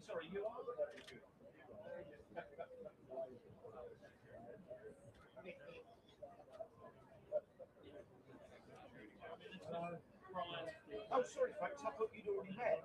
Sorry, you are? Oh, sorry, folks, I thought you'd already had.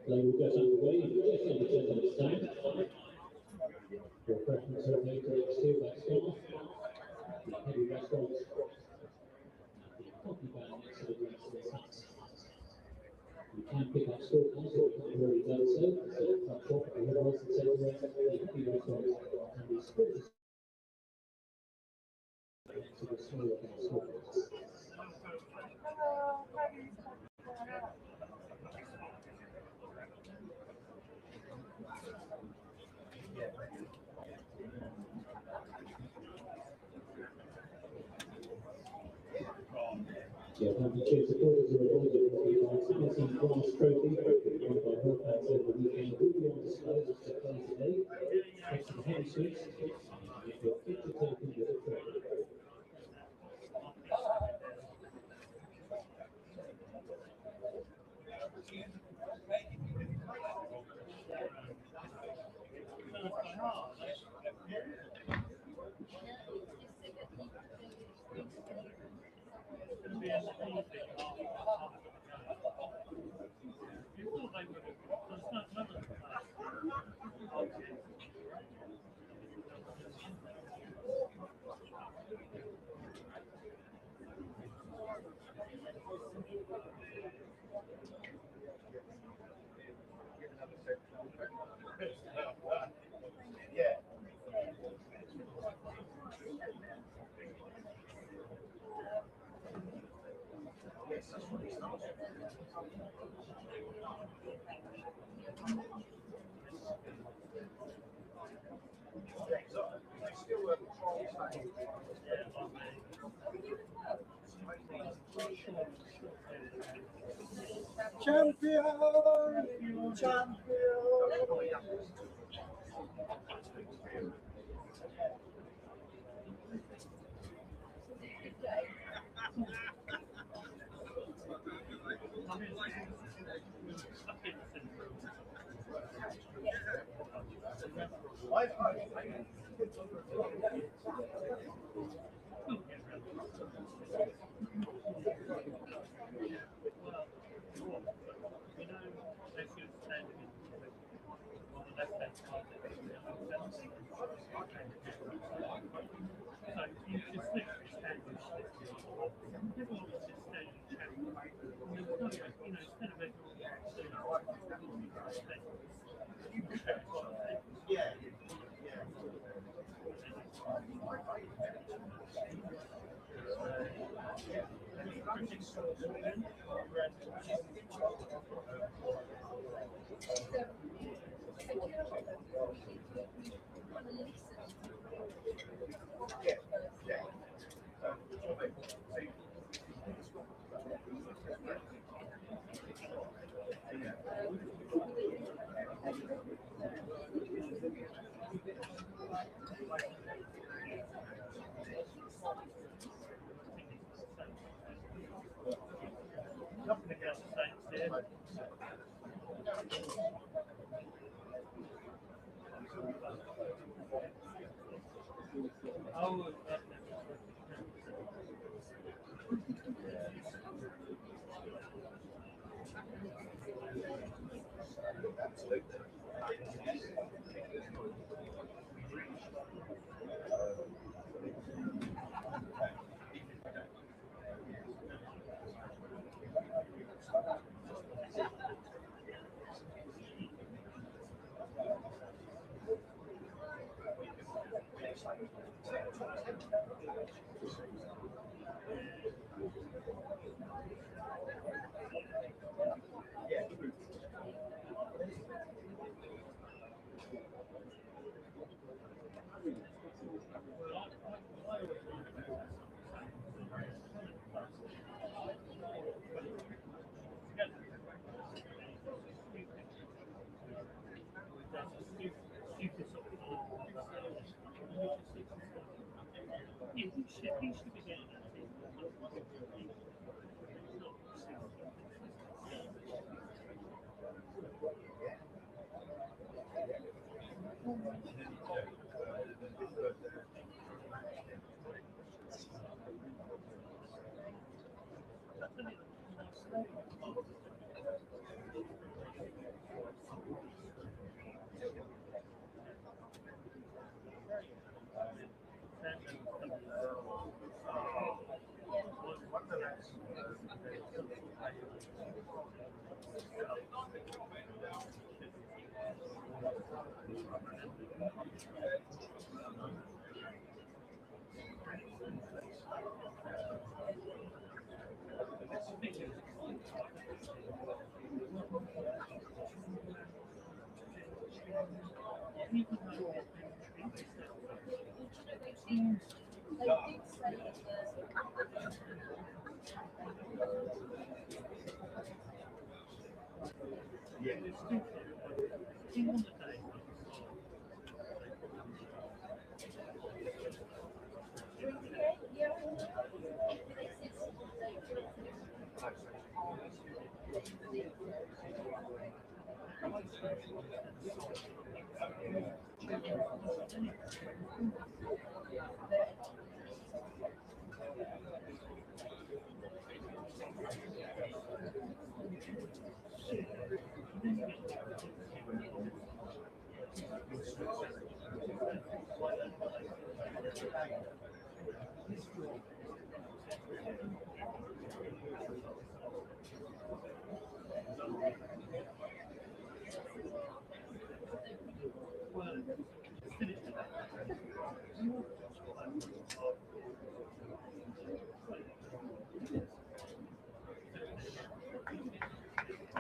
Play will get underway in just under 10 minutes time. Your preference are made to the Steelbacks corner, the heavy restaurants, and the coffee van next to the rest of the sites. You can pick up scorecards if you haven't already done so. Up top at the head office and centre end, the heavy restaurants and the sports to the smaller van scorecards. Yeah, Championship supporters are awarded the 17 bronze trophy won by her fans over the weekend. Will be on display after play today. Take some heavy suits and get your picture taken with the trophy. Champion! Champion!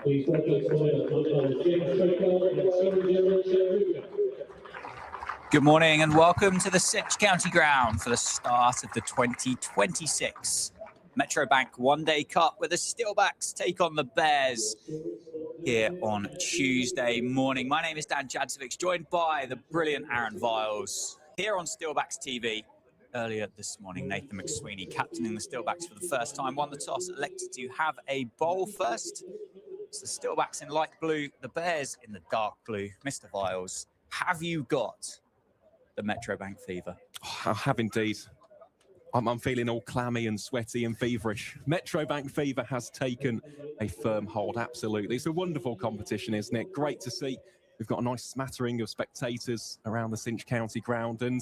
Please welcome to Good morning and welcome to the Cinch County Ground for the start of the 2026 Metrobank One Day Cup, where the Steelbacks take on the Bears here on Tuesday morning. My name is Dan Jadzovic, joined by the brilliant Aaron Viles here on Steelbacks TV. Earlier this morning, Nathan McSweeney, captaining the Steelbacks for the first time, won the toss, elected to have a bowl first. It's the Steelbacks in light blue, the Bears in the dark blue. Mr. Viles, have you got the Metrobank fever? Oh, I have indeed. I'm feeling all clammy and sweaty and feverish. Metrobank fever has taken a firm hold, absolutely. It's a wonderful competition, isn't it? Great to see. We've got a nice smattering of spectators around the Cinch County Ground, and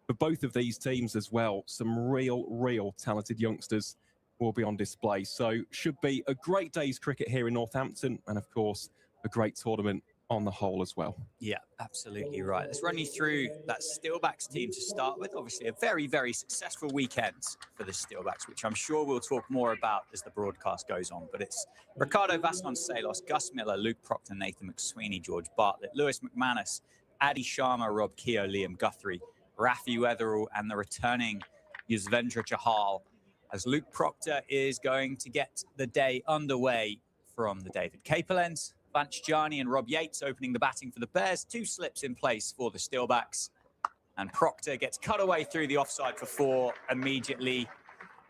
for both of these teams as well, some real talented youngsters will be on display. So should be a great day's cricket here in Northampton, and of course, a great tournament on the whole as well. Yeah, absolutely right. Let's run you through that Steelbacks team to start with. Obviously, a very successful weekend for the Steelbacks, which I'm sure we'll talk more about as the broadcast goes on. But it's Ricardo Vasconcelos, Gus Miller, Luke Proctor, Nathan McSweeney, George Bartlett, Lewis McManus, Adi Sharma, Rob Keogh, Liam Guthrie, Rafi Weatherall, and the returning Yuzvendra Chahal, as Luke Proctor is going to get the day underway from the David Capel end. Vance Jani and Rob Yates opening the batting for the Bears. 2 slips in place for the Steelbacks. And Proctor gets cut away through the offside for 4 immediately.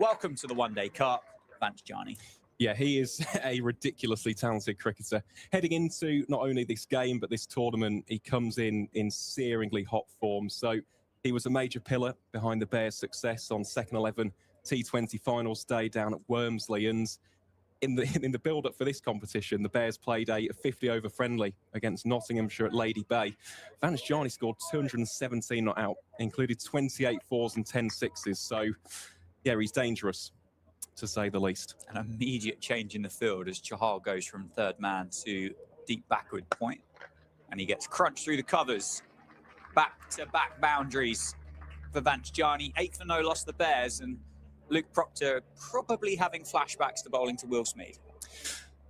Welcome to the One Day Cup, Vance Jani. Yeah, he is a ridiculously talented cricketer. Heading into not only this game, but this tournament, he comes in searingly hot form. So he was a major pillar behind the Bears' success on second 11 T20 finals day down at Wormsley. And in the build-up for this competition, the Bears played a 50-over friendly against Nottinghamshire at Lady Bay. Vance Jarney scored 217 not out, included 28 fours and 10 sixes. So, yeah, he's dangerous, to say the least. An immediate change in the field as Chahal goes from third man to deep backward point, and he gets crunched through the covers. Back-to-back boundaries for Vance Jarney. 8th for no loss the Bears, and Luke Proctor probably having flashbacks to bowling to Will Smead.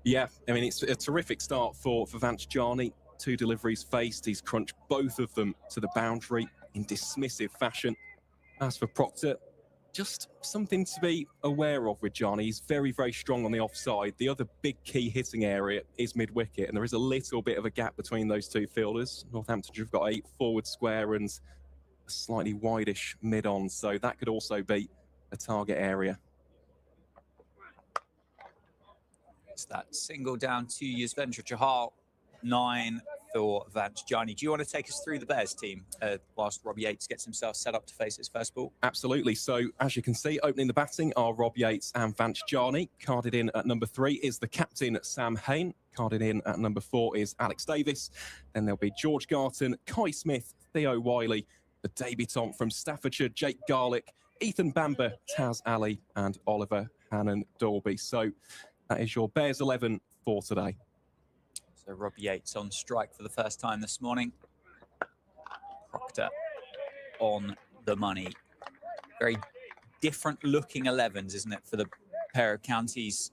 Yeah, I mean, it's a terrific start for Vance Jarney. 2 deliveries faced. He's crunched both of them to the boundary in dismissive fashion. As for Proctor, just something to be aware of with Jarney. He's very, very strong on the offside. The other big key hitting area is mid-wicket, and there is a little bit of a gap between those 2 fielders. Northamptonshire have got a forward square and a slightly wideish mid-on, so that could also be a target area. It's that single down to Yuzvendra Chahal, 9 for Vance Jarney. Do you want to take us through the Bears team whilst Robbie Yates gets himself set up to face his first ball? Absolutely. So, as you can see, opening the batting are Rob Yates and Vance Jarney. Carded in at number 3 is the captain, Sam Hain. Carded in at number 4 is Alex Davis. Then there'll be George Garton, Kai Smith, Theo Wiley, the debutant from Staffordshire, Jake Garlick, Ethan Bamber, Taz Ali, and Oliver Hannon-Dolby. So that is your Bears 11 for today. So Robbie Yates on strike for the first time this morning. Proctor on the money. Very different looking 11s, isn't it, for the pair of counties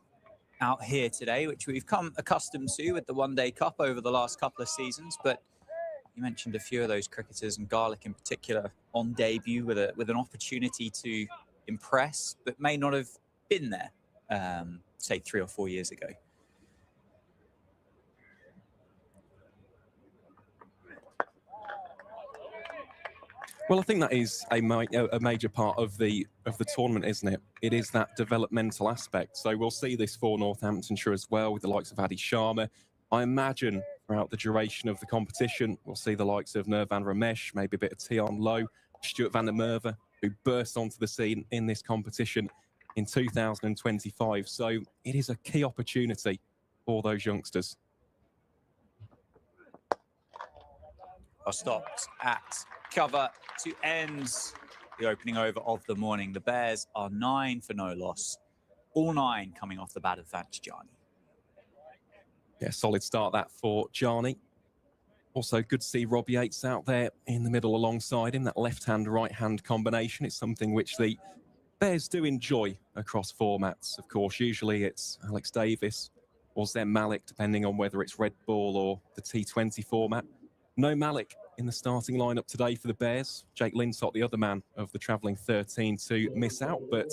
out here today, which we've come accustomed to with the One Day Cup over the last couple of seasons. But you mentioned a few of those cricketers, and Garlick in particular, on debut with an opportunity to impress, but may not have been there, say 3 or 4 years ago. Well, I think that is a major part of the tournament, isn't it? It is that developmental aspect. So we'll see this for Northamptonshire as well, with the likes of Adi Sharma. I imagine throughout the duration of the competition, we'll see the likes of Nirvan Ramesh, maybe a bit of Tion Lowe, Stuart van der Merwe, who burst onto the scene in this competition in 2025. So it is a key opportunity for those youngsters. Are stopped at cover to end the opening over of the morning. The Bears are 9 for no loss, all 9 coming off the bat of Vance Jarney. Yeah, solid start that for Jarney. Also good to see Rob Yates out there in the middle alongside him. That left-hand, right-hand combination is something which the Bears do enjoy across formats. Of course, usually it's Alex Davis or Zen Malik, depending on whether it's red ball or the T20 format. No Malik in the starting lineup today for the Bears. Jake Linsott, the other man of the travelling 13, to miss out. But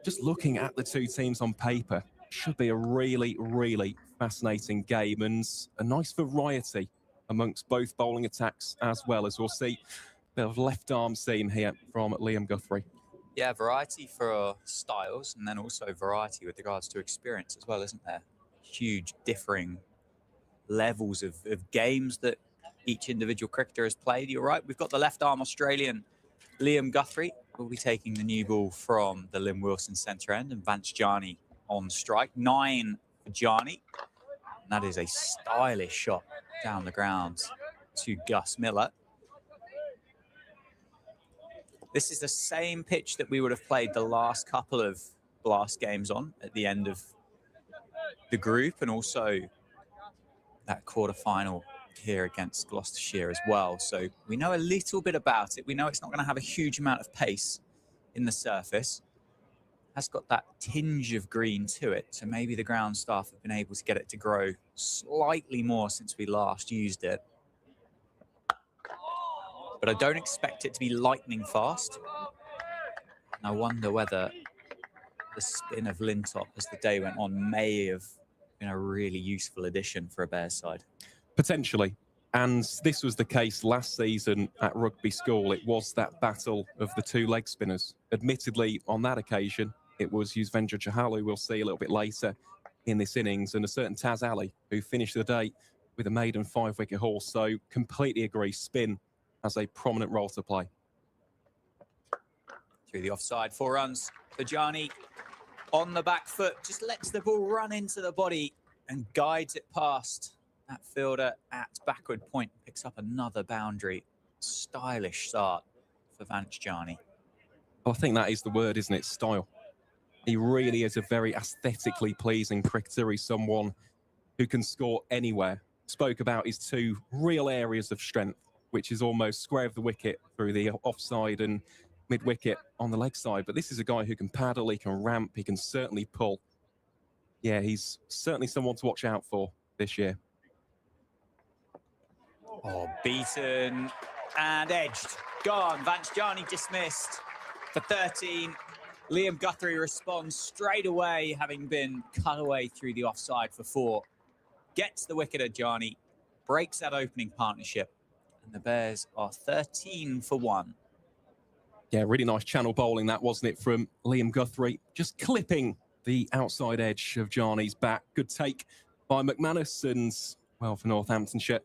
just looking at the 2 teams on paper, should be a really, really fascinating game and a nice variety amongst both bowling attacks, as well as we'll see a bit of left arm seam here from Liam Guthrie. Yeah, variety for styles, and then also variety with regards to experience as well, isn't there? Huge differing levels of games that each individual cricketer has played. You're right, we've got the left arm Australian Liam Guthrie will be taking the new ball from the Lynn Wilson centre end, and Vance Jarney on strike. 9 for Jarney, and that is a stylish shot down the ground to Gus Miller. This is the same pitch that we would have played the last couple of Blast games on at the end of the group, and also that quarter-final here against Gloucestershire as well. So we know a little bit about it. We know it's not going to have a huge amount of pace in the surface. It has got that tinge of green to it, so maybe the ground staff have been able to get it to grow slightly more since we last used it. But I don't expect it to be lightning fast. And I wonder whether the spin of Lintop as the day went on may have been a really useful addition for a Bears side. Potentially. And this was the case last season at Rugby School. It was that battle of the 2 leg spinners. Admittedly, on that occasion, It was Yuzvendra Chahal, who we'll see a little bit later in this innings, and a certain Taz Ali, who finished the day with a maiden 5-wicket haul. So completely agree, spin has a prominent role to play. Through the offside, 4 runs for Jani. On the back foot, just lets the ball run into the body and guides it past that fielder at backward point. Picks up another boundary. Stylish start for Vanch Jani. Well, I think that is the word, isn't it? Style. He really is a very aesthetically pleasing cricketer. He's someone who can score anywhere. Spoke about his 2 real areas of strength, which is almost square of the wicket through the offside and mid-wicket on the leg side. But this is a guy who can paddle, he can ramp, he can certainly pull. Yeah, he's certainly someone to watch out for this year. Oh, beaten and edged. Gone. Vanch Jani dismissed for 13. Liam Guthrie responds straight away, having been cut away through the offside for 4. Gets the wicket at Jani, breaks that opening partnership, and the Bears are 13 for 1. Yeah, really nice channel bowling that, wasn't it, from Liam Guthrie? Just clipping the outside edge of Jani's bat. Good take by McManus, and, well, for Northamptonshire,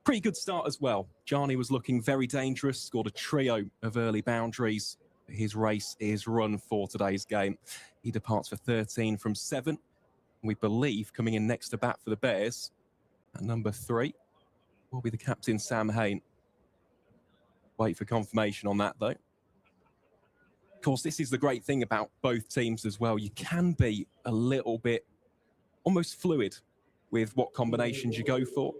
pretty good start as well. Jani was looking very dangerous, scored a trio of early boundaries. His race is run for today's game. He departs for 13 from 7. We believe coming in next to bat for the Bears at number 3 will be the captain, Sam Hain. Wait for confirmation on that, though. Of course, this is the great thing about both teams as well. You can be a little bit almost fluid with what combinations you go for.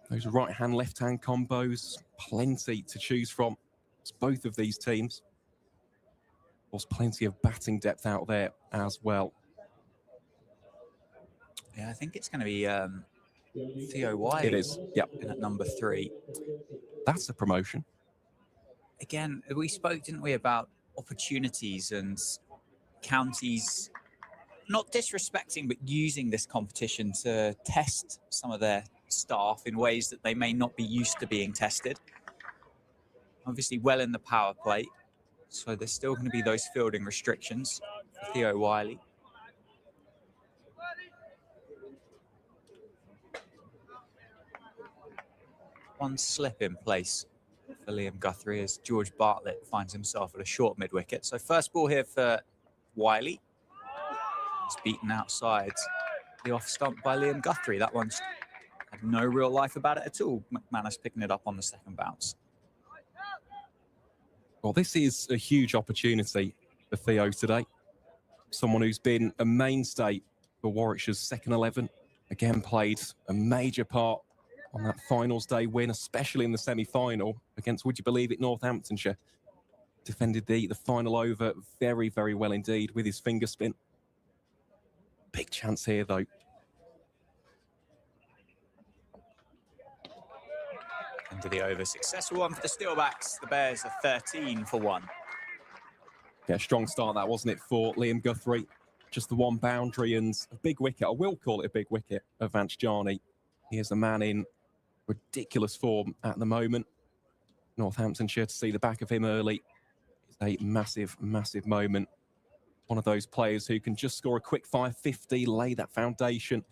Those right-hand, left-hand combos, plenty to choose from. It's both of these teams. There's plenty of batting depth out there as well. Yeah, I think it's going to be Theo Wiley. It is, yep. In at number 3. That's a promotion. Again, we spoke, didn't we, about opportunities and counties not disrespecting, but using this competition to test some of their staff in ways that they may not be used to being tested. Obviously well in the power play, so there's still going to be those fielding restrictions for Theo Wiley. One slip in place for Liam Guthrie as George Bartlett finds himself at a short mid-wicket. So first ball here for Wiley. It's beaten outside the off stump by Liam Guthrie. That one's had no real life about it at all. McManus picking it up on the second bounce. Well, this is a huge opportunity for Theo today. Someone who's been a mainstay for Warwickshire's second 11. Again, played a major part on that finals day win, especially in the semi-final against, would you believe it, Northamptonshire. Defended the final over very, very well indeed with his finger spin. Big chance here, though. Into the over. Successful one for the Steelbacks. The Bears are 13 for 1. Yeah, strong start that, wasn't it, for Liam Guthrie? Just the one boundary and a big wicket. I will call it a big wicket of Vanch Jani. He is a man in ridiculous form at the moment. Northamptonshire, to see the back of him early is a massive, massive moment. One of those players who can just score a quick-fire 50, lay that foundation,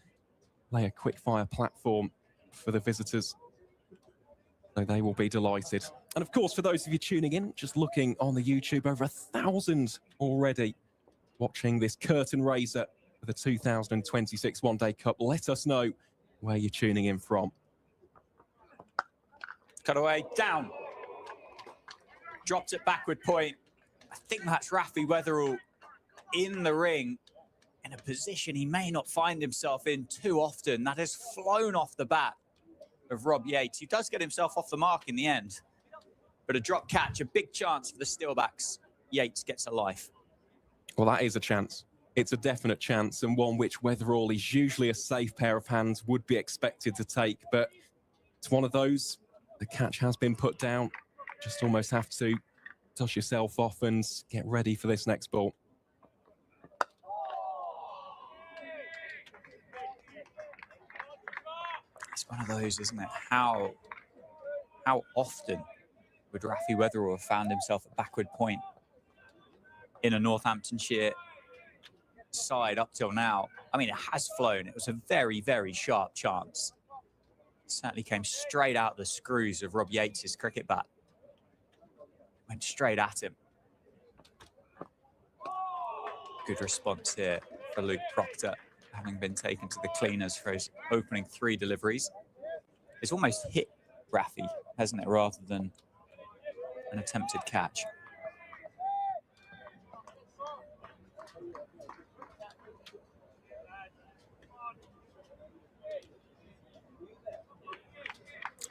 lay a quick-fire platform for the visitors. So they will be delighted. And of course, for those of you tuning in, just looking on the YouTube, over 1,000 already watching this curtain raiser for the 2026 One Day Cup. Let us know where you're tuning in from. Cut away, down. Dropped it backward point. I think that's Rafi Weatherall in the ring in a position he may not find himself in too often. That has flown off the bat of Rob Yates. He does get himself off the mark in the end. But a drop catch, a big chance for the Steelbacks. Yates gets a life. Well, that is a chance. It's a definite chance, and one which Weatherall is usually a safe pair of hands, would be expected to take. But it's one of those. The catch has been put down. Just almost have to dust yourself off and get ready for this next ball. It's one of those, isn't it? How often would Rafi Weatherall have found himself at backward point in a Northamptonshire side up till now. I mean, it has flown. It was a very, very sharp chance. It certainly came straight out the screws of Rob Yates's cricket bat. Went straight at him. Good response here for Luke Proctor, having been taken to the cleaners for his opening 3 deliveries. It's almost hit Rafi, hasn't it, rather than an attempted catch.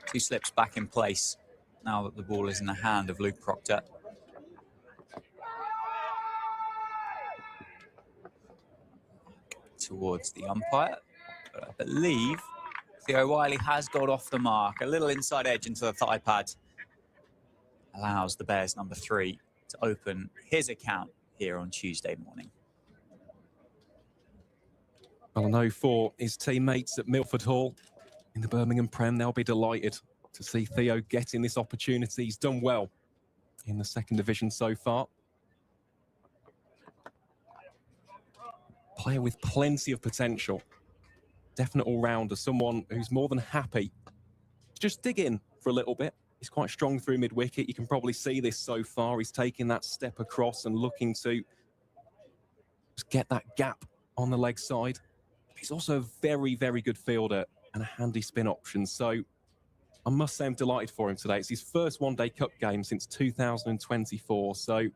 Two slips back in place now that the ball is in the hand of Luke Proctor. Towards the umpire, but I believe Theo Wiley has got off the mark. A little inside edge into the thigh pad allows the Bears number 3 to open his account here on Tuesday morning. Well, I know for his teammates at Milford Hall in the Birmingham Prem, they'll be delighted to see Theo getting this opportunity. He's done well in the 2nd division so far. Player with plenty of potential. Definite all-rounder, someone who's more than happy to just dig in for a little bit. He's quite strong through mid-wicket. You can probably see this so far. He's taking that step across and looking to just get that gap on the leg side. He's also a very, very good fielder and a handy spin option. So I must say I'm delighted for him today. It's his first one-day cup game since 2024. So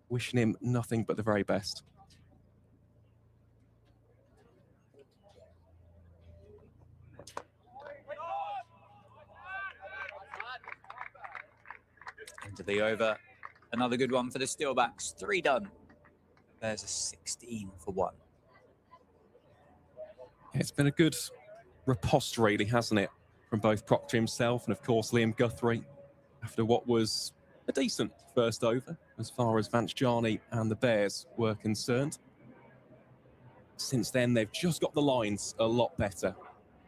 wishing him nothing but the very best. Into the over. Another good one for the Steelbacks. 3 done. There's a 16 for 1. It's been a good riposte, really, hasn't it? From both Proctor himself and, of course, Liam Guthrie, after what was a decent first over as far as Vance Jarney and the Bears were concerned. Since then, they've just got the lines a lot better,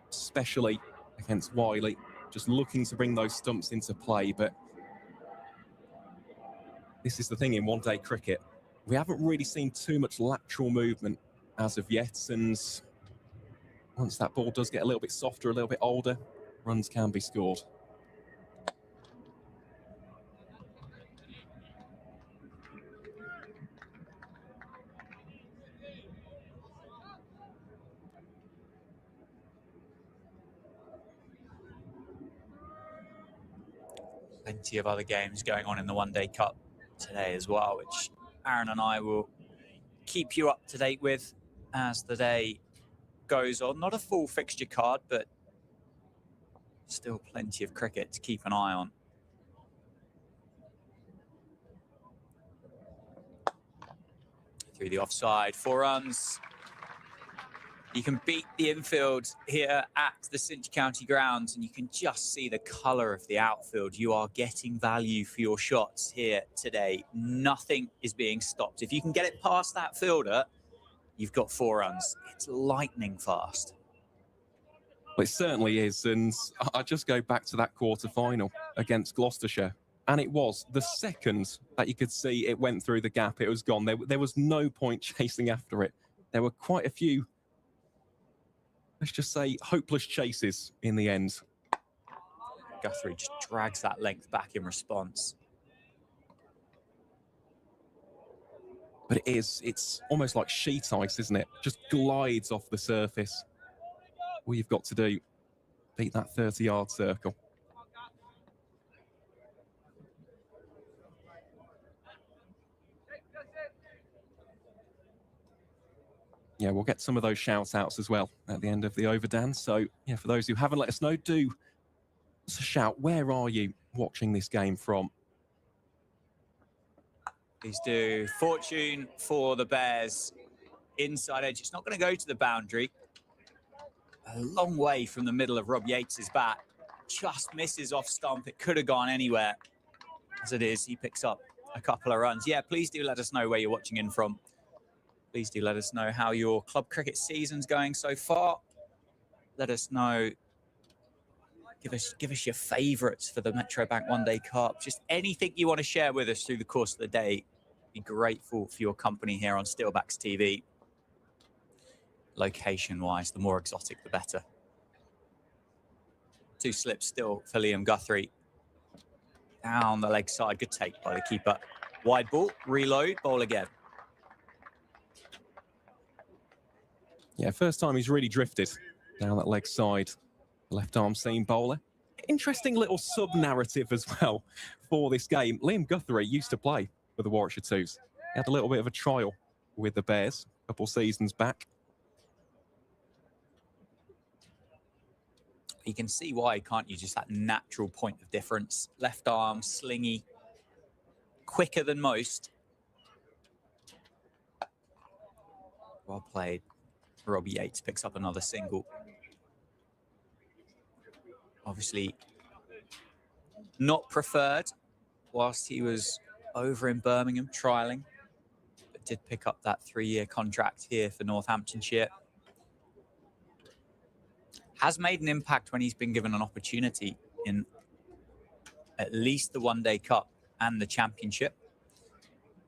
especially against Wiley, just looking to bring those stumps into play. But this is the thing in one-day cricket. We haven't really seen too much lateral movement as of yet, and once that ball does get a little bit softer, a little bit older, runs can be scored. Plenty of other games going on in the One Day Cup today as well, which Aaron and I will keep you up to date with as the day goes on. Not a full fixture card, but still plenty of cricket to keep an eye on. Through the offside, 4 runs. You can beat the infield here at the Cinch County grounds, and you can just see the colour of the outfield. You are getting value for your shots here today. Nothing is being stopped. If you can get it past that fielder, you've got 4 runs. It's lightning fast. Well, it certainly is, and I just go back to that quarter-final against Gloucestershire, and it was the second that you could see it went through the gap, it was gone. There was no point chasing after it. There were quite a few, let's just say, hopeless chases in the end. Guthrie just drags that length back in response. But it's almost like sheet ice, isn't it? Just glides off the surface. All you've got to do, beat that 30-yard circle. Yeah, we'll get some of those shout-outs as well at the end of the over, Dan. So, yeah, for those who haven't let us know, do just a shout. Where are you watching this game from? Please do. Fortune for the Bears. Inside edge. It's not going to go to the boundary. A long way from the middle of Rob Yates's bat. Just misses off stump. It could have gone anywhere. As it is, he picks up a couple of runs. Yeah, please do let us know where you're watching in from. Please do let us know how your club cricket season's going so far. Let us know. Give us your favourites for the Metro Bank One Day Cup. Just anything you want to share with us through the course of the day. Be grateful for your company here on Steelbacks TV. Location-wise, the more exotic, the better. 2 slips still for Liam Guthrie. Down the leg side, good take by the keeper. Wide ball, reload, bowl again. Yeah, first time he's really drifted down that leg side. Left arm seam bowler. Interesting little sub-narrative as well for this game. Liam Guthrie used to play with the Warwickshire Twos. He had a little bit of a trial with the Bears a couple seasons back. You can see why, can't you? Just that natural point of difference. Left arm, slingy, quicker than most. Well played. Robbie Yates picks up another single. Obviously not preferred whilst he was over in Birmingham trialling, but did pick up that 3-year contract here for Northamptonshire. Has made an impact when he's been given an opportunity in at least the One-Day Cup and the Championship.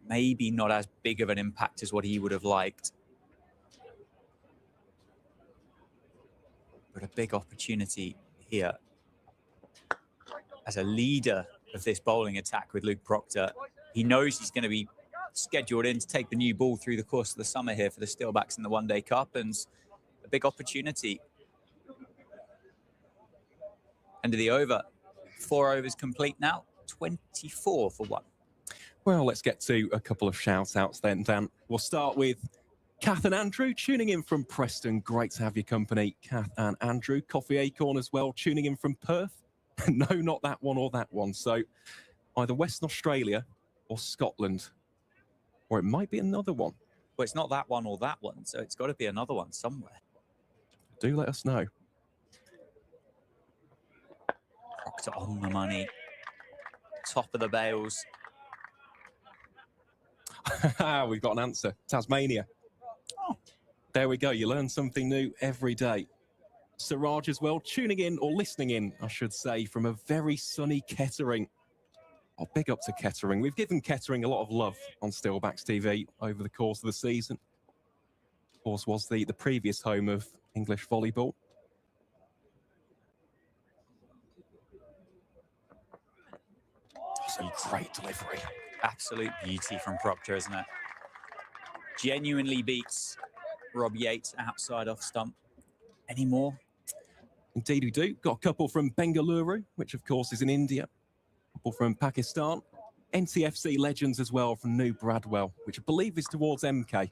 Maybe not as big of an impact as what he would have liked, but a big opportunity here as a leader of this bowling attack with Luke Proctor. He knows he's going to be scheduled in to take the new ball through the course of the summer here for the Steelbacks in the One-Day Cup, and a big opportunity. End of the over. 4 overs complete now, 24 for 1. Well, let's get to a couple of shout-outs then, Dan. We'll start with Kath and Andrew tuning in from Preston. Great to have your company, Kath and Andrew. Coffee Acorn as well, tuning in from Perth. No, not that one or that one. So either Western Australia or Scotland, or it might be another one. Well, it's not that one or that one, so it's got to be another one somewhere. Do let us know. Proctor on the money. Top of the bails. We've got an answer. Tasmania. Oh. There we go. You learn something new every day. Siraj as well, tuning in, or listening in, I should say, from a very sunny Kettering. Oh, big up to Kettering. We've given Kettering a lot of love on Steelbacks TV over the course of the season. Of course, was the previous home of English volleyball. Some great delivery. Absolute beauty from Proctor, isn't it? Genuinely beats Rob Yates outside off stump. Any more? Indeed we do. Got a couple from Bengaluru, which of course is in India. A couple from Pakistan. NTFC legends as well from New Bradwell, which I believe is towards MK.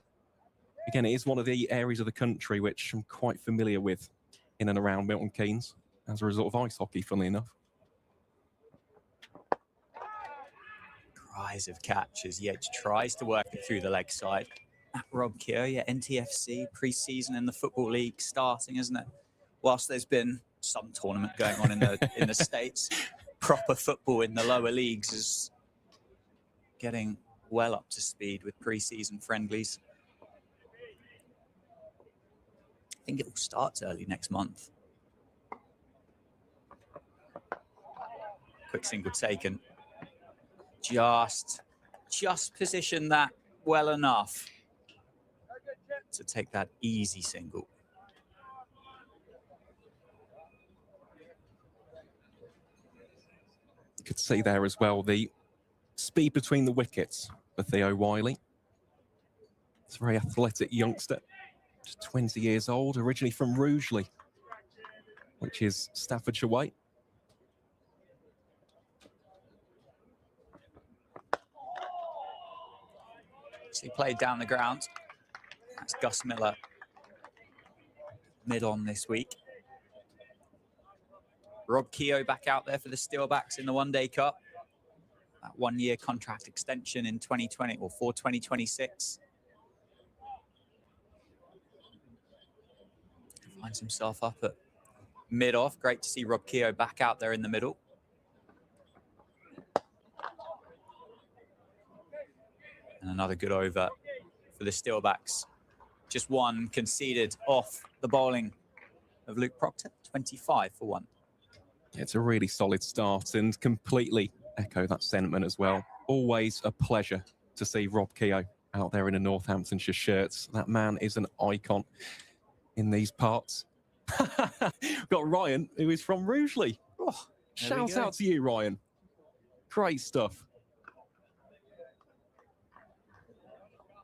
Again, it is one of the areas of the country which I'm quite familiar with in and around Milton Keynes as a result of ice hockey, funnily enough. Cries of catch as Yates tries to work it through the leg side. At Rob Keogh, yeah, NTFC pre-season in the Football League starting, isn't it? Whilst there's been some tournament going on in the States, proper football in the lower leagues is getting well up to speed with pre-season friendlies. I think it all starts early next month. Quick single taken. Just position that well enough to take that easy single. You could see there as well the speed between the wickets for Theo Wiley. It's a very athletic youngster, just 20 years old, originally from Rugeley, which is Staffordshire way. So he played down the ground. That's Gus Miller mid-on this week. Rob Keogh back out there for the Steelbacks in the One-Day Cup. That 1-year contract extension in 2020 or for 2026. Finds himself up at mid-off. Great to see Rob Keogh back out there in the middle. And another good over for the Steelbacks. Just one conceded off the bowling of Luke Proctor, 25 for 1. It's a really solid start and completely echo that sentiment as well. Always a pleasure to see Rob Keogh out there in a Northamptonshire shirt. That man is an icon in these parts. Got Ryan, who is from Rugeley. Oh, shout out to you, Ryan. Great stuff.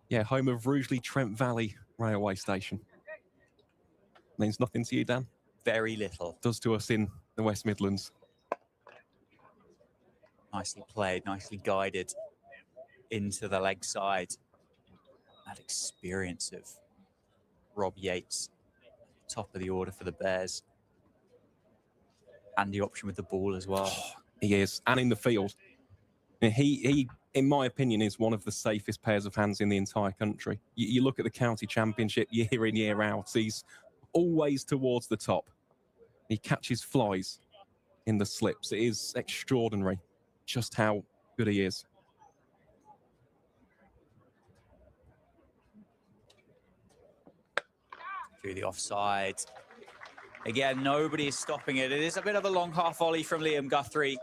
Yeah, home of Rugeley Trent Valley Railway Station. Means nothing to you, Dan? Very little. Does to us in the West Midlands. Nicely played, nicely guided into the leg side. That experience of Rob Yates, top of the order for the Bears. Handy option with the ball as well. He is, and in the field. He, in my opinion, is one of the safest pairs of hands in the entire country. You look at the county championship year in, year out, he's always towards the top. He catches flies in the slips. It is extraordinary just how good he is. Through the offside. Again, nobody is stopping it. It is a bit of a long half volley from Liam Guthrie.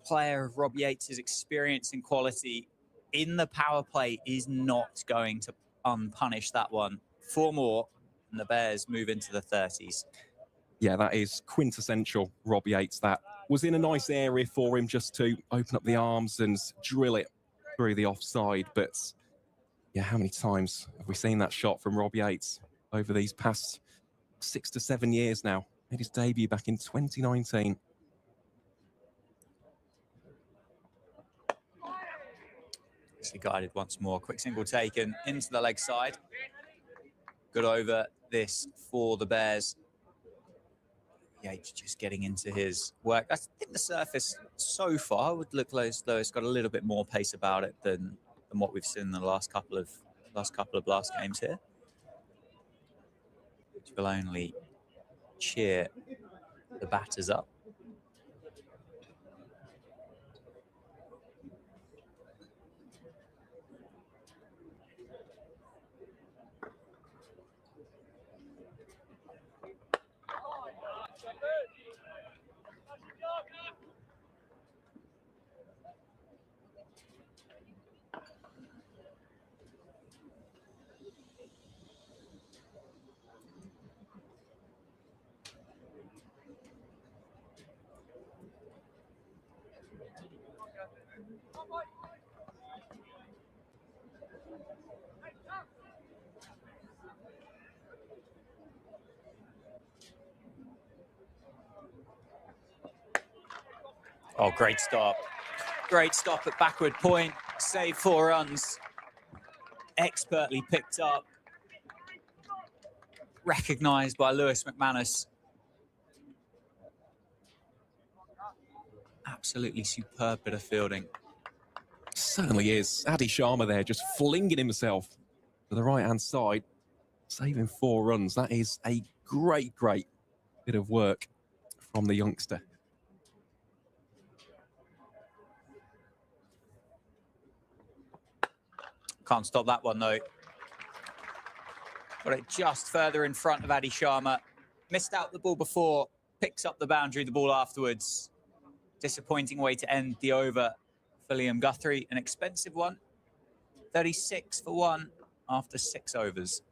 Player of Rob Yates' experience and quality in the power play is not going to unpunish that one. 4 more, and the Bears move into the 30s. Yeah, that is quintessential Rob Yates. That was in a nice area for him just to open up the arms and drill it through the offside. But yeah, how many times have we seen that shot from Rob Yates over these past 6 to 7 years now? Made his debut back in 2019. Guided once more. Quick single taken into the leg side. Good over this for the Bears. Yates just getting into his work. I think the surface so far would look as though it's got a little bit more pace about it than what we've seen in the last couple of blast games here. Which will only cheer the batters up. Oh, great stop. Great stop at backward point. Save 4 runs. Expertly picked up. Recognised by Lewis McManus. Absolutely superb bit of fielding. Certainly is. Adi Sharma there just flinging himself to the right-hand side, saving 4 runs. That is a great, great bit of work from the youngster. Can't stop that one, though. Got it just further in front of Adi Sharma. Missed out the ball before, picks up the boundary, the ball afterwards. Disappointing way to end the over for Liam Guthrie. An expensive one. 36 for 1 after 6 overs.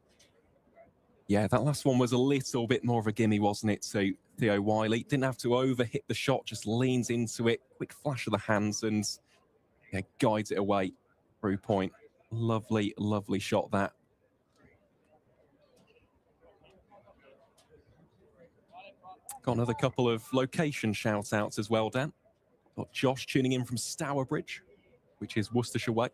Yeah, that last one was a little bit more of a gimme, wasn't it, to Theo Wiley? Didn't have to over-hit the shot, just leans into it. Quick flash of the hands and yeah, guides it away through point. Lovely, lovely shot, that. Got another couple of location shout-outs as well, Dan. Got Josh tuning in from Stourbridge, which is Worcestershire way.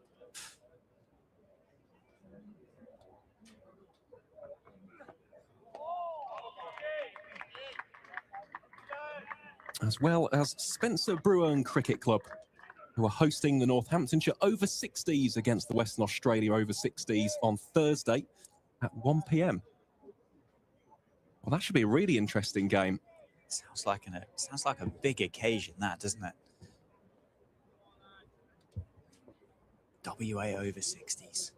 As well as Spencer Bruin Cricket Club, who are hosting the Northamptonshire over 60s against the Western Australia over 60s on Thursday at 1 p.m. Well, that should be a really interesting game. Sounds like a big occasion, that, doesn't it? WA over 60s.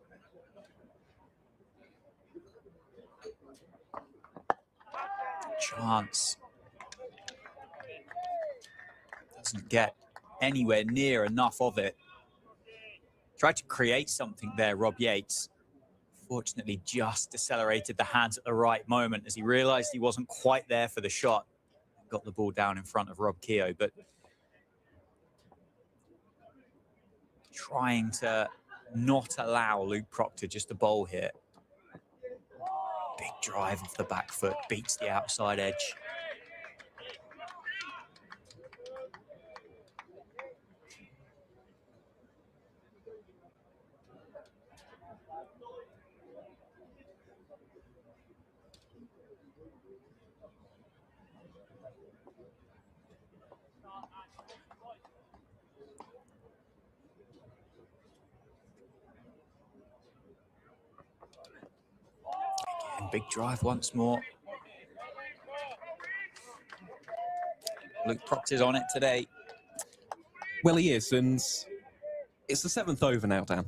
Chance. Doesn't get anywhere near enough of it. Tried to create something there, Rob Yates. Fortunately, just decelerated the hands at the right moment as he realized he wasn't quite there for the shot. Got the ball down in front of Rob Keogh, but trying to not allow Luke Proctor just to bowl here. Big drive off the back foot, beats the outside edge. Again, big drive once more. Luke Proctor's on it today. Well, he is, and it's the 7th over now, Dan.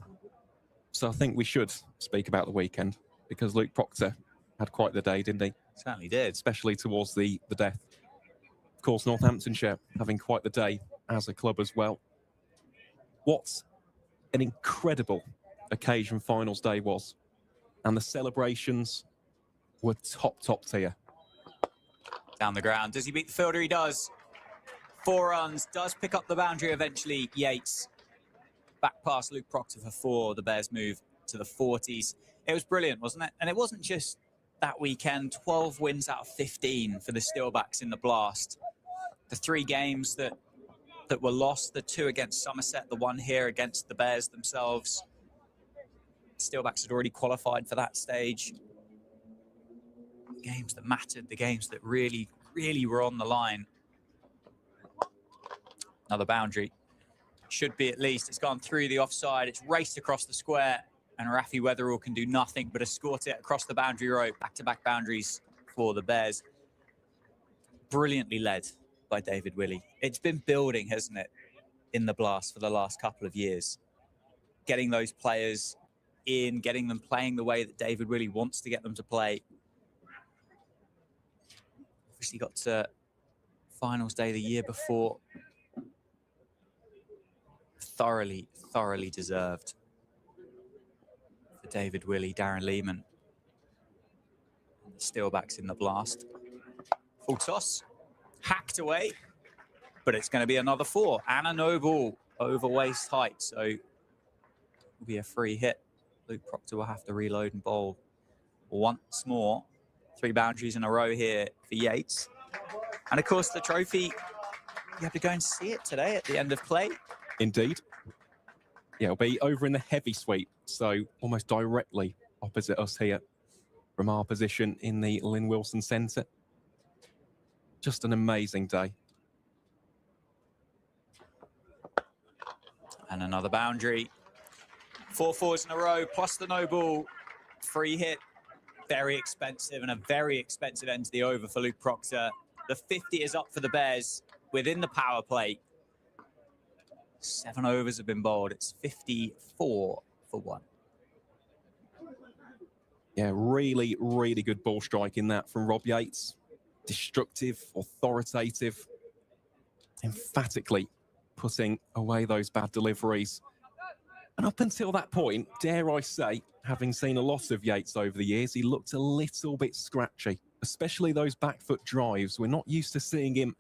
So I think we should speak about the weekend, because Luke Proctor had quite the day, didn't he? Certainly did. Especially towards the death. Of course, Northamptonshire having quite the day as a club as well. What an incredible occasion finals day was. And the celebrations were top tier. Down the ground. Does he beat the fielder? He does. 4 runs. Does pick up the boundary eventually, Yates. Back past Luke Proctor for 4. The Bears move to the 40s. It was brilliant, wasn't it? And it wasn't just that weekend. 12 wins out of 15 for the Steelbacks in the Blast. The 3 games that were lost, the 2 against Somerset, the 1 here against the Bears themselves. Steelbacks had already qualified for that stage. The games that mattered, the games that really were on the line. Another boundary. Should be at least. It's gone through the offside. It's raced across the square, and Rafi Weatherall can do nothing but escort it across the boundary rope. Back-to-back boundaries for the Bears. Brilliantly led by David Willey. It's been building, hasn't it, in the Blast for the last couple of years. Getting those players in, getting them playing the way that David Willey wants to get them to play. Obviously got to finals day the year before. Thoroughly deserved for David Willey, Darren Lehman. The Steelbacks in the Blast. Full toss, hacked away, but it's going to be another 4. And a no ball over waist height, so it will be a free hit. Luke Proctor will have to reload and bowl once more. 3 boundaries in a row here for Yates. And of course, the trophy, you have to go and see it today at the end of play. Indeed. Yeah, it'll be over in the heavy suite, so almost directly opposite us here from our position in the Lynn Wilson Centre. Just an amazing day. And another boundary. 4 fours in a row, plus the no ball. Free hit. Very expensive, and a very expensive end to the over for Luke Proctor. The 50 is up for the Bears within the power play. 7 overs have been bowled. It's 54 for 1. Yeah, really good ball striking that from Rob Yates. Destructive, authoritative, emphatically putting away those bad deliveries. And up until that point, dare I say, having seen a lot of Yates over the years, he looked a little bit scratchy, especially those back foot drives. We're not used to seeing him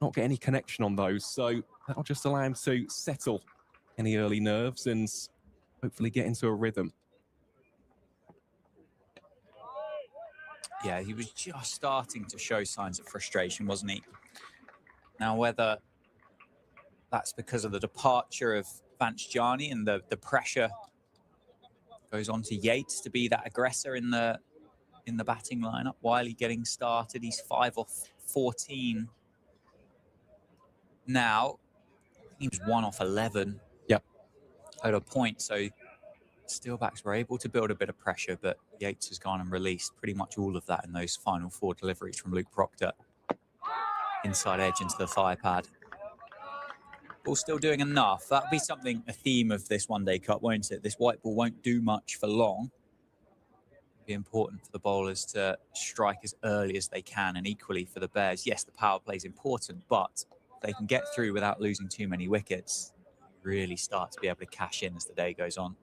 not get any connection on those, so that'll just allow him to settle any early nerves and hopefully get into a rhythm. Yeah, he was just starting to show signs of frustration, wasn't he? Now, whether that's because of the departure of Vance Jani and the pressure goes on to Yates to be that aggressor in the batting lineup. Wiley getting started. He's 5 off 14 now. He was 1 off 11. Yep. At a point, so Steelbacks were able to build a bit of pressure, but Yates has gone and released pretty much all of that in those final 4 deliveries from Luke Proctor. Inside edge into the thigh pad. Ball still doing enough. That'll be something, a theme of this one-day cup, won't it? This white ball won't do much for long. It'll be important for the bowlers to strike as early as they can, and equally for the Bears. Yes, the power play is important, but they can get through without losing too many wickets. really start to be able to cash in as the day goes on.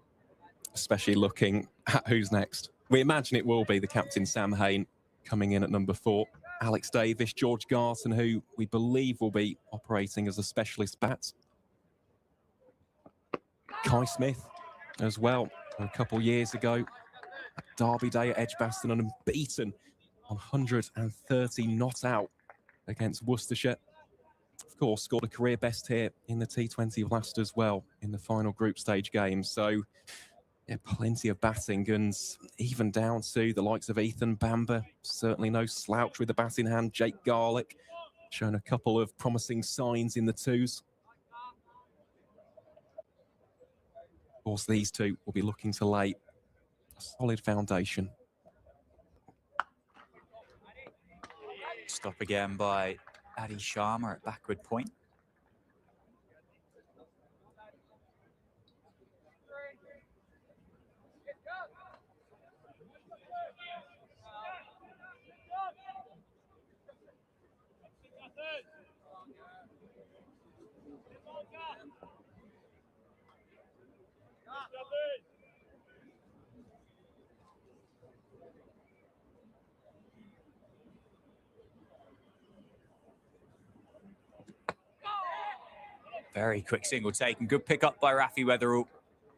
Especially looking at who's next. We imagine it will be the captain, Sam Hain, coming in at number 4. Alex Davis, George Garton, who we believe will be operating as a specialist bat. Kai Smith as well, a couple years ago. Derby Day at Edgbaston, unbeaten, 130 not out against Worcestershire. Of course, scored a career best here in the T20 last as well in the final group stage game. So, yeah, plenty of batting, and even down to the likes of Ethan Bamber. Certainly no slouch with the bat in hand. Jake Garlick shown a couple of promising signs in the twos. Of course, these two will be looking to lay a solid foundation. Stop again by Adi Sharma at backward point. Very quick single take and good pick up by Rafi Weatherall.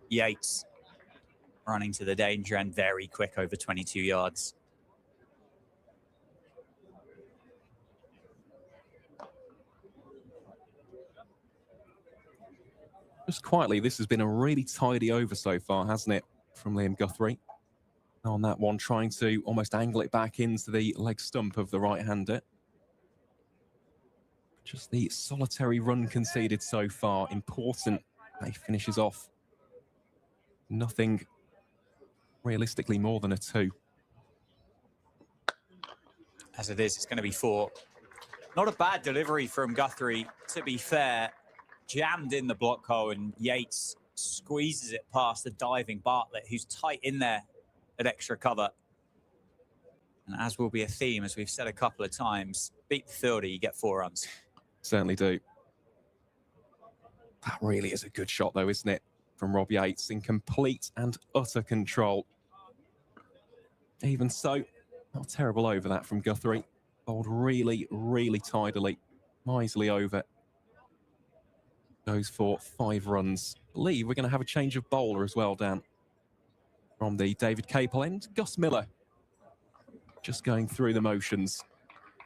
Yates running to the danger end, very quick over 22 yards. Just quietly, this has been a really tidy over so far, hasn't it, from Liam Guthrie? On that one, trying to almost angle it back into the leg stump of the right-hander. Just the solitary run conceded so far. Important that he finishes off. Nothing realistically more than a 2. As it is, it's going to be 4. Not a bad delivery from Guthrie, to be fair. Jammed in the block hole, and Yates squeezes it past the diving Bartlett, who's tight in there at extra cover. And as will be a theme, as we've said a couple of times, beat the fielder, you get 4 runs. Certainly do. That really is a good shot, though, isn't it? From Rob Yates, in complete and utter control. Even so, not terrible over that from Guthrie. Bowled really, really tidily, wisely over. Goes for 5 runs. I believe we're going to have a change of bowler as well, Dan. From the David Capel end, Gus Miller. Just going through the motions.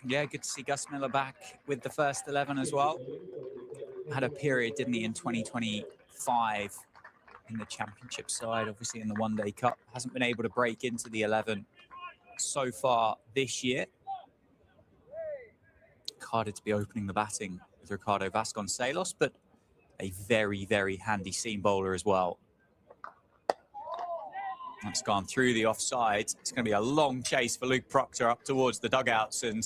Yeah, good to see Gus Miller back with the first 11 as well. Had a period, didn't he, in 2025 in the championship side, obviously in the One Day Cup. Hasn't been able to break into the 11 so far this year. Carded to be opening the batting with Ricardo Vasconcelos, but a very, very handy seam bowler as well. That's gone through the offside. It's going to be a long chase for Luke Proctor up towards the dugouts, and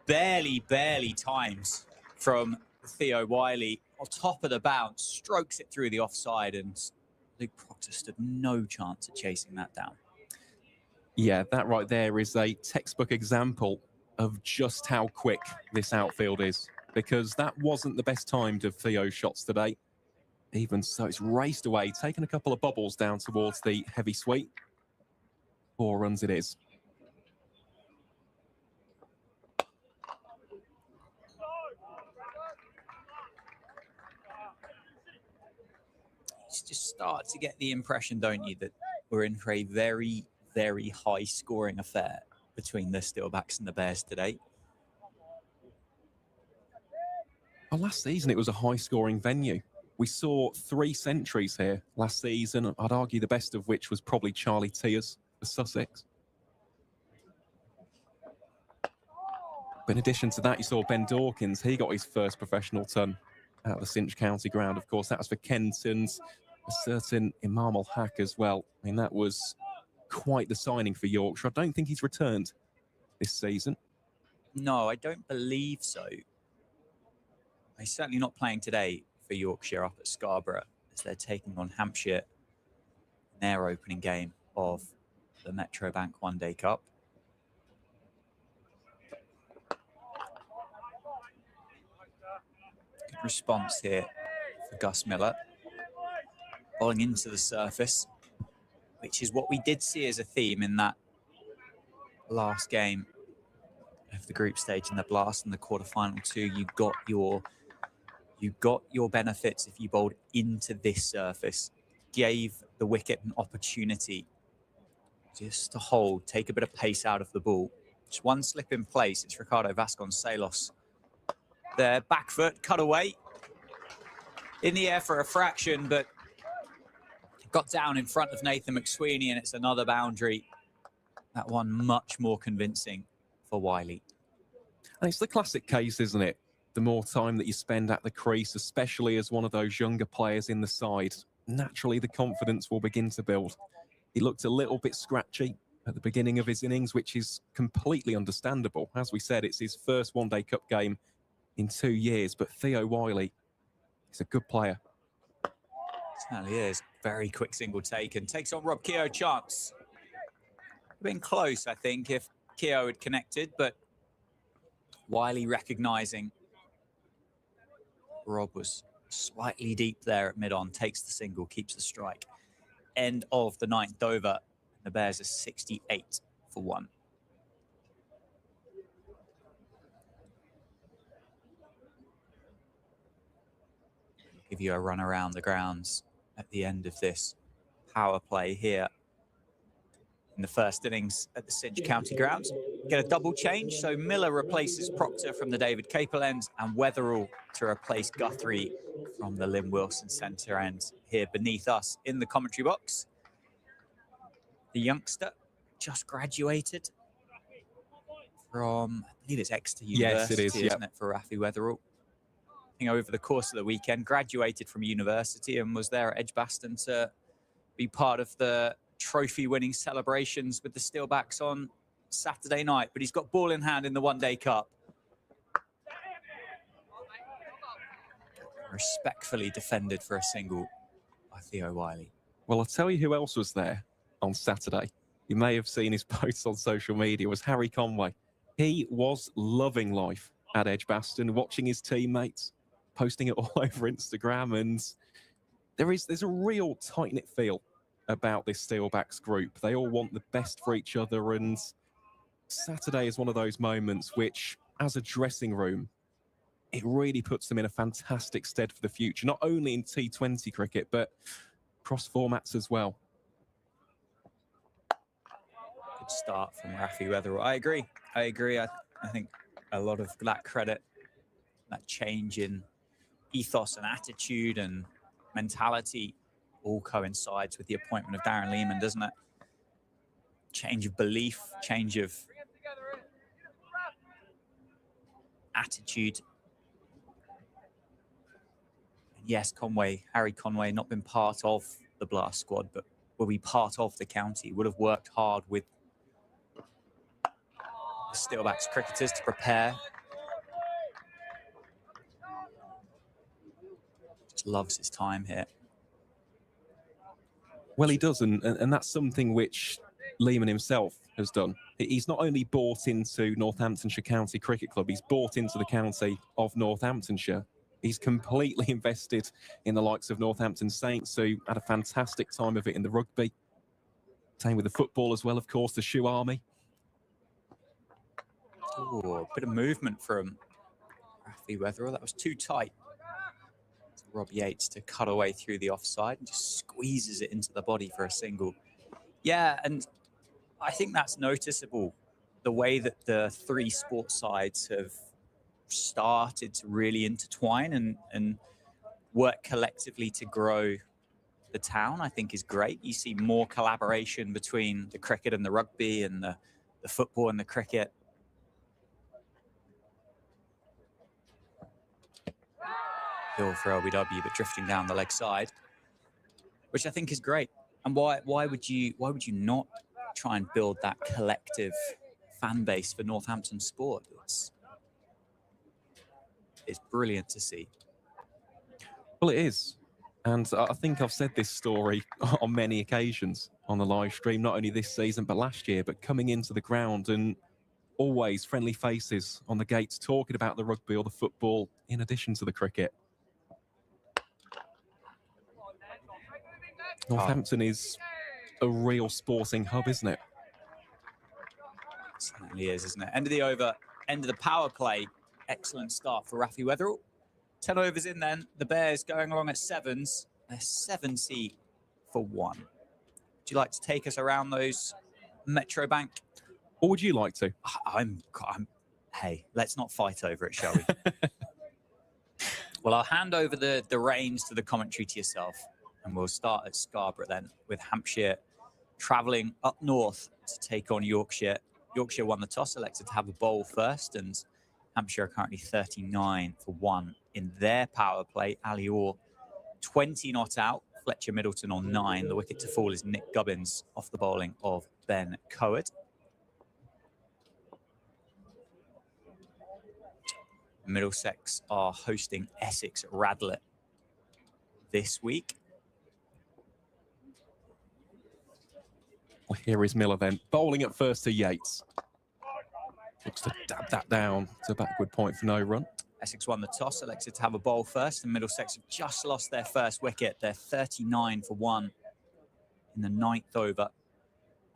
barely times from Theo Wiley on top of the bounce, strokes it through the offside, and Luke Proctor stood no chance at chasing that down. Yeah, that right there is a textbook example of just how quick this outfield is, because that wasn't the best timed of Theo's shots today. Even so, it's raced away, taken a couple of bobbles down towards the heavy sweep. 4 runs it is. You just start to get the impression, don't you, that we're in for a very, very high-scoring affair between the Steelbacks and the Bears today. Well, last season, it was a high-scoring venue. We saw 3 centuries here last season. I'd argue the best of which was probably Charlie Tiers for Sussex. But in addition to that, you saw Ben Dawkins. He got his first professional ton at the Cinch County ground. Of course, that was for Kentons. A certain Imam Al-Haq as well. I mean, that was quite the signing for Yorkshire. I don't think he's returned this season. No, I don't believe so. He's certainly not playing today for Yorkshire up at Scarborough, as they're taking on Hampshire in their opening game of the Metro Bank One Day Cup. Good response here for Gus Miller. Bowling into the surface, which is what we did see as a theme in that last game of the group stage in the Blast and the quarterfinal too. You got your benefits if you bowled into this surface, gave the wicket an opportunity just to hold, take a bit of pace out of the ball. Just one slip in place. It's Ricardo Vasconcelos. Their back foot cut away in the air for a fraction, but got down in front of Nathan McSweeney, and it's another boundary. That one much more convincing for Wiley. And it's the classic case, isn't it? The more time that you spend at the crease, especially as one of those younger players in the side, naturally the confidence will begin to build. He looked a little bit scratchy at the beginning of his innings, which is completely understandable. As we said, it's his first one-day cup game in 2 years, but Theo Wiley is a good player. Certainly is. Very quick single taken. Takes on Rob Keogh. Chance. Been close, I think, if Keogh had connected, but Wiley recognising Rob was slightly deep there at mid-on. Takes the single, keeps the strike. End of the 9th over. The Bears are 68 for 1. Give you a run around the grounds at the end of this power play here in the first innings at the Cinch County grounds. Get a double change, so Miller replaces Proctor from the David Capel end and Wetherall to replace Guthrie from the Lynn Wilson centre end here beneath us in the commentary box. The youngster just graduated from, I believe it's Exeter University, yes, it is, isn't it, for Rafi Wetherall? I think over the course of the weekend, graduated from university and was there at Edgbaston to be part of the trophy-winning celebrations with the Steelbacks on Saturday night. But he's got ball in hand in the One Day Cup. Respectfully defended for a single by Theo Wiley. Well, I'll tell you who else was there on Saturday. You may have seen his posts on social media, was Harry Conway. He was loving life at Edgbaston, watching his teammates, posting it all over Instagram, and there's a real tight-knit feel about this Steelbacks group. They all want the best for each other, and Saturday is one of those moments which, as a dressing room, it really puts them in a fantastic stead for the future, not only in T20 cricket, but cross formats as well. Good start from Rafi Wetherall. I agree. I think a lot of that credit, that change in ethos and attitude and mentality all coincides with the appointment of Darren Lehman, doesn't it? Change of belief, change of attitude. And yes, Harry Conway, not been part of the Blast squad, but will be part of the county, would have worked hard with the Steelbacks cricketers to prepare. Just loves his time here. Well, he does, and that's something which Lehman himself has done. He's not only bought into Northamptonshire County Cricket Club, he's bought into the county of Northamptonshire. He's completely invested in the likes of Northampton Saints, who had a fantastic time of it in the rugby. Same with the football as well, of course, the Shoe Army. Oh, a bit of movement from Rafi Wetherall. That was too tight. Rob Yates to cut away through the offside and just squeezes it into the body for a single. Yeah, and I think that's noticeable, the way that the three sports sides have started to really intertwine and work collectively to grow the town, I think is great. You see more collaboration between the cricket and the rugby and the football and the cricket. Hill for LBW, but drifting down the leg side, which I think is great. And why would you not try and build that collective fan base for Northampton sport? It's brilliant to see. Well, it is. And I think I've said this story on many occasions on the live stream, not only this season, but last year, but coming into the ground and always friendly faces on the gates talking about the rugby or the football in addition to the cricket. Northampton is a real sporting hub, isn't it? Certainly is, isn't it? End of the over, end of the power play. Excellent start for Rafi Weatherall. 10 overs in then. The Bears going along at sevens. They're 70 for 1. Would you like to take us around those Metro Bank? Or would you like to? Hey, let's not fight over it, shall we? Well, I'll hand over the reins to the commentary to yourself, and we'll start at Scarborough then, with Hampshire travelling up north to take on Yorkshire. Yorkshire won the toss, elected to have a bowl first, and Hampshire are currently 39 for 1 in their power play. Ali Orr, 20 not out. Fletcher Middleton on 9. The wicket to fall is Nick Gubbins off the bowling of Ben Coed. Middlesex are hosting Essex at Radlett this week. Well, here is Miller then, bowling at first to Yates. Looks to dab that down to backward point for no run. Essex won the toss, elected to have a bowl first, and Middlesex have just lost their first wicket. They're 39 for 1 in the 9th over.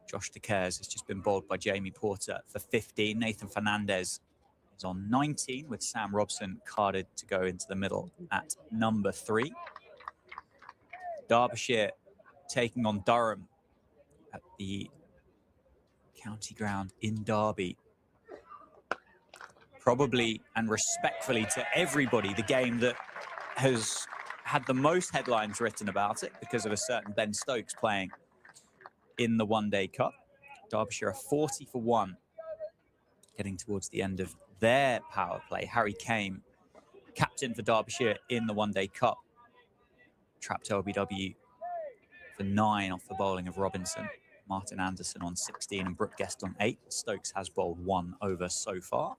Josh De Cares has just been bowled by Jamie Porter for 15. Nathan Fernandez is on 19, with Sam Robson carded to go into the middle at number 3. Derbyshire taking on Durham at the county ground in Derby. Probably and respectfully to everybody, the game that has had the most headlines written about it because of a certain Ben Stokes playing in the One Day Cup. Derbyshire are 40 for 1, getting towards the end of their power play. Harry Kane, captain for Derbyshire in the One Day Cup, trapped LBW for 9 off the bowling of Robinson. Martin Anderson on 16 and Brooke Guest on 8. Stokes has bowled 1 over so far.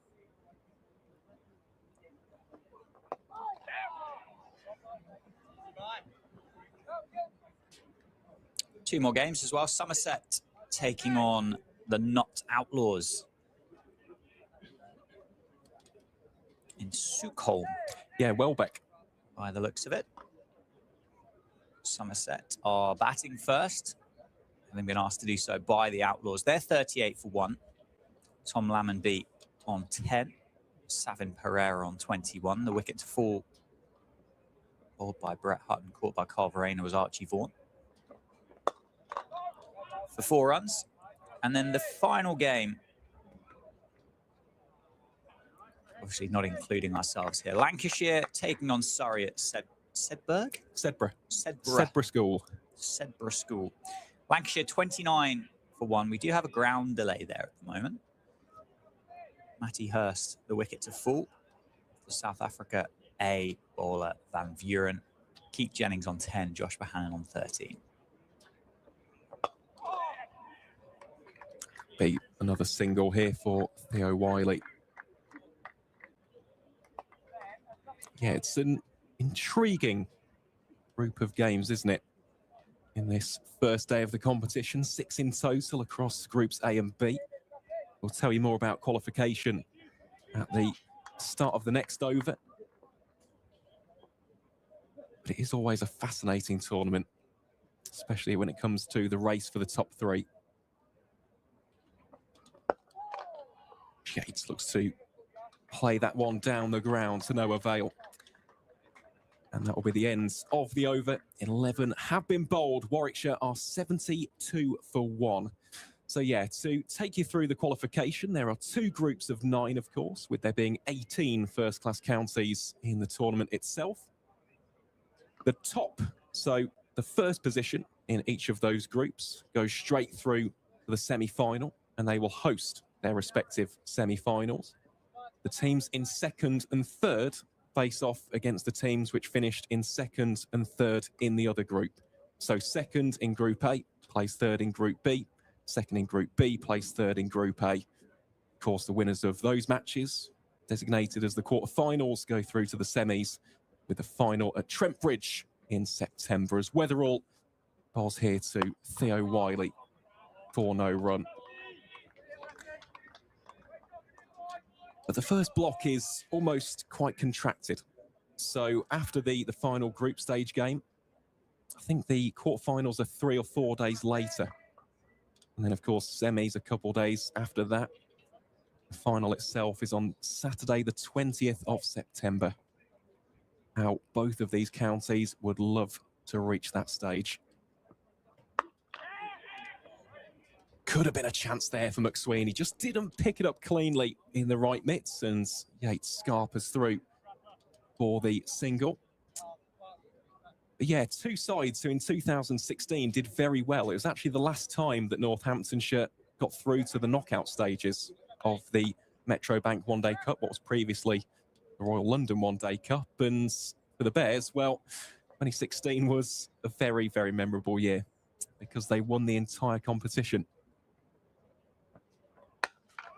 Two more games as well. Somerset taking on the Not Outlaws in Stookholm. Yeah, Welbeck. By the looks of it. Somerset are batting first, having been asked to do so by the Outlaws. They're 38 for 1. Tom Lammonby on 10. Savin Pereira on 21. The wicket to fall, bowled by Brett Hutton, caught by Carl Verena, was Archie Vaughan for 4 runs. And then the final game, obviously not including ourselves here, Lancashire taking on Surrey at Sedbergh School. Lancashire 29 for 1. We do have a ground delay there at the moment. Matty Hurst, the wicket to fall for South Africa A bowler Van Vuren. Keith Jennings on 10, Josh Bohannon on 13. Be another single here for Theo Wiley. Yeah, it's an intriguing group of games, isn't it? In this first day of the competition, 6 in total across groups A and B. We'll tell you more about qualification at the start of the next over. But it is always a fascinating tournament, especially when it comes to the race for the top 3. Yates looks to play that one down the ground to no avail. And that will be the end of the over. 11 have been bowled. Warwickshire are 72 for 1. So yeah, to take you through the qualification, there are 2 groups of 9, of course, with there being 18 first-class counties in the tournament itself. The top, so the first position in each of those groups, goes straight through to the semi-final, and they will host their respective semi-finals. The teams in 2nd and 3rd face off against the teams which finished in 2nd and 3rd in the other group. So 2nd in Group A plays 3rd in Group B, 2nd in Group B plays 3rd in Group A. Of course, the winners of those matches, designated as the quarterfinals, go through to the semis, with the final at Trent Bridge in September, as Weatherall bowls here to Theo Wiley for no run. But the first block is almost quite contracted. So after the final group stage game, I think the quarterfinals are 3 or 4 days later. And then, of course, semis a couple days after that. The final itself is on Saturday, the 20th of September. How both of these counties would love to reach that stage. Could have been a chance there for McSweeney. Just didn't pick it up cleanly in the right mitts, and Yates scarpers through for the single. But yeah, two sides who in 2016 did very well. It was actually the last time that Northamptonshire got through to the knockout stages of the Metro Bank One Day Cup, what was previously the Royal London One Day Cup. And for the Bears, well, 2016 was a very, very memorable year because they won the entire competition.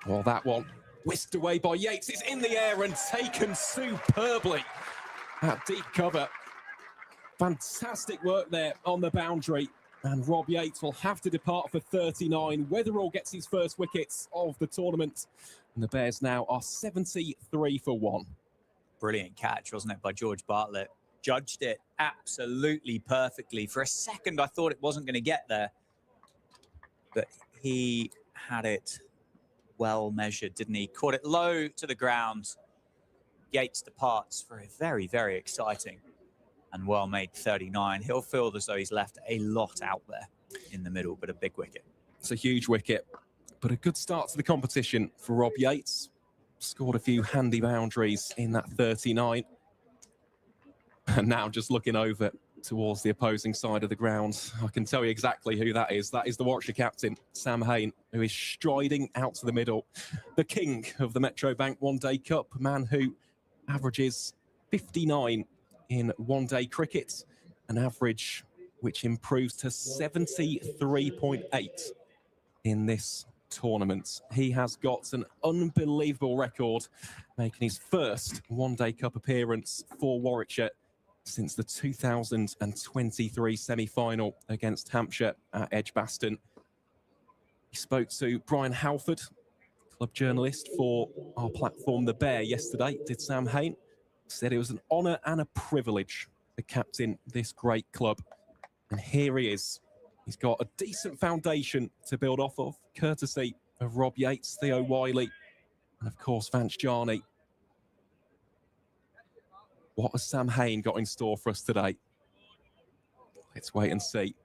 Well, that one whisked away by Yates. It's in the air and taken superbly at deep cover. Fantastic work there on the boundary. And Rob Yates will have to depart for 39. Weatherall gets his first wickets of the tournament. And the Bears now are 73 for 1. Brilliant catch, wasn't it, by George Bartlett? Judged it absolutely perfectly. For a second, I thought it wasn't going to get there. But he had it well measured, didn't he? Caught it low to the ground. Yates departs for a very, very exciting and well-made 39. He'll feel as though he's left a lot out there in the middle, but a big wicket. It's a huge wicket, but a good start to the competition for Rob Yates. Scored a few handy boundaries in that 39. And now just looking over towards the opposing side of the ground, I can tell you exactly who that is. That is the Warwickshire captain, Sam Hain, who is striding out to the middle. The king of the Metro Bank One Day Cup, a man who averages 59 in one-day cricket, an average which improves to 73.8 in this tournament. He has got an unbelievable record, making his first one-day cup appearance for Warwickshire since the 2023 semi-final against Hampshire at Edgbaston. He spoke to Brian Halford, club journalist for our platform The Bear yesterday, did Sam Hain. Said it was an honour and a privilege to captain this great club. And here he is. He's got a decent foundation to build off of, courtesy of Rob Yates, Theo Wiley, and of course, Vance Jarney. What has Sam Hain got in store for us today? Let's wait and see.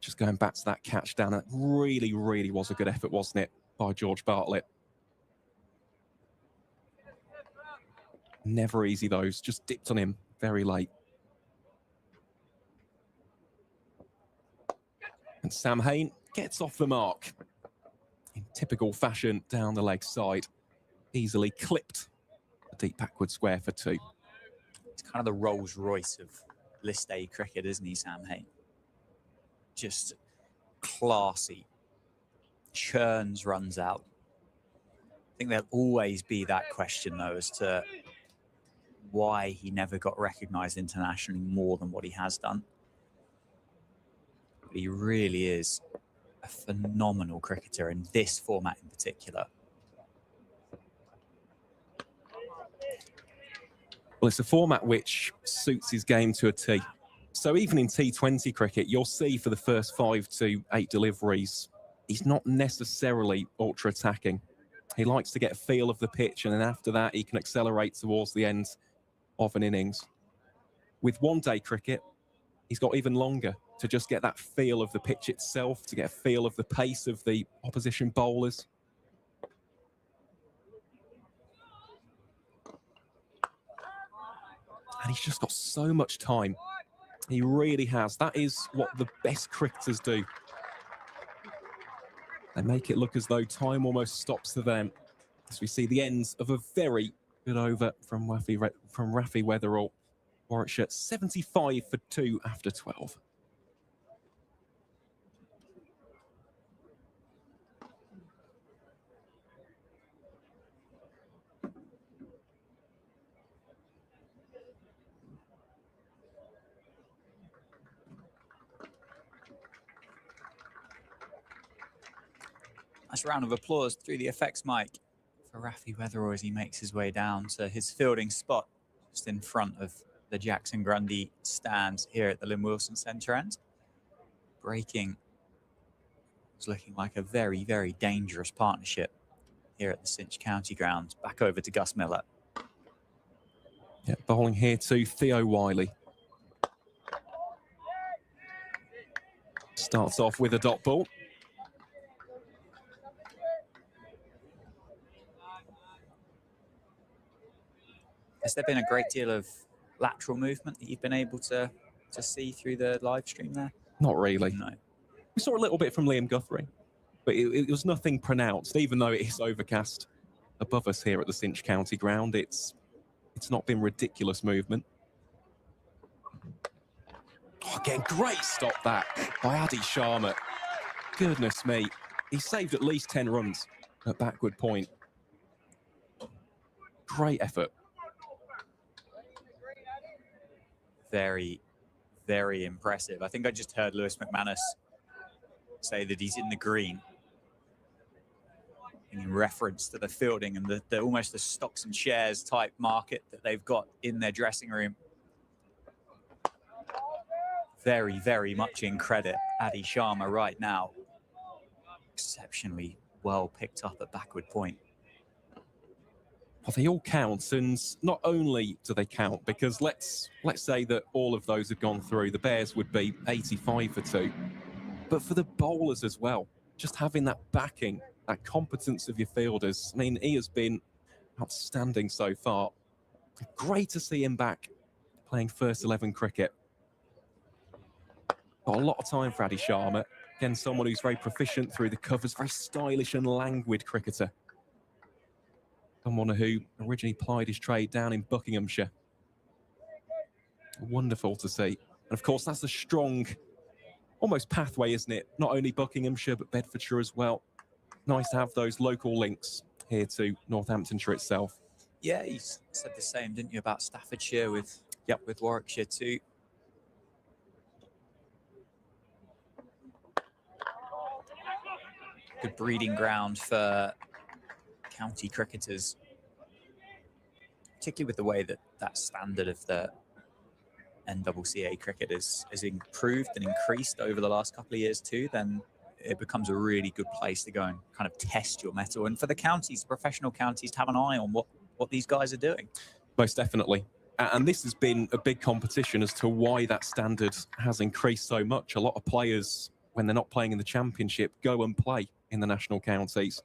Just going back to that catch down, it really, really was a good effort, wasn't it, by George Bartlett? Never easy, those. Just dipped on him very late. And Sam Hain gets off the mark in typical fashion down the leg side. Easily clipped a deep backward square for 2. It's kind of the Rolls Royce of List A cricket, isn't he, Sam Hain? Just classy. Churns runs out. I think there'll always be that question, though, as to why he never got recognised internationally more than what he has done. But he really is a phenomenal cricketer in this format in particular. Well, it's a format which suits his game to a T. So even in T20 cricket, you'll see for the first 5 to 8 deliveries, he's not necessarily ultra-attacking. He likes to get a feel of the pitch, and then after that, he can accelerate towards the end of an innings. With one-day cricket, he's got even longer to just get that feel of the pitch itself, to get a feel of the pace of the opposition bowlers. And he's just got so much time. He really has. That is what the best cricketers do. They make it look as though time almost stops for them. As we see the ends of a very good over from Rafi Weatherall. Warwickshire 75 for 2 after 12. Nice round of applause through the effects mic for Rafi Weatherall as he makes his way down to his fielding spot just in front of the Jackson Grundy stands here at the Lynn Wilson Centre end. Breaking is looking like a very, very dangerous partnership here at the Cinch County ground. Back over to Gus Miller. Yeah, bowling here to Theo Wiley. Starts off with a dot ball. Has there been a great deal of lateral movement that you've been able to see through the live stream there? Not really. No. We saw a little bit from Liam Guthrie, but it was nothing pronounced, even though it is overcast above us here at the Cinch County ground. It's not been ridiculous movement. Oh, again, great stop back by Adi Sharma. Goodness me. He saved at least 10 runs at backward point. Great effort. Very, very impressive. I think I just heard Lewis McManus say that he's in the green in reference to the fielding and the almost the stocks and shares type market that they've got in their dressing room. Very, very much in credit, Adi Sharma right now. Exceptionally well picked up at backward point. Well, they all count, and not only do they count, because let's say that all of those have gone through, the Bears would be 85 for 2. But for the bowlers as well, just having that backing, that competence of your fielders. I mean, he has been outstanding so far. Great to see him back playing first 11 cricket. Got a lot of time for Adi Sharma. Again, someone who's very proficient through the covers, very stylish and languid cricketer. Someone who originally plied his trade down in Buckinghamshire. Wonderful to see. And of course, that's a strong, almost pathway, isn't it? Not only Buckinghamshire, but Bedfordshire as well. Nice to have those local links here to Northamptonshire itself. Yeah, you said the same, didn't you, about Staffordshire with Warwickshire too. Good breeding ground for county cricketers, particularly with the way that standard of the NCCA cricket has improved and increased over the last couple of years too, then it becomes a really good place to go and kind of test your mettle. And for the counties, the professional counties, to have an eye on what these guys are doing. Most definitely. And this has been a big competition as to why that standard has increased so much. A lot of players, when they're not playing in the championship, go and play in the national counties.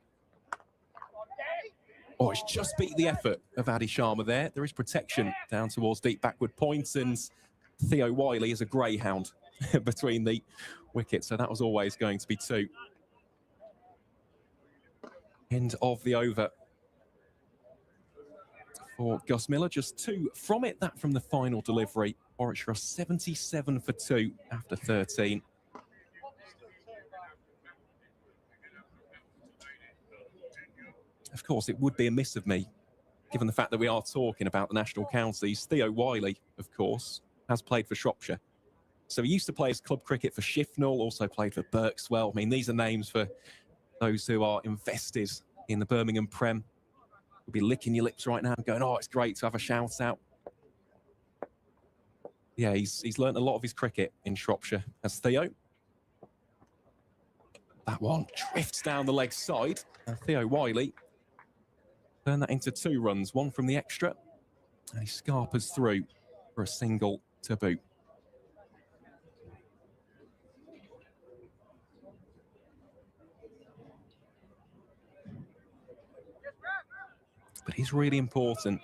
Oh, it's just beat the effort of Adi Sharma there. There is protection down towards deep backward points, and Theo Wiley is a greyhound between the wickets, so that was always going to be 2. End of the over for Gus Miller. Just 2 from it. That from the final delivery. Warwickshire are 77 for 2 after 13. Of course, it would be amiss of me, given the fact that we are talking about the national counties. Theo Wiley, of course, has played for Shropshire. So he used to play his club cricket for Shifnal, also played for Berkswell. I mean, these are names for those who are invested in the Birmingham Prem. You'll be licking your lips right now and going, oh, it's great to have a shout out. Yeah, he's learnt a lot of his cricket in Shropshire as Theo. That one drifts down the leg side, and Theo Wiley turned that into 2 runs, 1 from the extra, and he scarpers through for a single to boot. But it's really important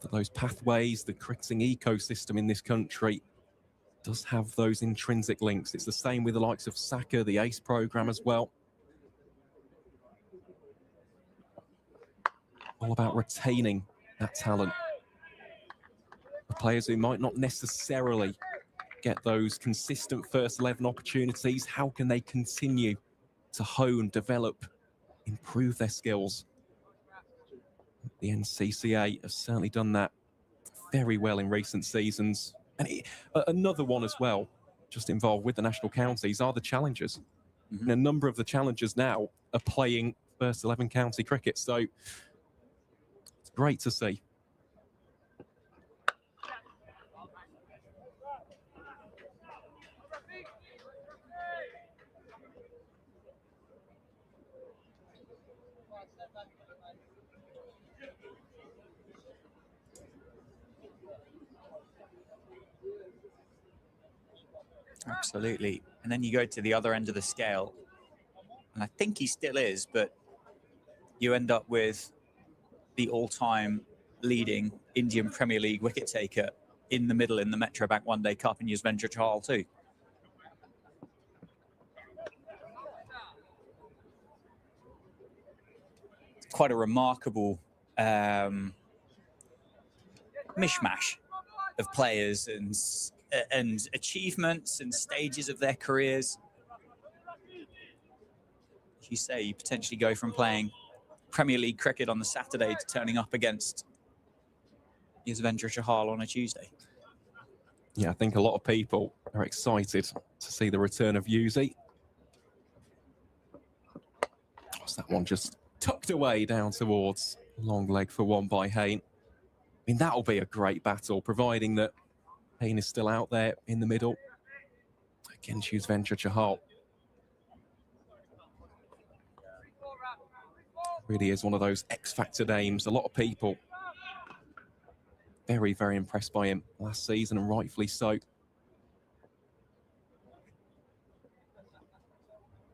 that those pathways, the cricketing ecosystem in this country does have those intrinsic links. It's the same with the likes of Saka, the ACE programme as well. All about retaining that talent. The players who might not necessarily get those consistent first 11 opportunities, how can they continue to hone, develop, improve their skills? The NCCA has certainly done that very well in recent seasons. And another one as well, just involved with the national counties, are the challengers. And a number of the challengers now are playing first 11 county cricket. So it's great to see. Absolutely. And then you go to the other end of the scale, and I think he still is, but you end up with the all-time leading Indian Premier League wicket taker in the middle in the Metro Bank One Day Cup in Yuzvendra Chahal too. Quite a remarkable mishmash of players and achievements and stages of their careers. As you say, you potentially go from playing Premier League cricket on the Saturday to turning up against Yuzvendra Chahal on a Tuesday. Yeah, I think a lot of people are excited to see the return of Yuzi. Was that one just tucked away down towards long leg for one by Hayne? I mean, that'll be a great battle, providing that Hayne is still out there in the middle against Yuzvendra Chahal. Really is one of those X-Factor names. A lot of people very, very impressed by him last season, and rightfully so.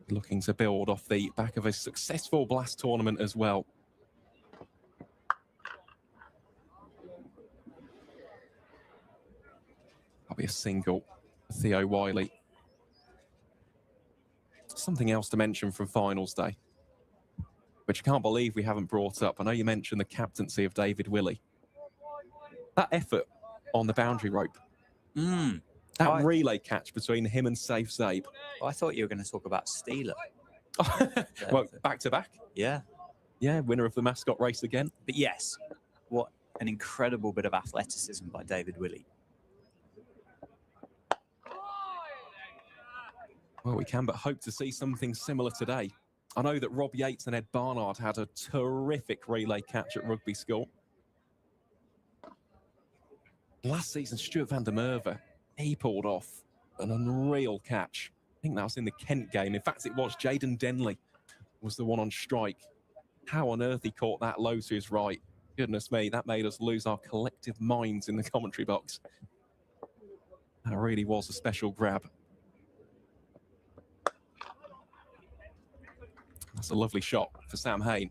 Looking to build off the back of a successful Blast tournament as well. That'll be a single for Theo Wiley. Something else to mention from finals day, which I can't believe we haven't brought up. I know you mentioned the captaincy of David Willey. That effort on the boundary rope. That relay catch between him and Saif Zaib. Oh, I thought you were going to talk about Steeler. Well, back to back. Yeah. Yeah, winner of the mascot race again. But yes, what an incredible bit of athleticism by David Willey. Well, we can but hope to see something similar today. I know that Rob Yates and Ed Barnard had a terrific relay catch at rugby school. Last season, Stuart van der Merwe, he pulled off an unreal catch. I think that was in the Kent game. In fact, it was Jaden Denley was the one on strike. How on earth he caught that low to his right. Goodness me, that made us lose our collective minds in the commentary box. That really was a special grab. That's a lovely shot for Sam Hayne.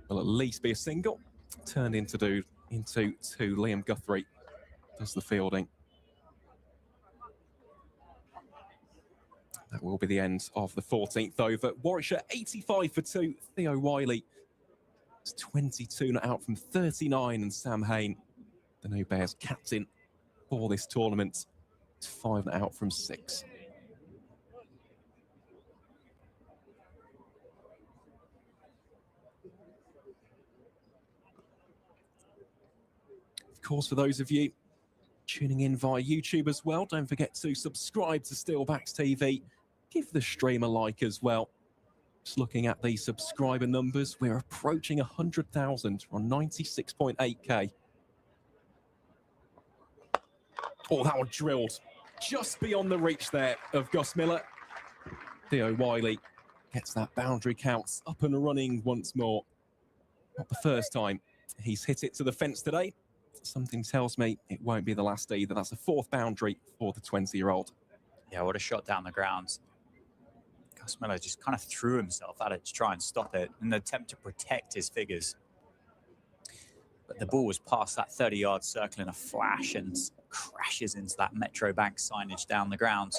Will at least be a single. Turned into two. Liam Guthrie does the fielding. That will be the end of the 14th over. Warwickshire 85 for 2. Theo Wiley is 22 not out from 39, and Sam Hayne, the new Bears captain for this tournament, is 5 not out from 6. Of course, for those of you tuning in via YouTube as well, don't forget to subscribe to Steelbacks TV. Give the stream a like as well. Just looking at the subscriber numbers, we're approaching 100,000. We're on 96.8k. Oh, that one drilled just beyond the reach there of Gus Miller. Theo Wiley gets that boundary count up and running once more. Not the first time he's hit it to the fence today. Something tells me it won't be the last either. That's a 4th boundary for the 20-year-old. Yeah, what a shot down the ground. Gus Miller just kind of threw himself at it to try and stop it in an attempt to protect his figures. But the ball was past that 30-yard circle in a flash and crashes into that Metro Bank signage down the ground.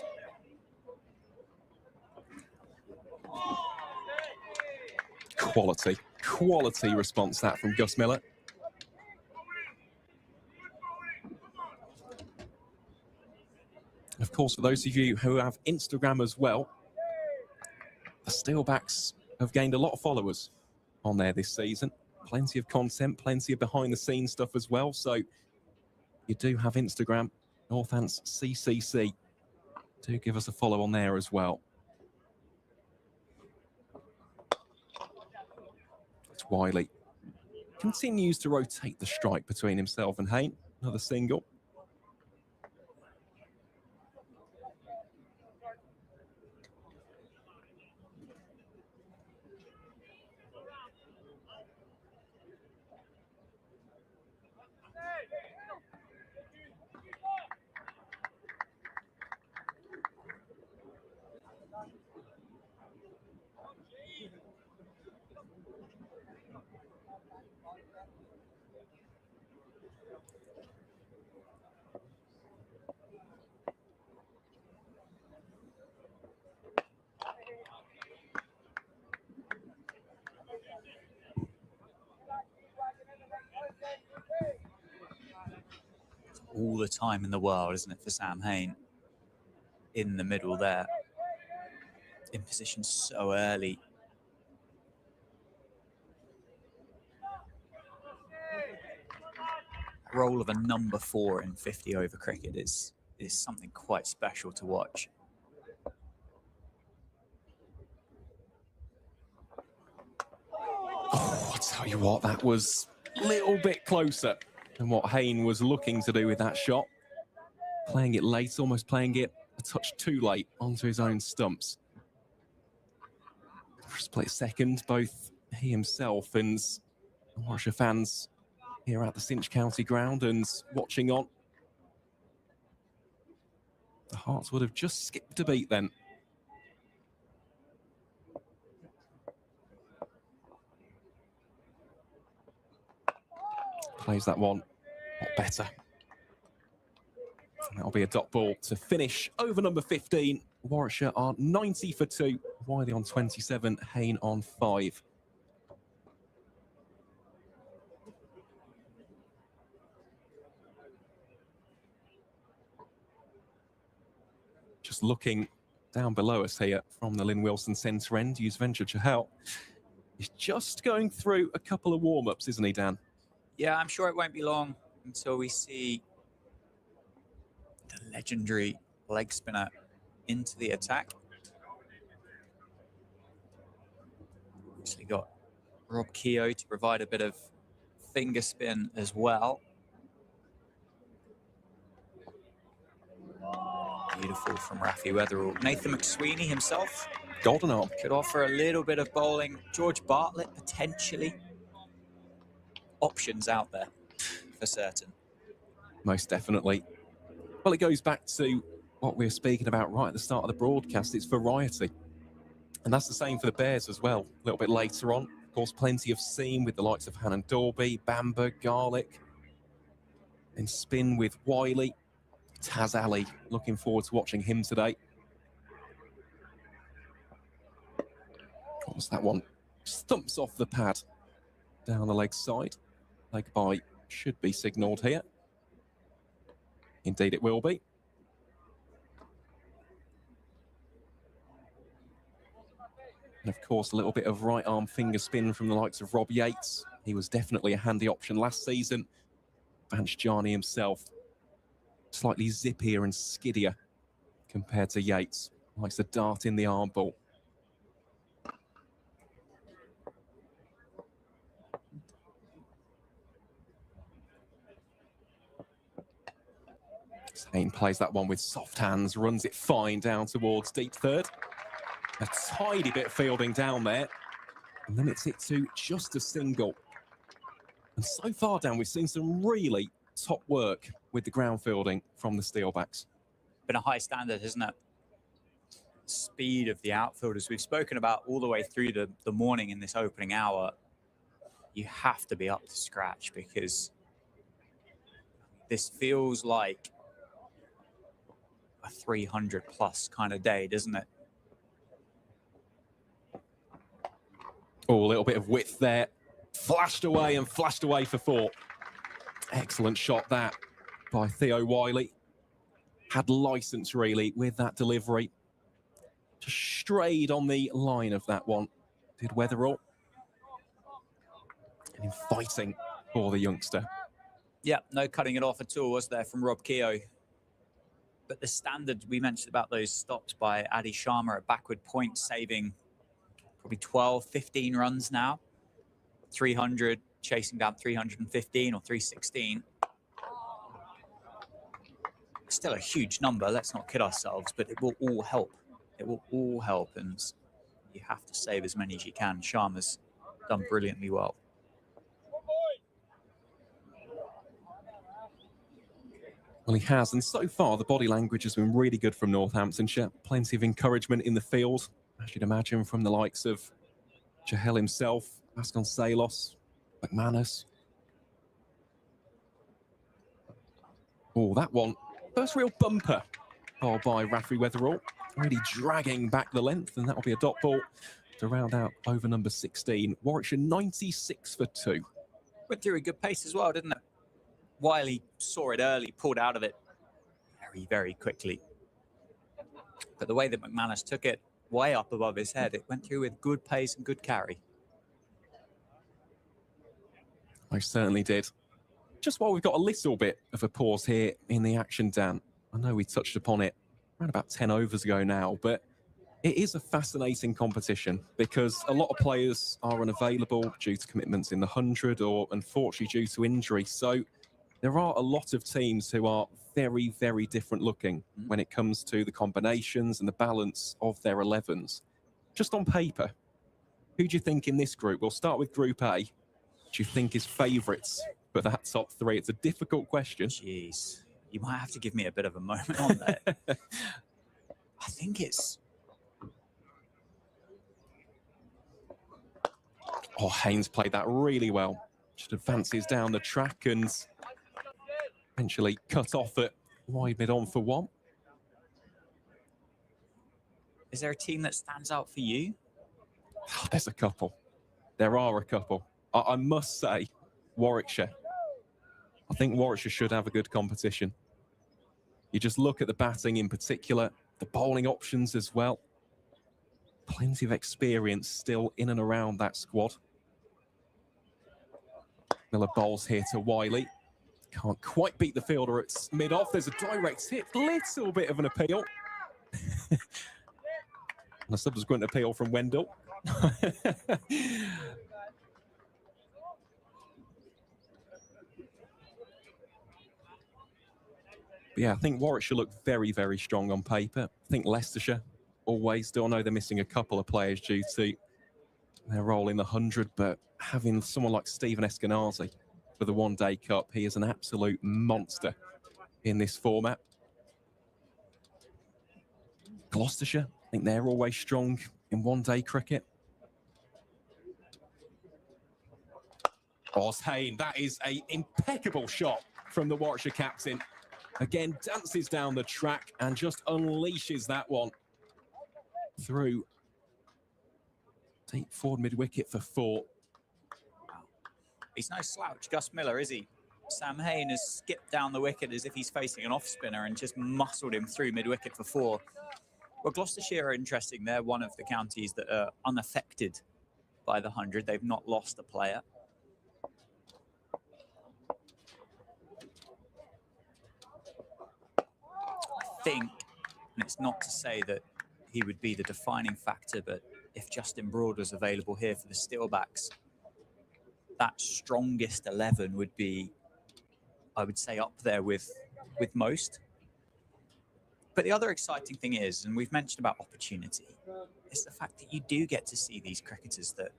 Quality response that from Gus Miller. Of course, for those of you who have Instagram as well, the Steelbacks have gained a lot of followers on there this season. Plenty of content, plenty of behind-the-scenes stuff as well. So you do have Instagram, Northants CCC. Do give us a follow on there as well. It's Wiley. Continues to rotate the strike between himself and Hayne. Another single. all the time in the world, isn't it, for Sam Hain? In the middle there. In position so early. The role of a number 4 in 50 over cricket is something quite special to watch. Oh, I'll tell you what, that was a little bit closer than what Hain was looking to do with that shot. Playing it late, almost playing it a touch too late onto his own stumps. For a split second, both he himself and Warwickshire fans here at the Cinch County ground and watching on, the hearts would have just skipped a beat then. Plays that one a lot better. And that'll be a dot ball to finish over number 15. Warwickshire are 90 for 2. Wiley on 27, Hain on 5. Just looking down below us here from the Lynn Wilson centre end, Yuzvendra Chahal is just going through a couple of warm-ups, isn't he, Dan? Yeah, I'm sure it won't be long until we see the legendary leg spinner into the attack. Obviously got Rob Keogh to provide a bit of finger spin as well. Beautiful from Rafi Weatherall. Nathan McSweeney himself. Golden arm. Could offer a little bit of bowling. George Bartlett, potentially. Options out there, for certain. Most definitely. Well, it goes back to what we were speaking about right at the start of the broadcast. It's variety. And that's the same for the Bears as well. A little bit later on. Of course, plenty of seam with the likes of Hannon Dorby, Bamber, Garlick. And spin with Wiley. Taz Ali, looking forward to watching him today. What's that one? Stumps off the pad. Down the leg side. Leg bye should be signalled here. Indeed it will be. And of course, a little bit of right arm finger spin from the likes of Rob Yates. He was definitely a handy option last season. Vanch Jani himself, slightly zippier and skiddier compared to Yates. Likes to dart in the arm ball. Hain plays that one with soft hands, runs it fine down towards deep third. A tidy bit of fielding down there. Limits it to just a single. And so far down, we've seen some really top work with the ground fielding from the Steelbacks. Been a high standard, hasn't it? Speed of the outfielders we've spoken about all the way through the morning in this opening hour. You have to be up to scratch because this feels like a 300 plus kind of day, doesn't it? Oh, a little bit of width there. Flashed away and flashed away for 4. Excellent shot that by Theo Wiley. Had license really with that delivery. Just strayed on the line of that one. Did Weatherall. And fighting for the youngster. Yeah, no cutting it off at all, was there, from Rob Keogh. But the standard we mentioned about those stops by Adi Sharma at backward point, saving probably 12, 15 runs now. 300, chasing down 315 or 316. Still a huge number, let's not kid ourselves, but it will all help. It will all help, and you have to save as many as you can. Sharma's done brilliantly well. Well, he has, and so far the body language has been really good from Northamptonshire. Plenty of encouragement in the field, as you'd imagine, from the likes of Chahal himself, Vasconcelos, McManus. Oh, that one. First real bumper bowled by Rafi Weatherall. Really dragging back the length, and that will be a dot ball to round out over number 16. Warwickshire 96 for 2. Went through a good pace as well, didn't it? Wiley saw it early, pulled out of it very, very quickly. But the way that McManus took it way up above his head, it went through with good pace and good carry. I certainly did. Just while we've got a little bit of a pause here in the action, Dan, I know we touched upon it around about 10 overs ago now, but it is a fascinating competition because a lot of players are unavailable due to commitments in the 100 or unfortunately due to injury. So there are a lot of teams who are very, very different looking when it comes to the combinations and the balance of their 11s. Just on paper, who do you think in this group? We'll start with Group A. Do you think is favourites for that top three? It's a difficult question. Jeez, you might have to give me a bit of a moment on that. I think it's... Oh, Haynes played that really well. Just advances down the track and eventually cut off at wide mid-on for one. Is there a team that stands out for you? Oh, there's a couple. There are a couple. I must say, Warwickshire. I think Warwickshire should have a good competition. You just look at the batting in particular, the bowling options as well. Plenty of experience still in and around that squad. Miller bowls here to Wiley. Can't quite beat the fielder at mid-off. There's a direct hit, little bit of an appeal. And a subsequent appeal from Wendell. But yeah, I think Warwickshire look very, very strong on paper. I think Leicestershire always do. I know they're missing a couple of players due to their role in the 100, but having someone like Stephen Eskenazi for the One Day Cup, he is an absolute monster in this format. Gloucestershire, I think they're always strong in one-day cricket. Haynes, that is an impeccable shot from the Warwickshire captain. Again, dances down the track and just unleashes that one through deep forward mid-wicket for 4. He's no slouch, Gus Miller, is he? Sam Hayne has skipped down the wicket as if he's facing an off-spinner and just muscled him through mid-wicket for 4. Well, Gloucestershire are interesting. They're one of the counties that are unaffected by the 100. They've not lost a player. I think, and it's not to say that he would be the defining factor, but if Justin Broad was available here for the Steelbacks, that strongest 11 would be, I would say, up there with most. But the other exciting thing is, and we've mentioned about opportunity, is the fact that you do get to see these cricketers that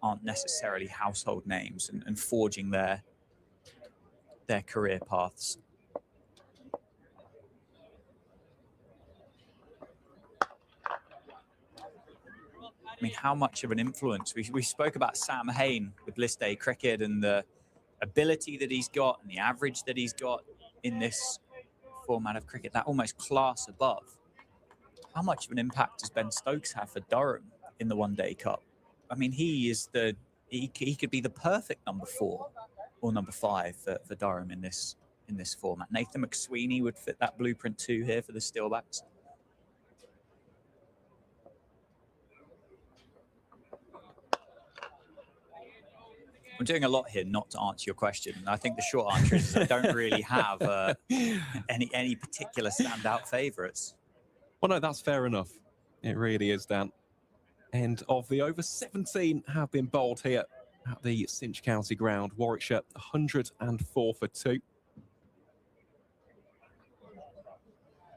aren't necessarily household names and forging their career paths. I mean, how much of an influence? We spoke about Sam Hayne with List A cricket and the ability that he's got and the average that he's got in this format of cricket, that almost class above. How much of an impact does Ben Stokes have for Durham in the One Day Cup? I mean, he could be the perfect number 4 or number 5 for Durham in this format. Nathan McSweeney would fit that blueprint too here for the Steelbacks. I'm doing a lot here not to answer your question. I think the short answer is I don't really have any particular standout favourites. Well, no, that's fair enough. It really is, Dan. And of the over 17 have been bowled here at the Cinch County ground. Warwickshire, 104 for 2.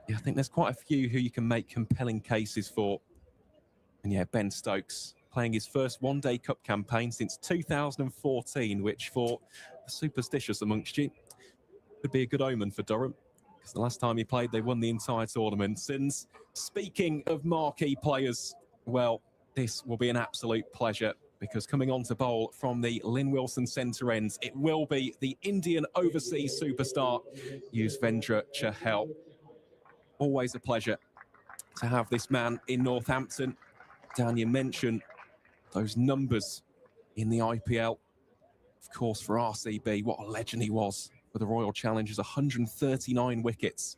Yeah, I think there's quite a few who you can make compelling cases for. And yeah, Ben Stokes playing his first One Day Cup campaign since 2014, which for the superstitious amongst you could be a good omen for Durham, because the last time he played, they won the entire tournament. And speaking of marquee players, well, this will be an absolute pleasure, because coming on to bowl from the Lynn Wilson centre ends, it will be the Indian overseas superstar, Yuzvendra Chahal. Always a pleasure to have this man in Northampton. Dan, you mentioned those numbers in the IPL. Of course, for RCB, what a legend he was for the Royal Challengers, 139 wickets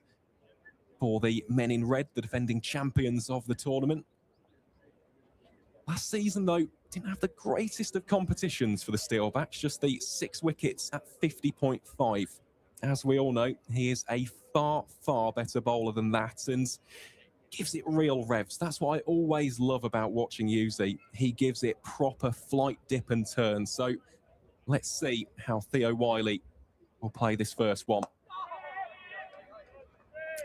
for the men in red, the defending champions of the tournament. Last season, though, didn't have the greatest of competitions for the Steelbacks, just the 6 wickets at 50.5. As we all know, he is a far, far better bowler than that and gives it real revs. That's what I always love about watching Yuzi. He gives it proper flight, dip and turn. So let's see how Theo Wiley will play this first one.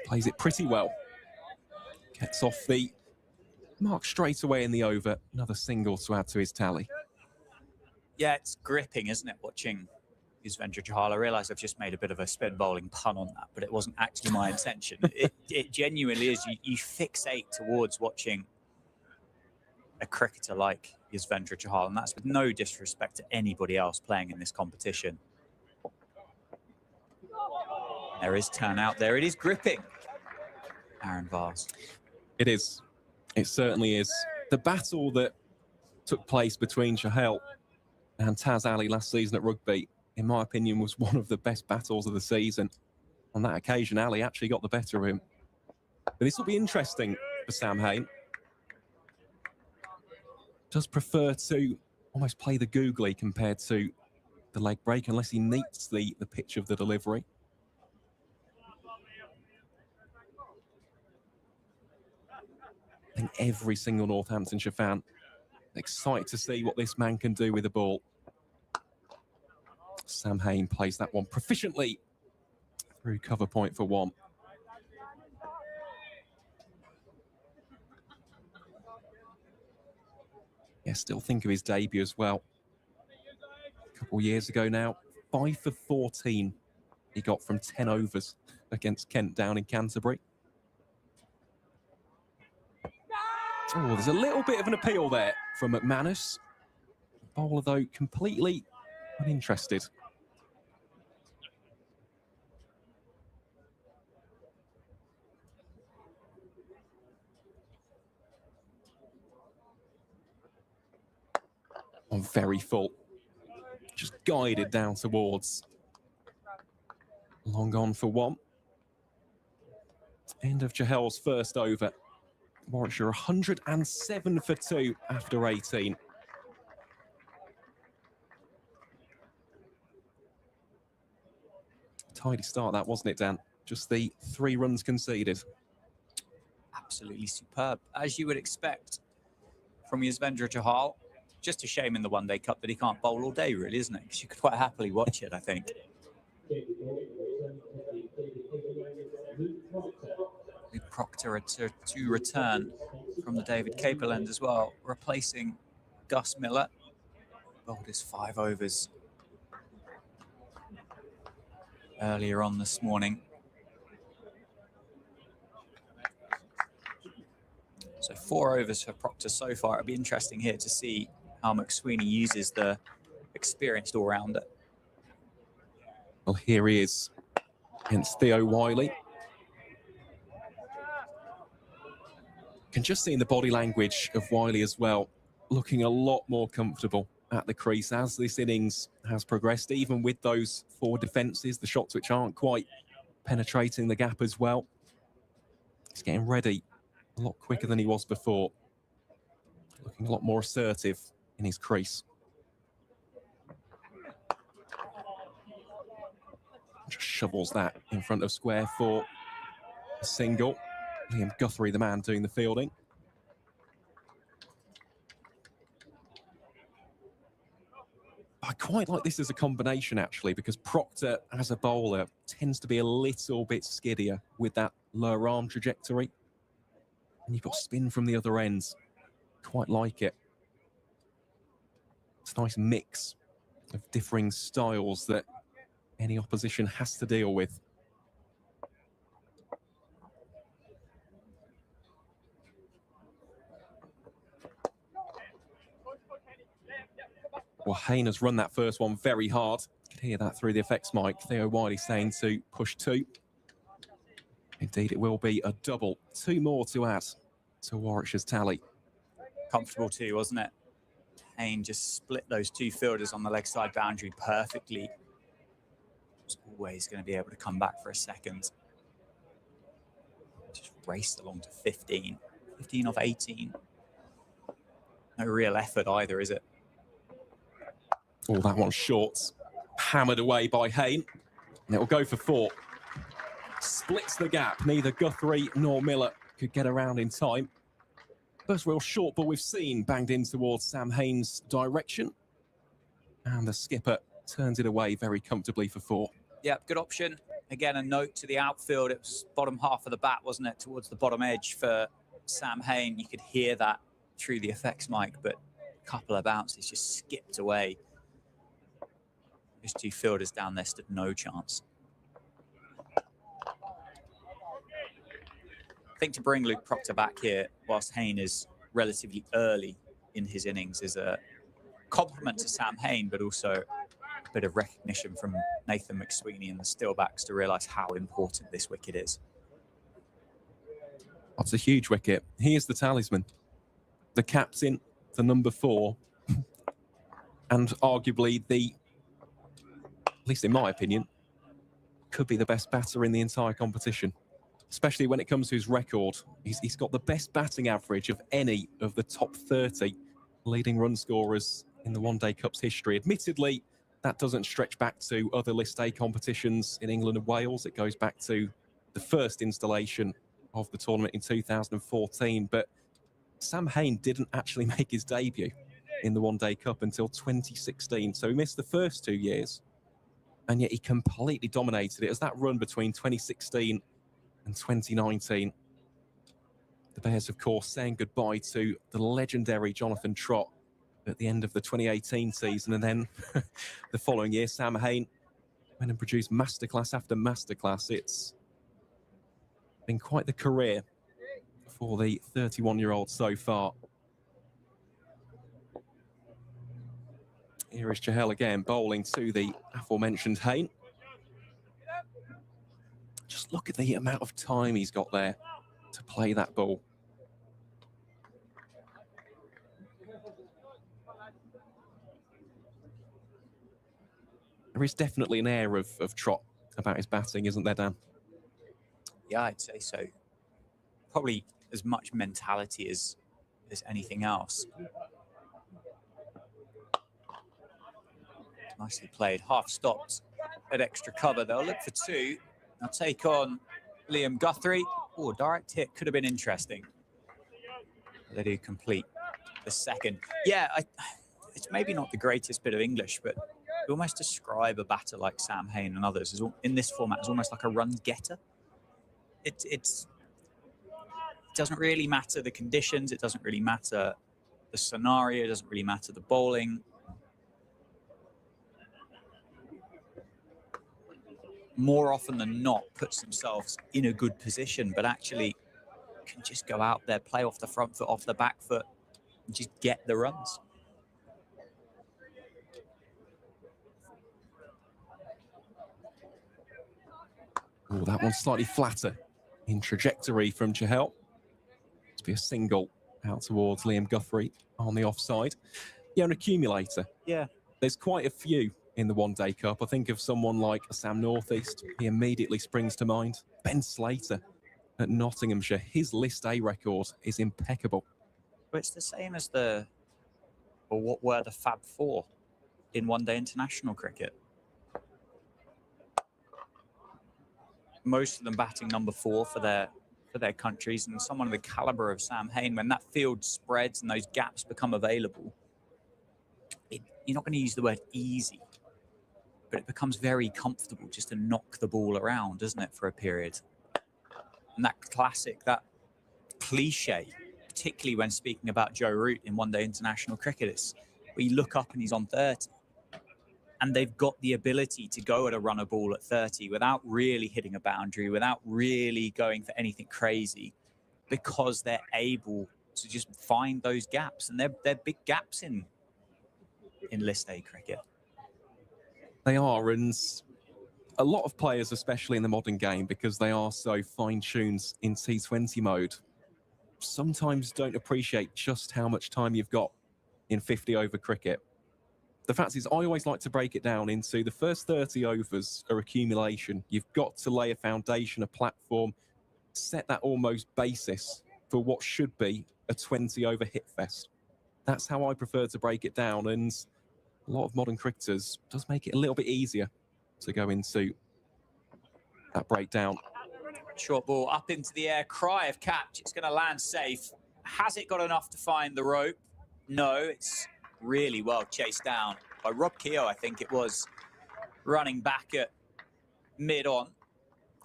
Plays it pretty well. Gets off the mark straight away in the over. Another single to add to his tally. Yeah, it's gripping, isn't it, watching Yuzvendra Chahal? I realise I've just made a bit of a spin bowling pun on that, but it wasn't actually my intention. It genuinely is. You fixate towards watching a cricketer like Yuzvendra Chahal, and that's with no disrespect to anybody else playing in this competition. There is turnout there. It is gripping, Aaron Vars. It is. It certainly is. The battle that took place between Chahal and Taz Ali last season at Rugby, in my opinion, was one of the best battles of the season. On that occasion, Ali actually got the better of him. But this will be interesting for Sam Hain. Does prefer to almost play the googly compared to the leg break, unless he needs the pitch of the delivery. I think every single Northamptonshire fan excited to see what this man can do with the ball. Sam Hain plays that one proficiently through cover point for 1. Yeah, still think of his debut as well. A couple of years ago now, 5 for 14 he got from 10 overs against Kent down in Canterbury. Oh, there's a little bit of an appeal there from McManus. Bowler, though, completely uninterested. On very full. Just guided down towards. Long on for 1. End of Chahal's first over. Warwickshire 107 for 2 after 18. Tidy start that, wasn't it, Dan? Just the 3 runs conceded. Absolutely superb, as you would expect from Yuzvendra Chahal. Just a shame in the One Day Cup that he can't bowl all day, really, isn't it? Because you could quite happily watch it, I think. Proctor to return from the David Capel end as well, replacing Gus Miller. Bowled his 5 overs earlier on this morning. So 4 overs for Proctor so far. It'll be interesting here to see how McSweeney uses the experienced all-rounder. Well, here he is against Theo Wiley. Can just see in the body language of Wiley as well, looking a lot more comfortable at the crease as this innings has progressed, even with those 4 defences, the shots which aren't quite penetrating the gap as well. He's getting ready a lot quicker than he was before. Looking a lot more assertive in his crease. Just shovels that in front of square for a single. Liam Guthrie, the man doing the fielding. I quite like this as a combination, actually, because Proctor, as a bowler, tends to be a little bit skiddier with that lower arm trajectory. And you've got spin from the other ends. Quite like it. It's a nice mix of differing styles that any opposition has to deal with. Well, Hain has run that first one very hard. You can hear that through the effects mic. Theo Wiley saying to push 2. Indeed, it will be a double. 2 more to add to Warwickshire's tally. Comfortable too, wasn't it? Hain just split those 2 fielders on the leg side boundary perfectly. was always going to be able to come back for a second. Just raced along to 15. 15 off 18. No real effort either, is it? Oh, that one's short. Hammered away by Hayne. And it will go for 4. Splits the gap. Neither Guthrie nor Miller could get around in time. First real short ball we've seen banged in towards Sam Hayne's direction. And the skipper turns it away very comfortably for 4. Yep, good option. Again, a note to the outfield. It was bottom half of the bat, wasn't it? Towards the bottom edge for Sam Hayne. You could hear that through the effects mic, but a couple of bounces just skipped away. Those 2 fielders down there stood no chance. I think to bring Luke Proctor back here whilst Hayne is relatively early in his innings is a compliment to Sam Hayne, but also a bit of recognition from Nathan McSweeney and the Steelbacks to realise how important this wicket is. That's a huge wicket. He is the talisman, the captain, the number 4, and arguably the, at least in my opinion, could be the best batter in the entire competition, especially when it comes to his record. He's got the best batting average of any of the top 30 leading run scorers in the One Day Cup's history. Admittedly, that doesn't stretch back to other List A competitions in England and Wales. It goes back to the first installation of the tournament in 2014, but Sam Hayne didn't actually make his debut in the One Day Cup until 2016, so he missed the first 2 years, and yet he completely dominated it as that run between 2016 and 2019. The Bears, of course, saying goodbye to the legendary Jonathan Trott at the end of the 2018 season, and then the following year, Sam Hayne went and produced masterclass after masterclass. It's been quite the career for the 31-year-old so far. Here is Chahal again, bowling to the aforementioned Hayne. Just look at the amount of time he's got there to play that ball. There is definitely an air of trot about his batting, isn't there, Dan? Yeah, I'd say so. Probably as much mentality as anything else. Nicely played. Half stopped at extra cover. They'll look for 2. They'll take on Liam Guthrie. Oh, direct hit could have been interesting. They do complete the second. Yeah, it's maybe not the greatest bit of English, but we almost describe a batter like Sam Hayne and others as, in this format, as almost like a run getter. It doesn't really matter the conditions. It doesn't really matter the scenario. It doesn't really matter the bowling. More often than not, puts themselves in a good position, but actually can just go out there, play off the front foot, off the back foot, and just get the runs. Oh, that one's slightly flatter in trajectory from Chahal. To be a single out towards Liam Guthrie on the offside. Yeah, an accumulator. Yeah. There's quite a few in the One Day Cup. I think of someone like Sam Northeast. He immediately springs to mind. Ben Slater at Nottinghamshire. His List A record is impeccable. But it's the same as what were the Fab Four in One Day international cricket. Most of them batting number 4 for their countries, and someone of the caliber of Sam Hayne, when that field spreads and those gaps become available, you're not going to use the word easy, but it becomes very comfortable just to knock the ball around, doesn't it, for a period? And that classic, that cliche, particularly when speaking about Joe Root in One Day international cricket, is where you look up and he's on 30. And they've got the ability to go at a runner ball at 30 without really hitting a boundary, without really going for anything crazy, because they're able to just find those gaps. And they're big gaps in List A cricket. They are, and a lot of players, especially in the modern game, because they are so fine-tuned in T20 mode, sometimes don't appreciate just how much time you've got in 50-over cricket. the fact is, I always like to break it down into the first 30 overs are accumulation. You've got to lay a foundation, a platform, set that almost basis for what should be a 20-over hit fest. That's how I prefer to break it down, and a lot of modern cricketers does make it a little bit easier to go into that breakdown. Short ball up into the air, cry of catch. It's going to land safe. Has it got enough to find the rope? No, it's really well chased down by Rob Keogh, I think it was, running back at mid-on.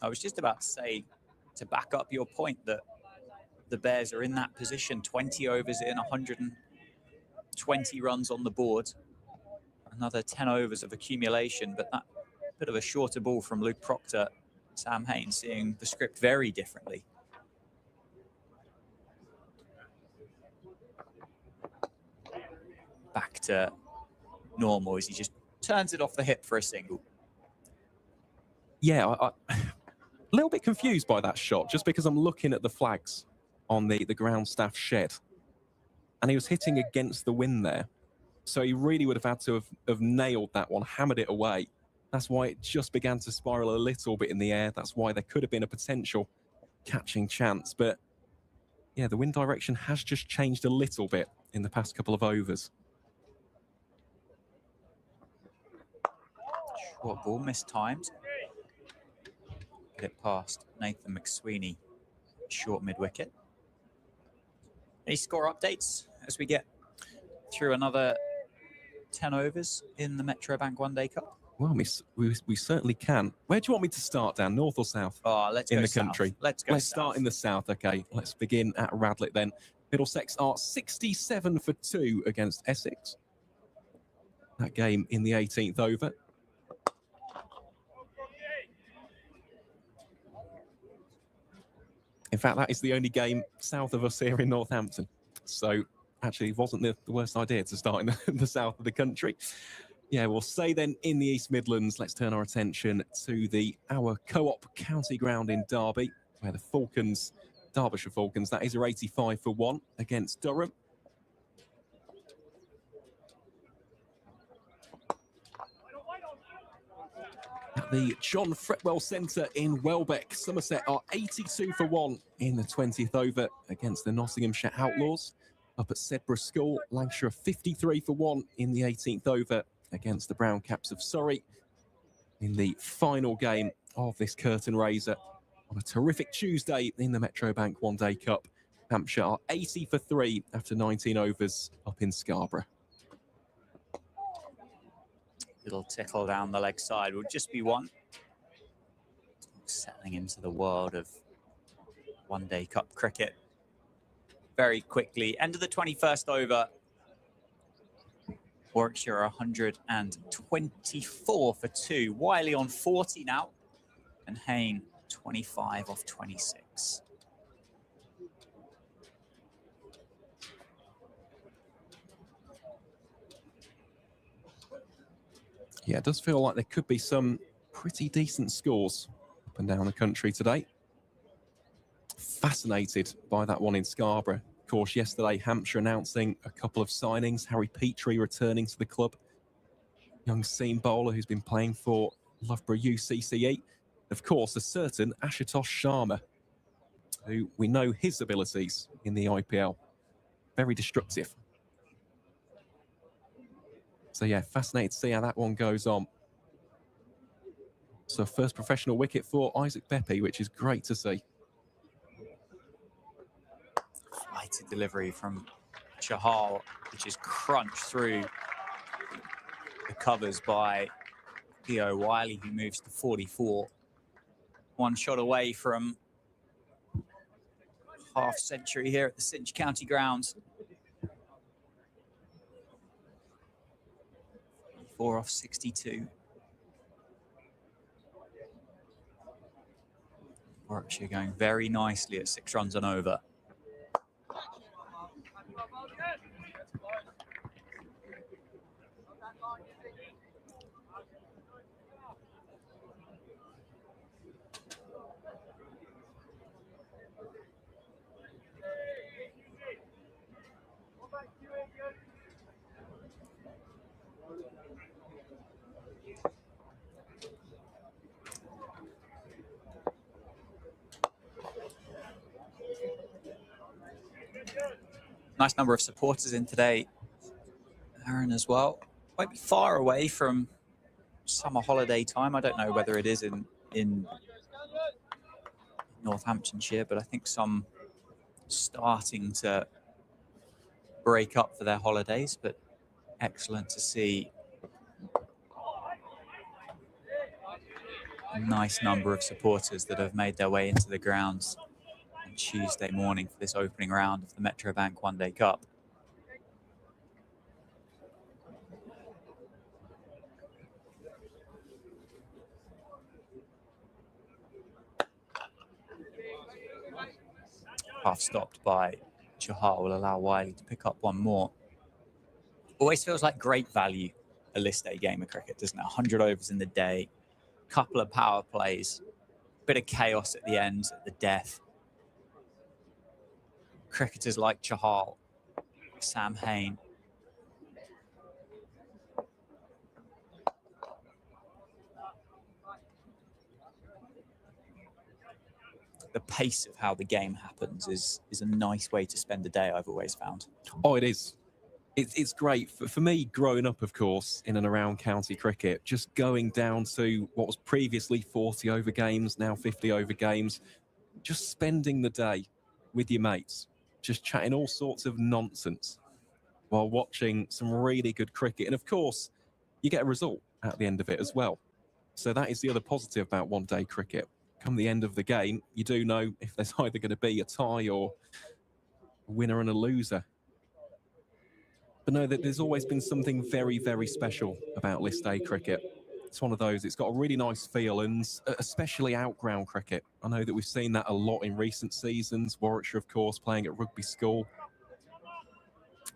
I was just about to say, to back up your point, that the Bears are in that position, 20 overs in, 120 runs on the board. Another 10 overs of accumulation, but that bit of a shorter ball from Luke Proctor. Sam Haynes seeing the script very differently. Back to normal as he just turns it off the hip for a single. Yeah, a little bit confused by that shot, just because I'm looking at the flags on the ground staff shed. And he was hitting against the wind there. So he really would have had to have nailed that one, hammered it away. That's why it just began to spiral a little bit in the air. That's why there could have been a potential catching chance. But yeah, the wind direction has just changed a little bit in the past couple of overs. Short ball, mistimed. Get it past Nathan McSweeney, short mid-wicket. Any score updates as we get through another 10 overs in the Metro Bank One Day Cup? Well, we certainly can. Where do you want me to start, Dan? North or south? Oh, let's go in the south. country. Let's go Let's south. start in the south. Okay, let's begin at Radlett then. Middlesex are 67 for 2 against Essex. That game in the 18th over. In fact, that is the only game south of us here in Northampton. So actually, it wasn't the worst idea to start in the south of the country. Yeah, we'll stay then in the East Midlands. Let's turn our attention to our Co-op County Ground in Derby, where the Falcons, Derbyshire Falcons, that is, are 85 for 1 against Durham. At the John Fretwell Centre in Welbeck, Somerset are 82 for 1 in the 20th over against the Nottinghamshire Outlaws. Up at Sedbergh School, Lancashire are 53 for 1 in the 18th over against the Brown Caps of Surrey. In the final game of this curtain raiser on a terrific Tuesday in the Metro Bank One Day Cup, Hampshire are 80 for 3 after 19 overs up in Scarborough. Little tickle down the leg side will just be one. Settling into the world of One Day Cup cricket very quickly. End of the 21st over. Warwickshire are 124 for 2. Wiley on 40 now. And Hayne 25 off 26. Yeah, it does feel like there could be some pretty decent scores up and down the country today. Fascinated by that one in Scarborough. Of course, yesterday, Hampshire announcing a couple of signings. Harry Petrie returning to the club. Young seam bowler who's been playing for Loughborough UCCE. Of course, a certain Ashutosh Sharma, who we know his abilities in the IPL. Very destructive. So yeah, fascinated to see how that one goes on. So first professional wicket for Isaac Beppe, which is great to see. Flighted delivery from Chahal, which is crunched through the covers by Theo Wiley, who moves to 44. One shot away from half century here at the Cinch County grounds. 4 off 62. Warwickshire going very nicely at 6 runs and over. Nice number of supporters in today, Aaron, as well. Might be far away from summer holiday time. I don't know whether it is in Northamptonshire, but I think some starting to break up for their holidays. But excellent to see a nice number of supporters that have made their way into the grounds on Tuesday morning for this opening round of the Metro Bank One Day Cup. Half stopped by Chahal will allow Wiley to pick up one more. Always feels like great value, a list day game of cricket, doesn't it? 100 overs in the day, couple of power plays, bit of chaos at the end, at the death. Cricketers like Chahal, Sam Hain. The pace of how the game happens is a nice way to spend a day, I've always found. Oh, it is. It's great. For me, growing up, of course, in and around county cricket, just going down to what was previously 40 over games, now 50 over games, just spending the day with your mates, just chatting all sorts of nonsense while watching some really good cricket. And of course, you get a result at the end of it as well. So that is the other positive about one-day cricket. Come the end of the game, you do know if there's either going to be a tie or a winner and a loser. But no, there's always been something very, very special about list day cricket. It's one of those, it's got a really nice feel, and especially outground cricket. I know that we've seen that a lot in recent seasons. Warwickshire, of course, playing at Rugby School.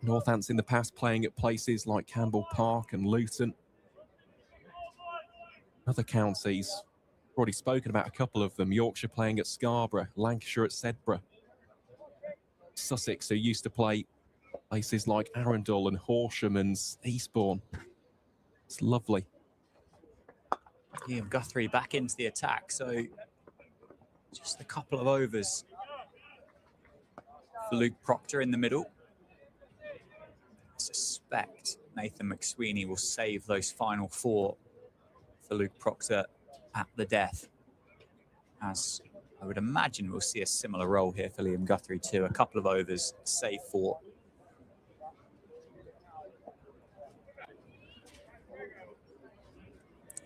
Northants in the past playing at places like Campbell Park and Luton. Other counties, already spoken about a couple of them. Yorkshire playing at Scarborough, Lancashire at Sedbergh. Sussex, who used to play places like Arundel and Horsham and Eastbourne. It's lovely. Liam Guthrie back into the attack, so just a couple of overs for Luke Proctor in the middle. I suspect Nathan McSweeney will save those final four for Luke Proctor at the death, as I would imagine we'll see a similar role here for Liam Guthrie too. A couple of overs, save four.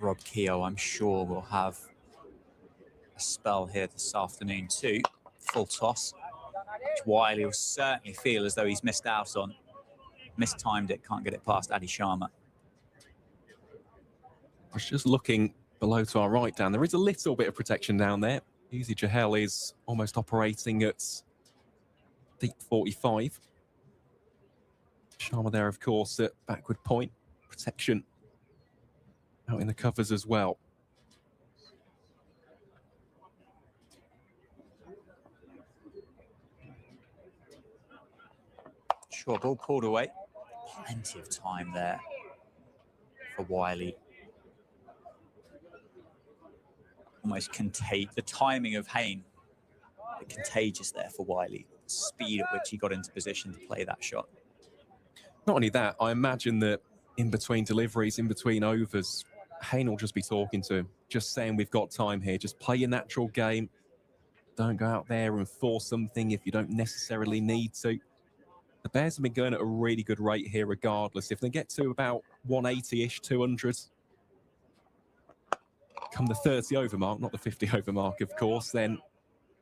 Rob Keogh, I'm sure, will have a spell here this afternoon too. Full toss, which Wiley will certainly feel as though he's missed out on. Mistimed it, can't get it past Adi Sharma. I was just looking below to our right, Dan. There is a little bit of protection down there. Easy Jahel is almost operating at deep 45. Sharma there, of course, at backward point. Protection out in the covers as well. Sure, ball pulled away. Plenty of time there for Wiley. Almost the timing of Hain, contagious there for Wiley. The speed at which he got into position to play that shot. Not only that, I imagine that in between deliveries, in between overs, Hain will just be talking to him, just saying, we've got time here, just play your natural game. Don't go out there and force something if you don't necessarily need to. The Bears have been going at a really good rate here regardless. If they get to about 180-ish, 200, come the 30 over mark, not the 50 over mark, of course, then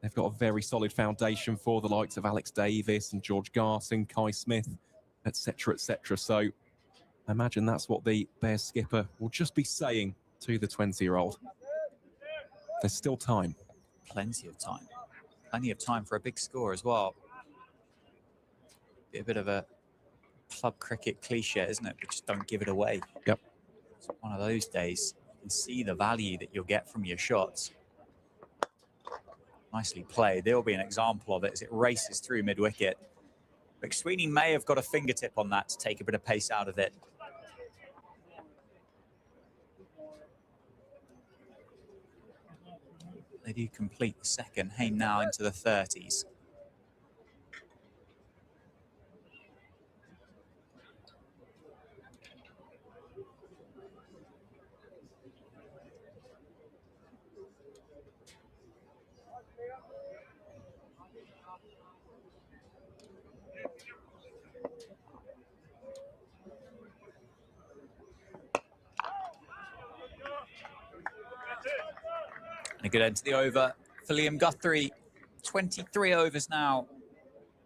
they've got a very solid foundation for the likes of Alex Davis and George Garson, Kai Smith, etc., etc. So I imagine that's what the Bears skipper will just be saying to the 20-year-old. There's still time. Plenty of time. Plenty of time for a big score as well. Be a bit of a club cricket cliche, isn't it? But just don't give it away. Yep. It's one of those days. You can see the value that you'll get from your shots. Nicely played. There will be an example of it as it races through mid-wicket. McSweeney may have got a fingertip on that to take a bit of pace out of it. They do complete the second. Hain now into the 30s. And a good end to the over for Liam Guthrie. 23 overs now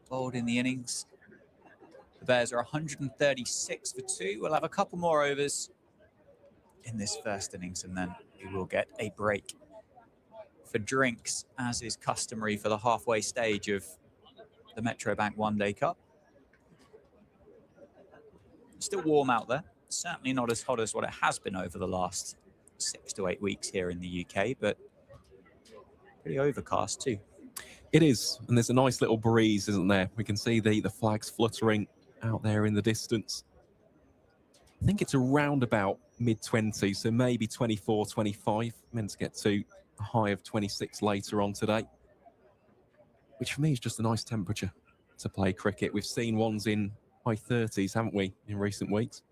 bowled in the innings. The Bears are 136 for 2. We'll have a couple more overs in this first innings, and then we will get a break for drinks, as is customary for the halfway stage of the Metro Bank One Day Cup. Still warm out there. Certainly not as hot as what it has been over the last 6 to 8 weeks here in the UK, but pretty overcast too. It is, and there's a nice little breeze, isn't there? We can see the flags fluttering out there in the distance. I think it's around about mid-20s, so maybe 24, 25. Meant to get to a high of 26 later on today, which for me is just a nice temperature to play cricket. We've seen ones in high 30s, haven't we, in recent weeks?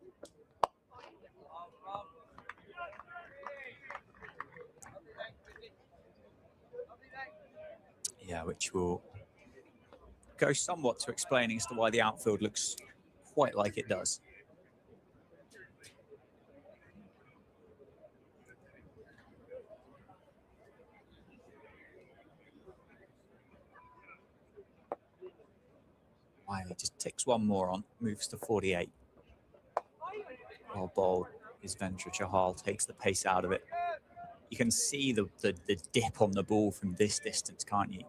Yeah, which will go somewhat to explaining as to why the outfield looks quite like it does. Wiley just ticks one more on, moves to 48. Well bowled is Vendra Chahal, takes the pace out of it. You can see the dip on the ball from this distance, can't you?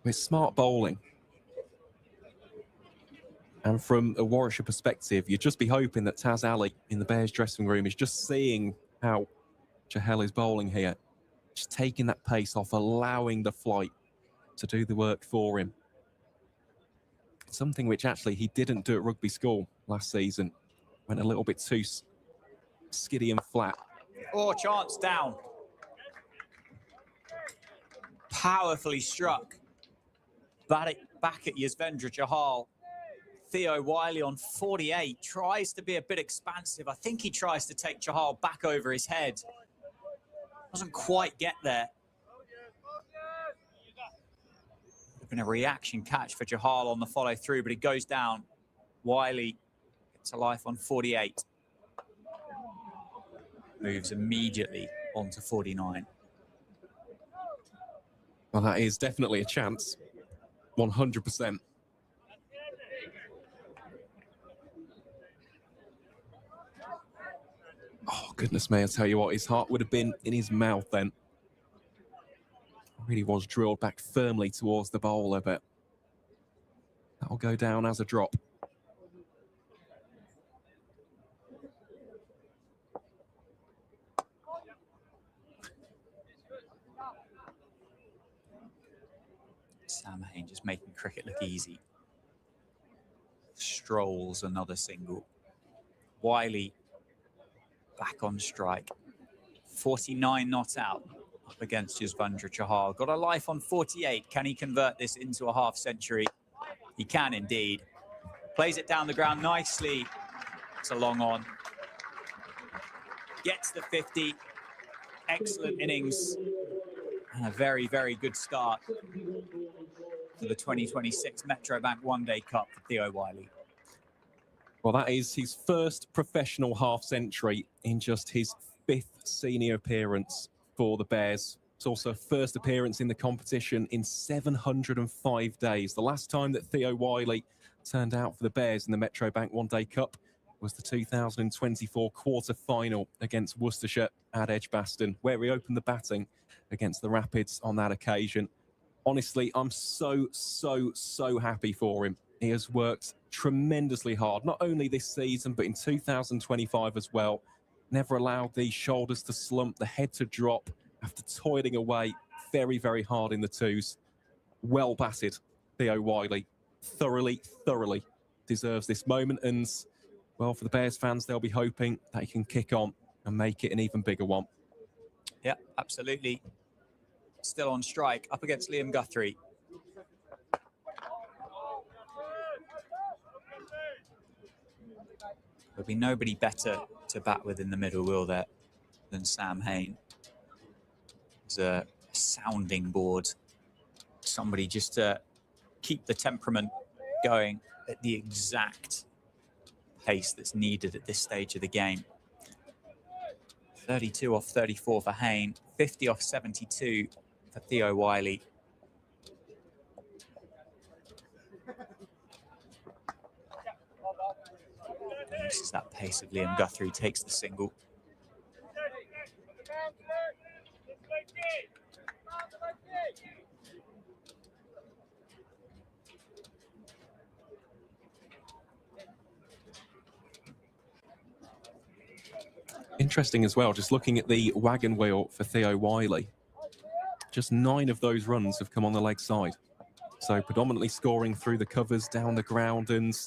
With smart bowling. And from a Warwickshire perspective, you'd just be hoping that Taz Ali in the Bears dressing room is just seeing how Chahal is bowling here. Just taking that pace off, allowing the flight to do the work for him. Something which actually he didn't do at rugby school last season. Went a little bit too skiddy and flat. Oh, chance down. Powerfully struck. Back at Yuzvendra Chahal. Theo Wiley on 48 tries to be a bit expansive. I think he tries to take Chahal back over his head. Doesn't quite get there. Been a reaction catch for Chahal on the follow through, but he goes down. Wiley gets a life on 48. Moves immediately onto 49. Well, that is definitely a chance. 100%. Oh, goodness me, I tell you what, his heart would have been in his mouth then. Really was drilled back firmly towards the bowler, but that'll go down as a drop. Sam Hain just making cricket look easy. Strolls another single. Wiley back on strike. 49 not out. Up against Yuzvendra Chahal. Got a life on 48. Can he convert this into a half century? He can indeed. Plays it down the ground nicely. It's a long on. Gets the 50. Excellent innings. And a very, very good start for the 2026 Metro Bank One Day Cup for Theo Wiley. Well, that is his first professional half century in just his 5th senior appearance for the Bears. It's also first appearance in the competition in 705 days. The last time that Theo Wiley turned out for the Bears in the Metro Bank One Day Cup was the 2024 quarter-final against Worcestershire at Edgbaston, where he opened the batting against the Rapids on that occasion. Honestly, I'm so happy for him. He has worked tremendously hard, not only this season, but in 2025 as well. Never allowed the shoulders to slump, the head to drop after toiling away very, very hard in the twos. Well batted, Theo Wiley. Thoroughly deserves this moment. And, well, for the Bears fans, they'll be hoping that he can kick on and make it an even bigger one. Yeah, absolutely. Still on strike, up against Liam Guthrie. There'll be nobody better to bat with in the middle, will there, than Sam Hain. It's a sounding board. Somebody just to keep the temperament going at the exact pace that's needed at this stage of the game. 32 off 34 for Hayne, 50 off 72 for Theo Wiley. This is that pace of Liam Guthrie, takes the single. Interesting as well, just looking at the wagon wheel for Theo Wiley. Just 9 of those runs have come on the leg side. So predominantly scoring through the covers, down the ground, and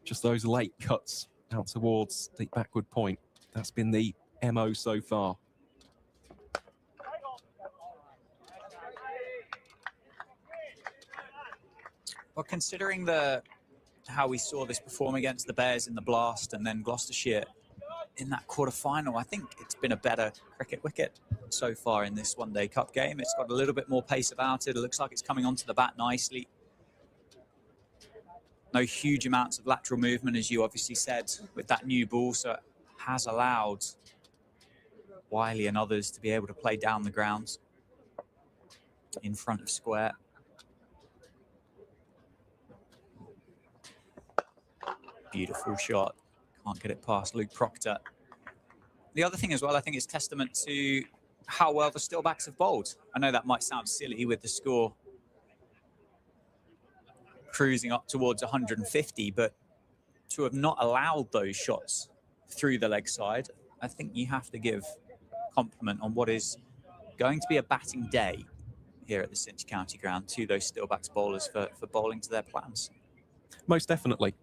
just those late cuts out towards the backward point. That's been the MO so far. Well, considering how we saw this perform against the Bears in the Blast and then Gloucestershire in that quarter-final, I think it's been a better cricket wicket so far in this one-day cup game. It's got a little bit more pace about it. It looks like it's coming onto the bat nicely. No huge amounts of lateral movement, as you obviously said, with that new ball, so it has allowed Wiley and others to be able to play down the ground in front of square. Beautiful shot. Can't get it past Luke Proctor. The other thing as well, I think, is testament to how well the Steelbacks have bowled. I know that might sound silly with the score cruising up towards 150, but to have not allowed those shots through the leg side, I think you have to give compliment on what is going to be a batting day here at the Cinch County Ground to those Steelbacks bowlers for bowling to their plans. Most definitely.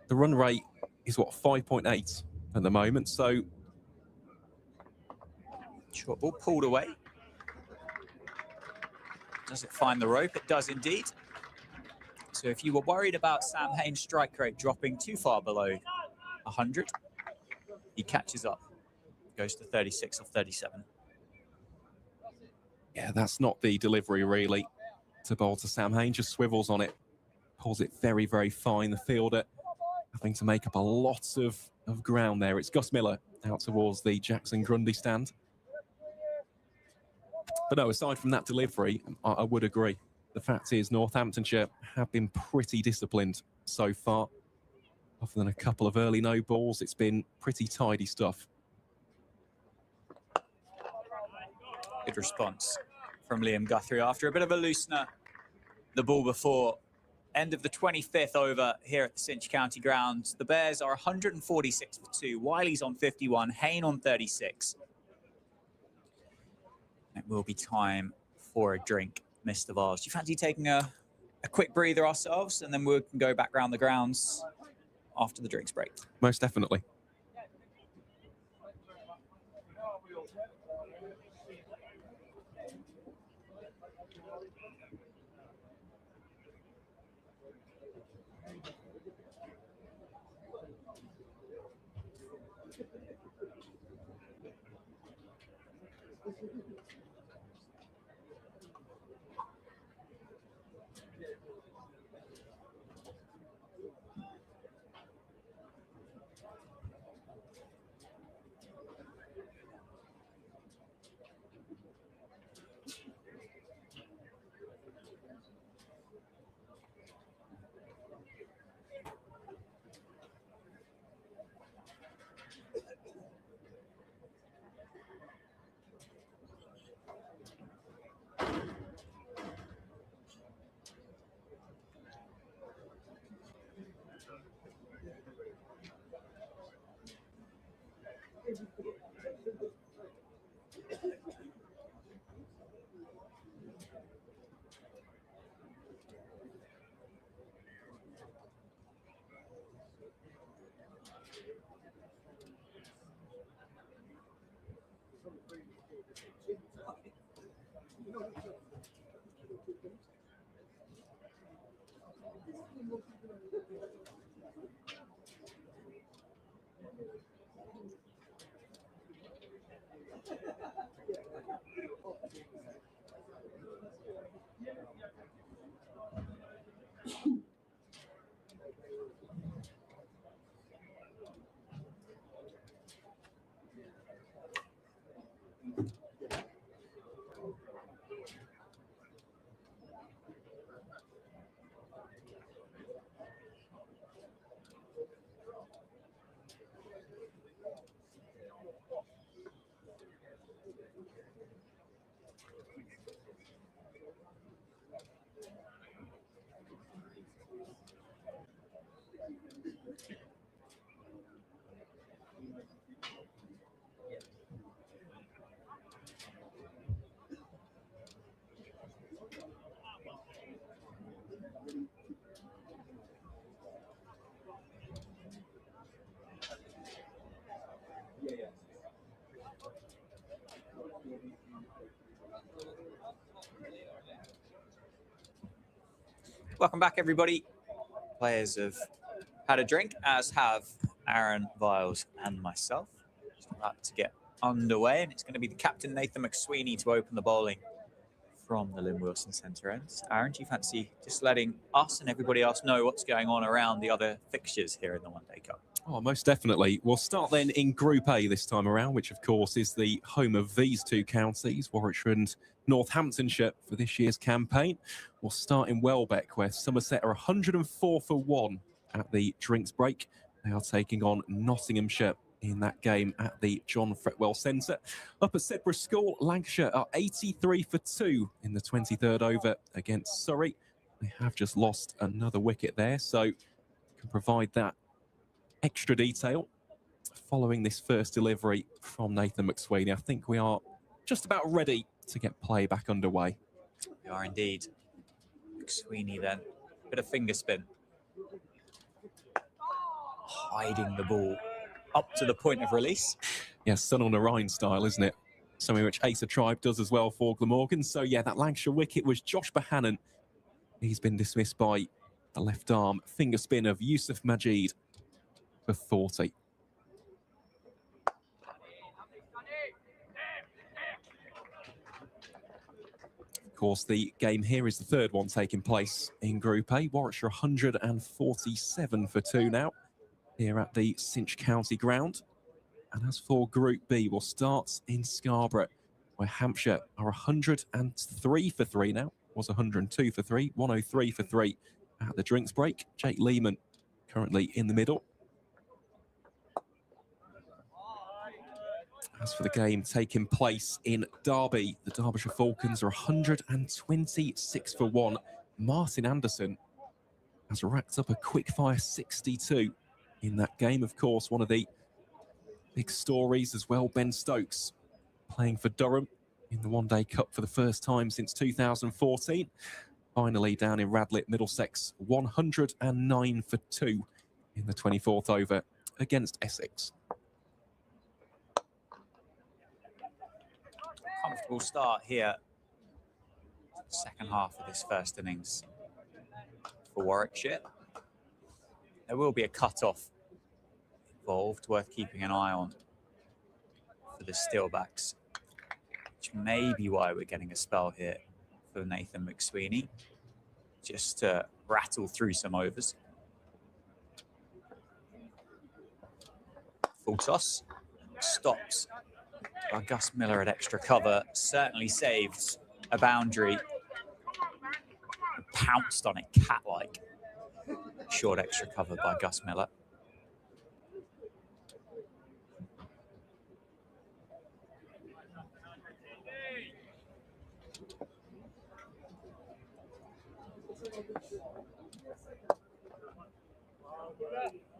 The run rate is, what, 5.8 at the moment, so... Short ball pulled away. Does it find the rope? It does indeed. So if you were worried about Sam Hayne's strike rate dropping too far below 100, he catches up. Goes to 36 off 37. Yeah, that's not the delivery, really, to bowl to Sam Hayne. Just swivels on it, pulls it very, very fine. The fielder having to make up a lot of ground there. It's Gus Miller out towards the Jackson Grundy stand. But no, aside from that delivery, I would agree. The fact is, Northamptonshire have been pretty disciplined so far. Other than a couple of early no balls, it's been pretty tidy stuff. Good response from Liam Guthrie after a bit of a loosener. The ball before end of the 25th over here at the Cinch County Ground. The Bears are 146 for 2. Wiley's on 51, Hayne on 36. It will be time for a drink, Mr. Vars. Do you fancy taking a quick breather ourselves, and then we can go back around the grounds after the drinks break? Most definitely. Welcome back, everybody. Players have had a drink, as have Aaron Viles and myself. Just about to get underway, and it's going to be the captain, Nathan McSweeney, to open the bowling from the Lynn Wilson Centre ends. Aaron, do you fancy just letting us and everybody else know what's going on around the other fixtures here in the One Day Cup? Oh, most definitely. We'll start then in Group A this time around, which of course is the home of these two counties, Warwickshire and Northamptonshire, for this year's campaign. We'll start in Welbeck, where Somerset are 104 for 1 at the drinks break. They are taking on Nottinghamshire in that game at the John Fretwell Centre. Up at Sedbergh School, Lancashire are 83 for 2 in the 23rd over against Surrey. They have just lost another wicket there, so can provide that extra detail following this first delivery from Nathan McSweeney. I think we are just about ready to get play back underway. We are indeed. McSweeney then, bit of finger spin. Hiding the ball up to the point of release. Yeah, Sun on the Rhine style, isn't it? Something which Asa Tribe does as well for Glamorgan. So yeah, that Lancashire wicket was Josh Bohannon. He's been dismissed by the left arm finger spin of Yusuf Majid for 40. Of course, the game here is the third one taking place in Group A. Warwickshire 147 for 2 now here at the Cinch County ground. And as for Group B, we'll start in Scarborough, where Hampshire are 103 for 3 now. Was 102 for 3, 103 for 3 at the drinks break. Jake Lehman currently in the middle. As for the game taking place in Derby, the Derbyshire Falcons are 126 for 1. Martin Anderson has racked up a quick-fire 62 in that game. Of course, one of the big stories as well, Ben Stokes playing for Durham in the One Day Cup for the first time since 2014. Finally down in Radlett, Middlesex, 109 for 2 in the 24th over against Essex. Comfortable start here. Second half of this first innings for Warwickshire. There will be a cut-off involved, worth keeping an eye on for the Steelbacks, which may be why we're getting a spell here for Nathan McSweeney, just to rattle through some overs. Full toss, stops by Gus Miller at extra cover, certainly saved a boundary, pounced on it cat-like. Short extra cover by Gus Miller.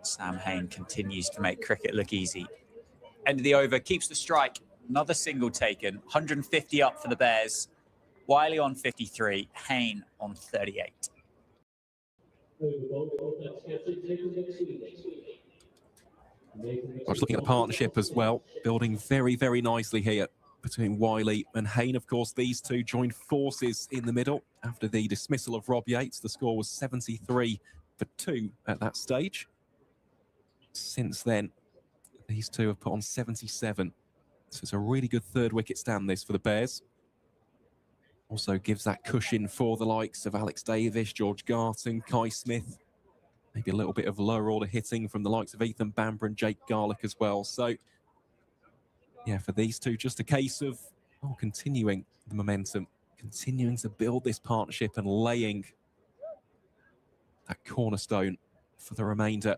Sam Hain continues to make cricket look easy. End of the over, keeps the strike. Another single taken, 150 up for the Bears. Wiley on 53, Hain on 38. I was looking at the partnership as well, building very, very nicely here between Wiley and Hain. Of course, these two joined forces in the middle after the dismissal of Rob Yates. The score was 73 for 2 at that stage. Since then, these two have put on 77. So it's a really good third wicket stand this for the Bears. Also gives that cushion for the likes of Alex Davis, George Garton, Kai Smith. Maybe a little bit of lower order hitting from the likes of Ethan Bamber and Jake Garlick as well. So, yeah, for these two, just a case of continuing the momentum, continuing to build this partnership and laying that cornerstone for the remainder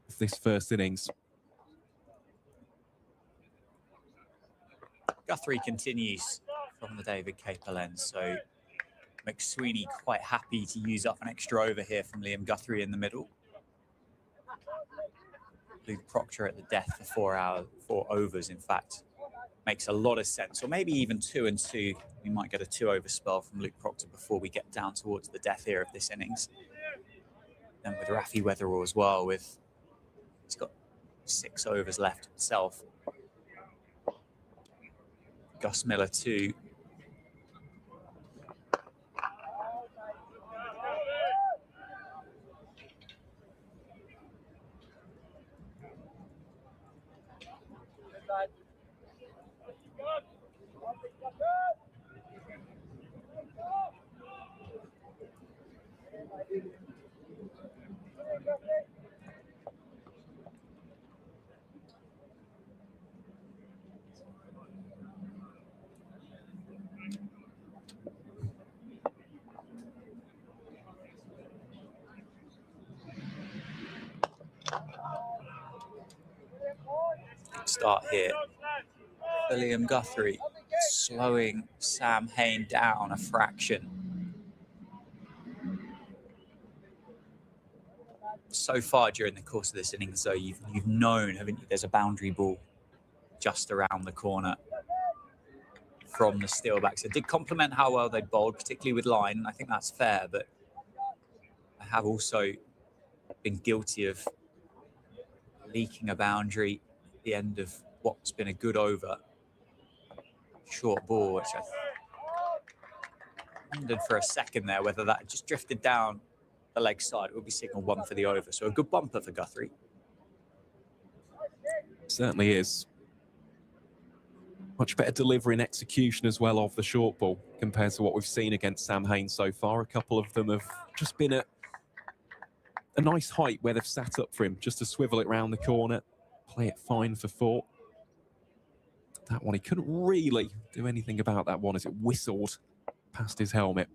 of this first innings. Guthrie continues from the David Capel end, so McSweeney quite happy to use up an extra over here from Liam Guthrie in the middle. Luke Proctor at the death for 4 overs, in fact, makes a lot of sense. Or maybe even 2 and 2. We might get a 2-over spell from Luke Proctor before we get down towards the death here of this innings. Then with Rafi Weatherall as well, he's got 6 overs left himself. Gus Miller too. Start here. William Guthrie slowing Sam Hain down a fraction. So far during the course of this innings, though, you've known, haven't you? There's a boundary ball just around the corner from the Steelbacks. It did compliment how well they bowled, particularly with line. I think that's fair, but I have also been guilty of leaking a boundary at the end of what's been a good over. Short ball, which I wondered for a second there whether that just drifted down the leg side. It would be signal 1 for the over. So a good bumper for Guthrie. Certainly is. Much better delivery and execution as well of the short ball compared to what we've seen against Sam Hain so far. A couple of them have just been at a nice height where they've sat up for him just to swivel it round the corner, play it fine for 4. That one, he couldn't really do anything about that one as it whistled past his helmet.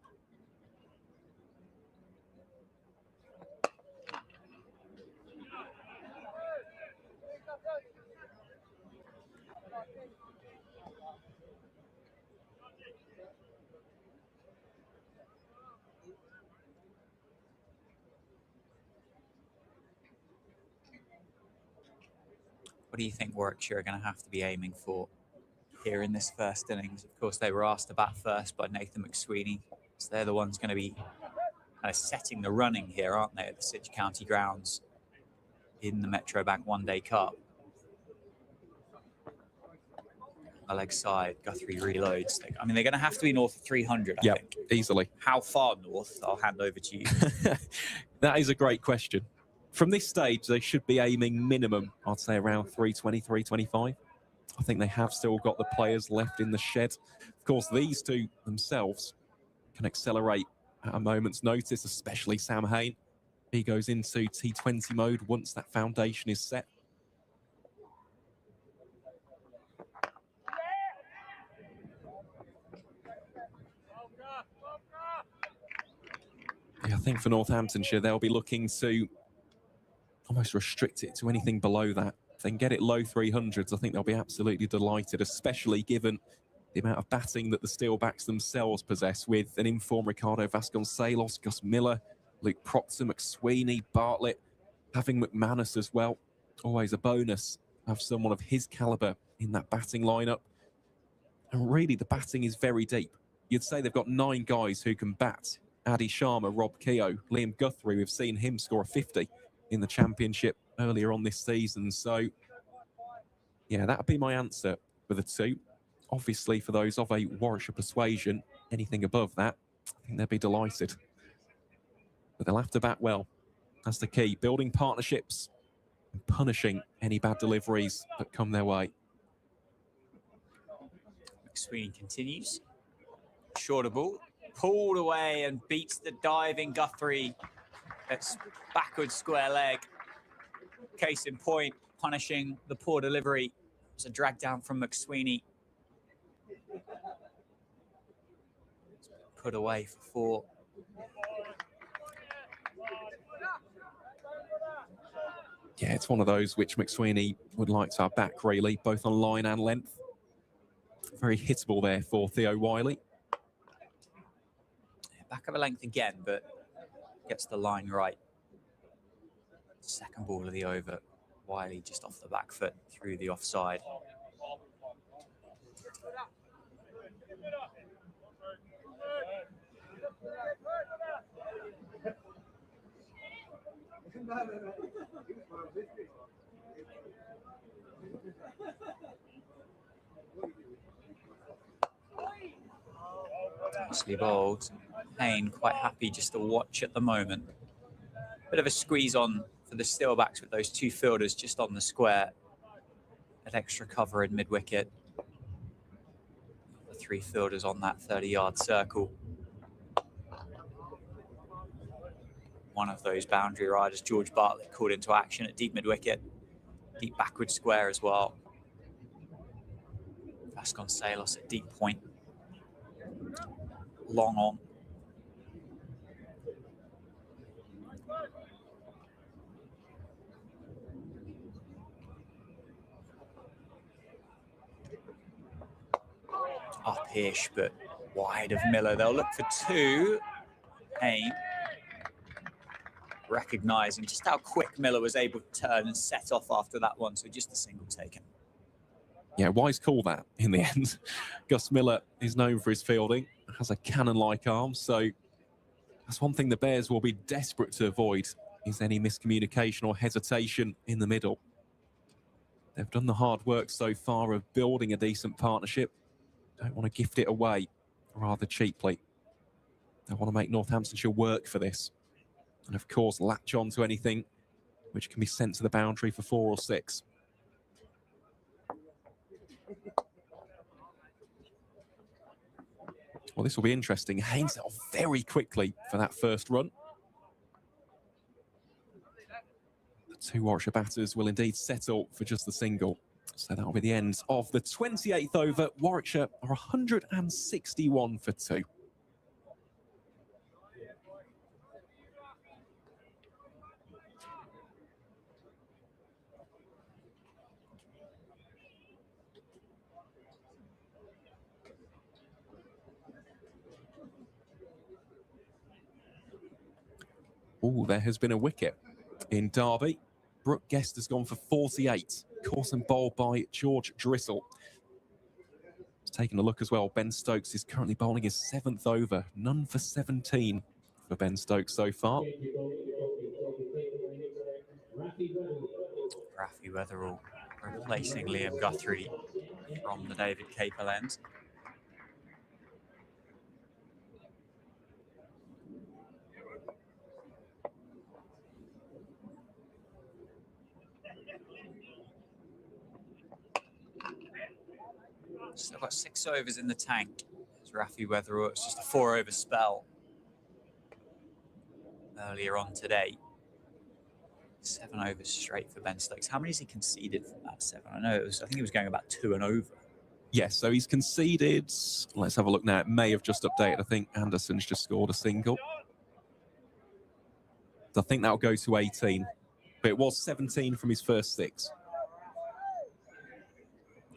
What do you think Warwickshire are going to have to be aiming for here in this first innings? Of course, they were asked to bat first by Nathan McSweeney, so they're the ones going to be kind of setting the running here, aren't they, at the Sitch County grounds in the Metro Bank One Day Cup. The leg side, Guthrie reloads. I mean, they're going to have to be north of 300, I think. Easily. How far north? I'll hand over to you. That is a great question. From this stage, they should be aiming minimum, I'd say, around 320, 325. I think they have still got the players left in the shed. Of course, these two themselves can accelerate at a moment's notice, especially Sam Hain. He goes into T20 mode once that foundation is set. Yeah, I think for Northamptonshire, they'll be looking to almost restrict it to anything below that. If they can get it low 300s, I think they'll be absolutely delighted, especially given the amount of batting that the Steelbacks themselves possess, with an informed Ricardo Vasconcelos, Gus Miller, Luke Proctor, McSweeney, Bartlett, having McManus as well. Always a bonus to have someone of his calibre in that batting lineup. And really, the batting is very deep. You'd say they've got 9 guys who can bat. Adi Sharma, Rob Keogh, Liam Guthrie, we've seen him score a 50 in the championship earlier on this season. So, yeah, that would be my answer for the 2. Obviously, for those of a Warwickshire persuasion, anything above that, I think they'd be delighted. But they'll have to bat well. That's the key. Building partnerships and punishing any bad deliveries that come their way. McSweeney continues. Shorter ball. Pulled away and beats the diving Guthrie. It's backwards square leg. Case in point, punishing the poor delivery. It's a drag down from McSweeney. Put away for 4. Yeah, it's one of those which McSweeney would like to have back, really, both on line and length. Very hittable there for Theo Wiley. Back of a length again, but gets the line right. Second ball of the over. Wiley just off the back foot through the offside. Nicely bowled. Hain quite happy just to watch at the moment. Bit of a squeeze on for the Steelbacks with those 2 fielders just on the square. An extra cover in mid-wicket. The 3 fielders on that 30-yard circle. One of those boundary riders, George Bartlett, called into action at deep mid-wicket. Deep backward square as well. Vasconcelos at deep point. Long on. Up-ish, but wide of Miller. They'll look for 2. Aim. Recognising just how quick Miller was able to turn and set off after that one, so just a single taken. Yeah, wise call that in the end. Gus Miller is known for his fielding, has a cannon-like arm, so that's one thing the Bears will be desperate to avoid, is any miscommunication or hesitation in the middle. They've done the hard work so far of building a decent partnership. Don't want to gift it away rather cheaply. They want to make Northamptonshire work for this. And of course, latch on to anything which can be sent to the boundary for 4 or 6. Well, this will be interesting. Haynes set off very quickly for that first run. The 2 Warwickshire batters will indeed settle for just the single. So that will be the end of the 28th over. Warwickshire are 161 for 2. Oh, there has been a wicket in Derby. Brooke Guest has gone for 48. Caught and bowled by George Drissel. He's taken a look as well. Ben Stokes is currently bowling his 7th over. None for 17 for Ben Stokes so far. Rafi Weatherall replacing Liam Guthrie from the David Capel end. Still got 6 overs in the tank. It's Rafi Weatherall. It's just a 4-over spell earlier on today. 7 overs straight for Ben Stokes. How many has he conceded from that 7? I know I think he was going about 2 and over. Yes, so he's conceded. Let's have a look now. It may have just updated. I think Anderson's just scored a single. So I think that'll go to 18. But it was 17 from his first 6.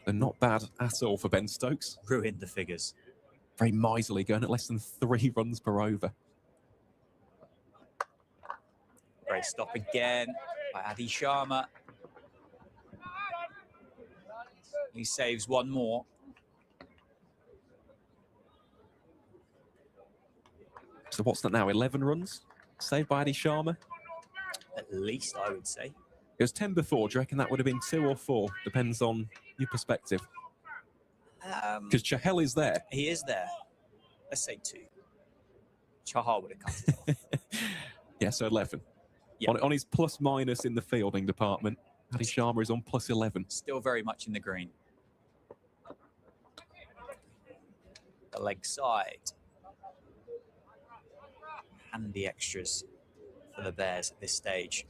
So not bad at all for Ben Stokes. Ruined the figures. Very miserly, going at less than 3 runs per over. Great stop again by Adi Sharma. He saves 1 more. So what's that now? 11 runs saved by Adi Sharma? At least, I would say. It was 10 before. Do you reckon that would have been 2 or 4? Depends on your perspective. Because Chahal is there. He is there. Let's say 2. Chahal would have cut it off. Yeah, so 11. Yep. On his plus minus in the fielding department, Adi Sharma is on plus 11. Still very much in the green. The leg side. Handy extras for the Bears at this stage.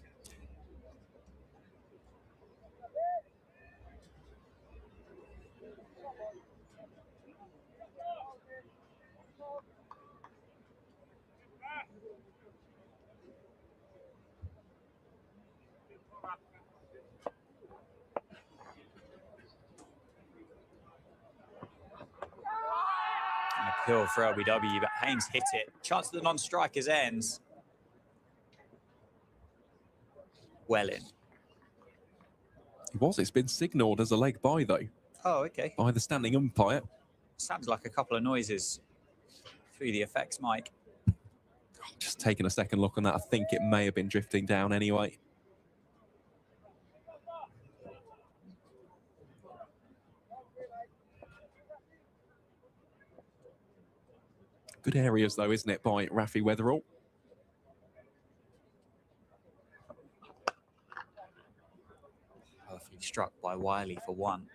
Appeal for LBW, but Haynes hit it. Chance of the non-strikers ends. Well in. It's been signalled as a leg by, though. Oh, okay. By the standing umpire. Sounds like a couple of noises through the effects mic. Just taking a second look on that. I think it may have been drifting down anyway. Good areas, though, isn't it, by Rafi Weatherall? Perfect Struck by Wiley for 1.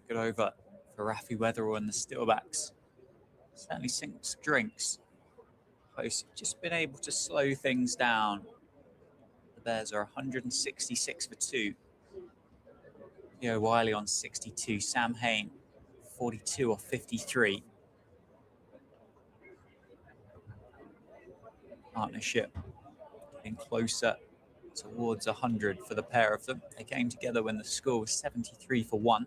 Good over for Rafi Weatherall and the Steelbacks. Certainly sinks drinks. Close, just been able to slow things down. The Bears are 166 for 2. Theo Wiley on 62. Sam Hain, 42 or 53. Partnership getting closer towards 100 for the pair of them. They came together when the score was 73 for 1.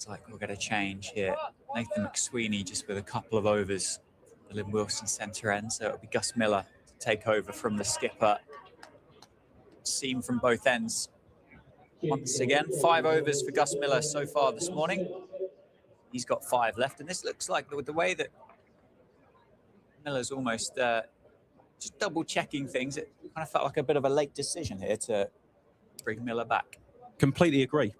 Looks like we'll get a change here. Nathan McSweeney just with a couple of overs. The Lynn Wilson centre end, so it'll be Gus Miller to take over from the skipper. Seam from both ends. Once again, 5 overs for Gus Miller so far this morning. He's got 5 left, and this looks like the way that Miller's almost just double-checking things. It kind of felt like a bit of a late decision here to bring Miller back. Completely agree.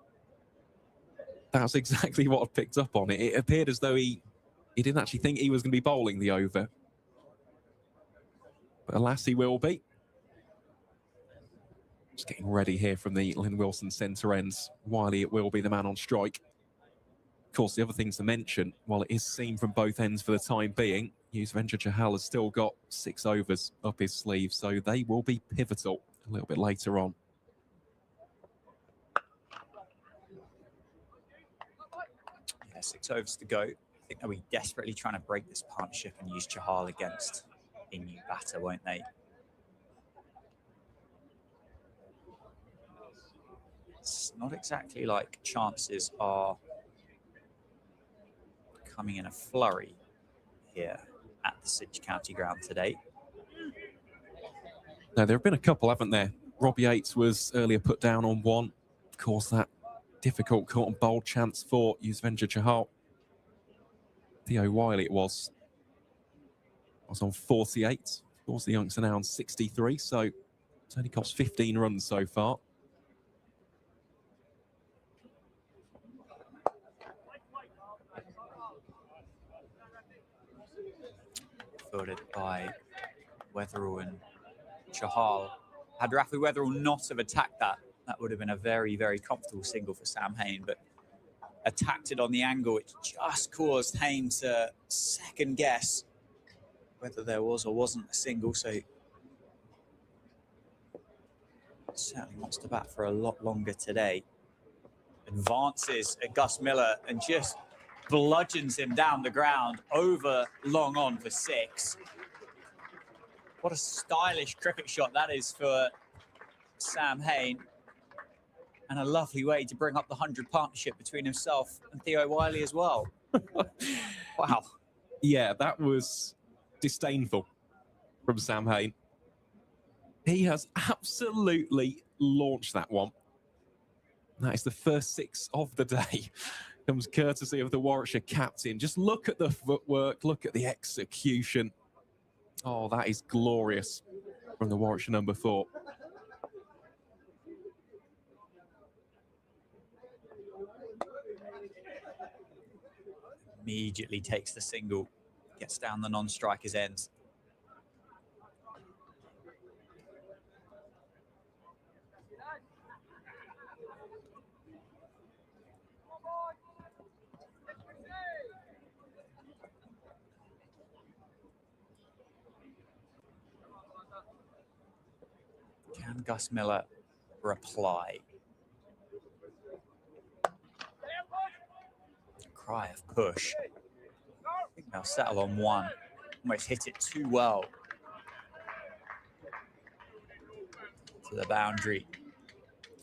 That's exactly what I picked up on. It appeared as though he didn't actually think he was going to be bowling the over. But alas, he will be. Just getting ready here from the Lynn Wilson centre ends. Wiley, it will be the man on strike. Of course, the other things to mention, while it is seen from both ends for the time being, Yuzvendra Chahal has still got 6 overs up his sleeve, so they will be pivotal a little bit later on. Yeah, 6 overs to go. I think they'll be desperately trying to break this partnership and use Chahal against a new batter, won't they? It's not exactly like chances are coming in a flurry here at the Sidge County ground today. Now, there have been a couple, haven't there? Rob Yates was earlier put down on 1. Of course, that difficult caught and bowled chance for Yuzvendra Chahal. Theo Wiley it was on 48. Of course, the youngster now on 63, so it's only cost 15 runs so far. Fielded by Weatherall and Chahal. Had Rafi Weatherall not have attacked that, that would have been a very, very comfortable single for Sam Hain, but attacked it on the angle. It just caused Hain to second guess whether there was or wasn't a single, so certainly wants to bat for a lot longer today. Advances at Gus Miller and just bludgeons him down the ground over long on for 6. What a stylish cricket shot that is for Sam Hain. And a lovely way to bring up the 100 partnership between himself and Theo Wiley as well. Wow. Yeah, that was disdainful from Sam Hain. He has absolutely launched that one. That is the first 6 of the day. Comes courtesy of the Warwickshire captain. Just look at the footwork, look at the execution. Oh, that is glorious from the Warwickshire number 4. Immediately takes the single, gets down the non-striker's end. Can Gus Miller reply? Cry of push. I think they'll settle on one. Almost hit it too well to the boundary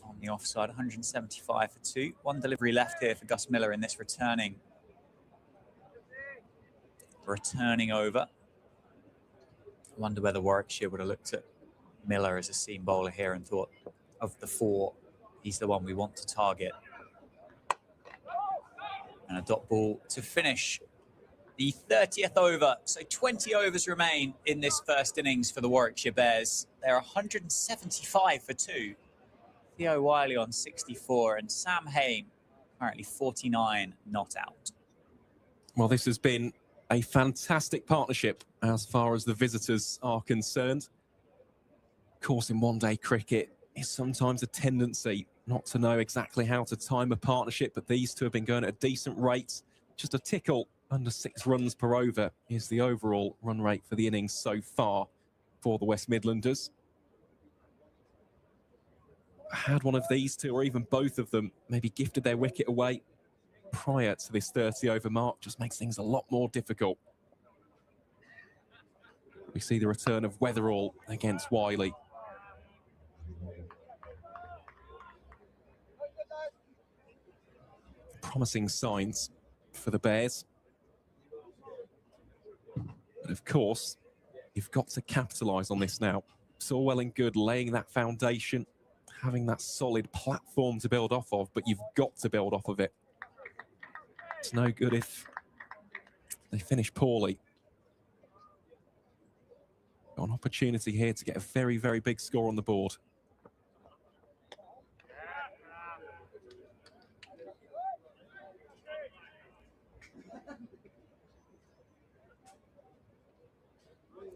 on the offside. 175 for 2. One delivery left here for Gus Miller in this returning over. I wonder whether Warwickshire would have looked at Miller as a seam bowler here and thought, of the 4, he's the one we want to target. And a dot ball to finish the 30th over. So 20 overs remain in this first innings for the Warwickshire Bears. They're 175 for 2. Theo Wiley on 64 and Sam Hain currently 49 not out. Well, this has been a fantastic partnership as far as the visitors are concerned. Of course, in one-day cricket, it's sometimes a tendency not to know exactly how to time a partnership, but these two have been going at a decent rate. Just a tickle under 6 runs per over is the overall run rate for the innings so far for the West Midlanders. Had one of these two, or even both of them, maybe gifted their wicket away prior to this 30-over mark, just makes things a lot more difficult. We see the return of Weatherall against Wiley. Promising signs for the Bears. But of course, you've got to capitalise on this now. It's all well and good laying that foundation, having that solid platform to build off of, but you've got to build off of it. It's no good if they finish poorly. Got an opportunity here to get a very, very big score on the board.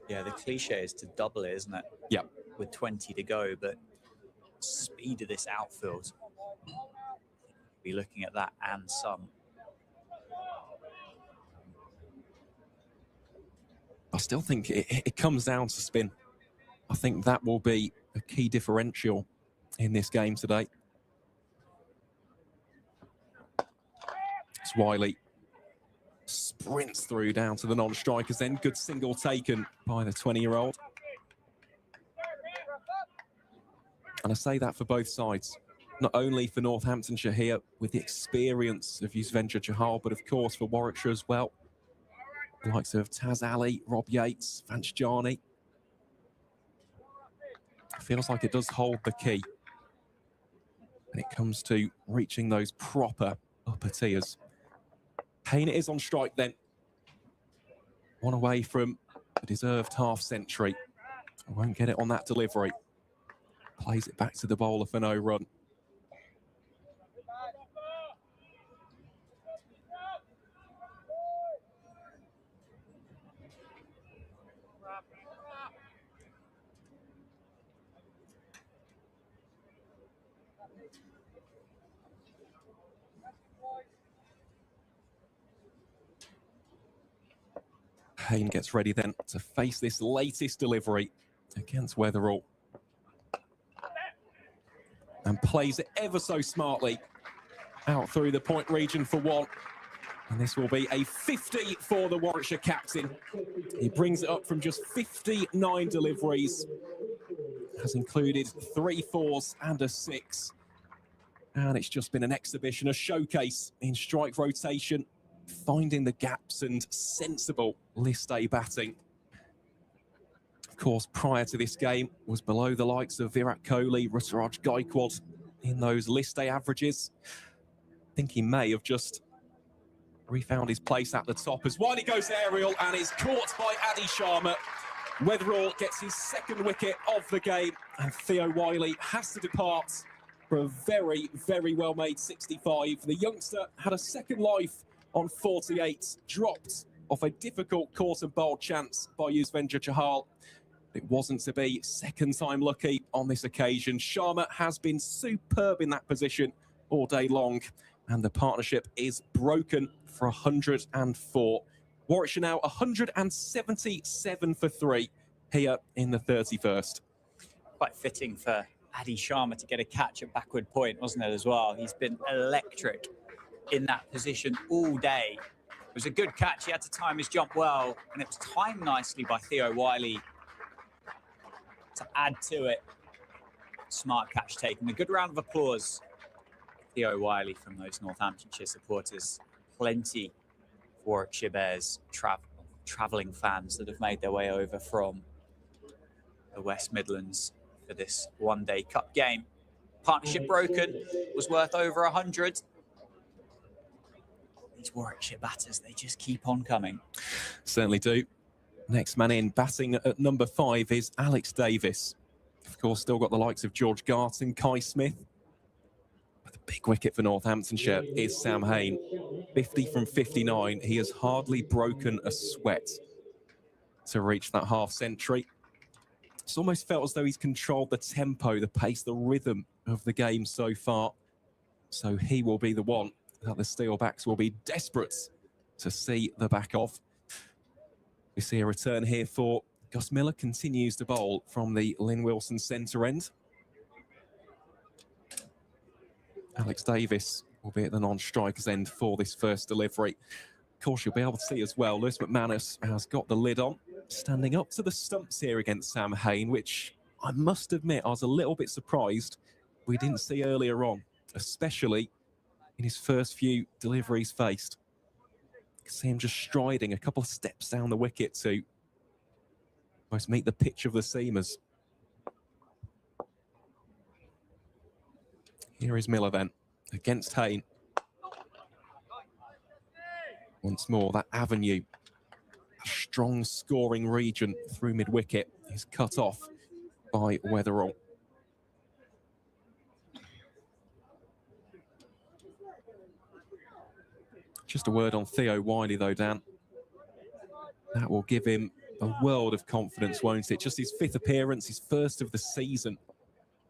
Yeah, the cliche is to double it, isn't it? Yep. With 20 to go, but speed of this outfield. Be looking at that and some. I still think it comes down to spin. I think that will be a key differential in this game today. It's Wiley. Sprints through down to the non-strikers, then good single taken by the 20-year-old. And I say that for both sides, not only for Northamptonshire here with the experience of Yuzvendra Chahal, but of course for Warwickshire as well. The likes of Taz Ali, Rob Yates, Vanch Jani. Feels like it does hold the key when it comes to reaching those proper upper tiers. Hain it is on strike then. One away from a deserved half-century. Won't get it on that delivery. Plays it back to the bowler for no run. Hain gets ready then to face this latest delivery against Weatherall. And plays it ever so smartly out through the point region for 1. And this will be a 50 for the Warwickshire captain. He brings it up from just 59 deliveries. Has included 3 4s and a 6. And it's just been an exhibition, a showcase in strike rotation, finding the gaps and sensible list A batting. Of course, prior to this game, was below the likes of Virat Kohli, Ruturaj Gaikwad in those list A averages. I think he may have just refound his place at the top as Wiley goes aerial and is caught by Adi Sharma. Weatherall gets his 2nd wicket of the game, and Theo Wiley has to depart for a very, very well-made 65. The youngster had a second life on 48, dropped off a difficult quarter bowl chance by Yuzvendra Chahal. It wasn't to be. Second time lucky on this occasion. Sharma has been superb in that position all day long, and the partnership is broken for 104. Warwickshire now 177 for 3 here in the 31st. Quite fitting for Adi Sharma to get a catch at backward point, wasn't it, as well? He's been electric in that position all day. It was a good catch. He had to time his jump well, and it was timed nicely by Theo Wiley to add to it. Smart catch taken. A good round of applause, Theo Wiley, from those Northamptonshire supporters. Plenty of Warwickshire Bears travelling fans that have made their way over from the West Midlands for this one-day cup game. Partnership broken, was worth over 100. These Warwickshire batters, they just keep on coming. Certainly do. Next man in, batting at number 5, is Alex Davis. Of course, still got the likes of George Gart and Kai Smith. But the big wicket for Northamptonshire is Sam Hain. 50 from 59. He has hardly broken a sweat to reach that half century. It's almost felt as though he's controlled the tempo, the pace, the rhythm of the game so far. So he will be the one that the Steelbacks will be desperate to see the back of. We see a return here for Gus Miller, continues to bowl from the Lynn Wilson centre end. Alex Davis will be at the non-striker's end for this first delivery. Of course, you'll be able to see as well, Lewis McManus has got the lid on, standing up to the stumps here against Sam Hain, which I must admit I was a little bit surprised we didn't see earlier on, especially in his first few deliveries faced. You can see him just striding a couple of steps down the wicket to almost meet the pitch of the seamers. Here is Miller then, against Hain. Once more, that avenue, a strong scoring region through mid-wicket, is cut off by Weatherall. Just a word on Theo Wiley, though, Dan. That will give him a world of confidence, won't it? Just his 5th appearance, his first of the season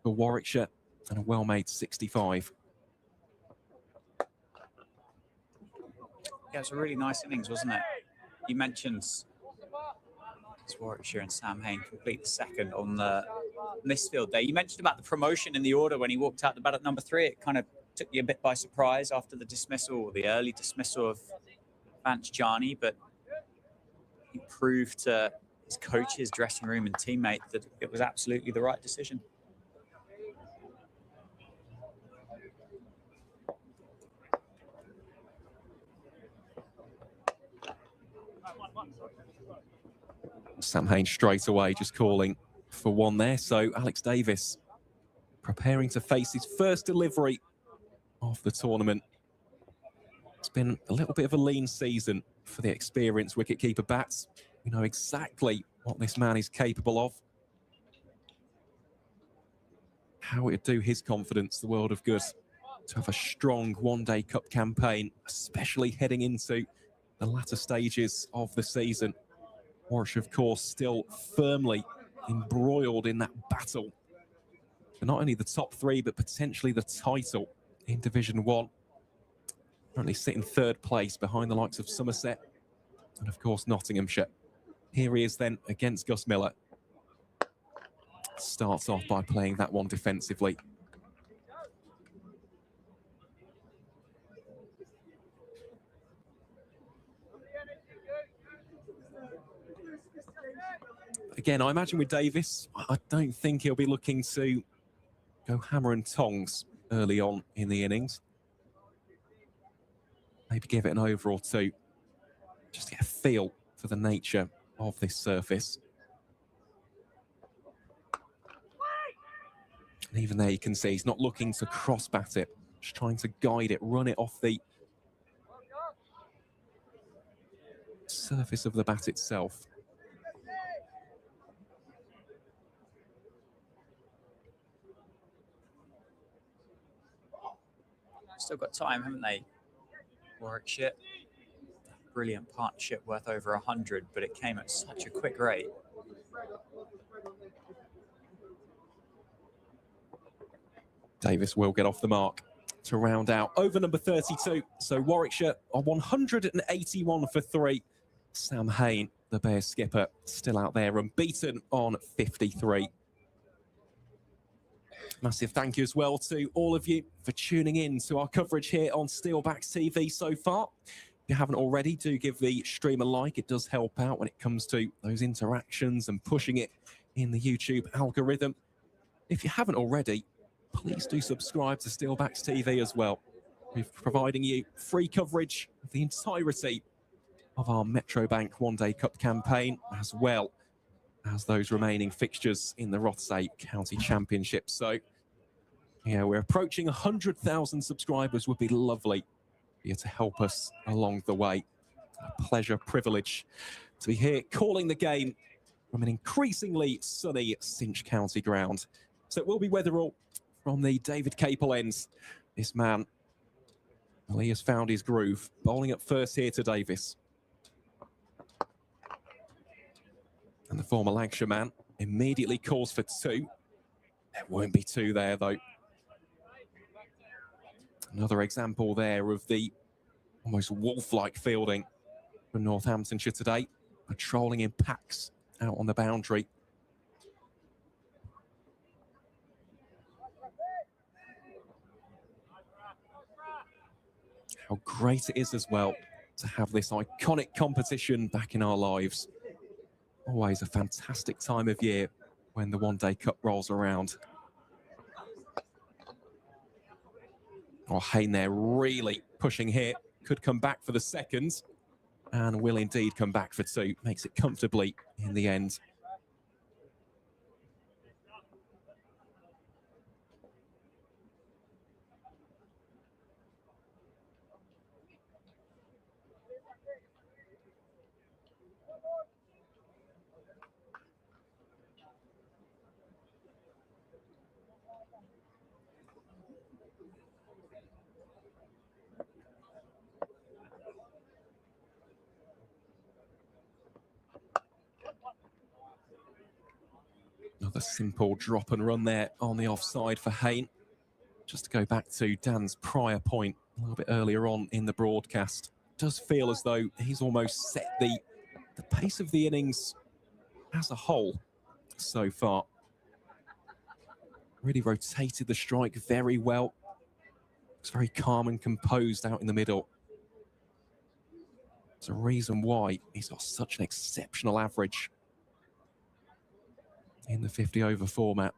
for Warwickshire, and a well-made 65. Yeah, it was a really nice innings, wasn't it? You mentioned Warwickshire and Sam Hain complete the second on the misfield there. You mentioned about the promotion in the order when he walked out the bat at number 3. It kind of took you a bit by surprise after the dismissal, or the early dismissal of Vance Jani, but he proved to his coach, his dressing room and teammate that it was absolutely the right decision. Sam Hain straight away just calling for one there. So Alex Davis preparing to face his first delivery of the tournament. It's been a little bit of a lean season for the experienced wicketkeeper bats. We know exactly what this man is capable of. How it would do his confidence the world of good to have a strong one-day cup campaign, especially heading into the latter stages of the season. Warwickshire, of course, still firmly embroiled in that battle for not only the top 3, but potentially the title in Division 1. Currently sitting 3rd place behind the likes of Somerset and, of course, Nottinghamshire. Here he is then against Gus Miller. Starts off by playing that one defensively. Again, I imagine with Davis, I don't think he'll be looking to go hammer and tongs early on in the innings. Maybe give it an over or two, just to get a feel for the nature of this surface. And even there you can see he's not looking to cross-bat it, just trying to guide it, run it off the surface of the bat itself. Still got time, haven't they, Warwickshire? brilliant partnership worth over 100, but it came at such a quick rate. Davis will get off the mark to round out over number 32. So Warwickshire are 181 for 3. Sam Hain, the Bears skipper, still out there unbeaten on 53. Massive thank you as well to all of you for tuning in to our coverage here on Steelbacks TV so far. If you haven't already, do give the stream a like. It does help out when it comes to those interactions and pushing it in the YouTube algorithm. If you haven't already, please do subscribe to Steelbacks TV as well. We're providing you free coverage of the entirety of our Metrobank One Day Cup campaign, as well as those remaining fixtures in the Rothesay County Championship. So, yeah, we're approaching 100,000 subscribers. Would be lovely for you to help us along the way. A pleasure, privilege to be here calling the game from an increasingly sunny Cinch County ground. So it will be Weatherall from the David Capel ends. This man, well, he has found his groove. Bowling up first here to Davis. And the former Lancashire man immediately calls for 2. There won't be 2 there, though. Another example there of the almost wolf-like fielding for Northamptonshire today. Patrolling in packs out on the boundary. How great it is as well to have this iconic competition back in our lives. Always a fantastic time of year when the One Day Cup rolls around. Oh, Hain there really pushing here. Could come back for the second and will indeed come back for 2. Makes it comfortably in the end. Another simple drop and run there on the offside for Hain. Just to go back to Dan's prior point a little bit earlier on in the broadcast, does feel as though he's almost set the pace of the innings as a whole so far. Really rotated the strike very well. Looks very calm and composed out in the middle. There's a reason why he's got such an exceptional average in the 50-over format.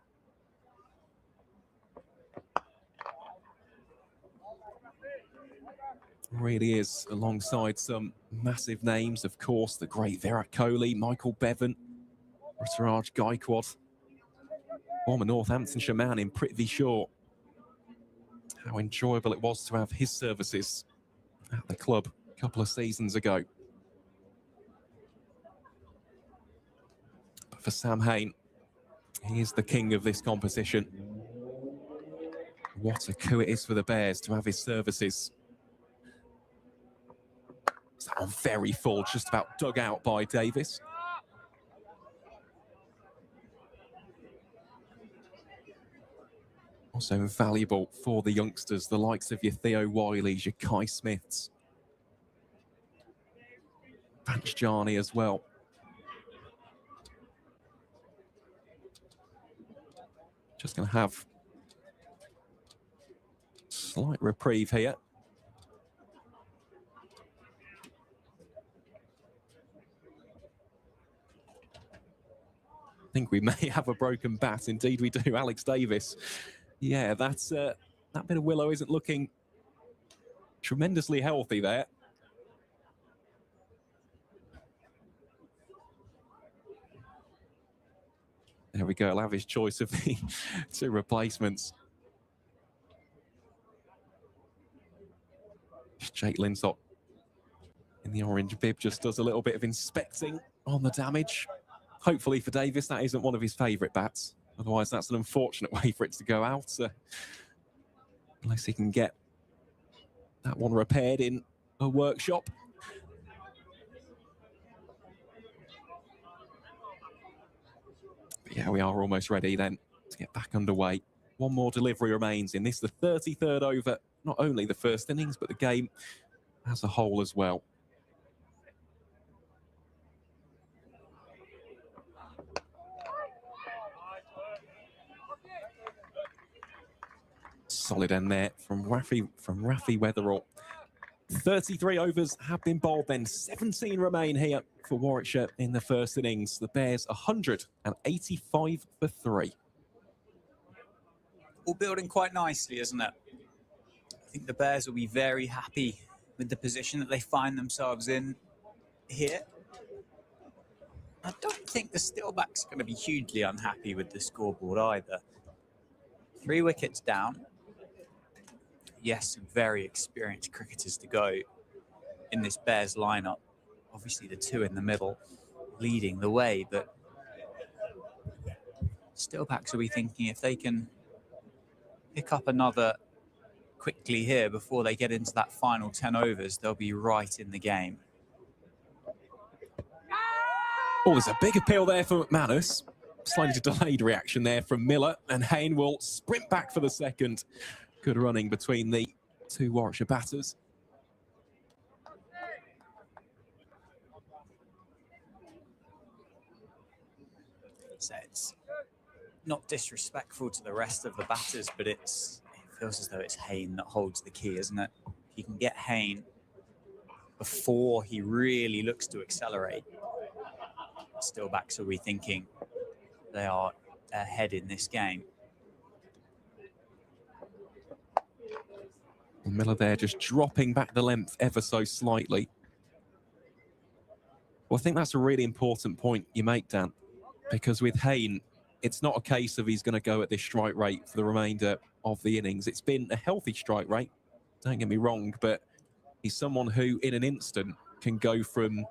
Really is, alongside some massive names, of course, the great Virat Kohli, Michael Bevan, Ruturaj Gaikwad, former Northamptonshire man in Prithvi Shaw. How enjoyable it was to have his services at the club a couple of seasons ago. But for Sam Hain, he is the king of this competition. What a coup it is for the Bears to have his services. Is that one very full, just about dug out by Davis. Also invaluable for the youngsters, the likes of your Theo Wileys, your Kai Smiths. Vanchjani as well. Just going to have slight reprieve here. I think we may have a broken bat. Indeed we do, Alex Davis. Yeah, that's that bit of willow isn't looking tremendously healthy there. There we go. I'll have his choice of the 2 replacements. Jake Linsott in the orange bib just does a little bit of inspecting on the damage. Hopefully for Davis, that isn't one of his favourite bats. Otherwise, that's an unfortunate way for it to go out. Unless he can get that one repaired in a workshop. Yeah, we are almost ready then to get back underway. One more delivery remains in this, the 33rd over, not only the first innings, but the game as a whole as well. Solid end there from Rafi Weatherall. 33 overs have been bowled then. 17 remain here for Warwickshire in the first innings. The Bears 185 for 3. All building quite nicely, isn't it? I think the Bears will be very happy with the position that they find themselves in here. I don't think the Steelbacks are going to be hugely unhappy with the scoreboard either. 3 wickets down. Yes, some very experienced cricketers to go in this Bears lineup. Obviously, the 2 in the middle leading the way, but Steelbacks will be thinking if they can pick up another quickly here before they get into that final 10 overs, they'll be right in the game. Oh, there's a big appeal there for McManus. Slightly delayed reaction there from Miller, and Hayne will sprint back for the second. Good running between the 2 Warwickshire batters. So it's not disrespectful to the rest of the batters, but it feels as though it's Hayne that holds the key, isn't it? If you can get Hayne before he really looks to accelerate, Steelbacks will be thinking they are ahead in this game. Miller there just dropping back the length ever so slightly. Well, I think that's a really important point you make, Dan, because with Hayne, it's not a case of he's going to go at this strike rate for the remainder of the innings. It's been a healthy strike rate, don't get me wrong, but he's someone who in an instant can go from,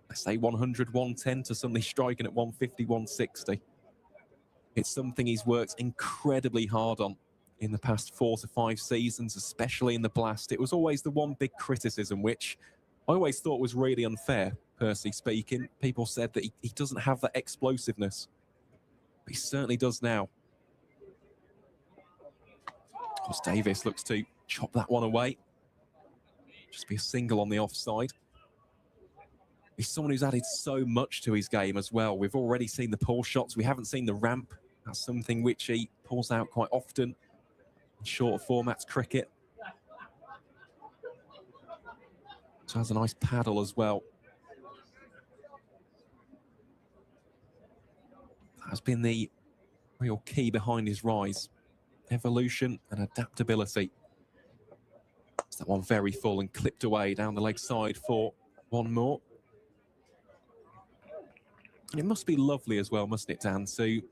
let's say, 100, 110 to suddenly striking at 150, 160. It's something he's worked incredibly hard on in the past 4 to 5 seasons, especially in the Blast. It was always the one big criticism, which I always thought was really unfair, personally speaking. People said that he doesn't have that explosiveness, but he certainly does now. Of course, Davis looks to chop that one away. Just be a single on the offside. He's someone who's added so much to his game as well. We've already seen the pull shots. We haven't seen the ramp. That's something which he pulls out quite often in shorter formats cricket. So has a nice paddle as well. That's been the real key behind his rise. Evolution and adaptability. It's that one very full and clipped away down the leg side for one more. And it must be lovely as well, mustn't it, Dan, to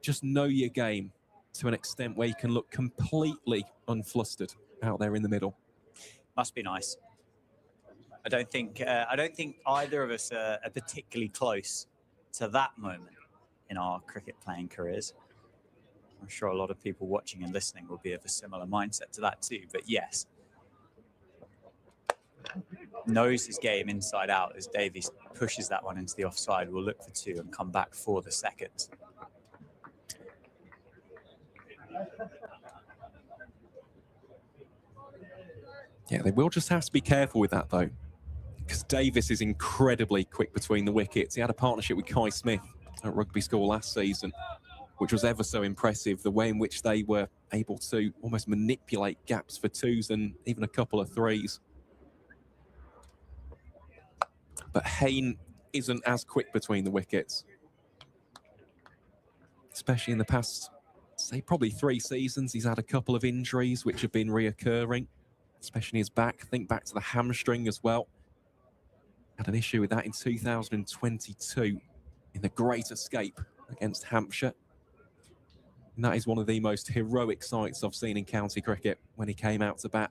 just know your game to an extent where you can look completely unflustered out there in the middle. Must be nice. I don't think either of us are particularly close to that moment in our cricket playing careers. I'm sure a lot of people watching and listening will be of a similar mindset to that too. But yes, knows his game inside out as Davies pushes that one into the offside. We'll look for 2 and come back for the second. Yeah, they will just have to be careful with that though, because Davis is incredibly quick between the wickets. He had a partnership with Kai Smith at rugby school last season, which was ever so impressive, the way in which they were able to almost manipulate gaps for 2s and even a couple of 3s. But Hayne isn't as quick between the wickets, especially in the past, say, probably 3 seasons. He's had a couple of injuries which have been reoccurring, especially his back. Think back to the hamstring as well. Had an issue with that in 2022 in the Great Escape against Hampshire. And that is one of the most heroic sights I've seen in county cricket when he came out to bat.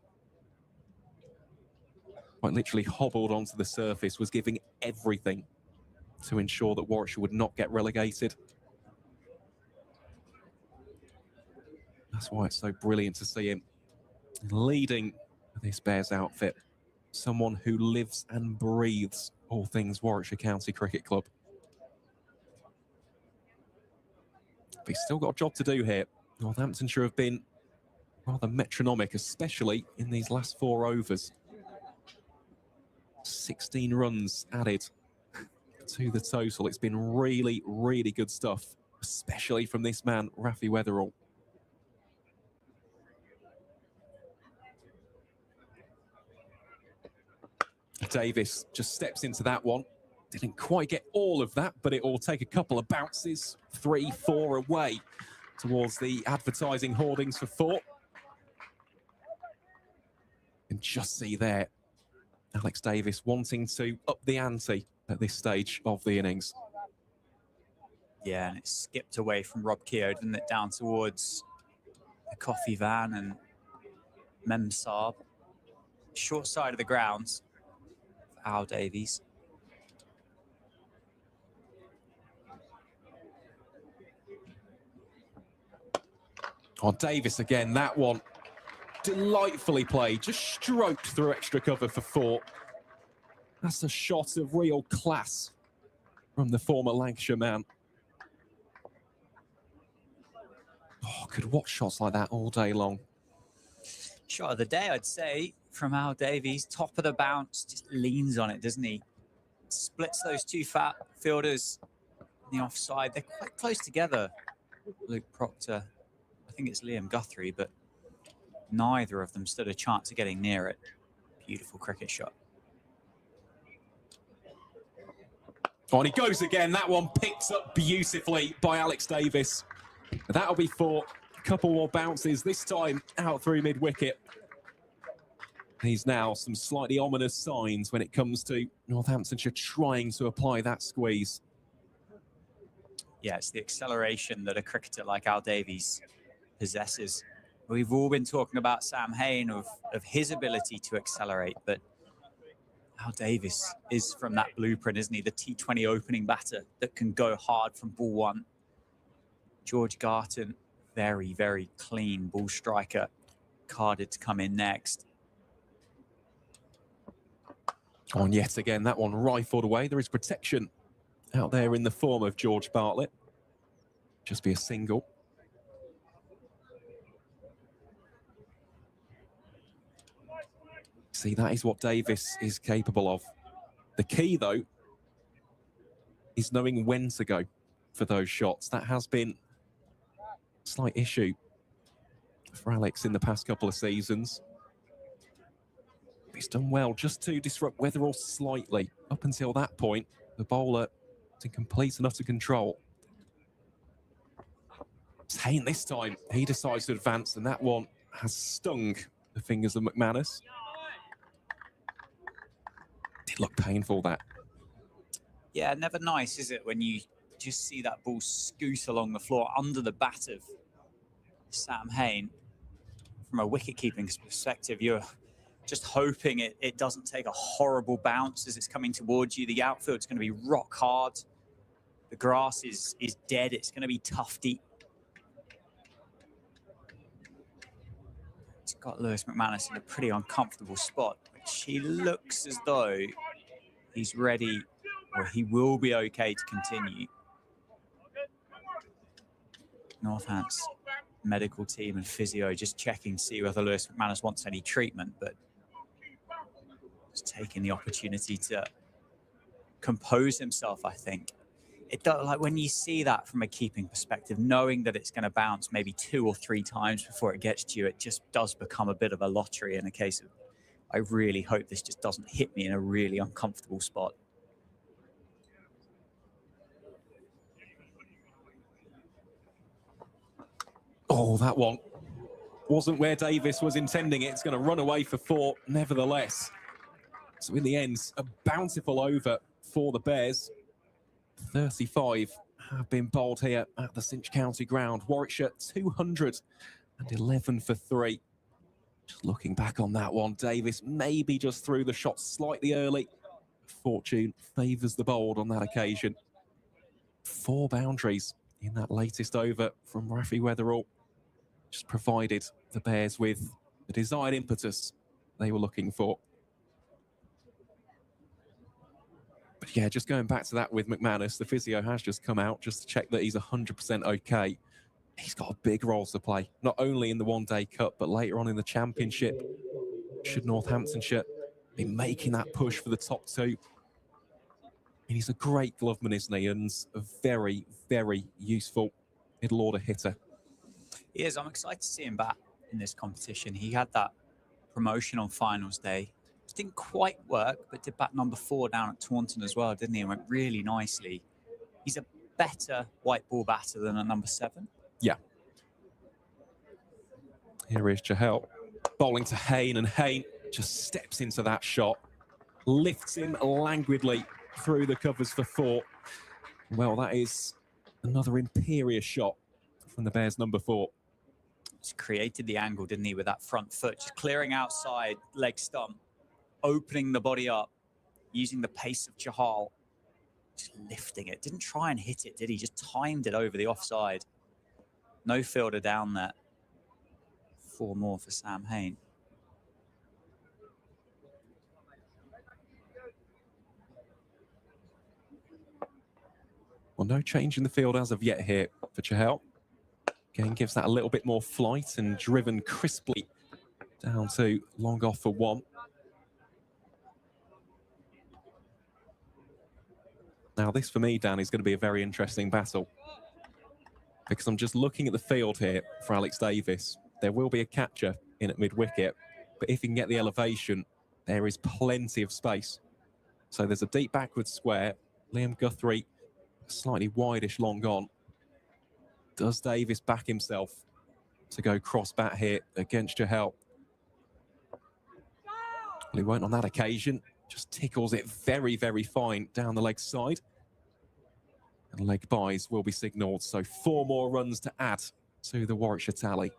Quite literally hobbled onto the surface, was giving everything to ensure that Warwickshire would not get relegated. That's why it's so brilliant to see him leading this Bears outfit. Someone who lives and breathes all things Warwickshire County Cricket Club. But he's still got a job to do here. Northamptonshire have been rather metronomic, especially in these last 4 overs. 16 runs added to the total. It's been really, really good stuff, especially from this man, Rafi Weatherall. Davis just steps into that one. Didn't quite get all of that, but it will take a couple of bounces, 3, 4 away towards the advertising hoardings for 4. You can just see there, Alex Davis wanting to up the ante at this stage of the innings. Yeah, and it skipped away from Rob Keogh, didn't it, down towards the coffee van and Mem Saab. Short side of the grounds for Al Davies. Oh, Davis again, that one delightfully played, just stroked through extra cover for 4. That's a shot of real class from the former Lancashire man. Oh, could watch shots like that all day long. Shot of the day, I'd say, from Al Davies. Top of the bounce, just leans on it, doesn't he? Splits those 2 fat fielders in the offside. They're quite close together, Luke Proctor. I think it's Liam Guthrie, but neither of them stood a chance of getting near it. Beautiful cricket shot. Oh, and he goes again. That one picked up beautifully by Alex Davis. That'll be 4. A couple more bounces, this time out through mid-wicket. He's now some slightly ominous signs when it comes to Northamptonshire trying to apply that squeeze. Yeah, it's the acceleration that a cricketer like Al Davies possesses. We've all been talking about Sam Hain, of his ability to accelerate, but Al Davis is from that blueprint, isn't he? The T20 opening batter that can go hard from ball 1. George Garton, very, very clean ball striker, carded to come in next. Oh, and yet again, that one rifled away. There is protection out there in the form of George Bartlett. Just be a single. See, that is what Davis is capable of. The key, though, is knowing when to go for those shots. That has been a slight issue for Alex in the past couple of seasons. He's done well just to disrupt Weatherall slightly. Up until that point, the bowler was in complete and utter control. It's Hain this time. He decides to advance, and that one has stung the fingers of McManus. Did look painful, that. Yeah, never nice, is it, when you just see that ball scoot along the floor under the bat of Sam Hain. From a wicket-keeping perspective, you're just hoping it doesn't take a horrible bounce as it's coming towards you. The outfield's going to be rock hard. The grass is dead. It's going to be tufty. It's got Lewis McManus in a pretty uncomfortable spot, which he looks as though he's ready, or he will be okay to continue. Northants medical team and physio just checking to see whether Lewis McManus wants any treatment, but just taking the opportunity to compose himself, I think. It does, like when you see that from a keeping perspective, knowing that it's going to bounce maybe 2 or 3 times before it gets to you, it just does become a bit of a lottery in a case of, I really hope this just doesn't hit me in a really uncomfortable spot. Oh, that one wasn't where Davis was intending it. It's going to run away for 4, nevertheless. So in the end, a bountiful over for the Bears. 35 have been bowled here at the Cinch County ground. Warwickshire 211 for 3. Just looking back on that one, Davis maybe just threw the shot slightly early. Fortune favours the bowled on that occasion. 4 boundaries in that latest over from Rafi Weatherall. Just provided the Bears with the desired impetus they were looking for. But yeah, just going back to that with McManus, the physio has just come out just to check that he's 100% okay. he's got a big role to play, not only in the one-day cup, but later on in the championship. Should Northamptonshire be making that push for the top two? And he's a great gloveman, isn't he? And a very, very useful middle-order hitter. He is. I'm excited to see him back in this competition. He had that promotion on finals day. It didn't quite work, but did bat number 4 down at Taunton as well, didn't he? And went really nicely. He's a better white ball batter than a number 7. Yeah. Here is Chahal bowling to Hayne, and Hayne just steps into that shot, lifts him languidly through the covers for 4. Well, that is another imperious shot from the Bears' number 4. Just created the angle, didn't he, with that front foot, just clearing outside, leg stump, opening the body up, using the pace of Chahal, just lifting it. Didn't try and hit it, did he? Just timed it over the offside. No fielder down there. 4 more for Sam Hayne. Well, no change in the field as of yet here for Chahal. Again, gives that a little bit more flight and driven crisply down to long off for 1. Now, this for me, Dan, is going to be a very interesting battle, because I'm just looking at the field here for Alex Davis. There will be a catcher in at mid-wicket, but if he can get the elevation, there is plenty of space. So there's a deep backward square. Liam Guthrie, slightly wideish long on. Does Davis back himself to go cross bat here against Chahal? Well, he won't on that occasion. Just tickles it very, very fine down the leg side. And leg byes will be signalled. So 4 more runs to add to the Warwickshire tally.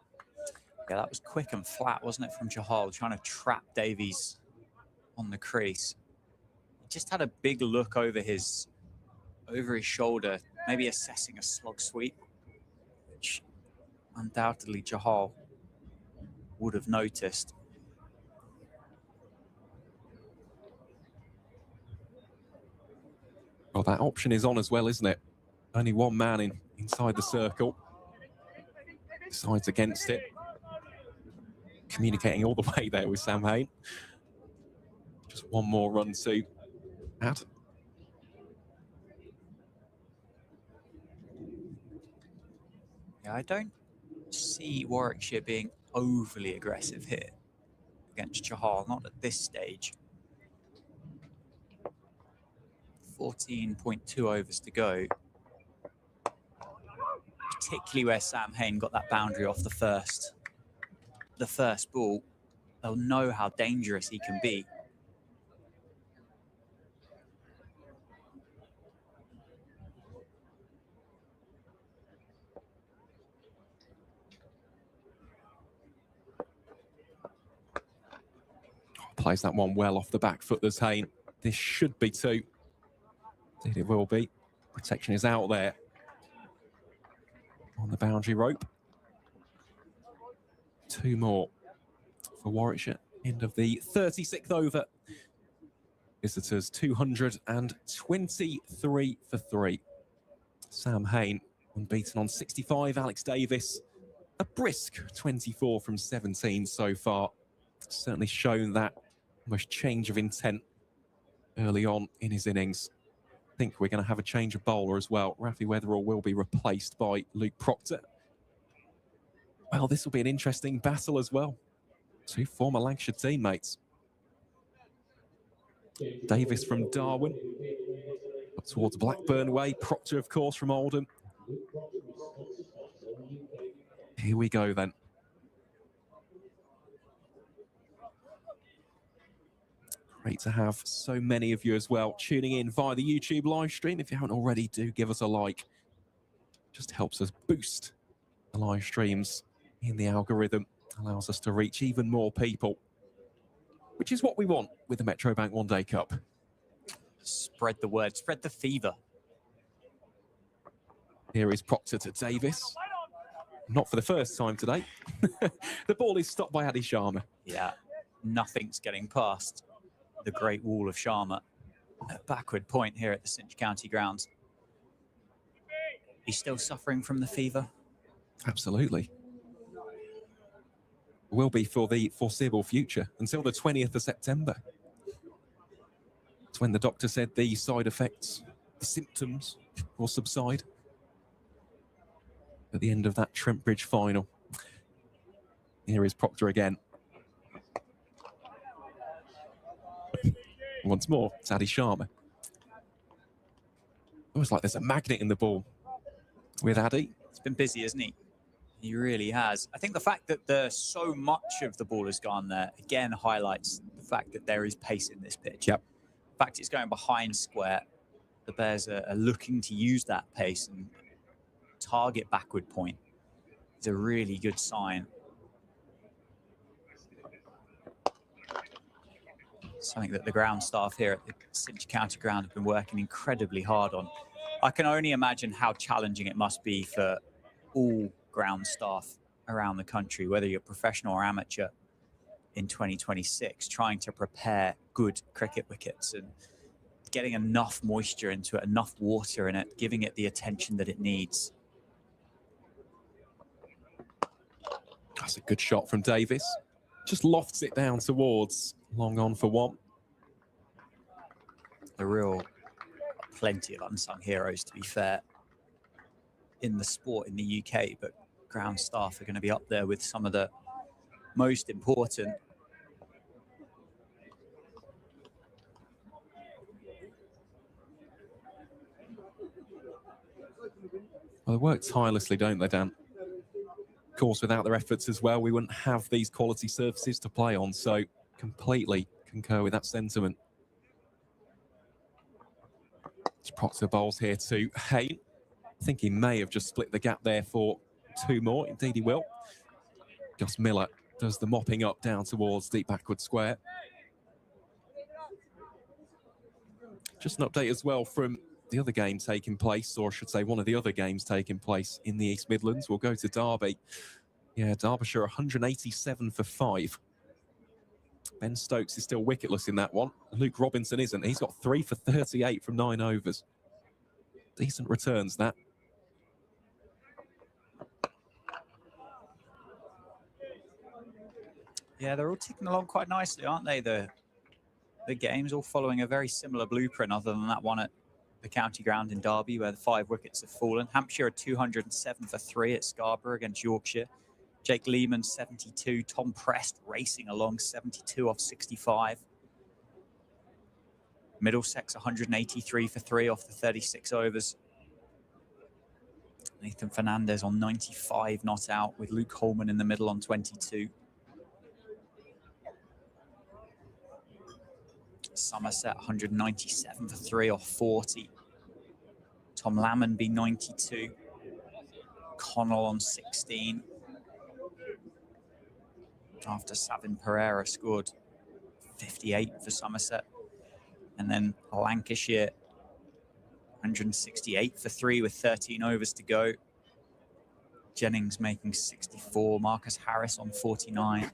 Yeah, that was quick and flat, wasn't it, from Chahal, trying to trap Davies on the crease. He just had a big look over his shoulder, maybe assessing a slog sweep, which undoubtedly Chahal would have noticed. Well, that option is on as well, isn't it? Only one man inside the circle. Decides against it. Communicating all the way there with Sam Hayne. Just 1 more run to add. Yeah, I don't see Warwickshire being overly aggressive here against Chahal, not at this stage. 14.2 overs to go. Particularly where Sam Hayne got that boundary off the first ball. They'll know how dangerous he can be. Plays that one well off the back foot, there's Hayne. This should be 2. Indeed it will be. Protection is out there on the boundary rope. 2 more for Warwickshire. End of the 36th over. Visitors 223 for 3. Sam Hayne unbeaten on 65. Alex Davis, a brisk 24 from 17 so far. Certainly shown that almost change of intent early on in his innings. I think we're going to have a change of bowler as well. Rafi Weatherall will be replaced by Luke Proctor. Well, this will be an interesting battle as well. 2 former Lancashire teammates. Davis from Darwin, up towards Blackburn way. Proctor, of course, from Oldham. Here we go then. Great to have so many of you as well tuning in via the YouTube live stream. If you haven't already, do give us a like. Just helps us boost the live streams in the algorithm. Allows us to reach even more people, which is what we want with the Metrobank One Day Cup. Spread the word, spread the fever. Here is Proctor to Davis. Not for the first time today. The ball is stopped by Adi Sharma. Yeah, nothing's getting past the Great Wall of Sharma at backward point here at the Cinch County grounds. He's still suffering from the fever. Absolutely. Will be for the foreseeable future until the 20th of September. It's when the doctor said the side effects, the symptoms will subside at the end of that Trent Bridge final. Here is Proctor again. Once more, it's Adi Sharma. Almost like there's a magnet in the ball with Adi. It's been busy, isn't he? He really has. I think the fact that so much of the ball has gone there, again, highlights the fact that there is pace in this pitch. Yep. The fact it's going behind square. The Bears are looking to use that pace and target backward point. It's a really good sign. Something that the ground staff here at the Cinch County Ground have been working incredibly hard on. I can only imagine how challenging it must be for all ground staff around the country, whether you're professional or amateur, in 2026, trying to prepare good cricket wickets and getting enough moisture into it, enough water in it, giving it the attention that it needs. That's a good shot from Davis. Just lofts it down towards long on for one. The real plenty of unsung heroes, to be fair, in the sport in the UK, but ground staff are going to be up there with some of the most important. Well, they work tirelessly, don't they, Dan? Of course, without their efforts as well, we wouldn't have these quality surfaces to play on, so completely concur with that sentiment. It's Proctor bowls here to Hayne. I think he may have just split the gap there for two more. Indeed, he will. Gus Miller does the mopping up down towards deep backward square. Just an update as well from the other game taking place, or I should say one of the other games taking place in the East Midlands. We'll go to Derby. Yeah, Derbyshire 187 for 5. Ben Stokes is still wicketless in that one. Luke Robinson isn't. He's got 3 for 38 from 9 overs. Decent returns, that. Yeah, they're all ticking along quite nicely, aren't they? The games all following a very similar blueprint, other than that one at the county ground in Derby, where the 5 wickets have fallen. Hampshire are 207 for 3 at Scarborough against Yorkshire. Jake Lehman, 72. Tom Prest racing along, 72 off 65. Middlesex, 183 for 3 off the 36 overs. Nathan Fernandez on 95 not out, with Luke Holman in the middle on 22. Somerset, 197 for 3 off 40. Tom Lammonby, 92. Connell on 16. After Savin Pereira scored 58 for Somerset. And then Lancashire, 168 for 3 with 13 overs to go. Jennings making 64. Marcus Harris on 49.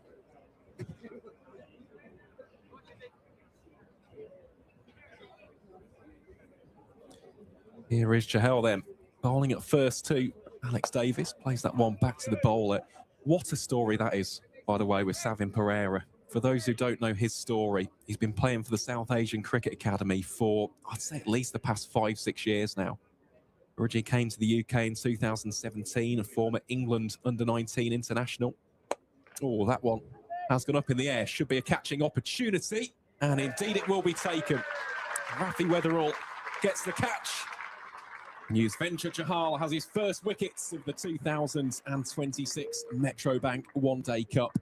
Here is Chahal then, bowling at first to Alex Davis, plays that one back to the bowler. What a story that is, by the way, with Savin Pereira. For those who don't know his story, he's been playing for the South Asian Cricket Academy for, I'd say, at least the past 5-6 years now. Originally came to the UK in 2017, a former England under-19 international. Oh, that one has gone up in the air. Should be a catching opportunity, and indeed it will be taken. Rafi Weatherall gets the catch. Yuzvendra Chahal has his first wickets of the 2026 Metrobank One Day Cup.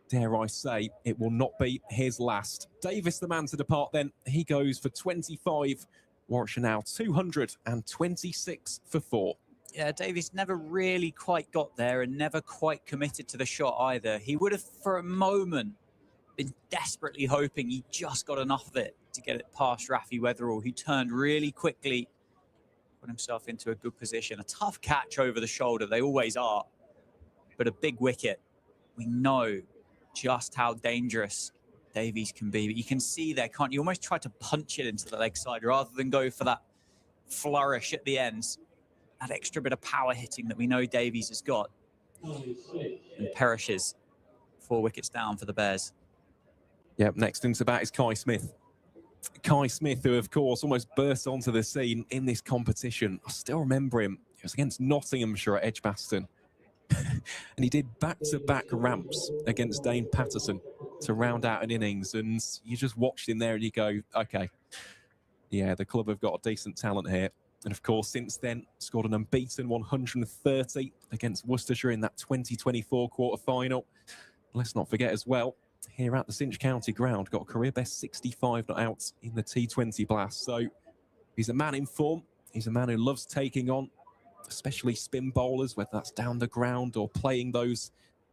Dare I say, it will not be his last. Davis, the man to depart then. He goes for 25. Warwickshire now 226 for 4. Yeah, Davis never really quite got there and never quite committed to the shot either. He would have, for a moment, been desperately hoping he just got enough of it to get it past Rafi Weatherall, who turned really quickly, put himself into a good position. A tough catch over the shoulder, they always are, but a big wicket. We know just how dangerous Davies can be, but you can see there, can't you? Almost try to punch it into the leg side rather than go for that flourish at the ends. That extra bit of power hitting that we know Davies has got. and perishes. 4 wickets down for the Bears. Yep, next into bat is Kai Smith. Kai Smith, who of course almost burst onto the scene in this competition. I still remember him. It was against Nottinghamshire at Edgbaston. And he did back-to-back ramps against Dane Patterson to round out an innings. And you just watched him there and you go, okay, yeah, the club have got a decent talent here. And of course, since then, scored an unbeaten 130 against Worcestershire in that 2024 quarter-final. Let's not forget as well, here at the Cinch County ground, got a career best 65 not out in the T20 Blast. So he's a man in form. He's a man who loves taking on, especially spin bowlers, whether that's down the ground or playing those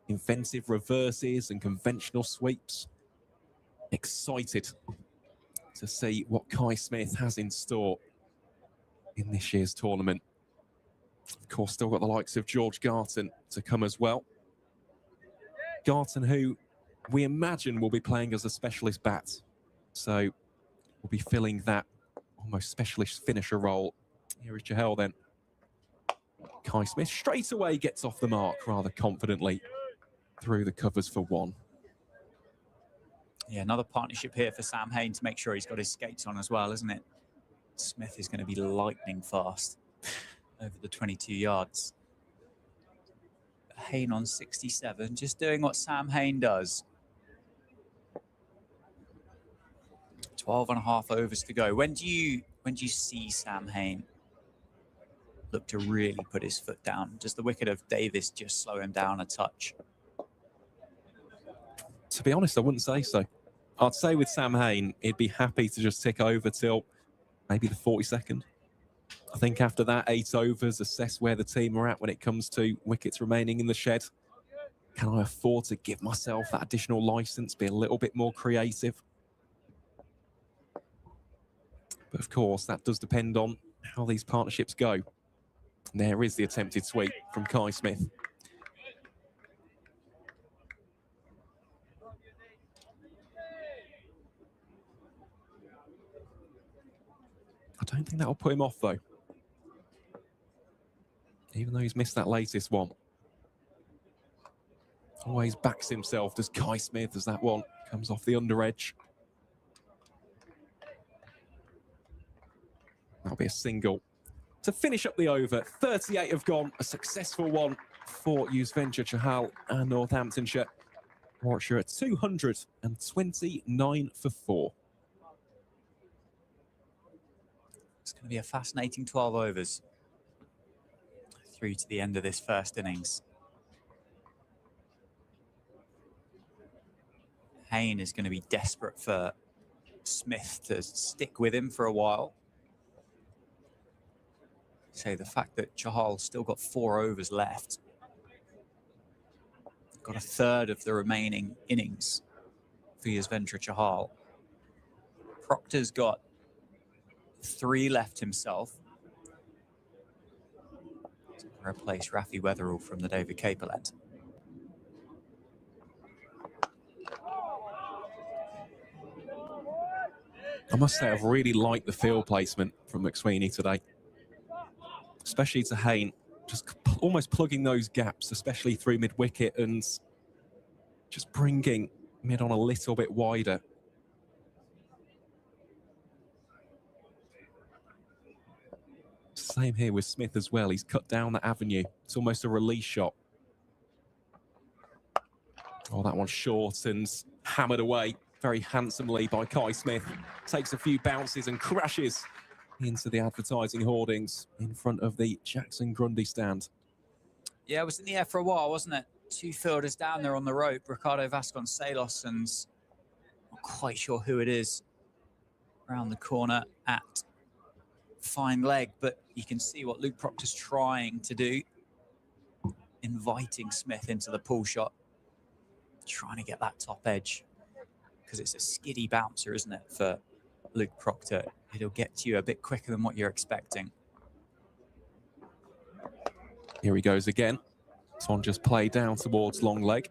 inventive reverses and conventional sweeps. Excited to see what Kai Smith has in store in this year's tournament. Of course, still got the likes of George Garton to come as well. Garton, who we imagine will be playing as a specialist bat. So we'll be filling that almost specialist finisher role. Here is Chahal then. Kai Smith straight away gets off the mark rather confidently through the covers for 1. Yeah, another partnership here for Sam Hain to make sure he's got his skates on as well, isn't it? Smith is going to be lightning fast over the 22 yards. Hain on 67, just doing what Sam Hain does. 12.5 overs to go. When do you see Sam Hain look to really put his foot down? Does the wicket of Davis just slow him down a touch? To be honest, I wouldn't say so. I'd say with Sam Hain, he'd be happy to just tick over till maybe the 42nd. I think after that, 8 overs, assess where the team are at when it comes to wickets remaining in the shed. Can I afford to give myself that additional license, be a little bit more creative? But of course, that does depend on how these partnerships go. And there is the attempted sweep from Kai Smith. I don't think that'll put him off, though. Even though he's missed that latest one. Always backs himself, does Kai Smith, as that one comes off the under edge. That'll be a single. To finish up the over, 38 have gone, a successful one for Yuzvendra Chahal and Northamptonshire. Warwickshire at 229 for 4. It's going to be a fascinating 12 overs through to the end of this first innings. Hain is going to be desperate for Smith to stick with him for a while. So the fact that Chahal's still got 4 overs left, got a third of the remaining innings for Yuzvendra Chahal. Proctor's got 3 left himself to replace Rafi Weatherall from the David Capel end. I must say, I've really liked the field placement from McSweeney today, especially to Hain, just almost plugging those gaps, especially through mid-wicket, and just bringing mid on a little bit wider. Same here with Smith as well. He's cut down the avenue. It's almost a release shot. Oh, that one's short and hammered away very handsomely by Kai Smith. Takes a few bounces and crashes into the advertising hoardings in front of the Jackson Grundy stand. Yeah, it was in the air for a while, wasn't it? 2 fielders down there on the rope, Ricardo Vasconcelos and not quite sure who it is around the corner at fine leg, but you can see what Luke Proctor's trying to do, inviting Smith into the pull shot, trying to get that top edge, because it's a skiddy bouncer, isn't it, for Luke Proctor? It'll get to you a bit quicker than what you're expecting. Here he goes again. This one just played down towards long leg.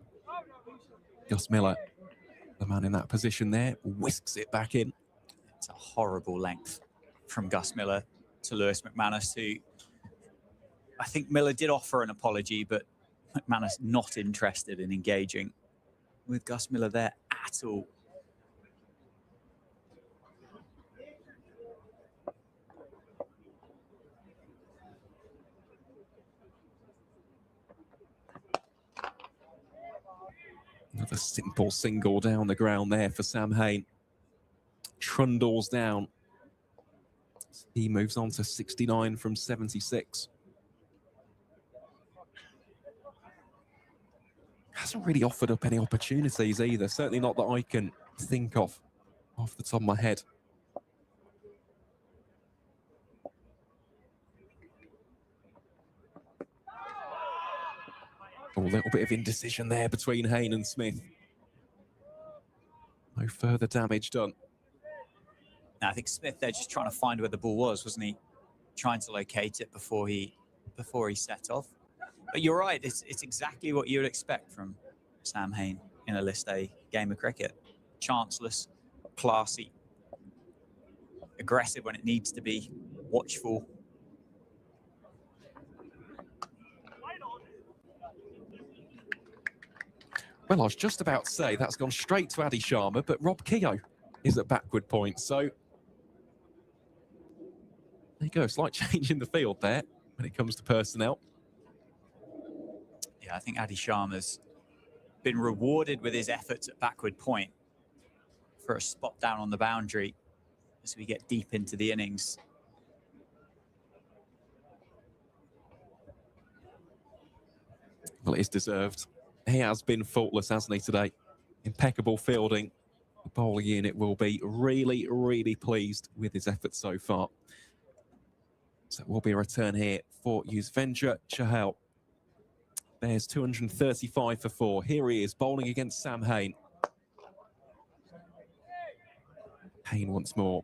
Gus Miller, the man in that position there, whisks it back in. It's a horrible length from Gus Miller to Lewis McManus, who I think Miller did offer an apology, but McManus not interested in engaging with Gus Miller there at all. Another simple single down the ground there for Sam Hain. Trundles down. He moves on to 69 from 76. Hasn't really offered up any opportunities either. Certainly not that I can think of off the top of my head. Oh, a little bit of indecision there between Hain and Smith. No further damage done. Now, I think Smith there just trying to find where the ball was, wasn't he? Trying to locate it before he set off. But you're right, it's exactly what you would expect from Sam Hain in a List A game of cricket. Chanceless, classy, aggressive when it needs to be, watchful. Well, I was just about to say that's gone straight to Adi Sharma, but Rob Keogh is at backward point. So there you go, slight change in the field there when it comes to personnel. Yeah, I think Adi Sharma's been rewarded with his efforts at backward point for a spot down on the boundary as we get deep into the innings. Well, it is deserved. He has been faultless, hasn't he, today? Impeccable fielding. The bowling unit will be really, really pleased with his efforts so far. So it will be a return here for Yuzvendra Chahal. There's 235 for 4. Here he is, bowling against Sam Hain. Hain once more.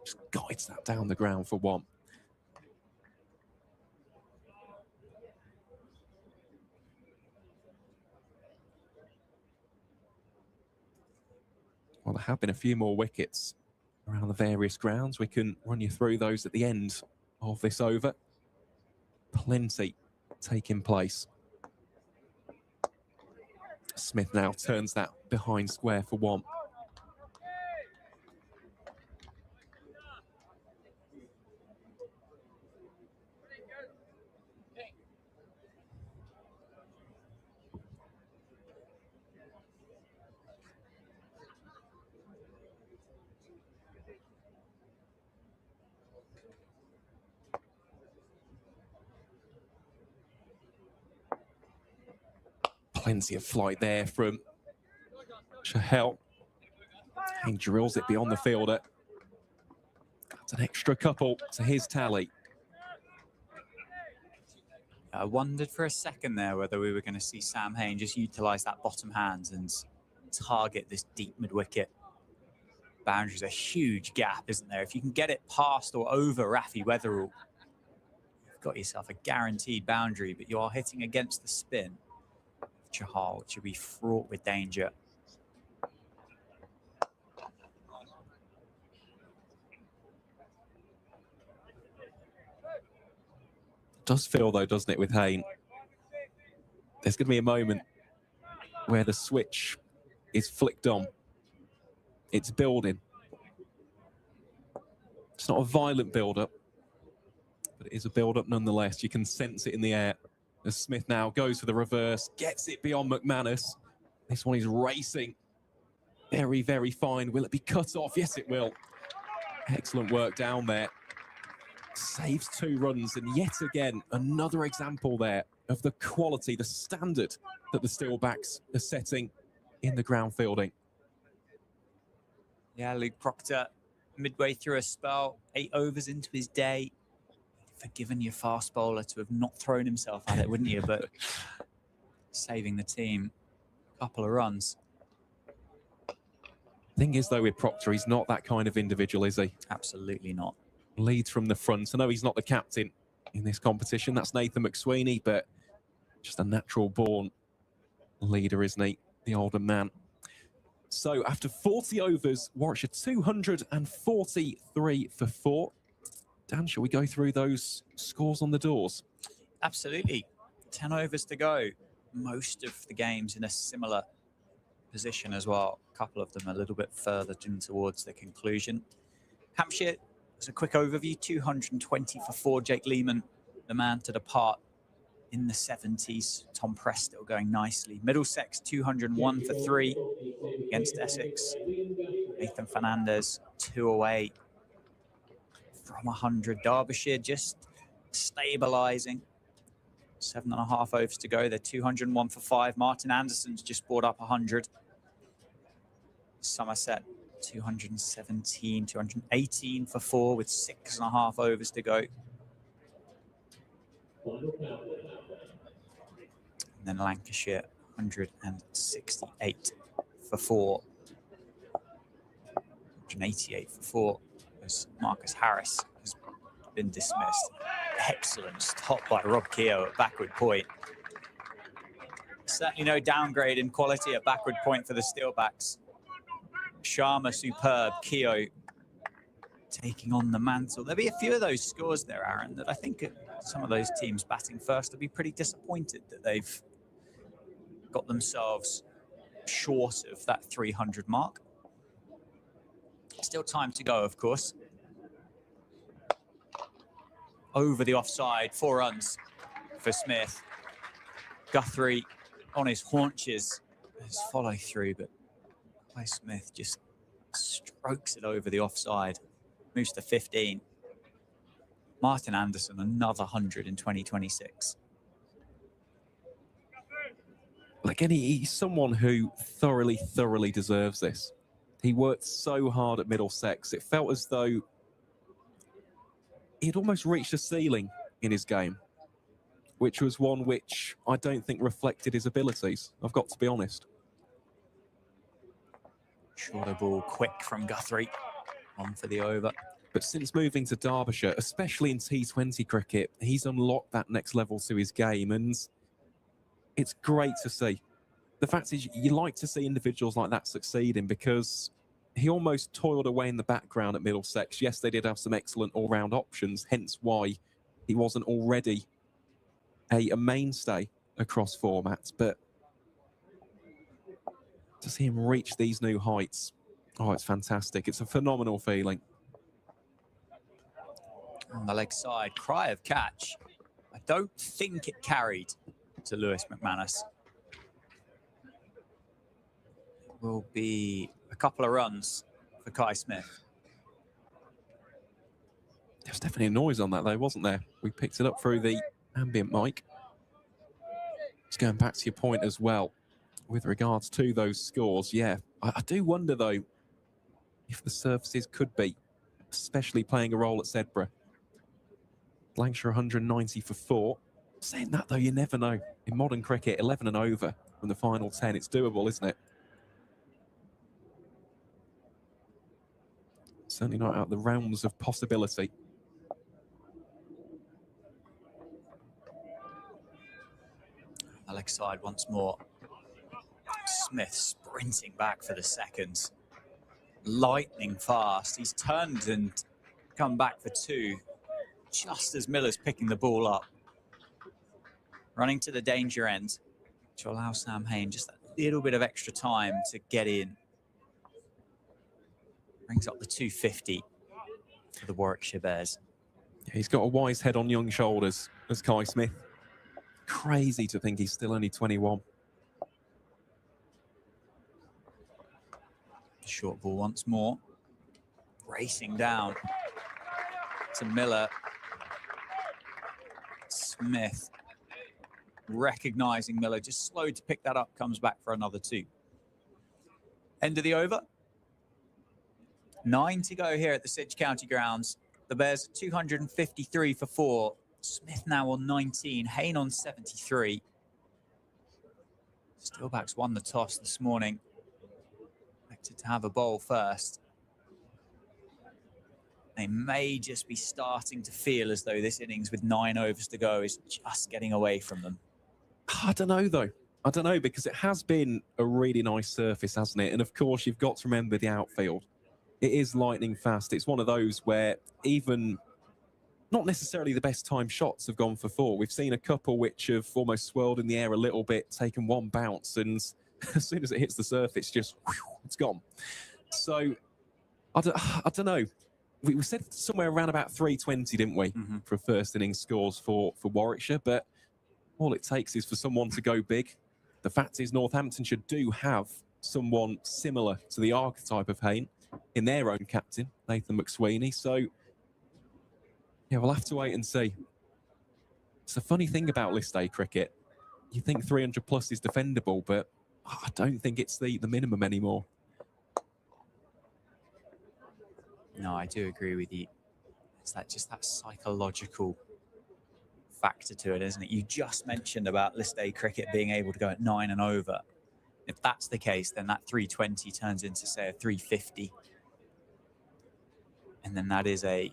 Just guides that down the ground for 1. Well, there have been a few more wickets around the various grounds. We can run you through those at the end of this over. Plenty taking place. Smith now turns that behind square for 1. Plenty of flight there from Chahal. He drills it beyond the fielder. That's an extra couple to his tally. I wondered for a second there whether we were going to see Sam Hain just utilise that bottom hands and target this deep mid-wicket. Boundary's a huge gap, isn't there? If you can get it past or over Rafi Weatherall, you've got yourself a guaranteed boundary, but you are hitting against the spin. Chahal, which will be fraught with danger. Does feel though, doesn't it, with Hain? There's going to be a moment where the switch is flicked on. It's building. It's not a violent build-up, but it is a build-up nonetheless. You can sense it in the air. As Smith now goes for the reverse, gets it beyond McManus. This one is racing. Very, very fine. Will it be cut off? Yes, it will. Excellent work down there. Saves 2 runs, and yet again, another example there of the quality, the standard that the Steelbacks are setting in the ground fielding. Yeah, Luke Proctor, midway through a spell, 8 overs into his day. Forgiven your fast bowler to have not thrown himself at it, wouldn't you? But saving the team a couple of runs. Thing is, though, with Proctor, he's not that kind of individual, is he? Absolutely not. Leads from the front. I know he's not the captain in this competition. That's Nathan McSweeney, but just a natural-born leader, isn't he? The older man. So after 40 overs, Warwickshire 243 for 4. Dan, shall we go through those scores on the doors? Absolutely. 10 overs to go. most of the games in a similar position as well. A couple of them a little bit further towards the conclusion. Hampshire, as a quick overview, 220 for 4. Jake Lehman, the man to depart in the 70s. Tom Press still going nicely. Middlesex, 201 for 3 against Essex. Nathan Fernandez, 2 away from 100. Derbyshire just stabilising. 7.5 overs to go. They're 201 for 5. Martin Anderson's just brought up 100. Somerset, 217, 218 for 4 with 6.5 overs to go. And then Lancashire, 168 for 4. 188 for 4 as Marcus Harris has been dismissed. Excellent stop by Rob Keogh at backward point. Certainly no downgrade in quality at backward point for the Steelbacks. Sharma superb, Keogh taking on the mantle. There'll be a few of those scores there, Aaron, that I think some of those teams batting first will be pretty disappointed that they've got themselves short of that 300 mark. Still time to go, of course. Over the offside, 4 runs for Smith. Guthrie on his haunches, his follow through, but Clay Smith just strokes it over the offside, moves to 15. Martin Anderson, another 100 in 2026. Well, again, he's someone who thoroughly deserves this. He worked so hard at Middlesex. It felt as though he'd almost reached a ceiling in his game, which was one which I don't think reflected his abilities. I've got to be honest. Shorter ball, quick from Guthrie, on for the over. But since moving to Derbyshire, especially in T20 cricket, he's unlocked that next level to his game, and it's great to see. The fact is, you like to see individuals like that succeeding because he almost toiled away in the background at Middlesex. Yes, they did have some excellent all-round options, hence why he wasn't already a mainstay across formats. But to see him reach these new heights, oh, it's fantastic. It's a phenomenal feeling. On the leg side, cry of catch. I don't think it carried to Lewis McManus. It will be a couple of runs for Kai Smith. There was definitely a noise on that though, wasn't there? We picked it up through the ambient mic. Just going back to your point as well, with regards to those scores, yeah, I do wonder though if the surfaces could be, especially playing a role at Sedbergh. Lancashire 190 for 4. Saying that though, you never know. In modern cricket, 11 and over from the final 10, it's doable, isn't it? Certainly not out of the realms of possibility. The leg side once more. Smith sprinting back for the seconds. Lightning fast. He's turned and come back for 2. Just as Miller's picking the ball up. Running to the danger end to allow Sam Hain just a little bit of extra time to get in. Brings up the 250 for the Warwickshire Bears. Yeah, he's got a wise head on young shoulders, as Kai Smith. Crazy to think he's still only 21. Short ball once more. Racing down to Miller. Smith recognising Miller, just slow to pick that up, comes back for another 2. End of the over. 9 to go here at the Sidge County grounds. The Bears 253 for 4. Smith now on 19, Hain on 73. Steelbacks won the toss this morning. Expected to have a bowl first. They may just be starting to feel as though this innings with 9 overs to go is just getting away from them. I don't know, though. I don't know, because it has been a really nice surface, hasn't it? And, of course, you've got to remember the outfield. It is lightning fast. It's one of those where even not necessarily the best time shots have gone for 4. We've seen a couple which have almost swirled in the air a little bit, taken one bounce, and as soon as it hits the surface, just whew, it's gone. So I don't know. We said somewhere around about 320, didn't we, for first inning scores for Warwickshire? But all it takes is for someone to go big. The fact is Northamptonshire do have someone similar to the archetype of Hayne in their own captain, Nathan McSweeney. So, yeah, we'll have to wait and see. It's a funny thing about list A cricket. You think 300 plus is defendable, but I don't think it's the minimum anymore. No, I do agree with you. It's that psychological factor to it, isn't it? You just mentioned about list A cricket being able to go at 9 and over. If that's the case, then that 320 turns into, say, a 350. And then that is a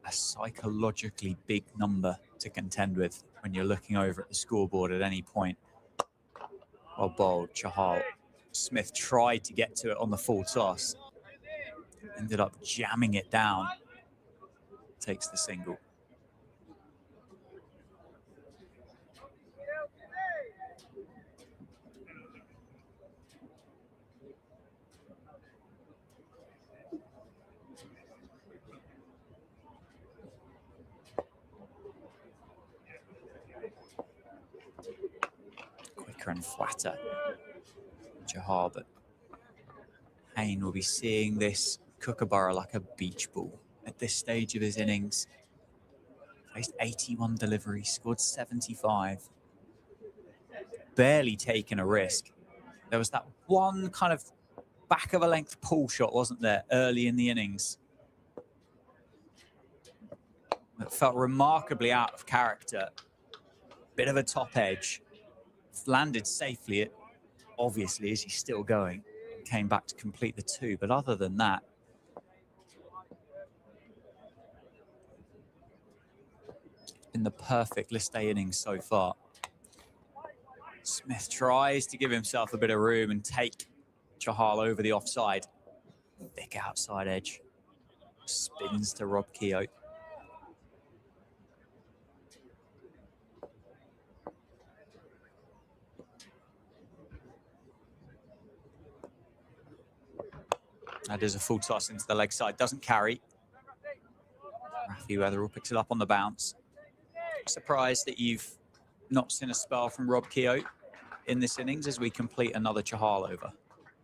psychologically big number to contend with when you're looking over at the scoreboard at any point. Well bowled, Chahal. Smith tried to get to it on the full toss. Ended up jamming it down. Takes the single. Quicker and flatter, Chahal, but Hayne will be seeing this Kookaburra like a beach ball at this stage of his innings. Faced 81 deliveries, scored 75. Barely taken a risk. There was that one kind of back of a length pull shot, wasn't there, early in the innings? It felt remarkably out of character. Bit of a top edge. Landed safely. It obviously, as he's still going, came back to complete the 2. But other than that, it's been the perfect list A innings so far. Smith tries to give himself a bit of room and take Chahal over the offside. Thick outside edge. Spins to Rob Keogh. That is a full toss into the leg side. Doesn't carry. Rafi Weatherall picks it up on the bounce. Surprised that you've not seen a spell from Rob Keogh in this innings as we complete another Chahal over.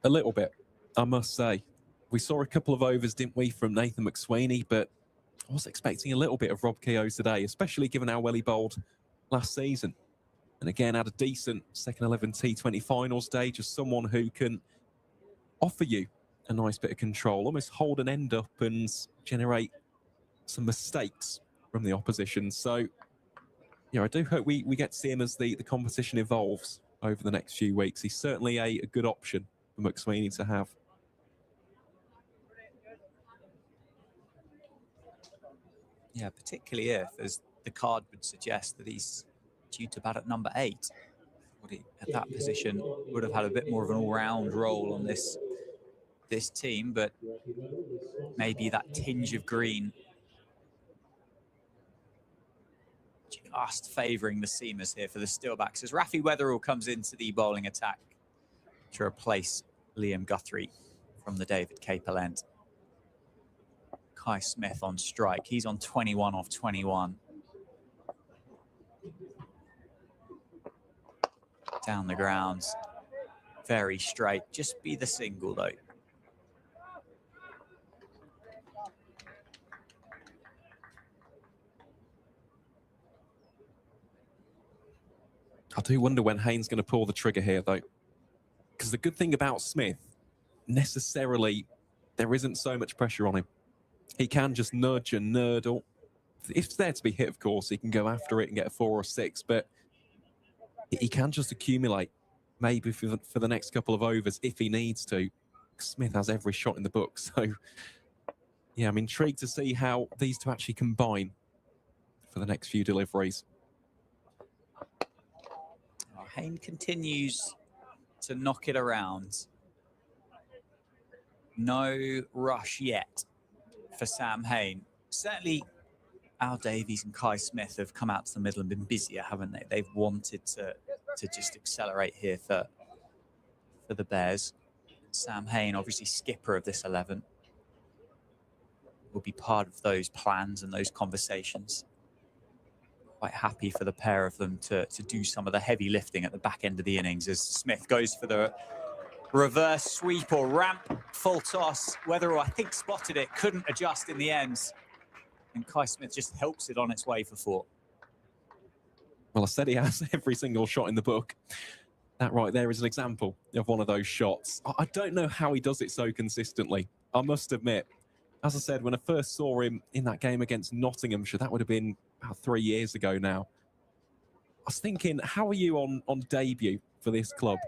A little bit, I must say. We saw a couple of overs, didn't we, from Nathan McSweeney, but I was expecting a little bit of Rob Keogh today, especially given how well he bowled last season. And again, had a decent second 11 T20 finals day, just someone who can offer you a nice bit of control, almost hold an end up and generate some mistakes from the opposition. So, yeah, I do hope we get to see him as the competition evolves over the next few weeks. He's certainly a good option for McSweeney to have. Yeah, particularly if, as the card would suggest, that he's due to bat at number 8. At that position would have had a bit more of an all-round role on this team, but maybe that tinge of green just favouring the seamers here for the Steelbacks as Rafi Weatherall comes into the bowling attack to replace Liam Guthrie from the David Capel end. Kai Smith on strike. He's on 21 off 21. Down the grounds. Very straight. Just be the single, though. I do wonder when Hayne's going to pull the trigger here, though. Because the good thing about Smith, necessarily, there isn't so much pressure on him. He can just nudge and nurdle. If it's there to be hit, of course, he can go after it and get a 4 or 6, but he can just accumulate, maybe for the next couple of overs, if he needs to. Smith has every shot in the book, so yeah, I'm intrigued to see how these two actually combine for the next few deliveries. Hayne continues to knock it around. No rush yet for Sam Hayne. Certainly Al Davies and Kai Smith have come out to the middle and been busier, haven't they? They've wanted to just accelerate here for the Bears. Sam Hain, obviously skipper of this 11, will be part of those plans and those conversations. Quite happy for the pair of them to do some of the heavy lifting at the back end of the innings as Smith goes for the reverse sweep or ramp full toss. Weatherall, I think, spotted it, couldn't adjust in the end. And Kai Smith just helps it on its way for 4. Well, I said he has every single shot in the book. That right there is an example of one of those shots. I don't know how he does it so consistently. I must admit, as I said, when I first saw him in that game against Nottinghamshire, that would have been about 3 years ago now. I was thinking, how are you on debut for this club?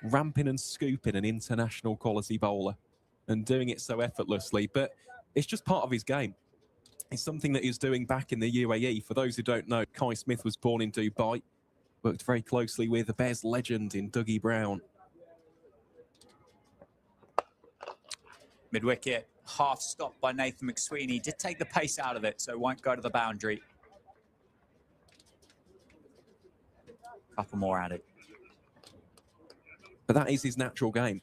Ramping and scooping an international quality bowler and doing it so effortlessly, but it's just part of his game. It's something that he's doing back in the UAE. For those who don't know, Kai Smith was born in Dubai, worked very closely with the Bears legend in Dougie Brown. Mid-wicket, half stopped by Nathan McSweeney. Did take the pace out of it, so won't go to the boundary. Couple more added. But that is his natural game.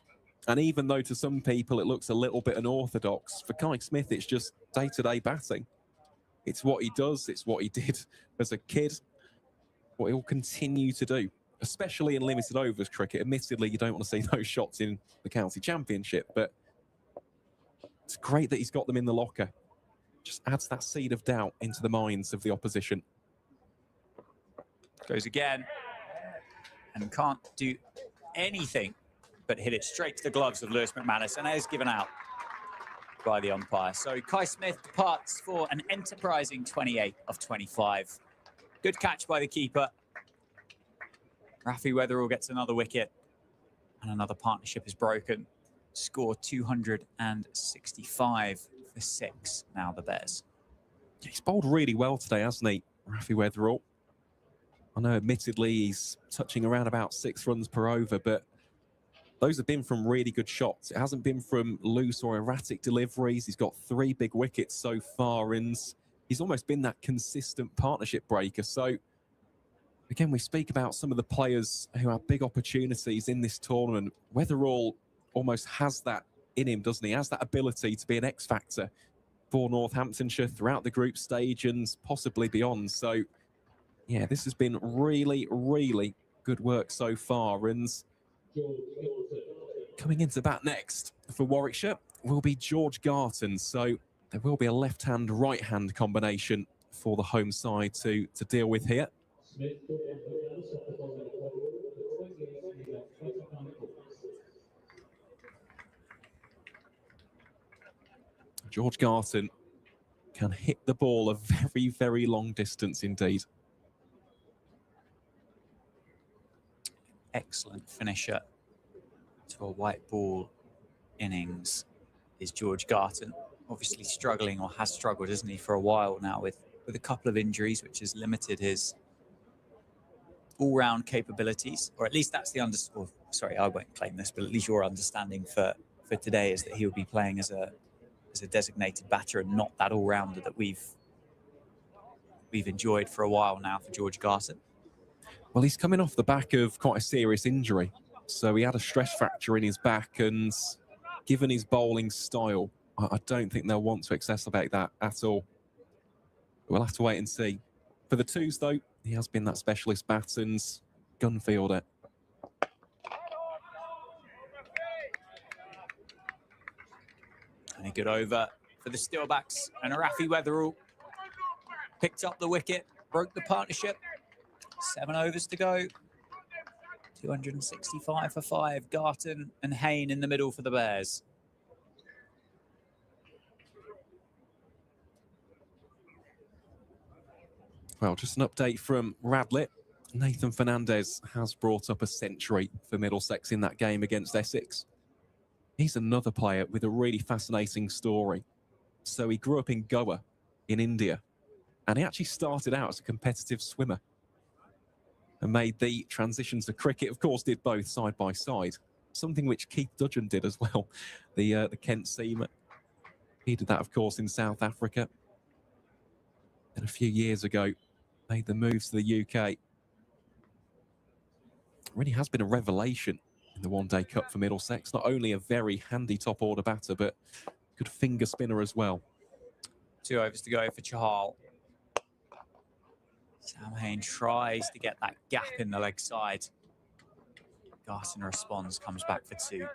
And even though to some people it looks a little bit unorthodox, for Kai Smith, it's just day-to-day batting. It's what he does. It's what he did as a kid. What he'll continue to do, especially in limited overs cricket. Admittedly, you don't want to see those shots in the county championship, but it's great that he's got them in the locker. Just adds that seed of doubt into the minds of the opposition. Goes again. And can't do anything but hit it straight to the gloves of Lewis McManus, and that is given out by the umpire. So Kai Smith departs for an enterprising 28 of 25. Good catch by the keeper. Rafi Weatherall gets another wicket, and another partnership is broken. Score 265 for 6 now, the Bears. He's bowled really well today, hasn't he, Rafi Weatherall? I know, admittedly, he's touching around about 6 runs per over, but those have been from really good shots. It hasn't been from loose or erratic deliveries. He's got 3 big wickets so far, and he's almost been that consistent partnership breaker. So, again, we speak about some of the players who have big opportunities in this tournament. Weatherall almost has that in him, doesn't he? Has that ability to be an X factor for Northamptonshire throughout the group stage and possibly beyond. So, yeah, this has been really, really good work so far. And coming into bat next for Warwickshire will be George Garton. So there will be a left-hand, right-hand combination for the home side to deal with here. George Garton can hit the ball a very, very long distance indeed. Excellent finisher to a white ball innings is George Garton. Obviously struggling, or has struggled, isn't he, for a while now with a couple of injuries, which has limited his all-round capabilities, or at least that's the sorry, I won't claim this, but at least your understanding for today is that he will be playing as a designated batter and not that all-rounder that we've enjoyed for a while now for George Garton. Well, he's coming off the back of quite a serious injury. So he had a stress fracture in his back, and given his bowling style, I don't think they'll want to exacerbate that at all. We'll have to wait and see. For the twos, though, he has been that specialist bat and gun fielder. And a good over for the Steelbacks, and Rafi Weatherall picked up the wicket, broke the partnership. 7 overs to go. 265 for 5. Garton and Hain in the middle for the Bears. Well, just an update from Radlett. Nathan Fernandez has brought up a century for Middlesex in that game against Essex. He's another player with a really fascinating story. So he grew up in Goa in India, and he actually started out as a competitive swimmer and made the transition to cricket. Of course, did both side by side, something which Keith Dudgeon did as well, the Kent seamer. He did that, of course, in South Africa. and a few years ago made the move to the UK. Really has been a revelation in the One Day Cup for Middlesex. Not only a very handy top order batter, but good finger spinner as well. 2 overs to go for Chahal. Sam Hain tries to get that gap in the leg side. Garson responds, comes back for 2.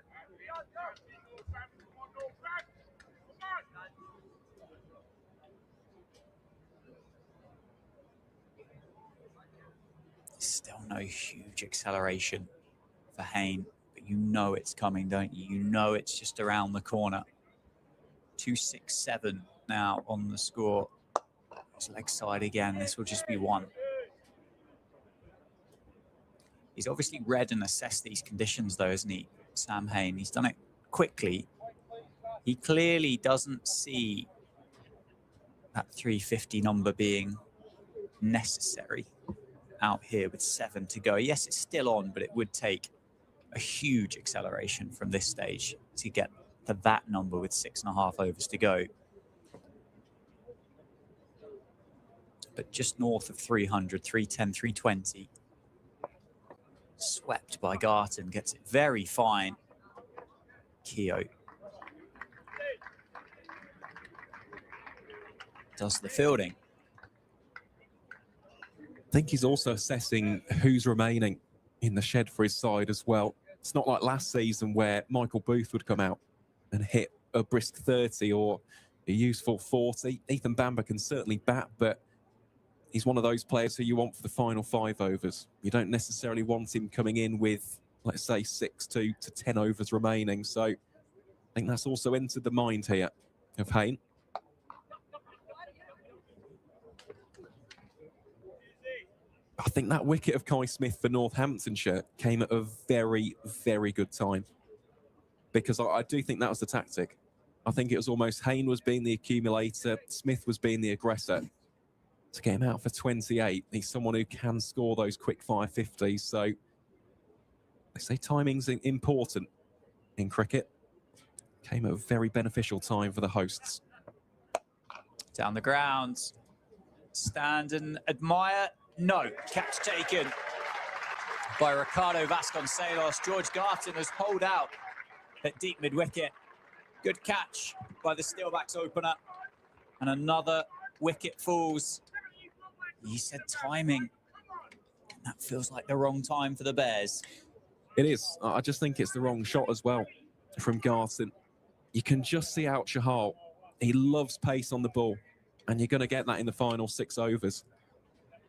Still no huge acceleration for Hain, but you know it's coming, don't you? You know it's just around the corner. 2-6-7 now on the score. His leg side again. This will just be 1. He's obviously read and assessed these conditions, though, isn't he, Sam Hain? He's done it quickly. He clearly doesn't see that 350 number being necessary out here with 7 to go. Yes, it's still on, but it would take a huge acceleration from this stage to get to that number with 6.5 overs to go. But just north of 300, 310, 320. Swept by Garton, gets it very fine. Keogh does the fielding. I think he's also assessing who's remaining in the shed for his side as well. It's not like last season where Michael Booth would come out and hit a brisk 30 or a useful 40. Ethan Bamber can certainly bat, but he's one of those players who you want for the final 5 overs. You don't necessarily want him coming in with, let's say, 6 to 10 overs remaining. So I think that's also entered the mind here of Hain. I think that wicket of Kai Smith for Northamptonshire came at a very, very good time, because I do think that was the tactic. I think it was almost Hain was being the accumulator, Smith was being the aggressor. To get him out for 28, he's someone who can score those quick fire 50s. So they say timing's important in cricket. Came at a very beneficial time for the hosts. Down the ground. Stand and admire. No, catch taken by Ricardo Vasconcelos. George Garton has pulled out at deep mid-wicket. Good catch by the Steelbacks opener. And another wicket falls. He said timing. And that feels like the wrong time for the Bears. It is. I just think it's the wrong shot as well from Garton. You can just see out Chahal. He loves pace on the ball. And you're going to get that in the final 6 overs.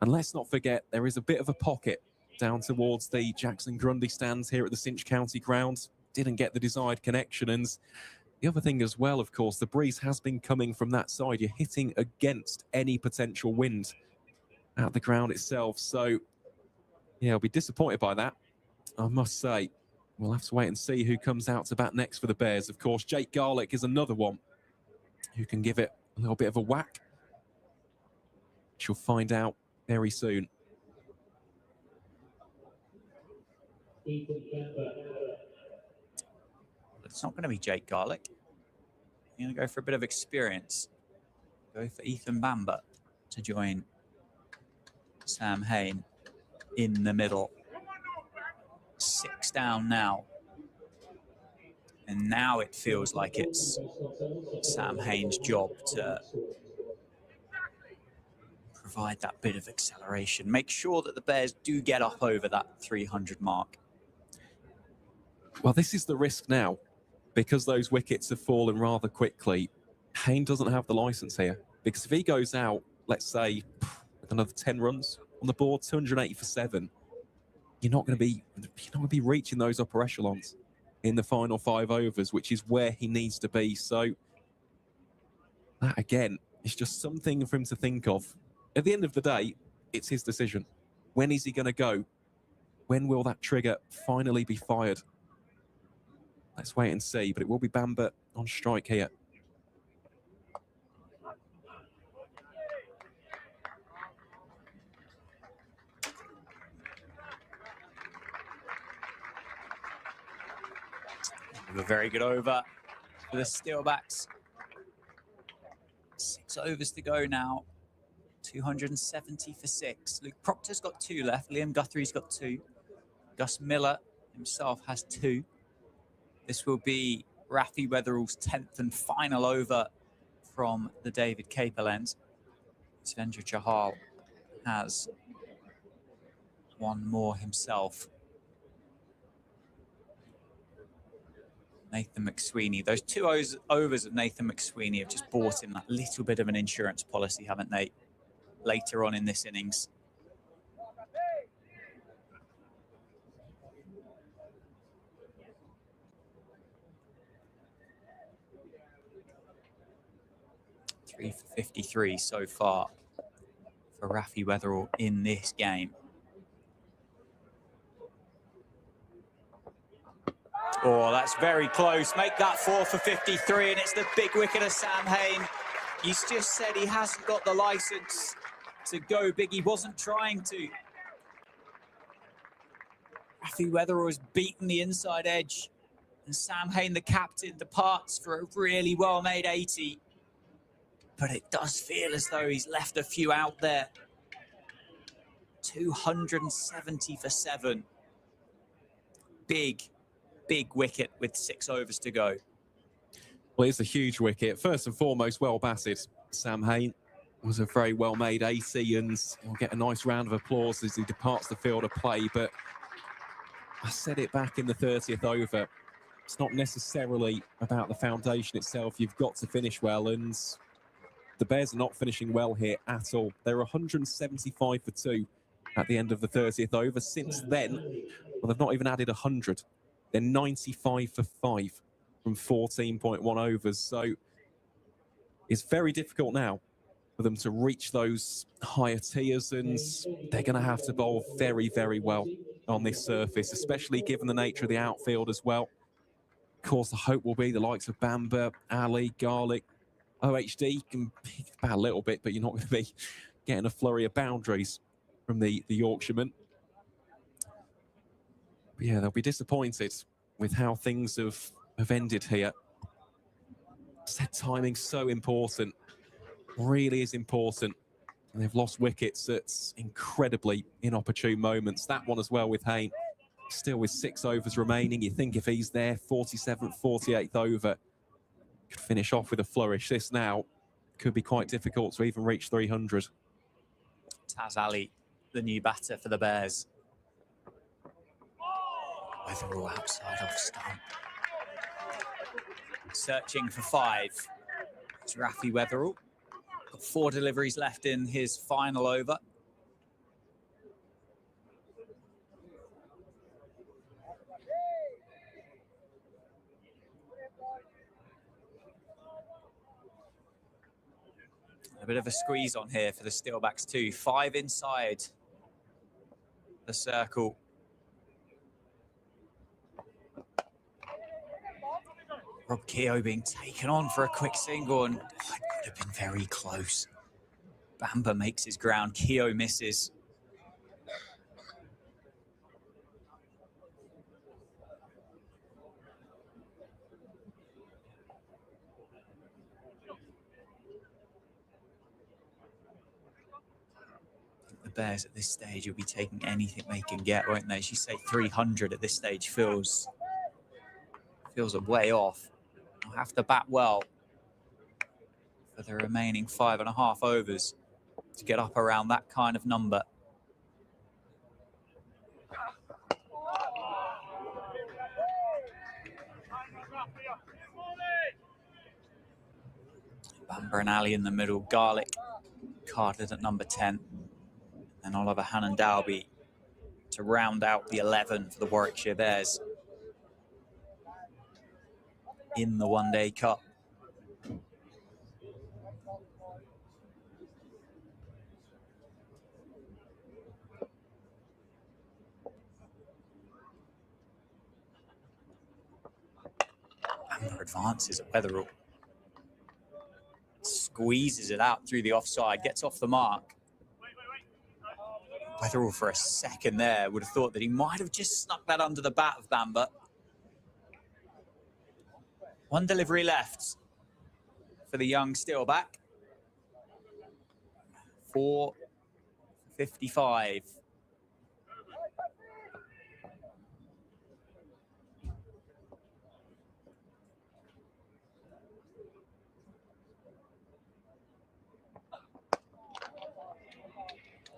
And let's not forget, there is a bit of a pocket down towards the Jackson Grundy stands here at the Cinch County ground. Didn't get the desired connection. And the other thing as well, of course, the breeze has been coming from that side. You're hitting against any potential wind at the ground itself. So, yeah, I'll be disappointed by that, I must say. We'll have to wait and see who comes out to bat next for the Bears. Of course, Jake Garlick is another one who can give it a little bit of a whack. She'll find out very soon. It's not going to be Jake Garlick. You're going to go for a bit of experience. Go for Ethan Bamber to join Sam Hain in the middle. 6 down now. And now it feels like it's Sam Hain's job to provide that bit of acceleration. Make sure that the Bears do get up over that 300 mark. Well, this is the risk now. Because those wickets have fallen rather quickly, Hain doesn't have the licence here. Because if he goes out, let's say, with another 10 runs on the board, 280 for 7, you're not going to be reaching those upper echelons in the final 5 overs, which is where he needs to be. So that, again, is just something for him to think of. At the end of the day, it's his decision. When is he going to go? When will that trigger finally be fired? Let's wait and see, but it will be Bamber on strike here. A very good over for the Steelbacks. 6 overs to go now. 270 for 6. Luke Proctor's got 2 left. Liam Guthrie's got 2. Gus Miller himself has 2. This will be Rafi Weatherall's 10th and final over from the David Capel end. Svendra Chahal has 1 more himself. Nathan McSweeney. Those 2 overs of Nathan McSweeney have just bought him that little bit of an insurance policy, haven't they, later on in this innings. Three for 53 so far for Rafi Weatherall in this game. Oh, that's very close. Make that 4 for 53, and it's the big wicket of Sam Hain. He's just said he hasn't got the license to go big. He wasn't trying to. Rafi Weatherall has beaten the inside edge, and Sam Hain, the captain, departs for a really well-made 80. But it does feel as though he's left a few out there. 270 for 7. Big wicket with 6 overs to go. Well, it's a huge wicket. First and foremost, well batted. Sam Hain was a very well-made 80, and he'll get a nice round of applause as he departs the field of play. But I said it back in the 30th over. It's not necessarily about the foundation itself. You've got to finish well, and the Bears are not finishing well here at all. They're 175 for 2 at the end of the 30th over. Since then, well, they've not even added 100. They're 95 for 5 from 14.1 overs. So it's very difficult now for them to reach those higher tiers, and they're going to have to bowl very, very well on this surface, especially given the nature of the outfield as well. Of course, the hope will be the likes of Bamber, Ali, Garlick, OHD can pick about a little bit, but you're not going to be getting a flurry of boundaries from the Yorkshiremen. But yeah, they'll be disappointed with how things have ended here. Set timing's so important, really is important. And they've lost wickets at incredibly inopportune moments. That one as well with Hain, still with 6 overs remaining. You think if he's there, 47th, 48th over, could finish off with a flourish. This now could be quite difficult to even reach 300. Taz Ali, the new batter for the Bears. Weatherall outside off stump. Searching for 5. It's Rafi Weatherall. Got 4 deliveries left in his final over. A bit of a squeeze on here for the Steelbacks too. 5 inside the circle. Rob Keogh being taken on for a quick single, and it could have been very close. Bamber makes his ground, Keogh misses. The Bears at this stage will be taking anything they can get, won't they? As you say, 300 at this stage feels a way off. They'll have to bat well for the remaining 5.5 overs to get up around that kind of number. Bamber and Ali in the middle, Garlick carded at number 10, and Oliver Hannon-Dalby to round out the 11 for the Warwickshire Bears in the One Day Cup. Bamber advances at Weatherall. Squeezes it out through the offside, gets off the mark. Weatherall for a second there would have thought that he might have just snuck that under the bat of Bamber. 1 delivery left for the young Steelback. 4:55.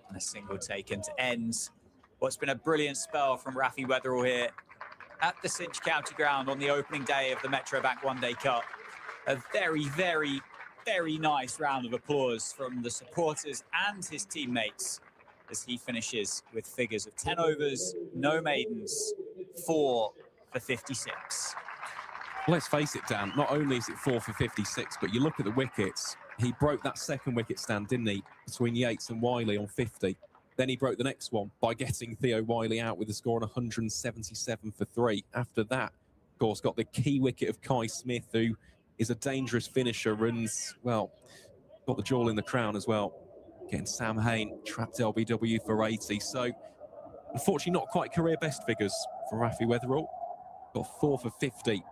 And a single taken to end what's been a brilliant spell from Rafi Weatherall here at the Cinch County Ground on the opening day of the Metrobank One Day Cup. A very, very, very nice round of applause from the supporters and his teammates as he finishes with figures of 10 overs, no maidens, 4 for 56. Let's face it, Dan, not only is it 4 for 56, but you look at the wickets. He broke that second wicket stand, didn't he, between Yates and Wiley on 50. Then he broke the next one by getting Theo Wiley out with a score on 177 for 3. After that, of course, got the key wicket of Kai Smith, who is a dangerous finisher and, well, got the jewel in the crown as well. Getting Sam Hain trapped LBW for 80. So, unfortunately, not quite career best figures for Rafi Weatherall. Got 4 for 50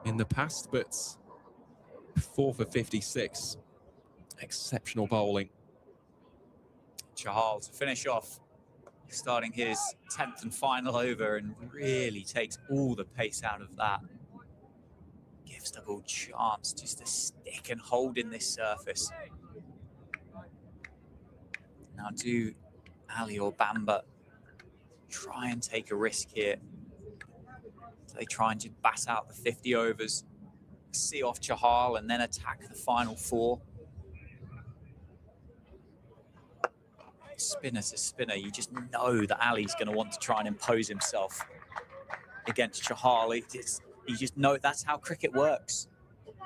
in the past, but 4 for 56. Exceptional bowling. Chahal to finish off, starting his 10th and final over, and really takes all the pace out of that. Gives the ball chance just to stick and hold in this surface. Now do Ali or Bamba try and take a risk here? So they try and just bat out the 50 overs, see off Chahal, and then attack the final 4. Spinner to spinner, you just know that Ali's going to want to try and impose himself against Chahal. You just know that's how cricket works.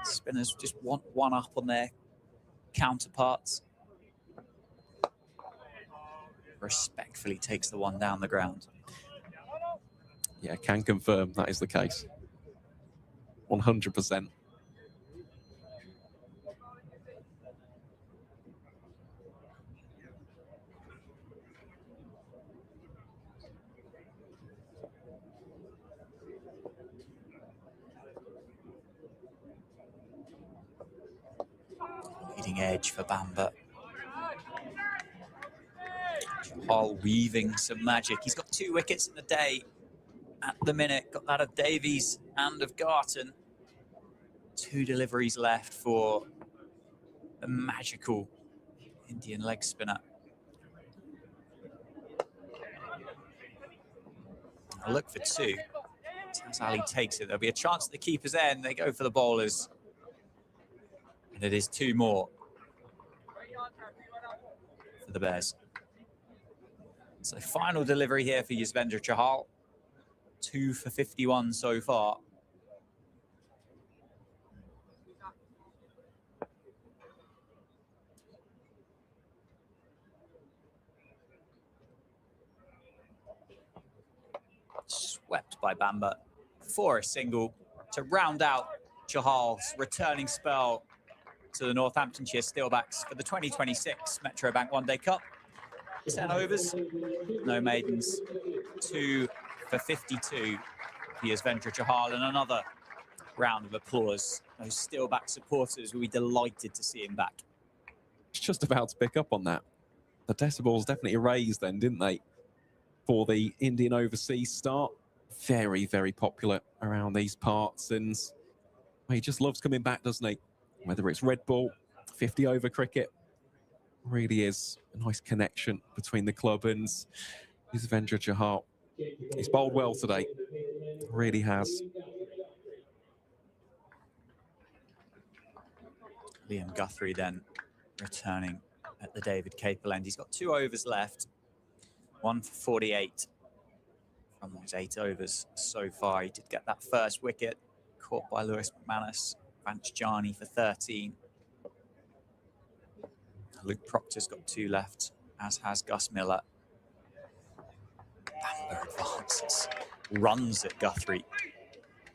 Spinners just want one up on their counterparts. Respectfully takes the one down the ground. Yeah, can confirm that is the case. 100%. Leading edge for Bamba. Chahal weaving some magic. He's got 2 wickets in the day at the minute. Got that of Davies and of Garton. 2 deliveries left for the magical Indian leg spinner. I'll look for 2. As Ali takes it, there'll be a chance at the keeper's end. They go for the bowlers. And it is 2 more for the Bears. So final delivery here for Yuzvendra Chahal. 2 for 51 so far. Swept by Bamba for a single to round out Chahal's returning spell to the Northamptonshire Steelbacks for the 2026 Metrobank One Day Cup. 10 overs, no maidens, 2 for 52 for Yuzvendra Chahal, and another round of applause. Those Steelback supporters will be delighted to see him back. Just about to pick up on that. The decibels definitely raised then, didn't they? For the Indian overseas start. Very, very popular around these parts, and well, he just loves coming back, doesn't he? Whether it's red ball, 50 over cricket, really is a nice connection between the club and Yuzvendra Chahal. He's bowled well today, really has. Liam Guthrie then returning at the David Capel end. He's got 2 overs left, 1 for 48 from those 8 overs so far. He did get that first wicket, caught by Lewis McManus. Vanch Jani for 13. Luke Proctor's got 2 left, as has Gus Miller. Bamba advances, runs at Guthrie,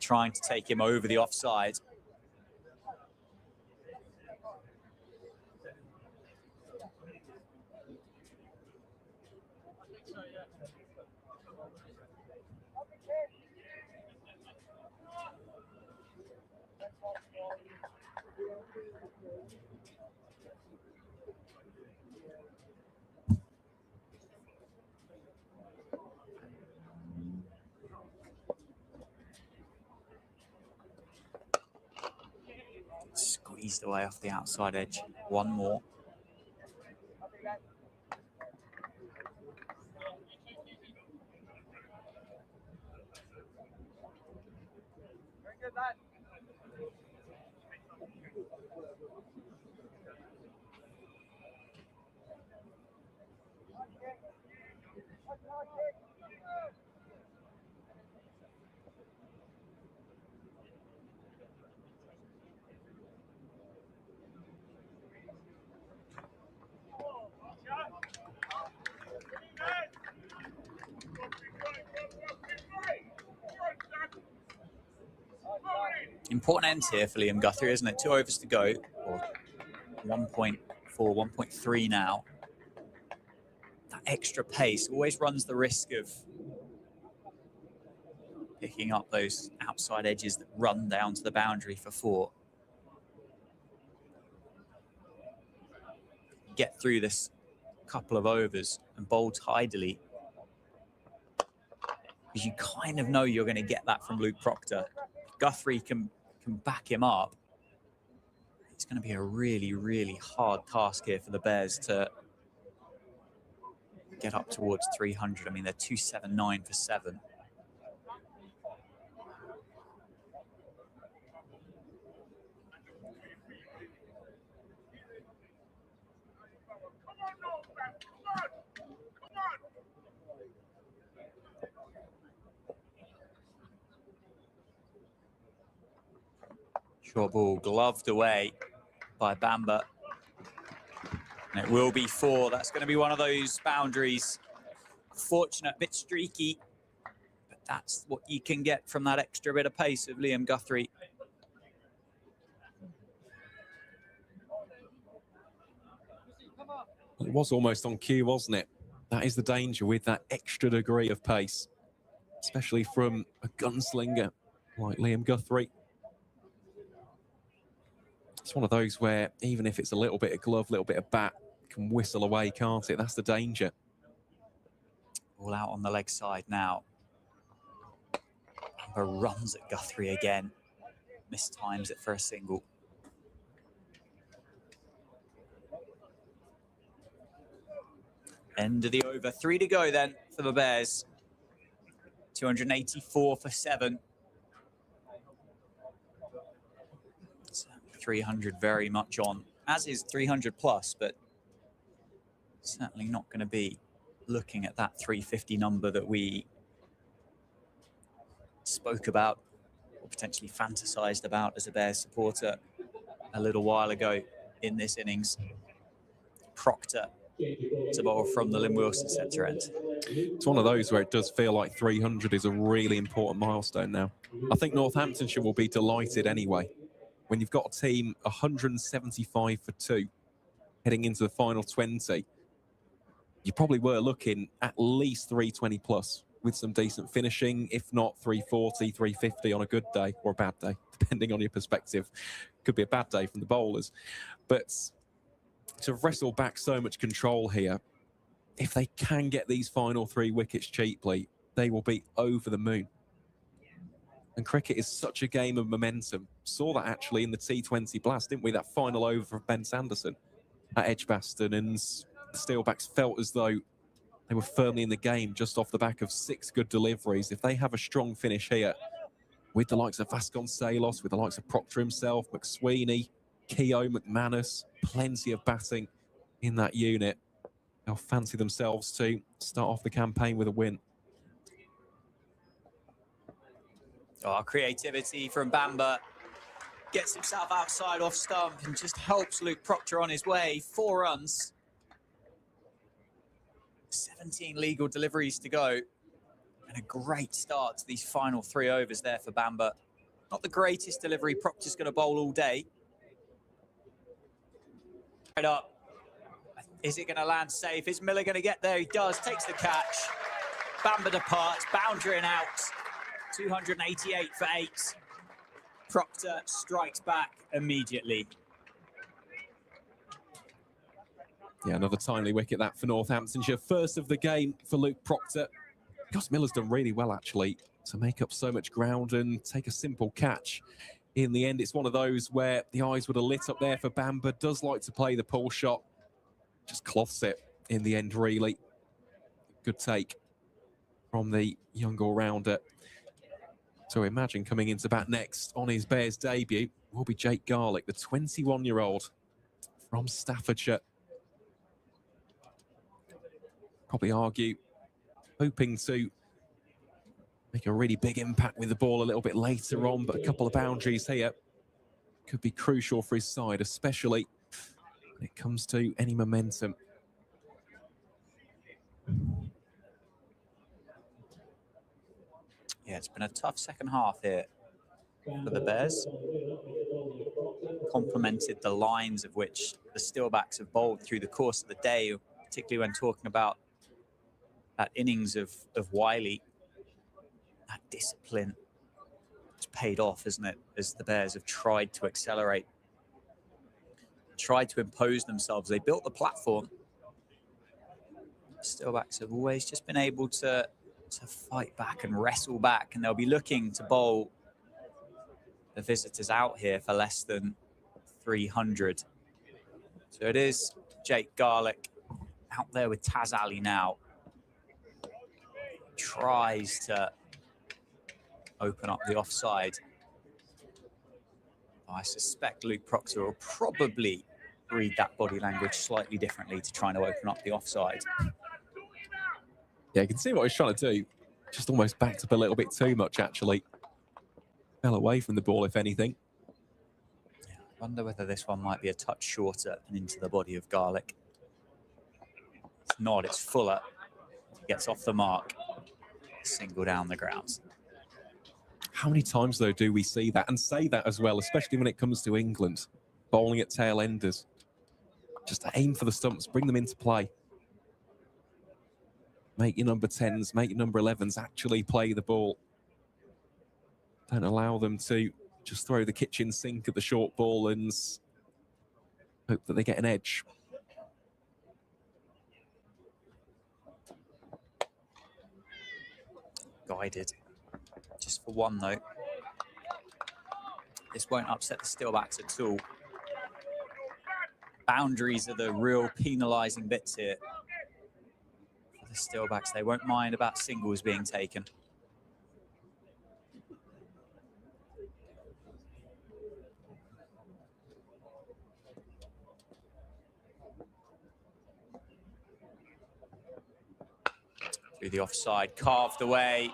trying to take him over the offside. eased away off the outside edge. One more. Important ends here for Liam Guthrie, isn't it? 2 overs to go, or 1.4, 1.3 now. That extra pace always runs the risk of picking up those outside edges that run down to the boundary for 4. Get through this couple of overs and bowl tidily, because you kind of know you're going to get that from Luke Proctor. Guthrie can back him up. It's going to be a really, really hard task here for the Bears to get up towards 300. I mean, they're 279 for 7. Short ball gloved away by Bamber. And it will be 4. That's going to be one of those boundaries. Fortunate, bit streaky, but that's what you can get from that extra bit of pace of Liam Guthrie. It was almost on cue, wasn't it? That is the danger with that extra degree of pace, especially from a gunslinger like Liam Guthrie. It's one of those where even if it's a little bit of glove, a little bit of bat, can whistle away, can't it? That's the danger. All out on the leg side now. Bamber runs at Guthrie again. Mistimes it for a single. End of the over. 3 to go then for the Bears. 284 for 7. 300 very much on, as is 300 plus, but certainly not going to be looking at that 350 number that we spoke about or potentially fantasized about as a Bears supporter a little while ago in this innings. Proctor to bowl from the Lynn Wilson centre end. It's one of those where it does feel like 300 is a really important milestone now. I think Northamptonshire will be delighted anyway. When you've got a team 175 for 2 heading into the final 20, you probably were looking at least 320 plus with some decent finishing, if not 340, 350 on a good day or a bad day, depending on your perspective. Could be a bad day from the bowlers. But to wrestle back so much control here, if they can get these final 3 wickets cheaply, they will be over the moon. And cricket is such a game of momentum. Saw that actually in the T20 blast, didn't we? That final over from Ben Sanderson at Edgbaston, and the Steelbacks felt as though they were firmly in the game just off the back of 6 good deliveries. If they have a strong finish here with the likes of Vasconcelos, with the likes of Proctor himself, McSweeney, Keogh, McManus, plenty of batting in that unit, they'll fancy themselves to start off the campaign with a win. Oh, creativity from Bamber. Gets himself outside off stump and just helps Luke Proctor on his way. 4 runs. 17 legal deliveries to go. And a great start to these final 3 overs there for Bamber. Not the greatest delivery. Proctor's going to bowl all day. Right up. Is it going to land safe? Is Miller going to get there? He does. Takes the catch. Bamber departs. Boundary and out. 288 for 8. Proctor strikes back immediately. Yeah, another timely wicket that for Northamptonshire. First of the game for Luke Proctor. Gus Miller's done really well, actually, to make up so much ground and take a simple catch in the end. It's one of those where the eyes would have lit up there for Bamber. Does like to play the pull shot. Just cloths it in the end, really. Good take from the young all-rounder. So imagine coming into bat next on his Bears debut will be Jake Garlick, the 21-year-old from Staffordshire. Probably argue, hoping to make a really big impact with the ball a little bit later on, but a couple of boundaries here could be crucial for his side, especially when it comes to any momentum. Yeah, it's been a tough second half here for the Bears. Complemented the lines of which the Steelbacks have bowled through the course of the day, particularly when talking about that innings of Wiley. That discipline has paid off, isn't it? As the Bears have tried to accelerate, tried to impose themselves. They built the platform. Steelbacks have always just been able to fight back and wrestle back, and they'll be looking to bowl the visitors out here for less than 300. So it is Jake Garlick out there with Taz Ali now. Tries to open up the offside. I suspect Luke Proctor will probably read that body language slightly differently to trying to open up the offside. Yeah, you can see what he's trying to do. Just almost backed up a little bit too much, actually. Fell away from the ball, if anything. Yeah, I wonder whether this one might be a touch shorter and into the body of Garlick. It's not, it's fuller. Gets off the mark. Single down the grounds. How many times, though, do we see that and say that as well, especially when it comes to England? Bowling at tail enders. Just aim for the stumps, bring them into play. Make your number 10s, make your number 11s actually play the ball. Don't allow them to just throw the kitchen sink at the short ball and hope that they get an edge. Guided. Just for one, though. This won't upset the Steelbacks at all. Boundaries are the real penalising bits here. For the Steelbacks, they won't mind about singles being taken. Through the offside, carved away.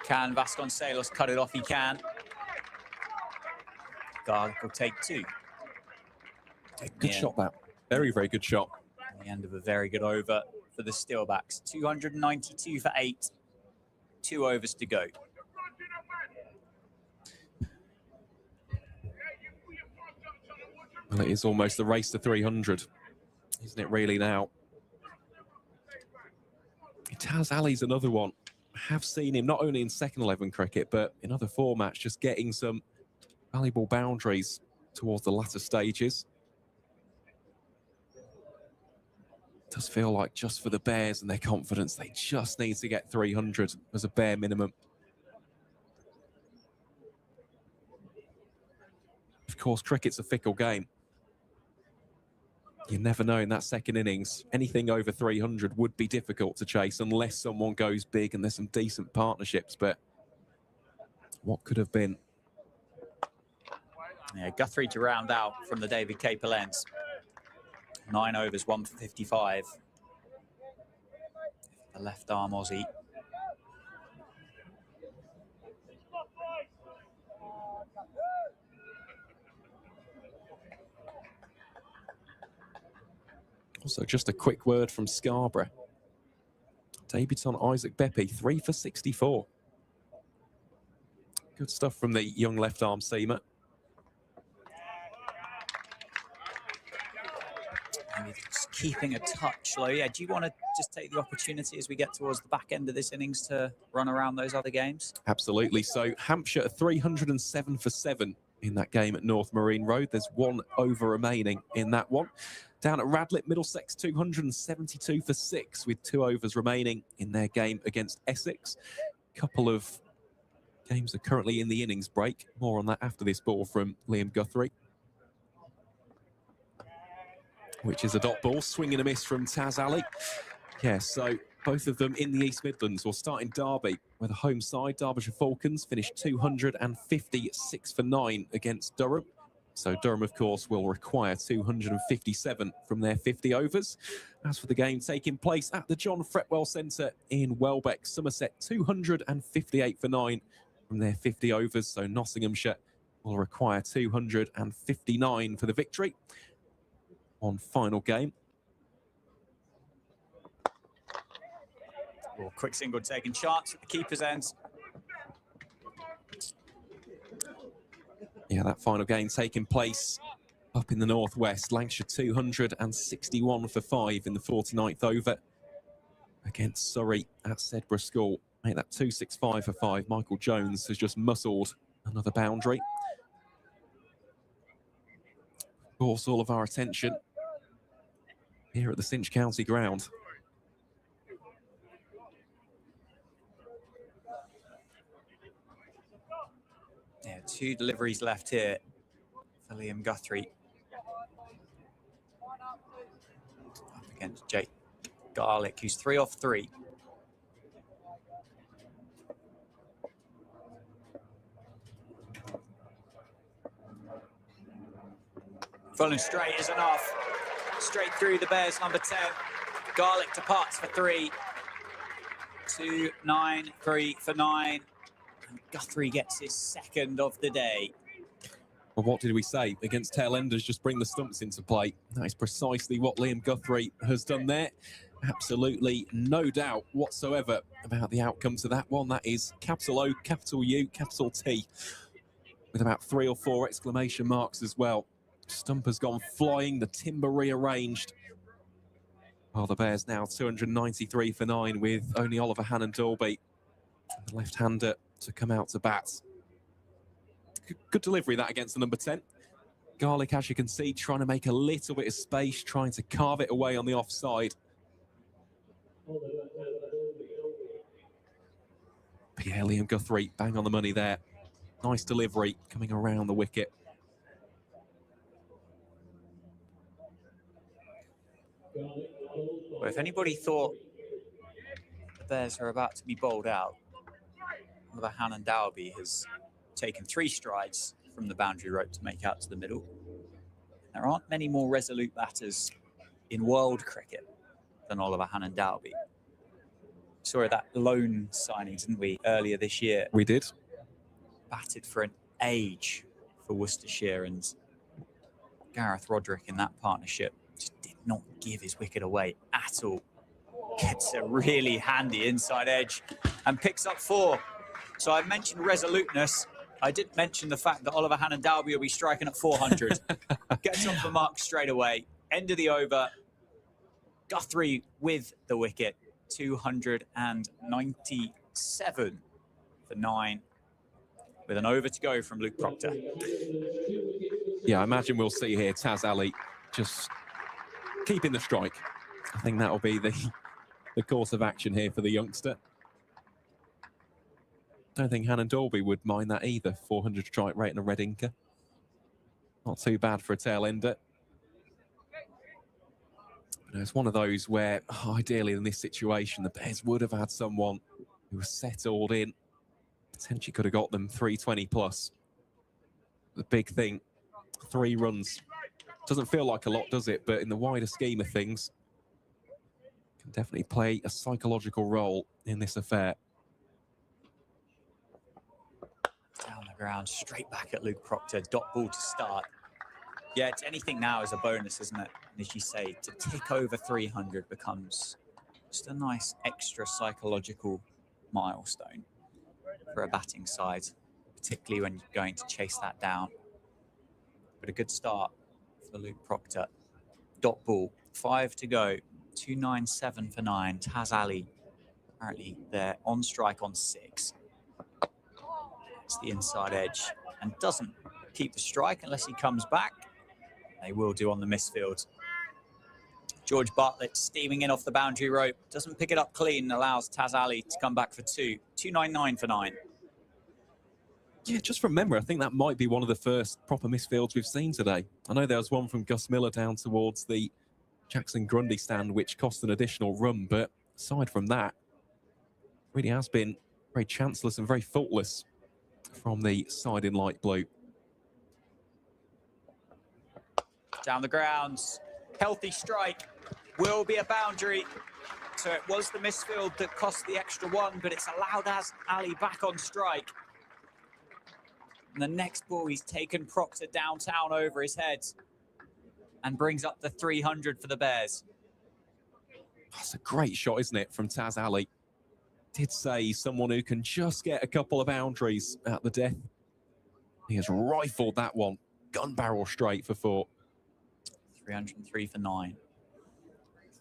Can Vasconcelos cut it off? He can. Garlick will take two. Good shot, that. Very, very good shot. The end of a very good over for the Steelbacks. 292 for 8. 2 overs to go. Well, it is almost the race to 300, isn't it really now? Taz Ali's another one. I have seen him not only in second 11 cricket, but in other formats, just getting some valuable boundaries towards the latter stages. It does feel like just for the Bears and their confidence, they just need to get 300 as a bare minimum. Of course, cricket's a fickle game. You never know in that second innings. Anything over 300 would be difficult to chase unless someone goes big and there's some decent partnerships. But what could have been? Yeah, Guthrie to round out from the David Capel ends. 9 overs, 1 for 55. The left arm Aussie. Also, just a quick word from Scarborough. Debutant Isaac Beppe, 3 for 64. Good stuff from the young left-arm seamer. Maybe just keeping a touch low. Yeah, do you want to just take the opportunity as we get towards the back end of this innings to run around those other games? Absolutely. So Hampshire are 307 for 7 in that game at North Marine Road. There's 1 over remaining in that one. Down at Radlett, Middlesex 272 for 6 with 2 overs remaining in their game against Essex. Couple of Games are currently in the innings break. More on that after this ball from Liam Guthrie, which is a dot ball. Swing and a miss from Taz Ali. Yeah, so both of them in the East Midlands. We'll start in Derby, where the home side, Derbyshire Falcons, finished 256 for 9 against Durham. So Durham, of course, will require 257 from their 50 overs. As for the game taking place at the John Fretwell Centre in Welbeck, Somerset 258 for 9 from their 50 overs. So Nottinghamshire will require 259 for the victory. On final game. Oh, quick single taking chance at the keeper's end. Yeah, that final game taking place up in the northwest. Lancashire 261 for 5 in the 49th over against Surrey at Sedbergh School. Make that 265 for 5. Michael Jones has just muscled another boundary. Of course, all of our attention here at the Cinch County ground. Yeah, 2 deliveries left here for Liam Guthrie. Up against Jake Garlick, who's 3 off 3. Full and straight is enough. Straight through the Bears, number 10. Garlick departs for 3. 2-9-3 for 9. And Guthrie gets his second of the day. Well, what did we say? Against tail enders, just bring the stumps into play. That is precisely what Liam Guthrie has done there. Absolutely no doubt whatsoever about the outcome to that one. That is capital O, capital U, capital T, with about 3 or 4 exclamation marks as well. Stump has gone flying, the timber rearranged. Well, the Bears now 293 for 9 with only Oliver Hannon-Dolby, the left-hander, to come out to bat. Good delivery that against the number 10. Garlick, as you can see, trying to make a little bit of space, trying to carve it away on the offside. But yeah, Liam Guthrie, bang on the money there. Nice delivery coming around the wicket. Well, if anybody thought the Bears are about to be bowled out, Oliver Hannon-Dolby has taken 3 strides from the boundary rope to make out to the middle. There aren't many more resolute batters in world cricket than Oliver Hannon-Dolby. Saw that loan signing, didn't we, earlier this year? We did. Batted for an age for Worcestershire, and Gareth Roderick in that partnership just did not give his wicket away at all. Gets a really handy inside edge and picks up 4. So I mentioned resoluteness. I didn't mention the fact that Oliver Hannon-Dolby will be striking at 400. Gets off the mark straight away. End of the over. Guthrie with the wicket. 297 for 9. With an over to go from Luke Proctor. Yeah, I imagine we'll see here Taz Ali just keeping the strike. I think that'll be the course of action here for the youngster. Don't think Hannon-Dolby would mind that either. 400 strike rate and a red inker. Not too bad for a tail ender. But it's one of those where, ideally in this situation, the Bears would have had someone who was settled in. Potentially could have got them 320 plus. The big thing, 3 runs. Doesn't feel like a lot, does it? But in the wider scheme of things, can definitely play a psychological role in this affair. Down the ground, straight back at Luke Proctor. Dot ball to start. Yeah, anything now is a bonus, isn't it? And as you say, to tick over 300 becomes just a nice extra psychological milestone for a batting side, particularly when you're going to chase that down. But a good start for Luke Proctor. Dot ball, 5 to go. 297 for 9. Taz Ali, apparently they're on strike on 6. It's the inside edge and doesn't keep the strike unless he comes back. They will do on the misfield. George Bartlett steaming in off the boundary rope. Doesn't pick it up clean and allows Taz Ali to come back for 2. 299 for 9. Yeah, just from memory, I think that might be one of the first proper misfields we've seen today. I know there was one from Gus Miller down towards the Jackson Grundy stand, which cost an additional run, but aside from that, really has been very chanceless and very faultless from the side in light blue. Down the grounds, healthy strike, will be a boundary. So it was the misfield that cost the extra one, but it's allowed Ali back on strike. And the next ball, he's taken Proctor downtown over his head and brings up the 300 for the Bears. That's a great shot, isn't it, from Taz Ali? Did say someone who can just get a couple of boundaries at the death. He has rifled that one, gun barrel straight for 4. 303 for 9.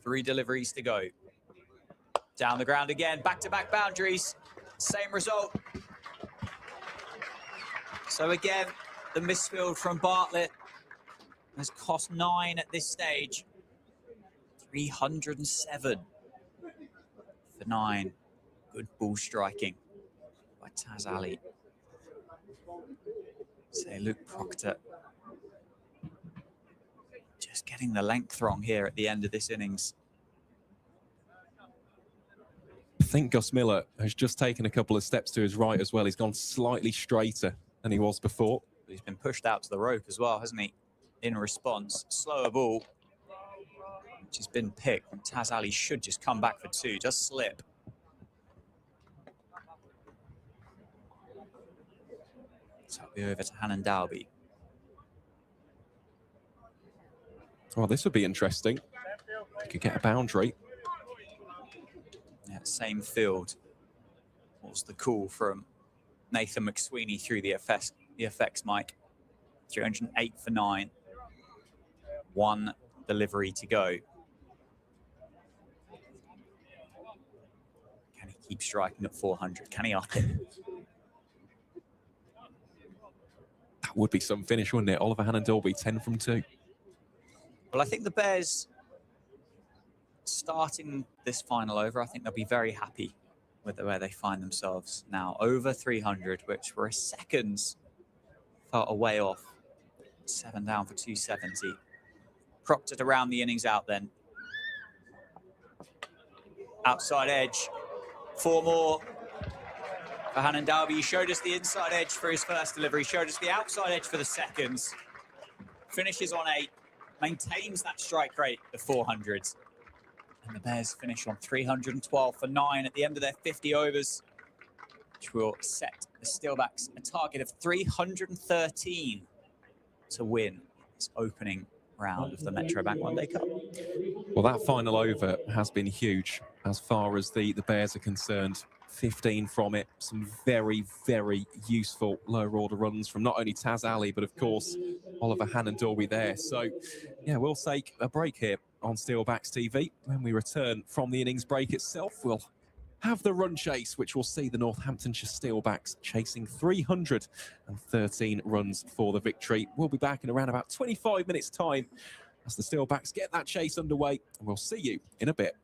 3 deliveries to go. Down the ground again, back-to-back boundaries. Same result. So again, the misfield from Bartlett has cost 9 at this stage. 307 for 9. Good ball striking by Taz Ali. Say Luke Proctor just getting the length wrong here at the end of this innings. I think Gus Miller has just taken a couple of steps to his right as well. He's gone slightly straighter than he was before. He's been pushed out to the rope as well, hasn't he? In response, slower ball, which has been picked. And Taz Ali should just come back for 2, just slip. So it'll be over to Hannon Dalby. Well, this would be interesting. He could get a boundary. Yeah, same field. What's the call from Nathan McSweeney through the effects mic? 308 for 9. 1 delivery to go. Can he keep striking at 400? Can he up it? That would be some finish, wouldn't it? Oliver Hannon Dalby, 10 from 2. Well, I think the Bears, starting this final over, I think they'll be very happy with where they find themselves now. Over 300, which for a second felt a way off. 7 down for 270. Proctor to round the innings out then. Outside edge. 4 more for Hannon Dalby. He showed us the inside edge for his first delivery. Showed us the outside edge for the seconds. Finishes on 8. Maintains that strike rate of 400s. And the Bears finish on 312 for 9 at the end of their 50 overs, which will set the Steelbacks a target of 313 to win this opening round of the Metro Bank One Day Cup. Well, that final over has been huge as far as the Bears are concerned. 15 from it. Some very, very useful lower order runs from not only Taz Ali, but of course, Oliver Hannon Dalby there. So, yeah, we'll take a break here on Steelbacks TV. When we return from the innings break itself, we'll have the run chase, which will see the Northamptonshire Steelbacks chasing 313 runs for the victory. We'll be back in around about 25 minutes' time as the Steelbacks get that chase underway, and we'll see you in a bit.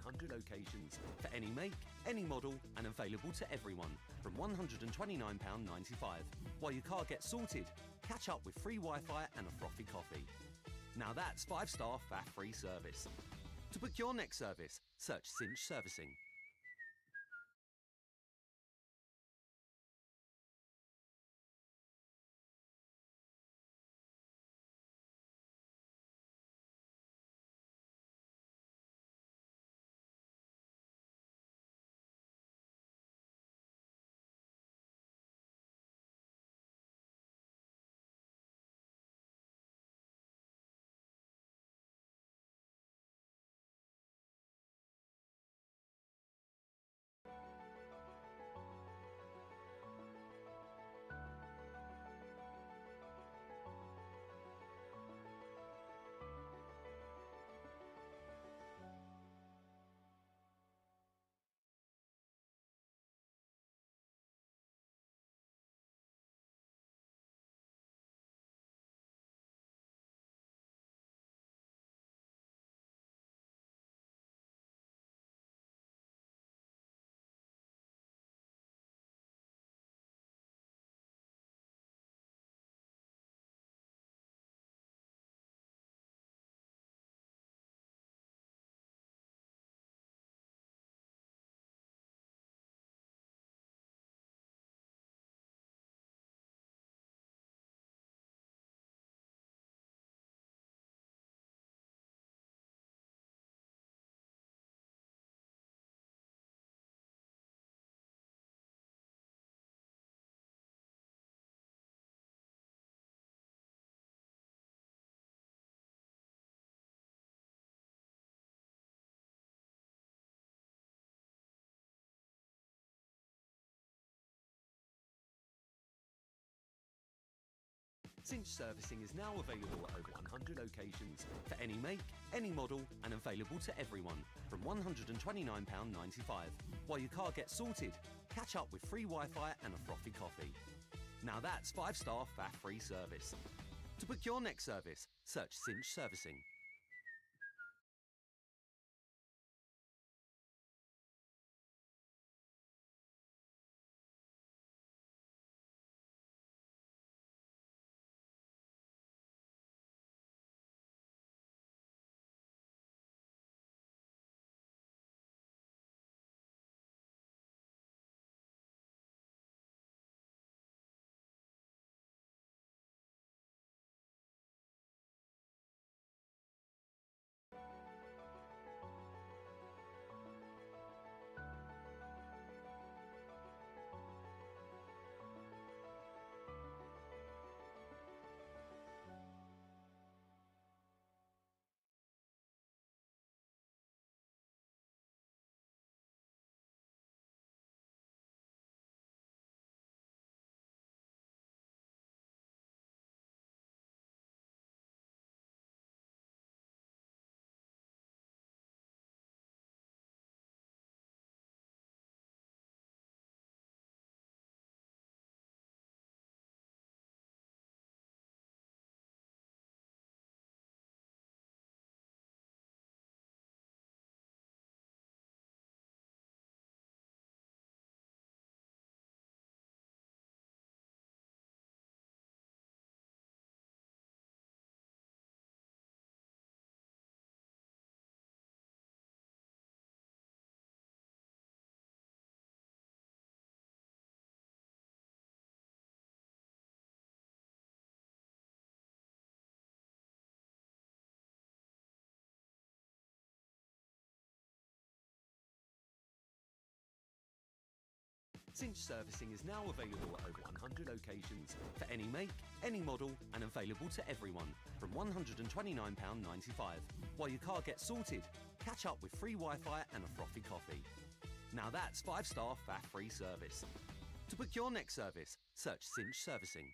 100 occasions for any make, any model, and available to everyone from £129.95. While your car gets sorted, catch up with free Wi-Fi and a frothy coffee. Now that's 5-star faff-free service. To book your next service, search Cinch Servicing. Cinch Servicing is now available at over 100 locations for any make, any model, and available to everyone from £129.95. While your car gets sorted, catch up with free Wi-Fi and a frothy coffee. Now that's 5-star faff-free service. To book your next service, search Cinch Servicing. Cinch Servicing is now available at over 100 locations for any make, any model, and available to everyone from £129.95. While your car gets sorted, catch up with free Wi-Fi and a frothy coffee. Now that's 5-star faff-free service. To book your next service, search Cinch Servicing.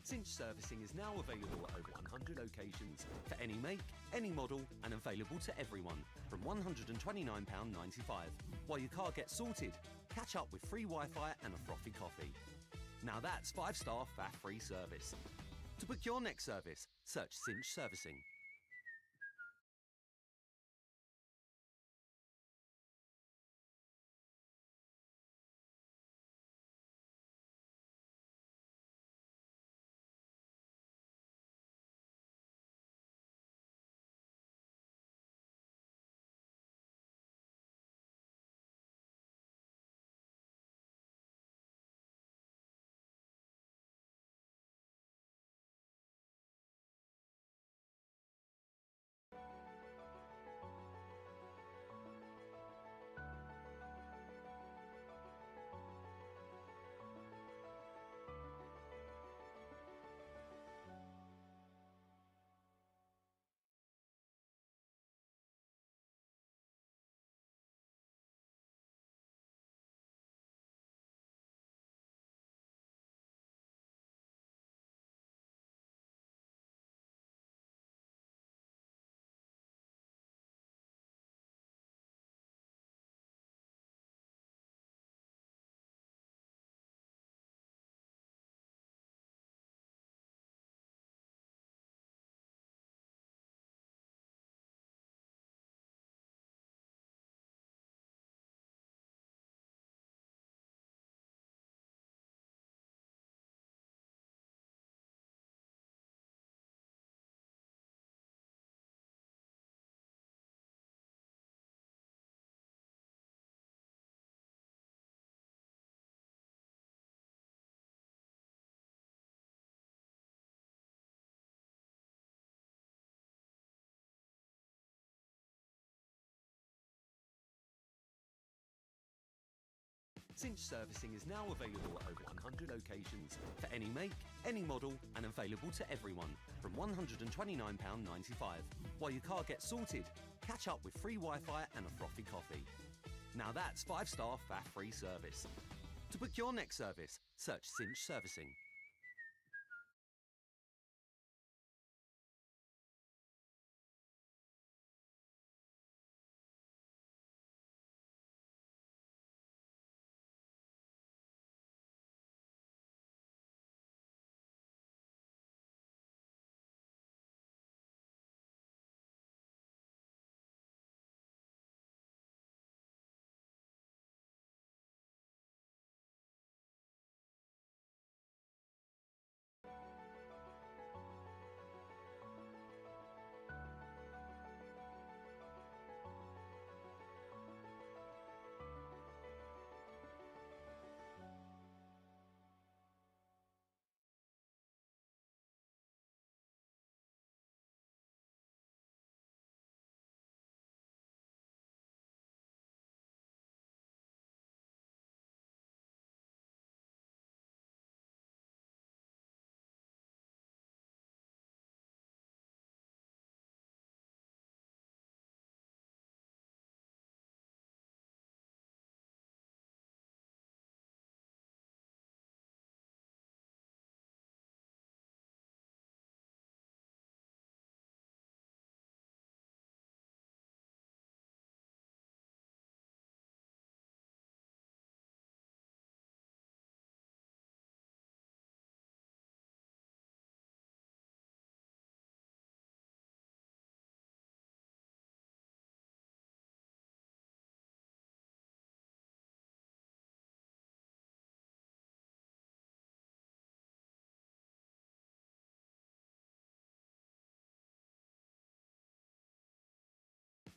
Cinch servicing is now available at over 100 locations for any make, any model, and available to everyone from £129.95. While your car gets sorted, catch up with free Wi-Fi and a frothy coffee. Now that's 5-star faff-free service. To book your next service, search Cinch Servicing. Cinch servicing is now available at over 100 locations for any make, any model, and available to everyone from £129.95. While your car gets sorted, catch up with free Wi-Fi and a frothy coffee. Now that's 5-star faff-free service. To book your next service, search Cinch Servicing.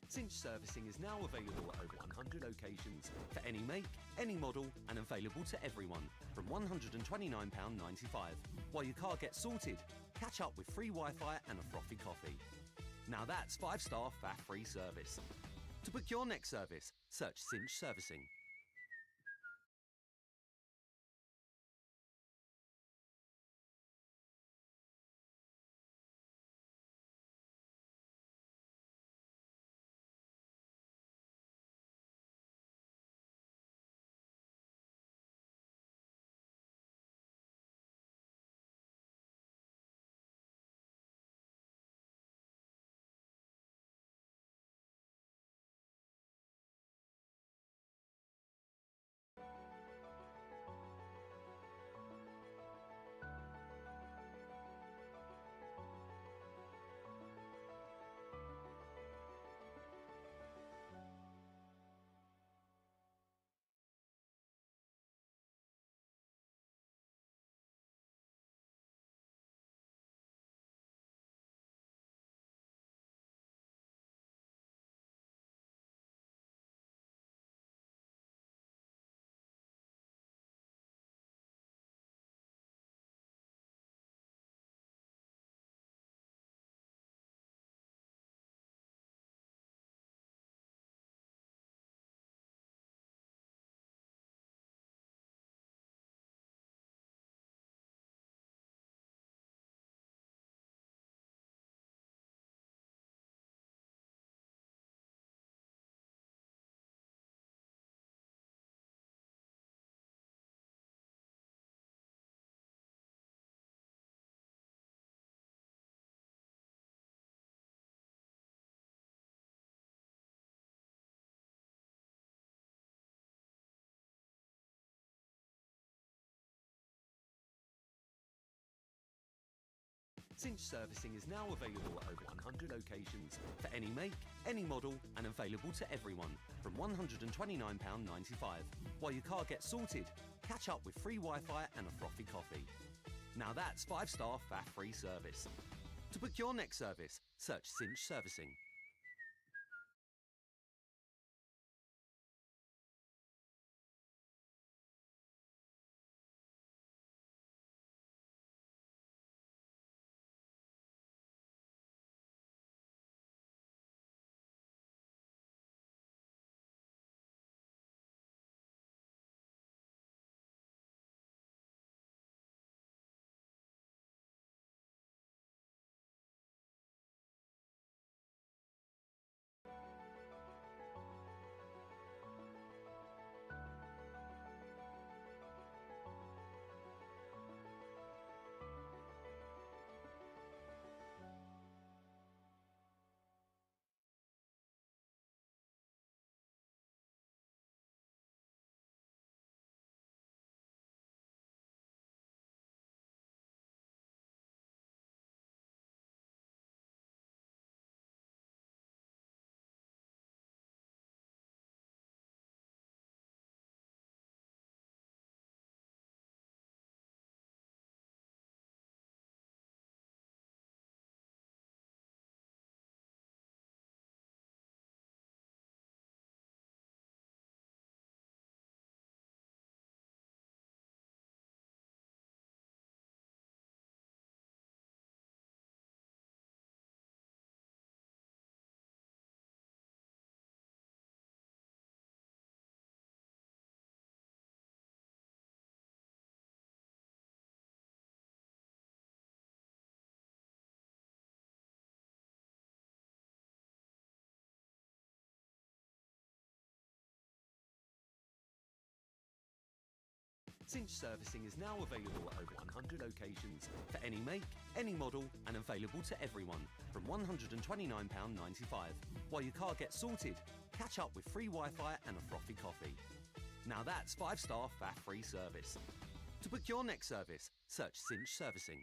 Cinch servicing is now available at over 100 locations for any make, any model, and available to everyone from £129.95. While your car gets sorted, catch up with free Wi-Fi and a frothy coffee. Now that's 5-star faff-free service. To book your next service, search Cinch Servicing. Cinch servicing is now available at over 100 locations for any make, any model, and available to everyone from £129.95. While your car gets sorted, catch up with free Wi-Fi and a frothy coffee. Now that's 5-star faff-free service. To book your next service, search Cinch Servicing. Cinch servicing is now available at over 100 locations for any make, any model, and available to everyone from £129.95. While your car gets sorted, catch up with free Wi-Fi and a frothy coffee. Now that's 5-star faff-free service. To book your next service, search Cinch Servicing.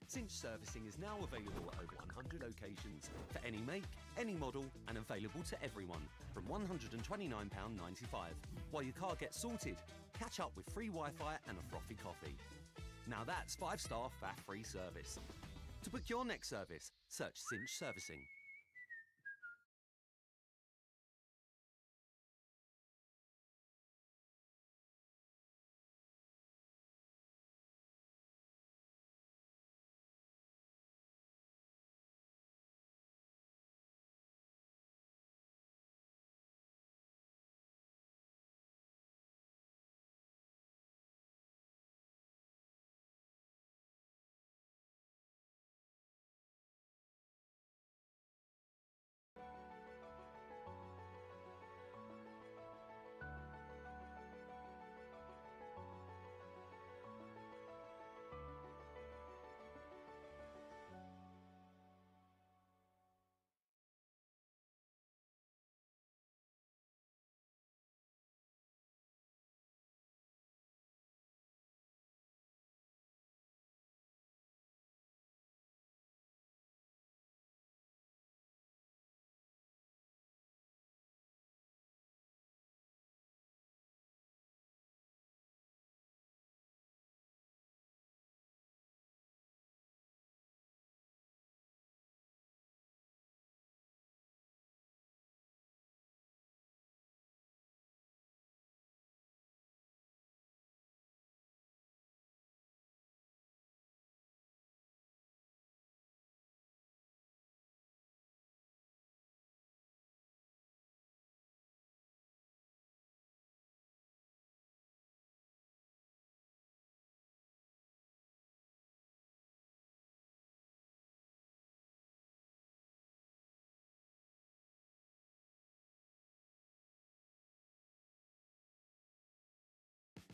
Cinch servicing is now available at over 100 locations for any make, any model, and available to everyone from £129.95. While your car gets sorted, catch up with free Wi-Fi and a frothy coffee. Now that's 5-star faff-free service. To book your next service, search Cinch Servicing.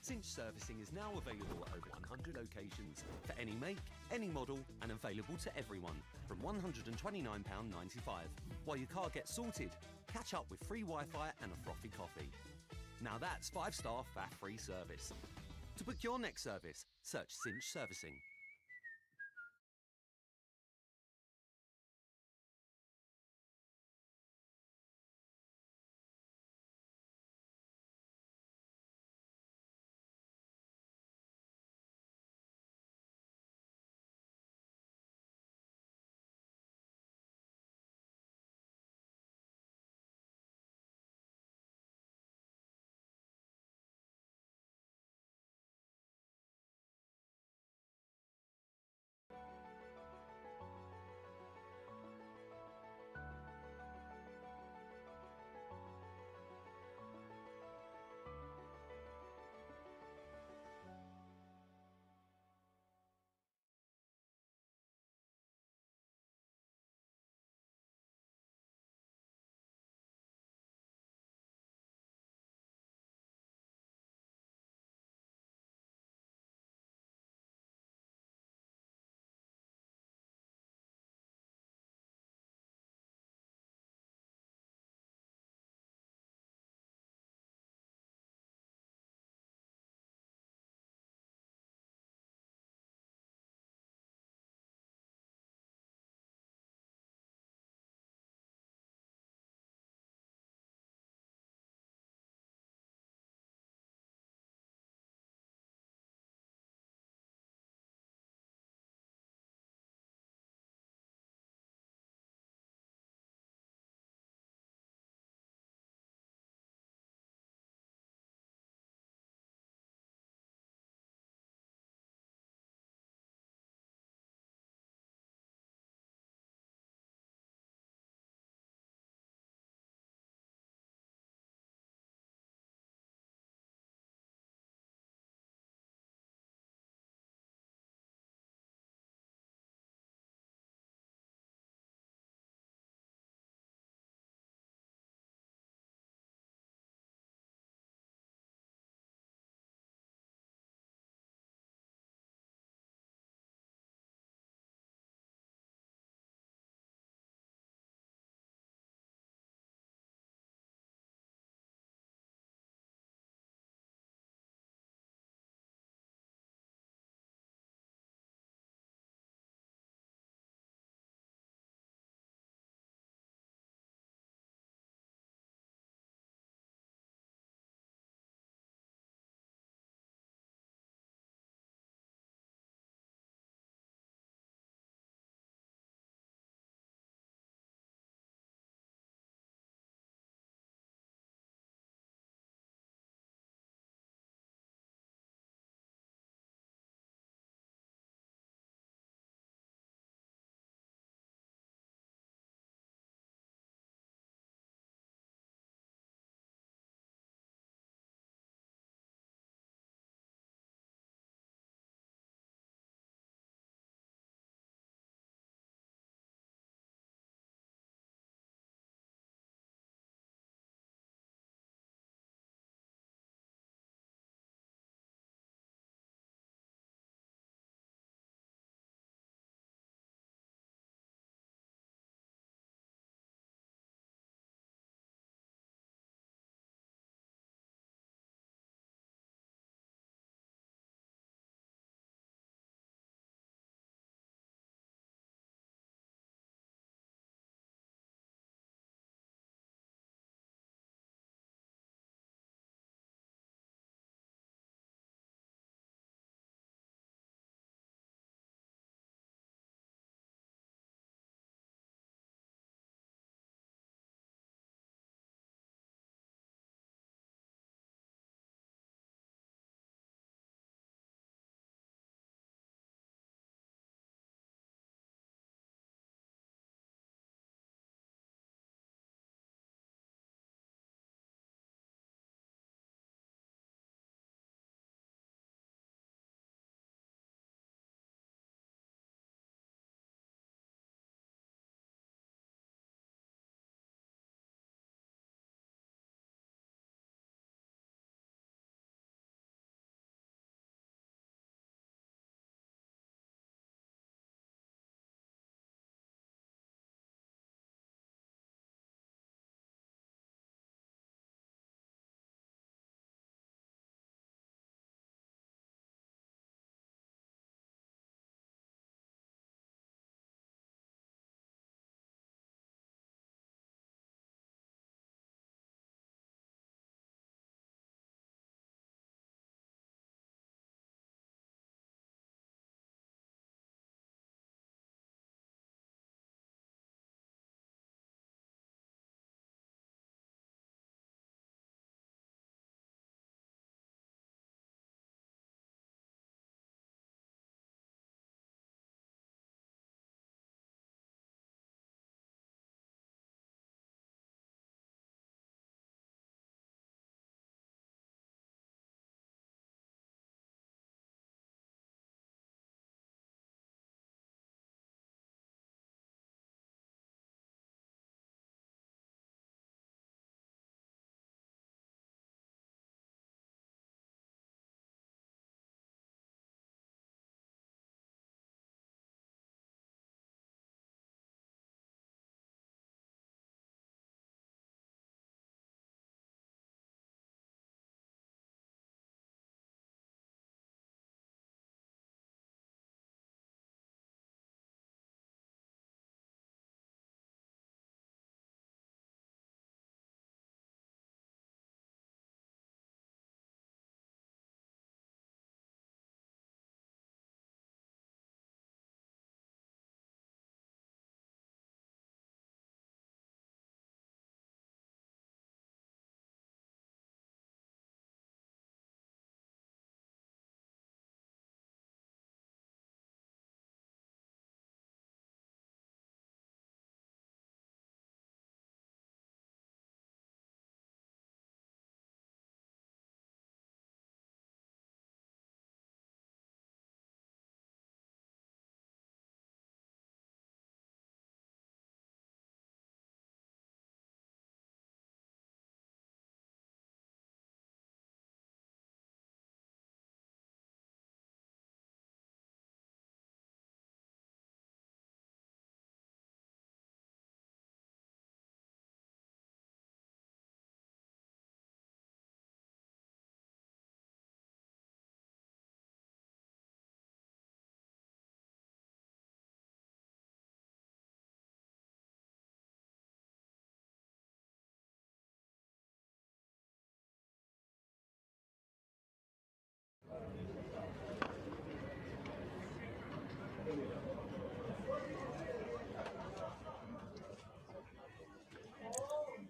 Cinch servicing is now available at over 100 locations for any make, any model, and available to everyone from £129.95. While your car gets sorted, catch up with free Wi-Fi and a frothy coffee. Now that's 5-star faff-free service. To book your next service, search Cinch Servicing.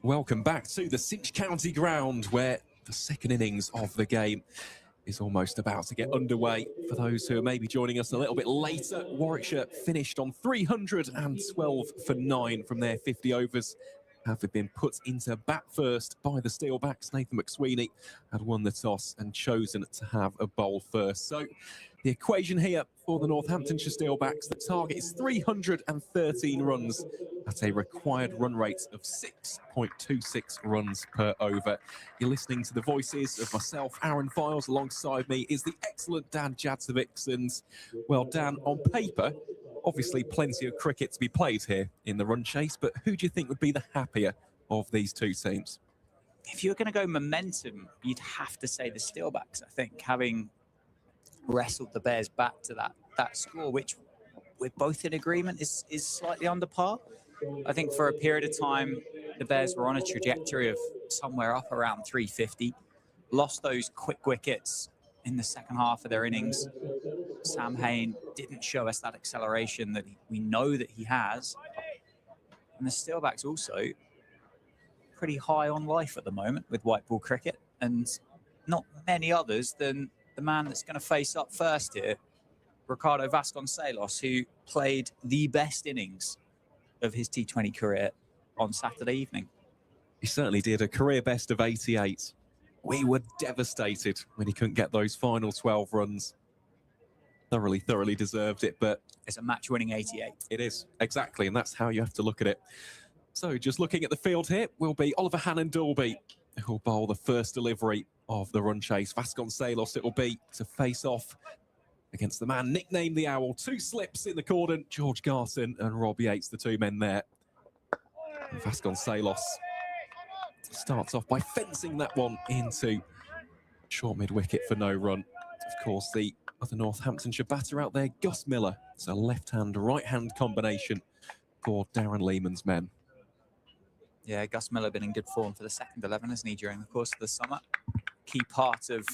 Welcome back to the Cinch County ground, where the second innings of the game is almost about to get underway. For those who are maybe joining us a little bit later, Warwickshire finished on 312 for 9 from their 50 overs. Have been put into bat first by the Steelbacks. Nathan McSweeney had won the toss and chosen to have a bowl first. So the equation here for the Northamptonshire Steelbacks, the target is 313 runs at a required run rate of 6.26 runs per over. You're listening to the voices of myself, Aaron Files. Alongside me is the excellent Dan Jadzovics. And, well, Dan, on paper, obviously plenty of cricket to be played here in the run chase, but who do you think would be the happier of these two teams? If you're going to go momentum, you'd have to say the Steelbacks, I think, having wrestled the Bears back to that score, which we're both in agreement is slightly under par. I think for a period of time, the Bears were on a trajectory of somewhere up around 350, lost those quick wickets in the second half of their innings. Sam Hain didn't show us that acceleration that we know that he has. And the Steelbacks also pretty high on life at the moment with white ball cricket, and not many others than the man that's going to face up first here, Ricardo Vasconcelos, who played the best innings of his T20 career on Saturday evening. He certainly did, a career best of 88. We were devastated when he couldn't get those final 12 runs. Thoroughly deserved it, but it's a match-winning 88. It is, exactly, and that's how you have to look at it. So just looking at the field here will be Oliver Hannon-Dalby, who'll bowl the first delivery of the run chase. Vasconcelos it will be to face off against the man nicknamed the Owl. 2 slips in the cordon, George Garson and Rob Yates, the 2 men there. And Vasconcelos starts off by fencing that one into short mid-wicket for no run. Of course, the other Northamptonshire batter out there, Gus Miller. It's a left-hand, right-hand combination for Darren Lehman's men. Yeah, Gus Miller been in good form for the second 11, hasn't he, during the course of the summer? Key part of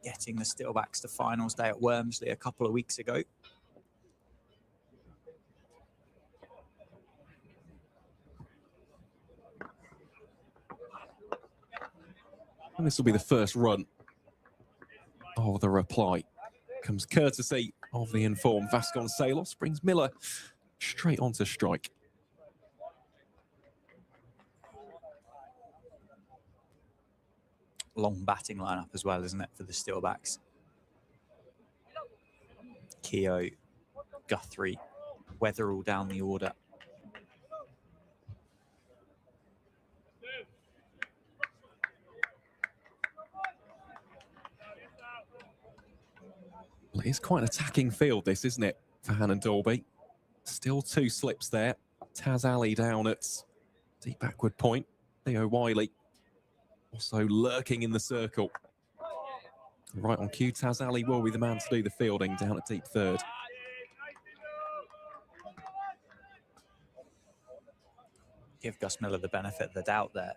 getting the Steelbacks to finals day at Wormsley a couple of weeks ago. And this will be the first run of the reply. Comes courtesy of the informed Vasconcelos, brings Miller straight onto strike. Long batting lineup as well, isn't it, for the Steelbacks? Keogh, Guthrie, Weatherall down the order. Well, it's quite an attacking field, this, isn't it, for Hannon-Dalby? Still 2 slips there. Taz Ali down at deep backward point. Theo Wiley also lurking in the circle. Right on cue, Taz Ali will be the man to do the fielding down at deep third. Give Gus Miller the benefit of the doubt there.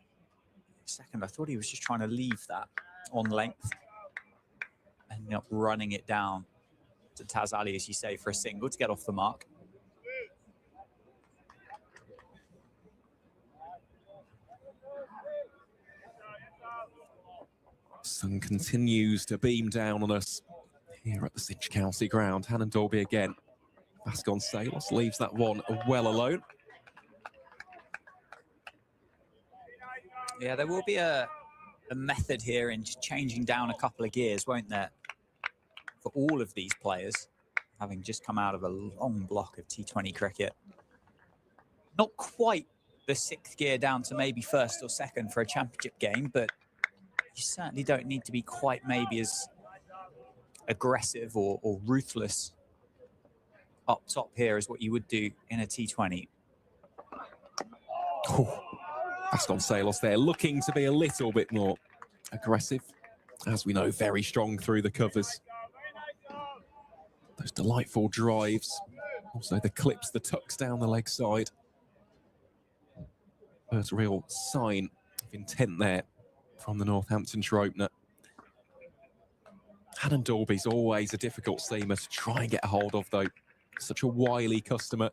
Second, I thought he was just trying to leave that on length. Ending up running it down to Taz Ali, as you say, for a single to get off the mark. Sun continues to beam down on us here at the Cinch County ground. Hannon-Dalby again. Vasconcelos leaves that one well alone. Yeah, there will be a method here in just changing down a couple of gears, won't there? For all of these players, having just come out of a long block of T20 cricket. Not quite the 6th gear down to maybe 1st or 2nd for a championship game, but you certainly don't need to be quite maybe as aggressive or ruthless up top here as what you would do in a T20. Oh, Vasconcelos there looking to be a little bit more aggressive. As we know, very strong through the covers. Those delightful drives. Also the clips, the tucks down the leg side. First real sign of intent there from the Northamptonshire opener. Hannon-Dalby's always a difficult seamer to try and get a hold of, though. Such a wily customer.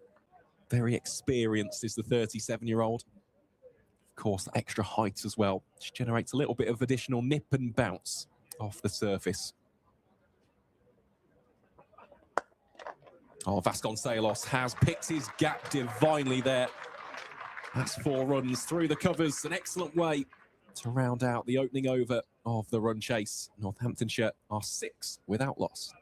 Very experienced is the 37-year-old. course, the extra height as well, which generates a little bit of additional nip and bounce off the surface. Oh, Vasconcelos has picked his gap divinely there. That's 4 runs through the covers, an excellent way to round out the opening over of the run chase. Northamptonshire are 6 without loss.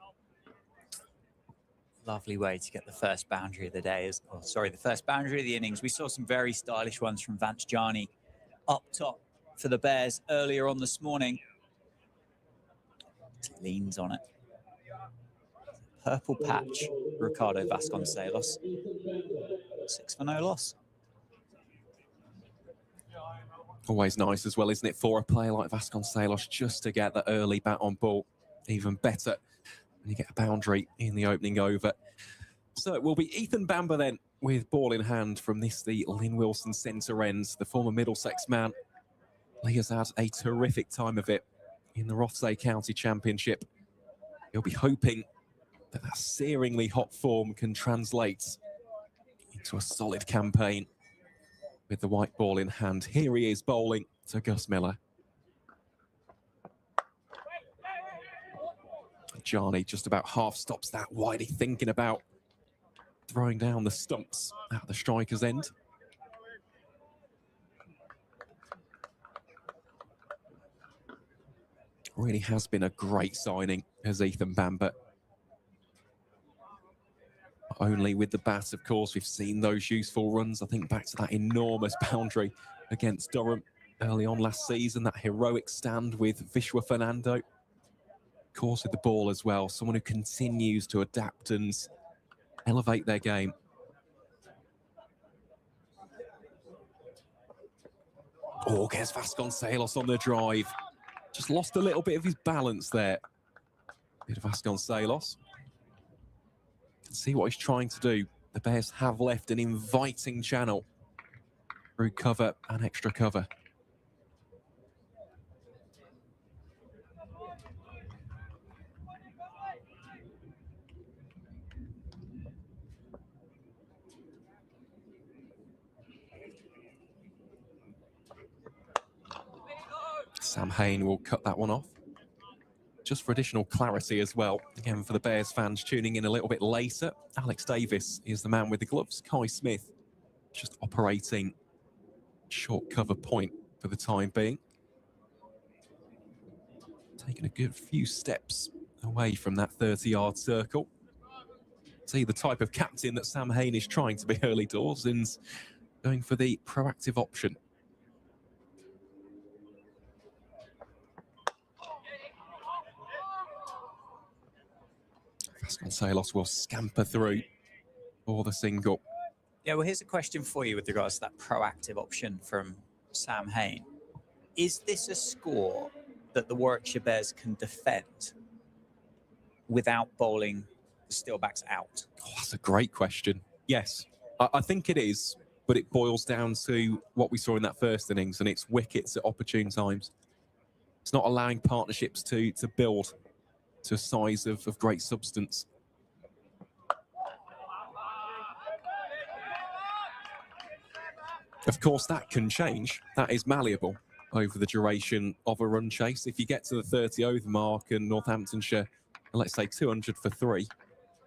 Lovely way to get the first boundary of the day. The first boundary of the innings. We saw some very stylish ones from Vance Jani up top for the Bears earlier on this morning. Leans on it. Purple patch, Ricardo Vasconcelos. 6 for no loss. Always nice as well, isn't it, for a player like Vasconcelos just to get the early bat on ball. Even better when you get a boundary in the opening over. So it will be Ethan Bamber then with ball in hand from the Lynn Wilson centre ends, the former Middlesex man. He has had a terrific time of it in the Rothesay County Championship. He'll be hoping that searingly hot form can translate into a solid campaign with the white ball in hand. Here he is bowling to Gus Miller. Jani just about half stops that wide, thinking about throwing down the stumps at the striker's end. Really has been a great signing as Ethan Bamber. Only with the bat, of course, we've seen those useful runs. I think back to that enormous boundary against Durham early on last season, that heroic stand with Vishwa Fernando. Of course, with the ball as well, someone who continues to adapt and elevate their game. Oh, gets Vasconcelos on the drive. Just lost a little bit of his balance there. Bit of Vasconcelos. See what he's trying to do. The Bears have left an inviting channel through cover and extra cover. Sam Hain will cut that one off. Just for additional clarity as well, again for the Bears fans tuning in a little bit later, Alex Davis is the man with the gloves. Kai Smith just operating short cover point for the time being. Taking a good few steps away from that 30-yard circle. See the type of captain that Sam Hain is trying to be early doors and going for the proactive option. Vasconcelos will scamper through for the single. Yeah, well, here's a question for you with regards to that proactive option from Sam Hain. Is this a score that the Warwickshire Bears can defend without bowling the Steelbacks out? Oh, that's a great question. Yes, I think it is, but it boils down to what we saw in that first innings, and it's wickets at opportune times. It's not allowing partnerships to build to a size of great substance. Of course, that can change. That is malleable over the duration of a run chase. If you get to the 30-over mark and Northamptonshire, let's say 200 for 3,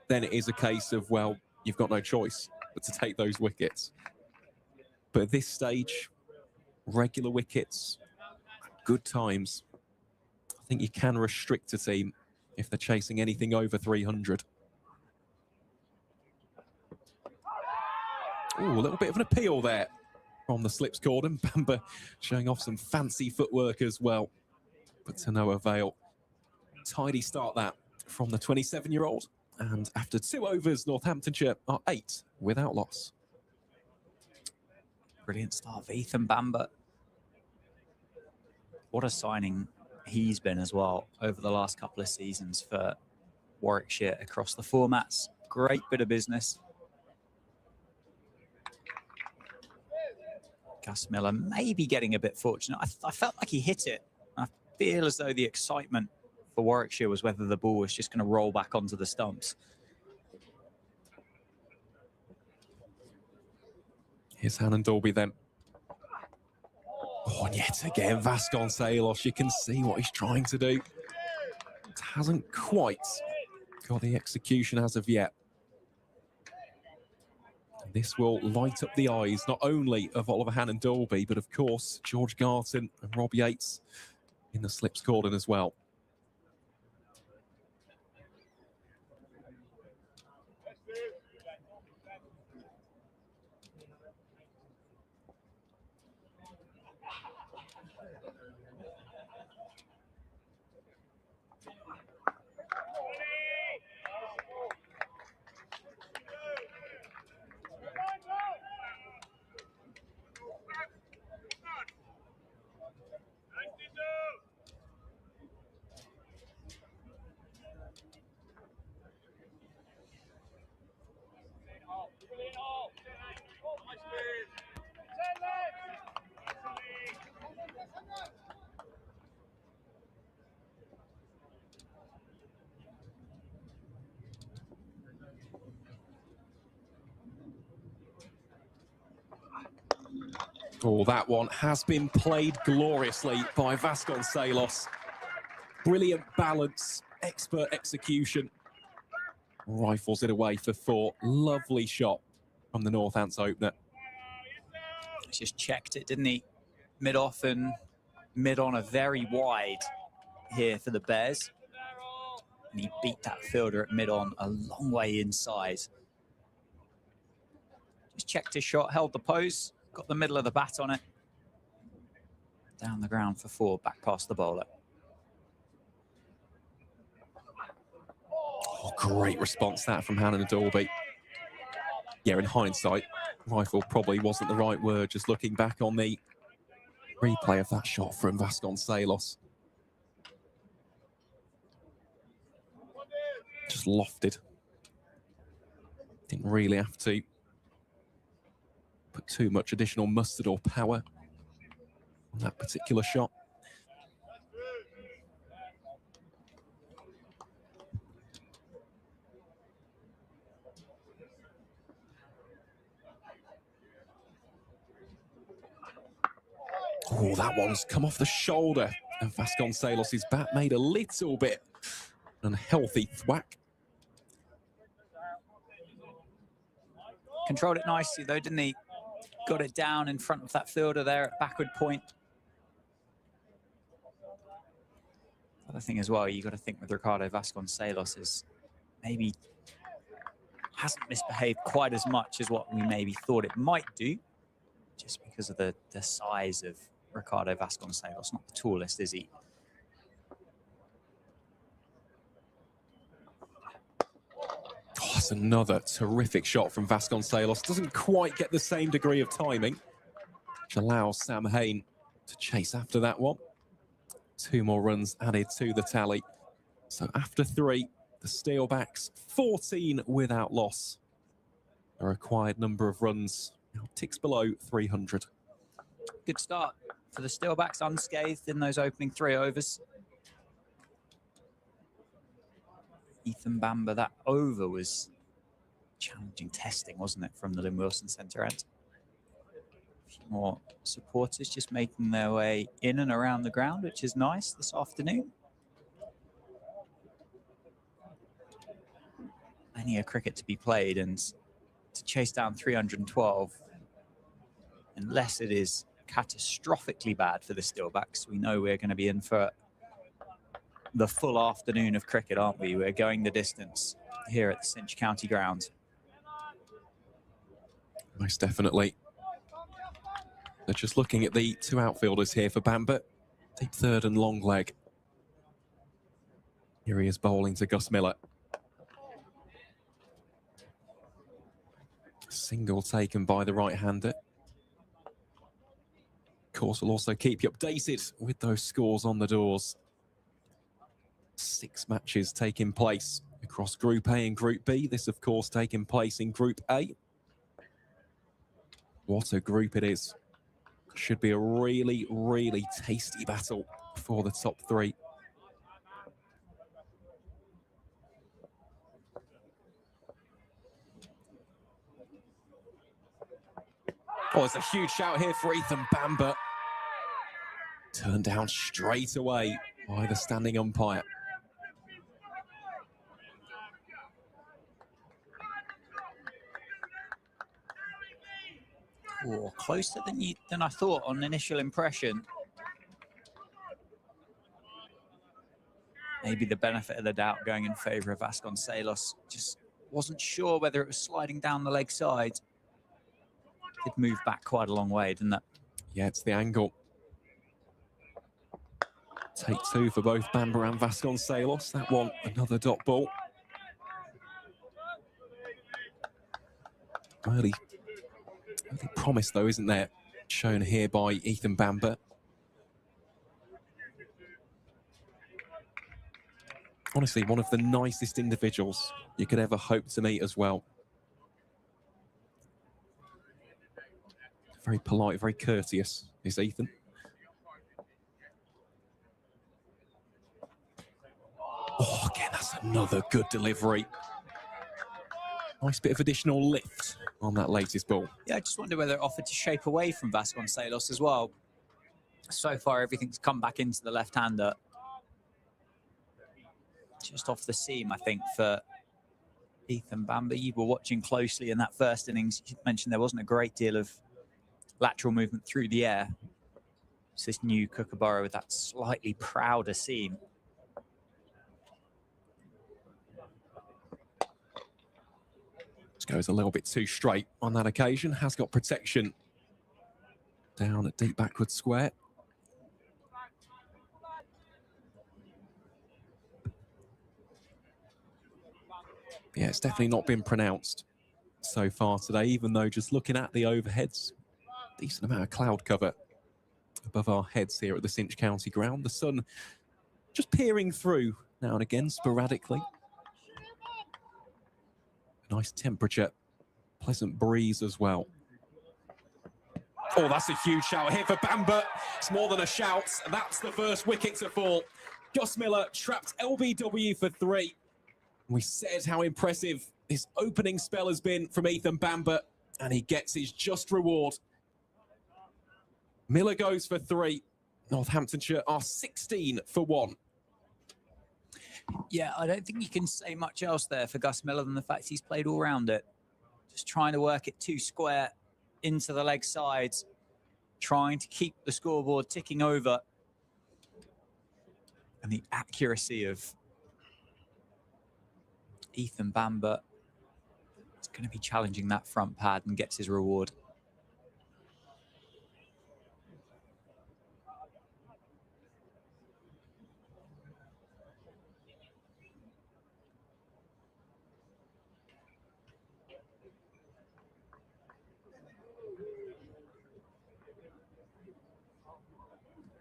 then it is a case of, well, you've got no choice but to take those wickets. But at this stage, regular wickets, good times, I think you can restrict a team if they're chasing anything over 300. Oh, a little bit of an appeal there from the slips cordon. Bamber showing off some fancy footwork as well, but to no avail. Tidy start that from the 27-year-old. And after 2 overs, Northamptonshire are 8 without loss. Brilliant start for Ethan Bamber. What a signing he's been as well over the last couple of seasons for Warwickshire across the formats. Great bit of business. Gus Miller maybe getting a bit fortunate. I felt like he hit it. I feel as though the excitement for Warwickshire was whether the ball was just going to roll back onto the stumps. Here's Hannon Dolby then. Oh, and yet again, Vasconcelos, you can see what he's trying to do. It hasn't quite got the execution as of yet. And this will light up the eyes, not only of Oliver Hannon-Dolby, but of course, George Garton and Rob Yates in the slips cordon as well. Oh, that one has been played gloriously by Vasconcelos. Brilliant balance, expert execution. Rifles it away for 4. Lovely shot from the Northants opener. He's just checked it, didn't he? Mid-off and mid-on are very wide here for the Bears. And he beat that fielder at mid-on a long way inside. Just checked his shot, held the pose, got the middle of the bat on it. Down the ground for 4, back past the bowler. Oh, great response that from Hannon-Dolby. Yeah, in hindsight, rifle probably wasn't the right word, just looking back on the replay of that shot from Vasconcelos. Just lofted. Didn't really have to put too much additional mustard or power on that particular shot. Oh, that one's come off the shoulder of Vasconcelos' bat, made a little bit unhealthy thwack. Controlled it nicely though, didn't he? Got it down in front of that fielder there at backward point. Other thing as well, you got to think with Ricardo Vasconcelos is maybe hasn't misbehaved quite as much as what we maybe thought it might do, just because of the size of Ricardo Vasconcelos. Not the tallest, is he? Oh, that's another terrific shot from Vasconcelos. Doesn't quite get the same degree of timing, which allows Sam Hain to chase after that one. 2 more runs added to the tally. So after 3, the Steelbacks 14 without loss. The required number of runs now ticks below 300. Good start for the Steelbacks, unscathed in those opening 3 overs. Ethan Bamber, that over was challenging testing, wasn't it, from the Lynn Wilson Centre end? A few more supporters just making their way in and around the ground, which is nice this afternoon. Plenty of cricket to be played, and to chase down 312, unless it is catastrophically bad for the Steelbacks, we know we're going to be in for the full afternoon of cricket, aren't we? We're going the distance here at the Cinch County Ground. Most definitely. They're just looking at the 2 outfielders here for Bamber. Deep third and long leg. Here he is bowling to Gus Miller. Single taken by the right-hander. Of course, we'll also keep you updated with those scores on the doors. 6 matches taking place across Group A and Group B. This, of course, taking place in Group A. What a group it is. Should be a really, really tasty battle for the top 3. Oh, it's a huge shout here for Ethan Bamber. Turned down straight away by the standing umpire. Oh, closer than I thought on initial impression. Maybe the benefit of the doubt going in favour of Vasconcelos. Just wasn't sure whether it was sliding down the leg side. Did move back quite a long way, didn't it? Yeah, it's the angle. Take two for both Bamber and Vasconcelos. That one, another dot ball. Early promise, though, isn't there? Shown here by Ethan Bamber. Honestly, one of the nicest individuals you could ever hope to meet as well. Very polite, very courteous is Ethan. Oh, again, that's another good delivery. Nice bit of additional lift on that latest ball. Yeah, I just wonder whether it offered to shape away from Vasconcelos as well. So far, everything's come back into the left-hander. Just off the seam, I think, for Ethan Bamber. You were watching closely in that first innings. You mentioned there wasn't a great deal of lateral movement through the air. It's this new Kookaburra with that slightly prouder seam. Just goes a little bit too straight on that occasion. Has got protection down at deep backward square. Yeah, it's definitely not been pronounced so far today, even though just looking at the overheads, decent amount of cloud cover above our heads here at the Cinch County ground. The sun just peering through now and again, sporadically. Nice temperature, pleasant breeze as well. Oh, that's a huge shout here for Bamber. It's more than a shout. That's the first wicket to fall. Gus Miller trapped LBW for 3. We said how impressive this opening spell has been from Ethan Bamber, and he gets his just reward. Miller goes for 3. Northamptonshire are 16 for 1. Yeah, I don't think you can say much else there for Gus Miller than the fact he's played all round it. Just trying to work it too square into the leg sides, trying to keep the scoreboard ticking over. And the accuracy of Ethan Bamber is going to be challenging that front pad and gets his reward.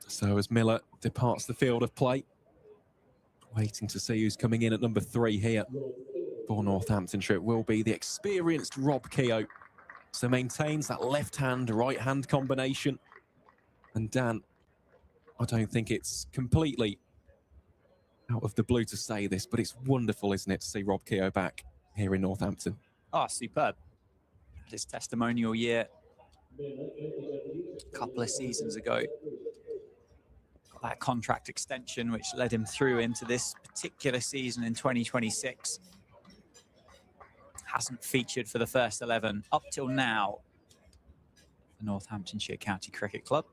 So as Miller departs the field of play, waiting to see who's coming in at number 3 here for Northamptonshire. It will be the experienced Rob Keogh. So maintains that left-hand, right-hand combination. And Dan, I don't think it's completely out of the blue to say this, but it's wonderful, isn't it, to see Rob Keogh back here in Northampton? Oh, superb. His testimonial year a couple of seasons ago. Got that contract extension, which led him through into this particular season in 2026. Hasn't featured for the first 11 up till now for Northamptonshire County Cricket Club.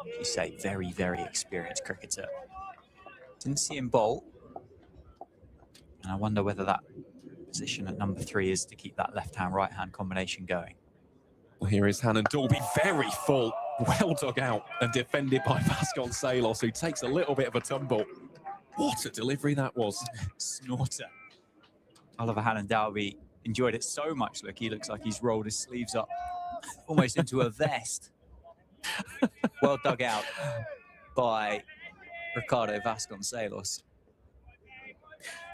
You say very, very experienced cricketer. Didn't see him bowl. And I wonder whether that position at number 3 is to keep that left-hand, right-hand combination going. Well, here is Hannon Dalby, very full, well dug out and defended by Vasconcelos, who takes a little bit of a tumble. What a delivery that was. Snorter. Oliver Hannon Dalby enjoyed it so much. Look, he looks like he's rolled his sleeves up almost into a vest. Well dug out by Ricardo Vasconcelos.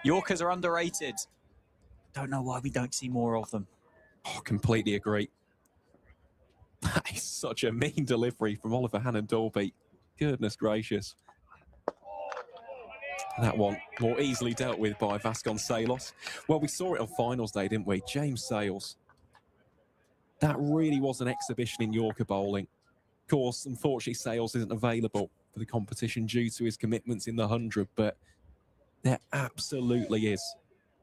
Yorkers are underrated. Don't know why we don't see more of them. Oh, completely agree. That is such a mean delivery from Oliver Hannon Dalby. Goodness gracious. That one more easily dealt with by Vasconcelos. Well, we saw it on finals day, didn't we? James Sales. That really was an exhibition in Yorker bowling. Of course, unfortunately, Sales isn't available for the competition due to his commitments in the 100, but there absolutely is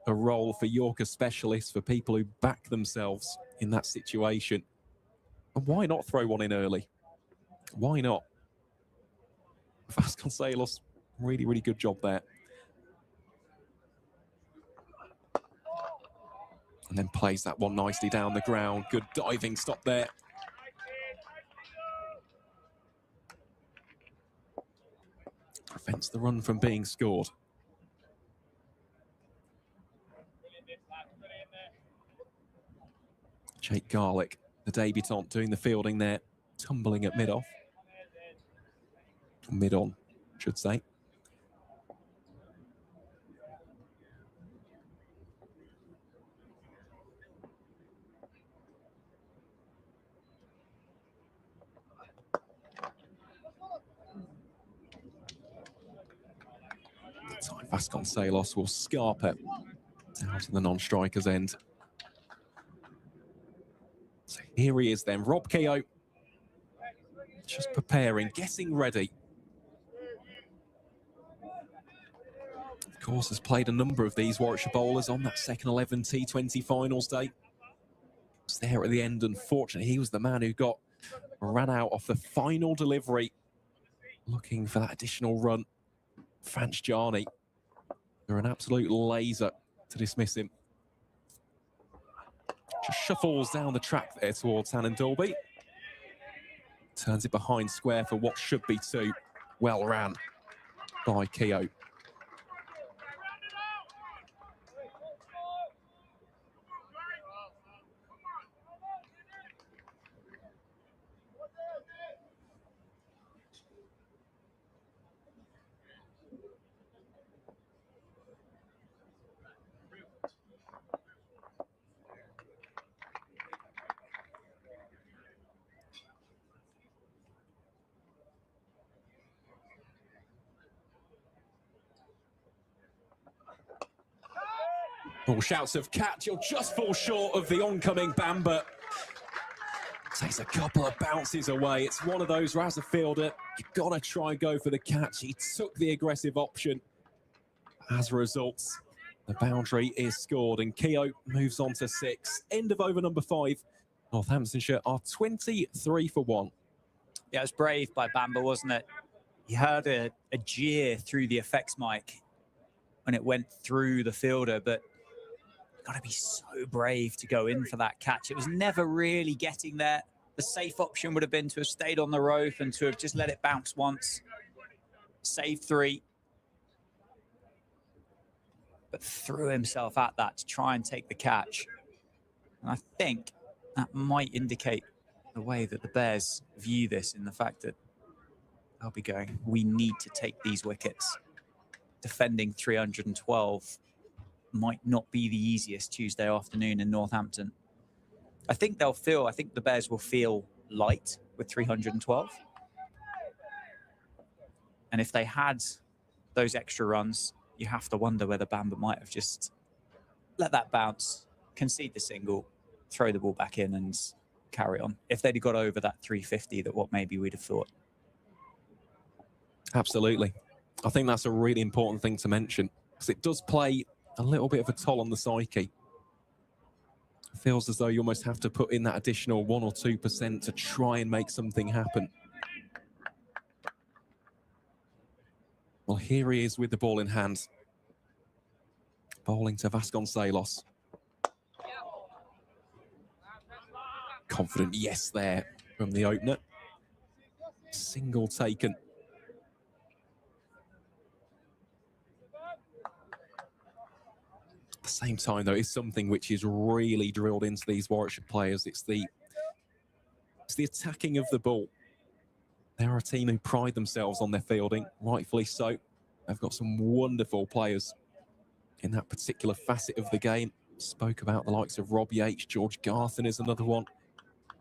a role for Yorker specialists, for people who back themselves in that situation. And why not throw one in early? Why not? Vasconcelos, really, really good job there. And then plays that one nicely down the ground. Good diving stop there. Prevents the run from being scored. Jake Garlick, the debutant, doing the fielding there, tumbling at mid-off. Mid-on, should say. Vasconcelos will scarp it out to the non-striker's end. So here he is then, Rob Keogh, just preparing, getting ready. Of course, has played a number of these Warwickshire bowlers on that second 11 T20 finals day. Was there at the end, unfortunately, he was the man who ran out off the final delivery, looking for that additional run. Franch Jarney, they're an absolute laser to dismiss him. Just shuffles down the track there towards Hannon Dolby. Turns it behind square for what should be two. Well ran by Keogh. All shouts of catch, he'll just fall short of the oncoming Bamba. Takes a couple of bounces away. It's one of those where as a fielder, you've got to try and go for the catch. He took the aggressive option. As a result, the boundary is scored and Keogh moves on to 6. End of over number 5. Northamptonshire are 23 for 1. Yeah, it was brave by Bamba, wasn't it? He heard a jeer through the effects mic when it went through the fielder, but got to be so brave to go in for that catch. It was never really getting there. The safe option would have been to have stayed on the rope and to have just let it bounce once. Saved 3. But threw himself at that to try and take the catch. And I think that might indicate the way that the Bears view this, in the fact that they'll be going, we need to take these wickets. Defending 312 might not be the easiest Tuesday afternoon in Northampton. I think the Bears will feel light with 312. And if they had those extra runs, you have to wonder whether Bamba might have just let that bounce, concede the single, throw the ball back in and carry on. If they'd got over that 350, that what maybe we'd have thought. Absolutely. I think that's a really important thing to mention, because it does play a little bit of a toll on the psyche. It feels as though you almost have to put in that additional 1 or 2% to try and make something happen. Well, here he is with the ball in hand. Bowling to Vasconcelos. Confident yes there from the opener. Single taken. At the same time, though, it's something which is really drilled into these Warwickshire players. It's the attacking of the ball. They're a team who pride themselves on their fielding, rightfully so. They've got some wonderful players in that particular facet of the game. Spoke about the likes of Rob Yates, George Garthen is another one.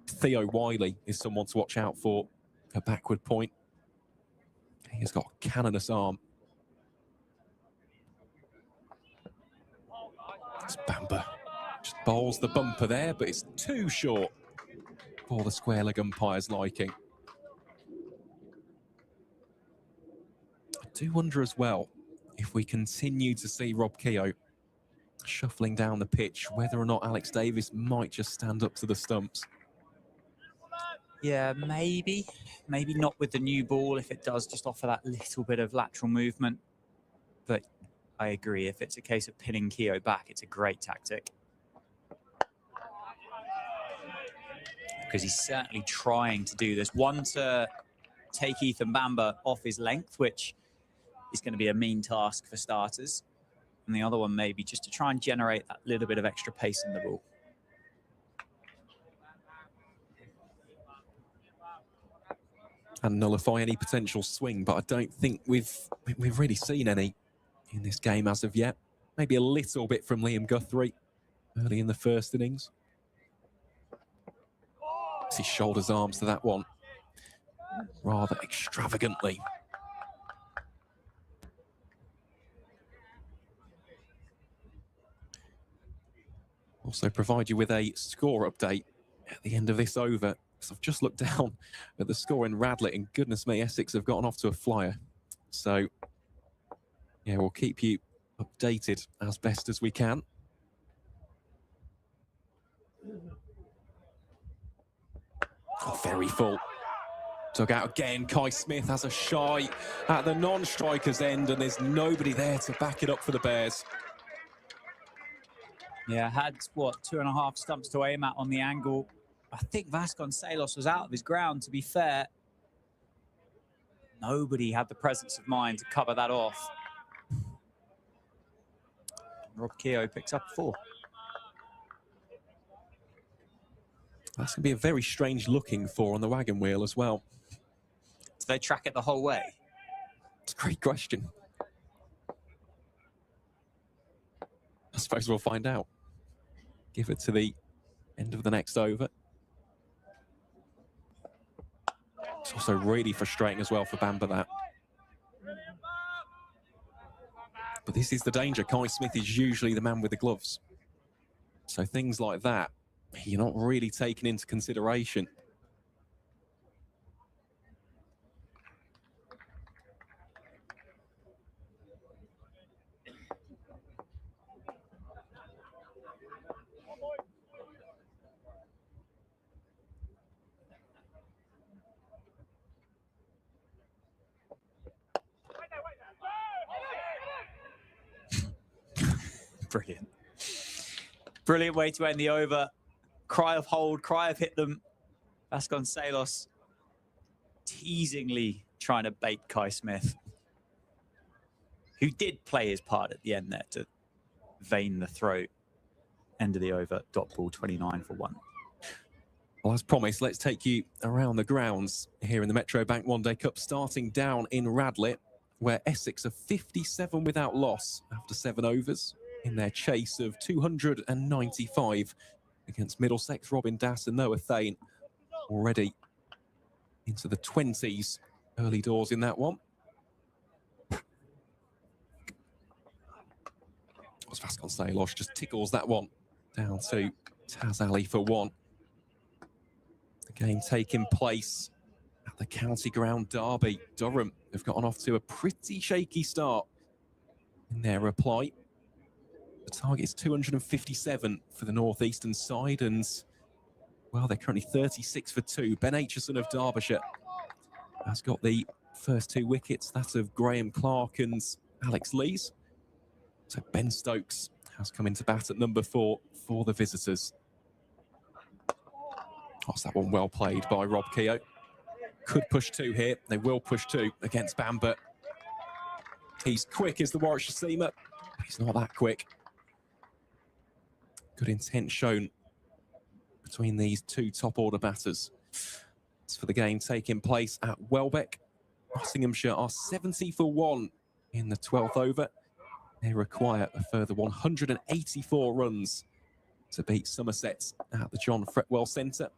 Theo Wiley is someone to watch out for. A backward point. He's got a cannonous arm. It's Bamba. Just bowls the bumper there, but it's too short for the square leg umpire's liking. do wonder as well, if we continue to see Rob Keogh shuffling down the pitch, whether or not Alex Davis might just stand up to the stumps. Yeah, maybe not with the new ball if it does just offer that little bit of lateral movement. But I agree, if it's a case of pinning Keogh back, it's a great tactic. Because he's certainly trying to do this. One, to take Ethan Bamber off his length, which is going to be a mean task for starters. And the other one maybe just to try and generate that little bit of extra pace in the ball. And nullify any potential swing, but I don't think we've really seen any in this game as of yet. Maybe a little bit from Liam Guthrie early in the first innings. He shoulders arms to that one rather extravagantly. Also provide you with a score update at the end of this over. So I've just looked down at the score in Radlett, and goodness me, Essex have gotten off to a flyer. So, yeah, we'll keep you updated as best as we can. Oh, very full. Dug out again. Kai Smith has a shy at the non-striker's end, and there's nobody there to back it up for the Bears. Yeah, had, what, 2.5 stumps to aim at on the angle. I think Vasconcelos was out of his ground, to be fair. Nobody had the presence of mind to cover that off. Rob Keogh picks up 4. That's going to be a very strange looking 4 on the wagon wheel as well. Do they track it the whole way? It's a great question. I suppose we'll find out. Give it to the end of the next over. It's also really frustrating as well for Bamber, that. But this is the danger. Kai Smith is usually the man with the gloves. So things like that, you're not really taken into consideration. Brilliant. Brilliant way to end the over. Cry of hold, cry of hit them. Vasconcelos teasingly trying to bait Kai Smith, who did play his part at the end there to vein the throw. End of the over, dot ball 29 for 1. Well, as promised, let's take you around the grounds here in the Metro Bank One Day Cup, starting down in Radlett, where Essex are 57 without loss after 7 overs in their chase of 295 against Middlesex. Robin Dass and Noah Thane already into the 20s, early doors in that one. Vasconcelos just tickles that one down to Taz Ali for 1. The game taking place at the County Ground Derby. Durham have gotten off to a pretty shaky start in their reply. The target is 257 for the northeastern side, and, well, they're currently 36 for 2. Ben Aitchison of Derbyshire has got the first 2 wickets. That's of Graham Clark and Alex Lees. So Ben Stokes has come into bat at number 4 for the visitors. That's that one well played by Rob Keogh. Could push 2 here. They will push 2 against Bamber. He's quick as the Warwickshire seamer. He's not that quick. Good intent shown between these 2 top-order batters. As for the game taking place at Welbeck, Nottinghamshire are 70 for 1 in the 12th over. They require a further 184 runs to beat Somerset at the John Fretwell Centre.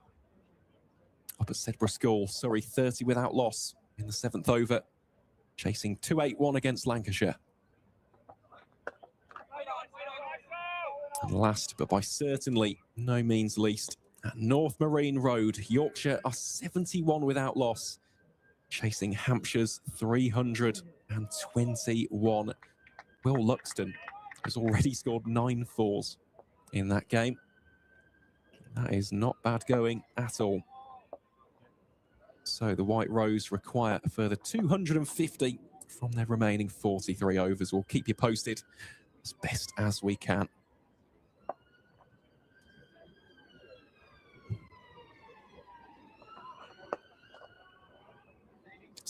Up at Sedbergh School, Surrey 30 without loss in the 7th over, chasing 281 against Lancashire. And last, but by certainly no means least, at North Marine Road, Yorkshire are 71 without loss, chasing Hampshire's 300 and 21. Will Luxton has already scored 9 fours in that game. That is not bad going at all. So the White Rose require a further 250 from their remaining 43 overs. We'll keep you posted as best as we can.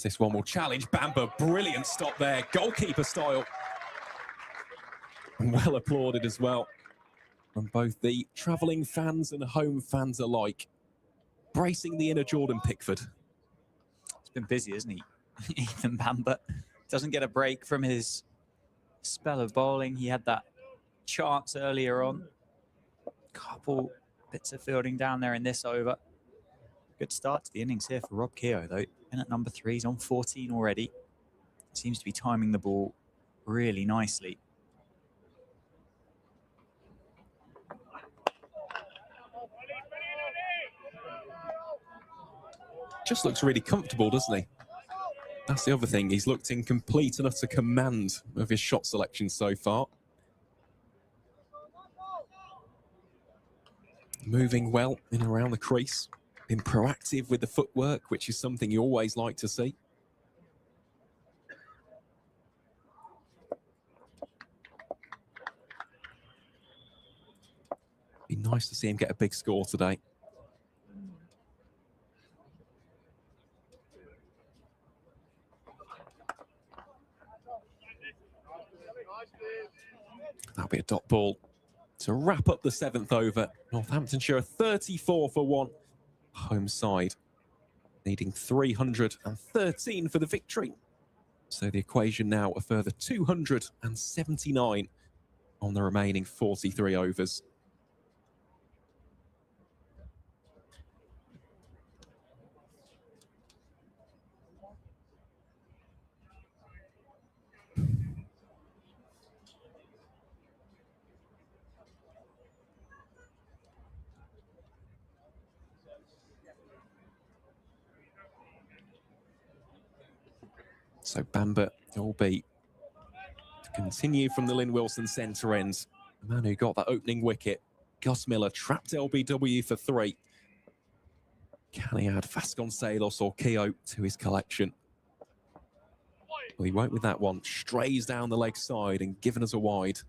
This one will challenge Bamber. Brilliant stop there, goalkeeper style. And well applauded as well from both the travelling fans and home fans alike. Bracing the inner Jordan Pickford. He's been busy, isn't he? Ethan Bamber doesn't get a break from his spell of bowling. He had that chance earlier on. Couple bits of fielding down there in this over. Good start to the innings here for Rob Keogh, though. In at number 3, he's on 14 already. Seems to be timing the ball really nicely. Just looks really comfortable, doesn't he? That's the other thing. He's looked in complete and utter command of his shot selection so far. Moving well in and around the crease. Been proactive with the footwork, which is something you always like to see. Be nice to see him get a big score today. That'll be a dot ball to wrap up the 7th over. Northamptonshire are 34 for 1. Home side needing 313 for the victory. So the equation now a further 279 on the remaining 43 overs. So Bamber will be to continue from the Lynn Wilson centre end. The man who got that opening wicket, Gus Miller, trapped LBW for 3. Can he add Vasconcelos or Keogh to his collection? Well, he won't with that one. Strays down the leg side and given us a wide.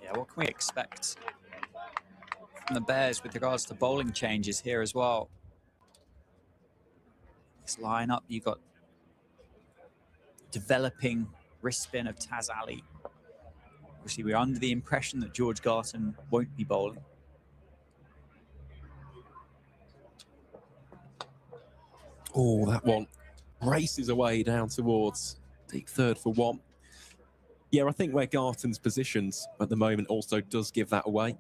Yeah, what can we expect from the Bears with regards to bowling changes here as well? Lineup, you've got developing wrist spin of Taz Ali. Obviously, we're under the impression that George Garton won't be bowling. Oh, that one races away down towards deep third for 1. Yeah, I think where Garton's positioned at the moment also does give that away.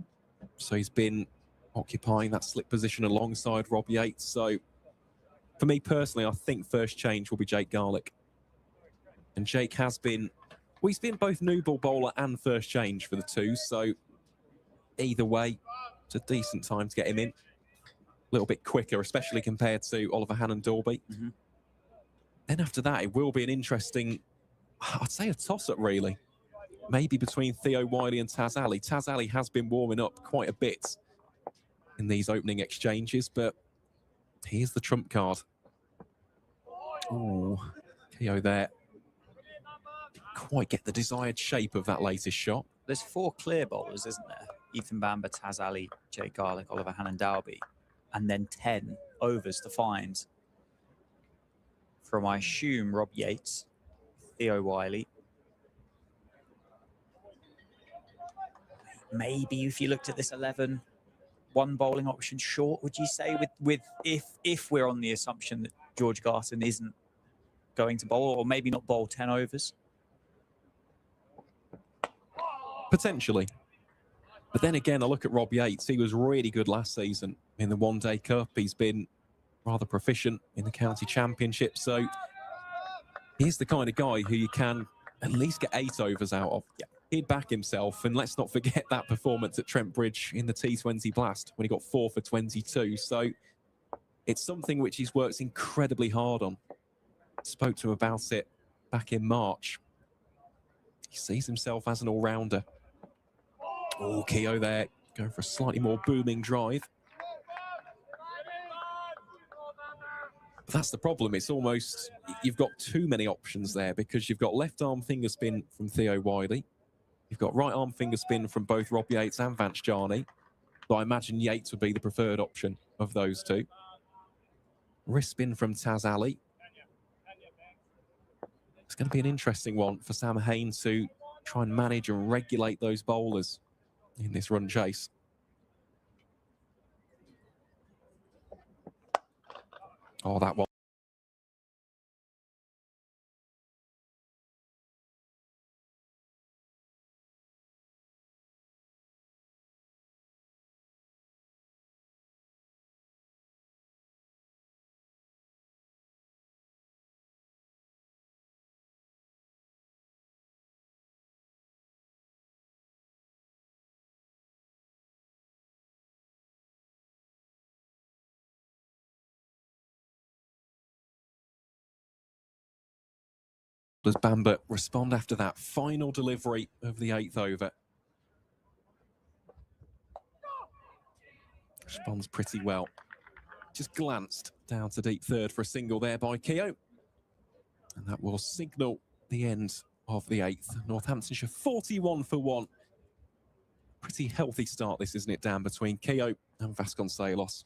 So he's been occupying that slip position alongside Rob Yates. So for me personally, I think first change will be Jake Garlick. And Jake has been, well, he's been both new ball bowler and first change for the 2. So either way, it's a decent time to get him in. A little bit quicker, especially compared to Oliver Hannon-Dorby. Then after that, it will be an interesting, I'd say a toss-up really. Maybe between Theo Wiley and Taz Ali. Taz Ali has been warming up quite a bit in these opening exchanges, but here's the trump card. Oh, Keogh there. Didn't quite get the desired shape of that latest shot. There's 4 clear bowlers, isn't there? Ethan Bamber, Taz Ali, Jake Garlick, Oliver Hannon-Dalby. And then 10 overs to find from, I assume, Rob Yates, Theo Wiley. Maybe if you looked at this 11, 1 bowling option short, would you say, with if we're on the assumption that George Garton isn't going to bowl, or maybe not bowl 10 overs? Potentially. But then again, I look at Rob Yates. He was really good last season in the One Day Cup. He's been rather proficient in the county championship. So he's the kind of guy who you can at least get 8 overs out of. Yeah. He'd back himself. And let's not forget that performance at Trent Bridge in the T20 Blast when he got 4 for 22. So It's something which he's worked incredibly hard on. Spoke to him about it back in March. He sees himself as an all-rounder. Oh, Keogh there, going for a slightly more booming drive. But that's the problem. It's almost, you've got too many options there because you've got left arm finger spin from Theo Wiley. You've got right arm finger spin from both Rob Yates and Vance Jarney. But I imagine Yates would be the preferred option of those two. Wrist spin from Taz Ali. It's going to be an interesting one for Sam Hain to try and manage and regulate those bowlers in this run chase. Oh, that one. Does Bamber respond after that final delivery of the 8th over? Responds pretty well. Just glanced down to deep third for a single there by Keogh. And that will signal the end of the 8th. Northamptonshire 41 for 1. Pretty healthy start this, isn't it, Dan, between Keogh and Vasconcelos?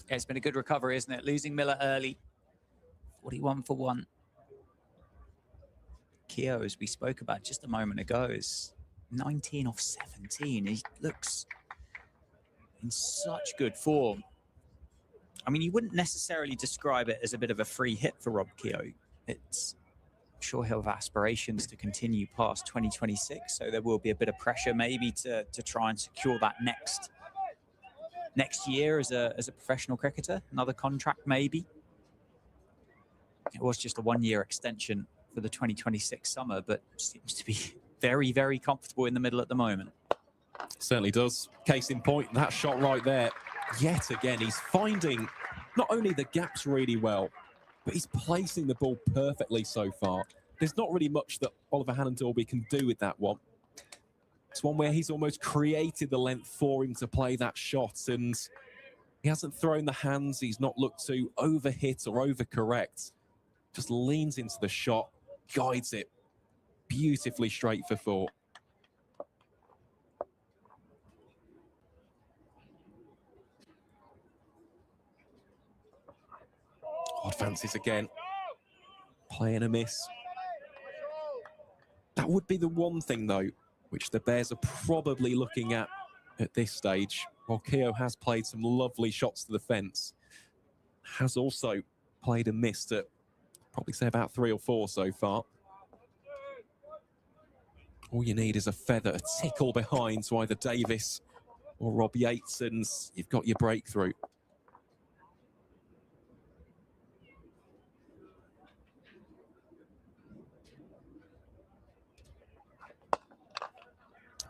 Yeah, it's been a good recovery, isn't it? Losing Miller early, 41 for 1. Keogh, as we spoke about just a moment ago, is 19 off 17. He looks in such good form. I mean, you wouldn't necessarily describe it as a bit of a free hit for Rob Keogh. It's, I'm sure he'll have aspirations to continue past 2026, so there will be a bit of pressure maybe to try and secure that next year as a professional cricketer, another contract maybe. It was just a 1-year extension for the 2026 summer, but seems to be very, very comfortable in the middle at the moment. Certainly does. Case in point, that shot right there. Yet again, he's finding not only the gaps really well, but he's placing the ball perfectly so far. There's not really much that Oliver Hannon-Dalby can do with that one. It's one where he's almost created the length for him to play that shot, and he hasn't thrown the hands. He's not looked to overhit or overcorrect. Just leans into the shot, guides it beautifully straight for 4. Odd fancies again. Playing a miss. That would be the one thing, though, which the Bears are probably looking at this stage. While Keogh has played some lovely shots to the fence, has also played and missed at probably say about 3 or 4 so far. All you need is a feather, a tickle behind to either Davis or Rob Yates, and you've got your breakthrough.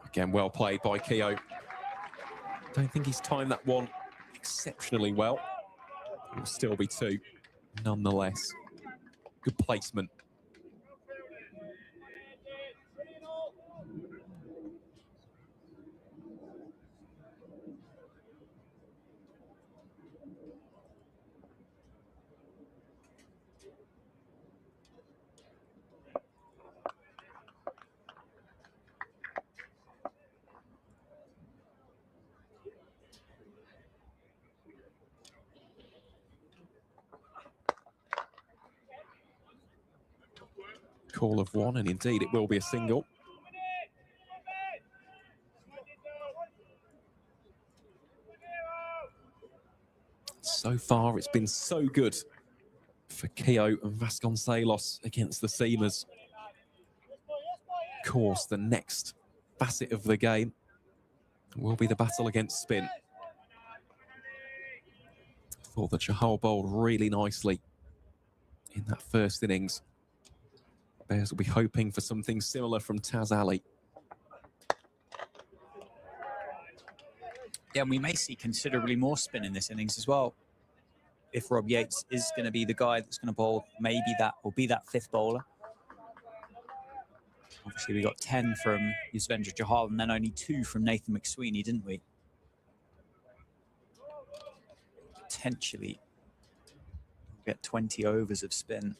Again, well played by Keogh. Don't think he's timed that one exceptionally well. It will still be 2, nonetheless. Good placement. Call of 1, and indeed it will be a single. So far, it's been so good for Keogh and Vasconcelos against the Seamers. Of course, the next facet of the game will be the battle against spin. Thought that Chahal bowled really nicely in that first innings. Bears will be hoping for something similar from Taz Ali. Yeah, and we may see considerably more spin in this innings as well. If Rob Yates is going to be the guy that's going to bowl, maybe that will be that fifth bowler. Obviously, we got 10 from Yuzvendra Chahal and then only 2 from Nathan McSweeney, didn't we? Potentially get 20 overs of spin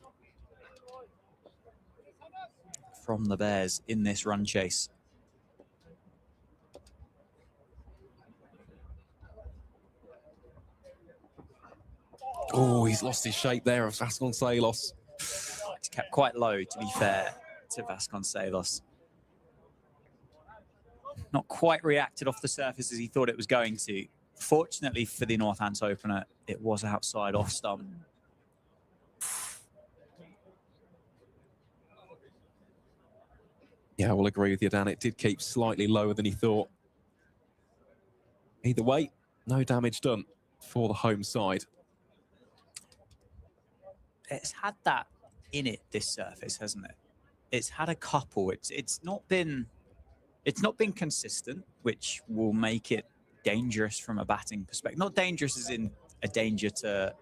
from the Bears in this run chase. Oh, he's lost his shape there of Vasconcelos. It's kept quite low, to be fair, to Vasconcelos. Not quite reacted off the surface as he thought it was going to. Fortunately for the Northants opener, it was outside off stump. Yeah, I will agree with you, Dan. It did keep slightly lower than he thought. Either way, no damage done for the home side. It's had that in it, this surface, hasn't it? It's had a couple. It's not been consistent, which will make it dangerous from a batting perspective. Not dangerous as in a danger to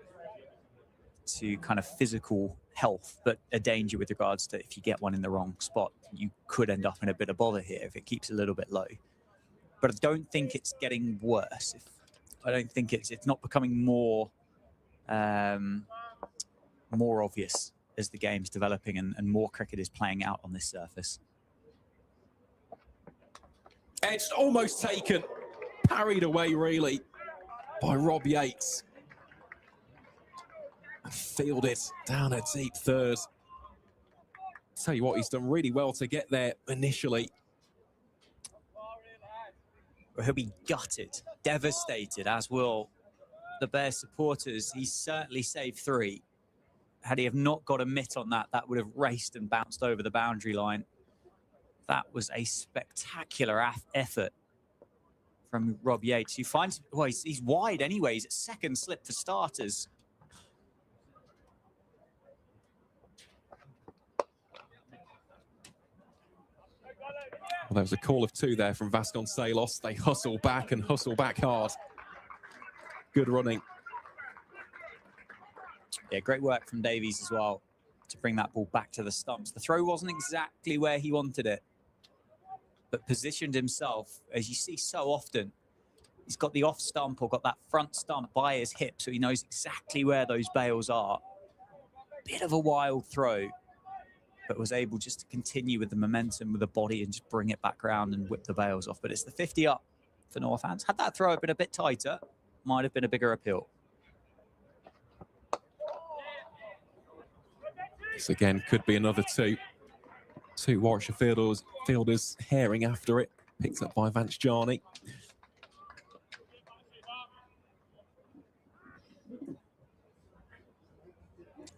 kind of physical health, but a danger with regards to if you get one in the wrong spot, you could end up in a bit of bother here if it keeps a little bit low. But I don't think it's getting worse. I don't think it's not becoming more obvious as the game's developing and more cricket is playing out on this surface. Edged, almost taken, parried away really by Rob Yates. And fielded down a deep third. Tell you what, he's done really well to get there initially. Well, he'll be gutted, devastated, as will the Bears supporters. He's certainly saved 3. Had he have not got a mitt on that, that would have raced and bounced over the boundary line. That was a spectacular effort from Rob Yates, who finds, well, he's wide anyway. He's at second slip for starters. Well, there was a call of 2 there from Vasconcelos. They hustle back and hustle back hard. Good running. Yeah, great work from Davies as well to bring that ball back to the stumps. The throw wasn't exactly where he wanted it, but positioned himself, as you see so often. He's got the off stump or got that front stump by his hip, so he knows exactly where those bails are. Bit of a wild throw, but was able just to continue with the momentum with the body and just bring it back around and whip the bails off. But it's the 50 up for Northants. Had that throw been a bit tighter, might have been a bigger appeal. This again could be another 2. 2 Warwickshire fielders herring after it. Picked up by Vance Jarney.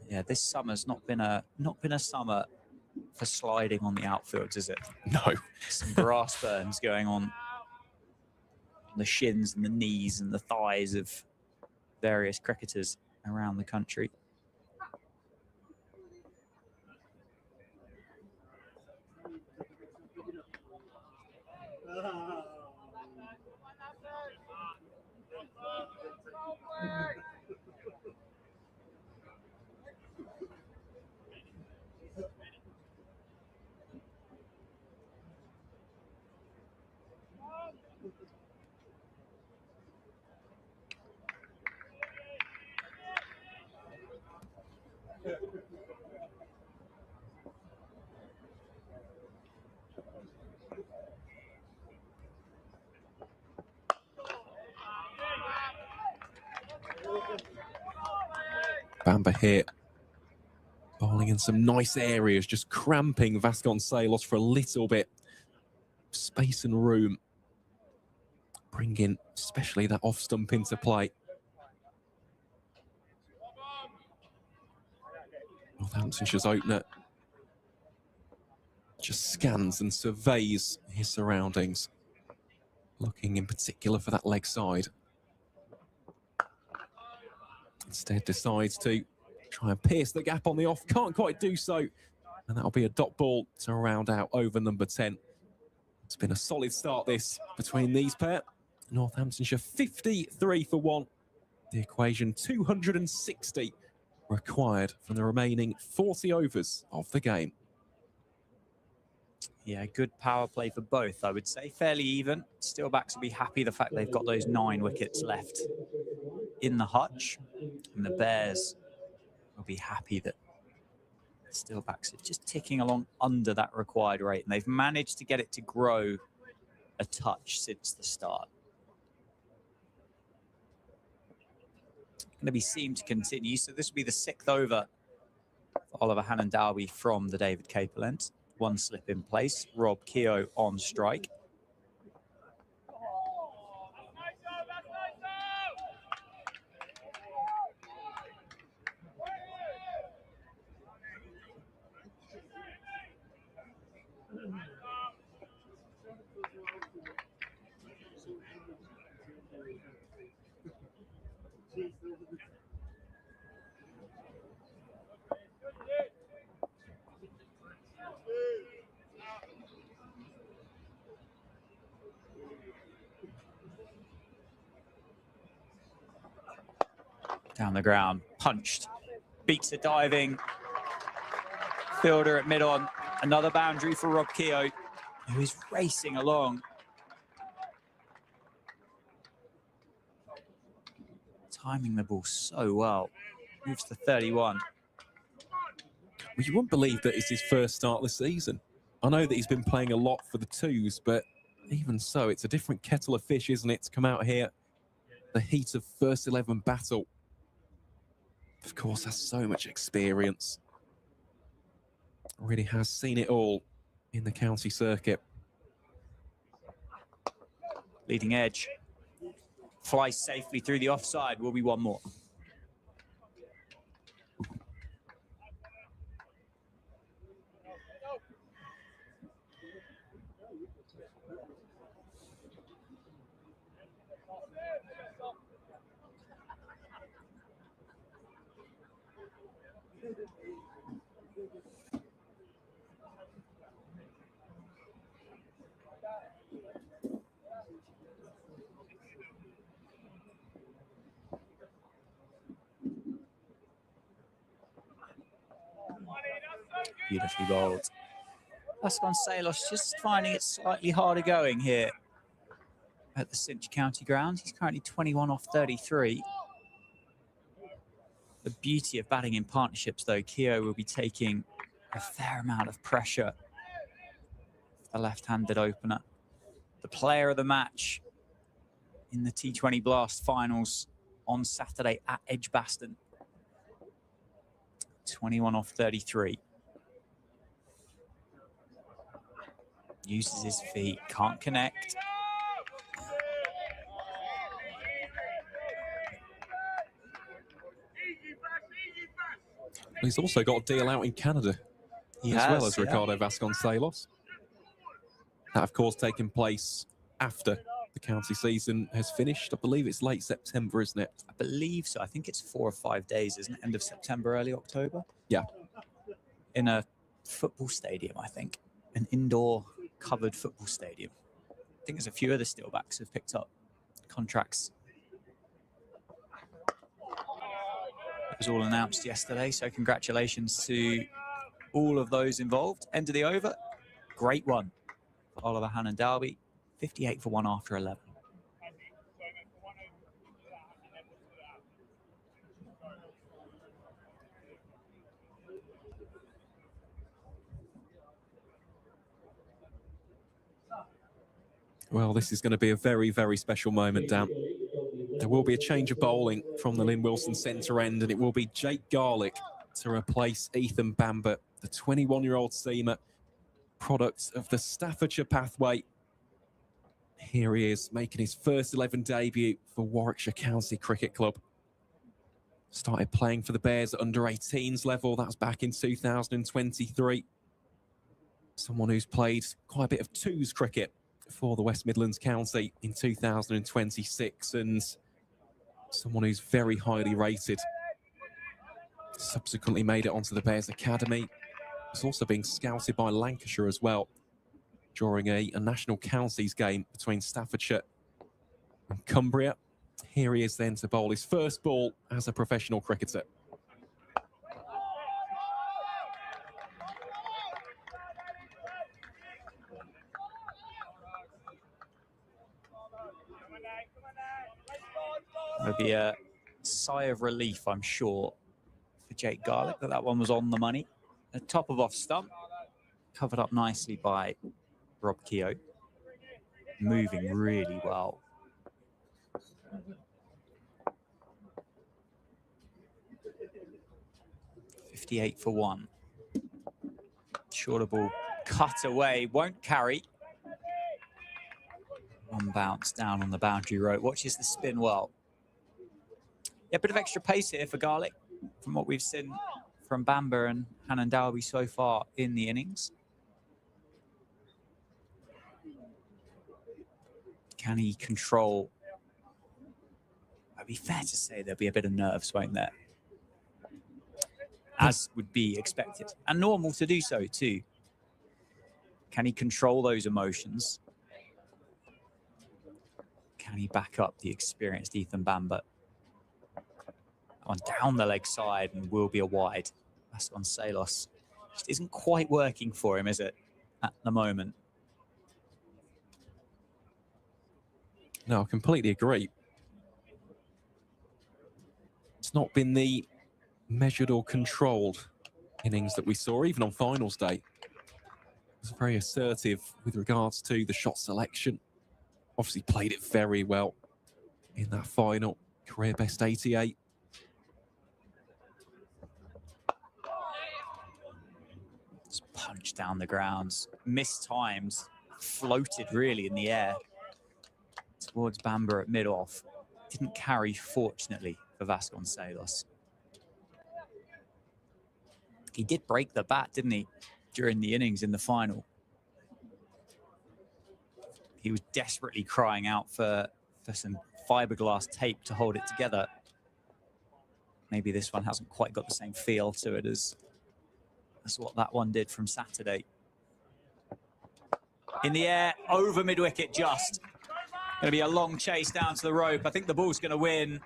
Yeah, this summer's not been a summer for sliding on the outfields, is it? No. Some grass burns going on the shins and the knees and the thighs of various cricketers around the country. Bamber here, bowling in some nice areas, just cramping Vasconcelos for a little bit. Space and room. Bringing especially that off stump into play. Northamptonshire's opener just scans and surveys his surroundings, looking in particular for that leg side. Instead decides to try and pierce the gap on the off. Can't quite do so. And that'll be a dot ball to round out over number 10. It's been a solid start this between these pair. Northamptonshire 53 for 1. The equation 260 required from the remaining 40 overs of the game. Yeah, good power play for both, I would say. Fairly even. Steelbacks will be happy the fact they've got those 9 wickets left in the hutch. And the Bears will be happy that Steelbacks are just ticking along under that required rate. And they've managed to get it to grow a touch since the start. Going to be seen to continue. So this will be the 6th over for Oliver Hannon-Dalby from the David Capel end. 1 slip in place. Rob Keogh on strike. Down the ground, punched, beats a diving fielder at mid-on. Another boundary for Rob Keogh, who is racing along. Timing the ball so well. Moves to 31. Well, you wouldn't believe that it's his first start of the season. I know that he's been playing a lot for the twos, but even so, it's a different kettle of fish, isn't it, to come out here, the heat of first 11 battle. Of course, has so much experience. Really has seen it all in the county circuit. Leading edge. Flies safely through the offside. Will be 1 more. Beautifully bowled. Vasconcelos just finding it slightly harder going here at the Cinch County ground. He's currently 21 off 33. The beauty of batting in partnerships, though, Keogh will be taking a fair amount of pressure. The left-handed opener. The player of the match in the T20 Blast finals on Saturday at Edgbaston. 21 off 33. Uses his feet, can't connect. He's also got a deal out in Canada well as Ricardo Vasconcelos. That, of course, taking place after the county season has finished. I believe it's late September, isn't it? I believe so. I think it's 4 or 5 days, isn't it? End of September, early October? Yeah. In a football stadium, I think. An indoor covered football stadium. I think there's a few other Steelbacks who've picked up contracts. It was all announced yesterday, so congratulations to all of those involved. End of the over. Great one for Oliver Hannon-Dalby. 58 for 1 after 11. Well, this is going to be a very, very special moment, Dan. There will be a change of bowling from the Lynn Wilson centre end, and it will be Jake Garlick to replace Ethan Bamber, the 21-year-old seamer, product of the Staffordshire pathway. Here he is, making his first 11 debut for Warwickshire County Cricket Club. Started playing for the Bears at under-18s level. That was back in 2023. Someone who's played quite a bit of twos cricket for the West Midlands County in 2026, and someone who's very highly rated. Subsequently made it onto the Bears Academy. He's also being scouted by Lancashire as well during a national counties game between Staffordshire And Cumbria, here he is then to bowl his first ball as a professional cricketer. There'll be a sigh of relief, I'm sure, for Jake Garlick that one was on the money. The top of off stump, covered up nicely by Rob Keogh. Moving really well. .58 for 1. Shorter ball cut away, won't carry. One bounce down on the boundary rope. Watches the spin well. Yeah, a bit of extra pace here for Garlick from what we've seen from Bamber and Hannon Dalby so far in the innings. Can he control? It'd be fair to say there'll be a bit of nerves, won't there? As would be expected and normal to do so too. Can he control those emotions? Can he back up the experienced Ethan Bamber? On down the leg side and will be a wide. That's on Salos. Just isn't quite working for him, is it, at the moment? No, I completely agree. It's not been the measured or controlled innings that we saw, even on finals day. It was very assertive with regards to the shot selection. Obviously played it very well in that final. Career best 88. Just punched down the grounds. Missed times. Floated really in the air towards Bamber at mid-off. Didn't carry, fortunately, for Vasconcelos. He did break the bat, didn't he, during the innings in the final? He was desperately crying out for some fiberglass tape to hold it together. Maybe this one hasn't quite got the same feel to it as what that one did from Saturday. In the air, over mid-wicket just. Going to be a long chase down to the rope. I think the ball's going to win.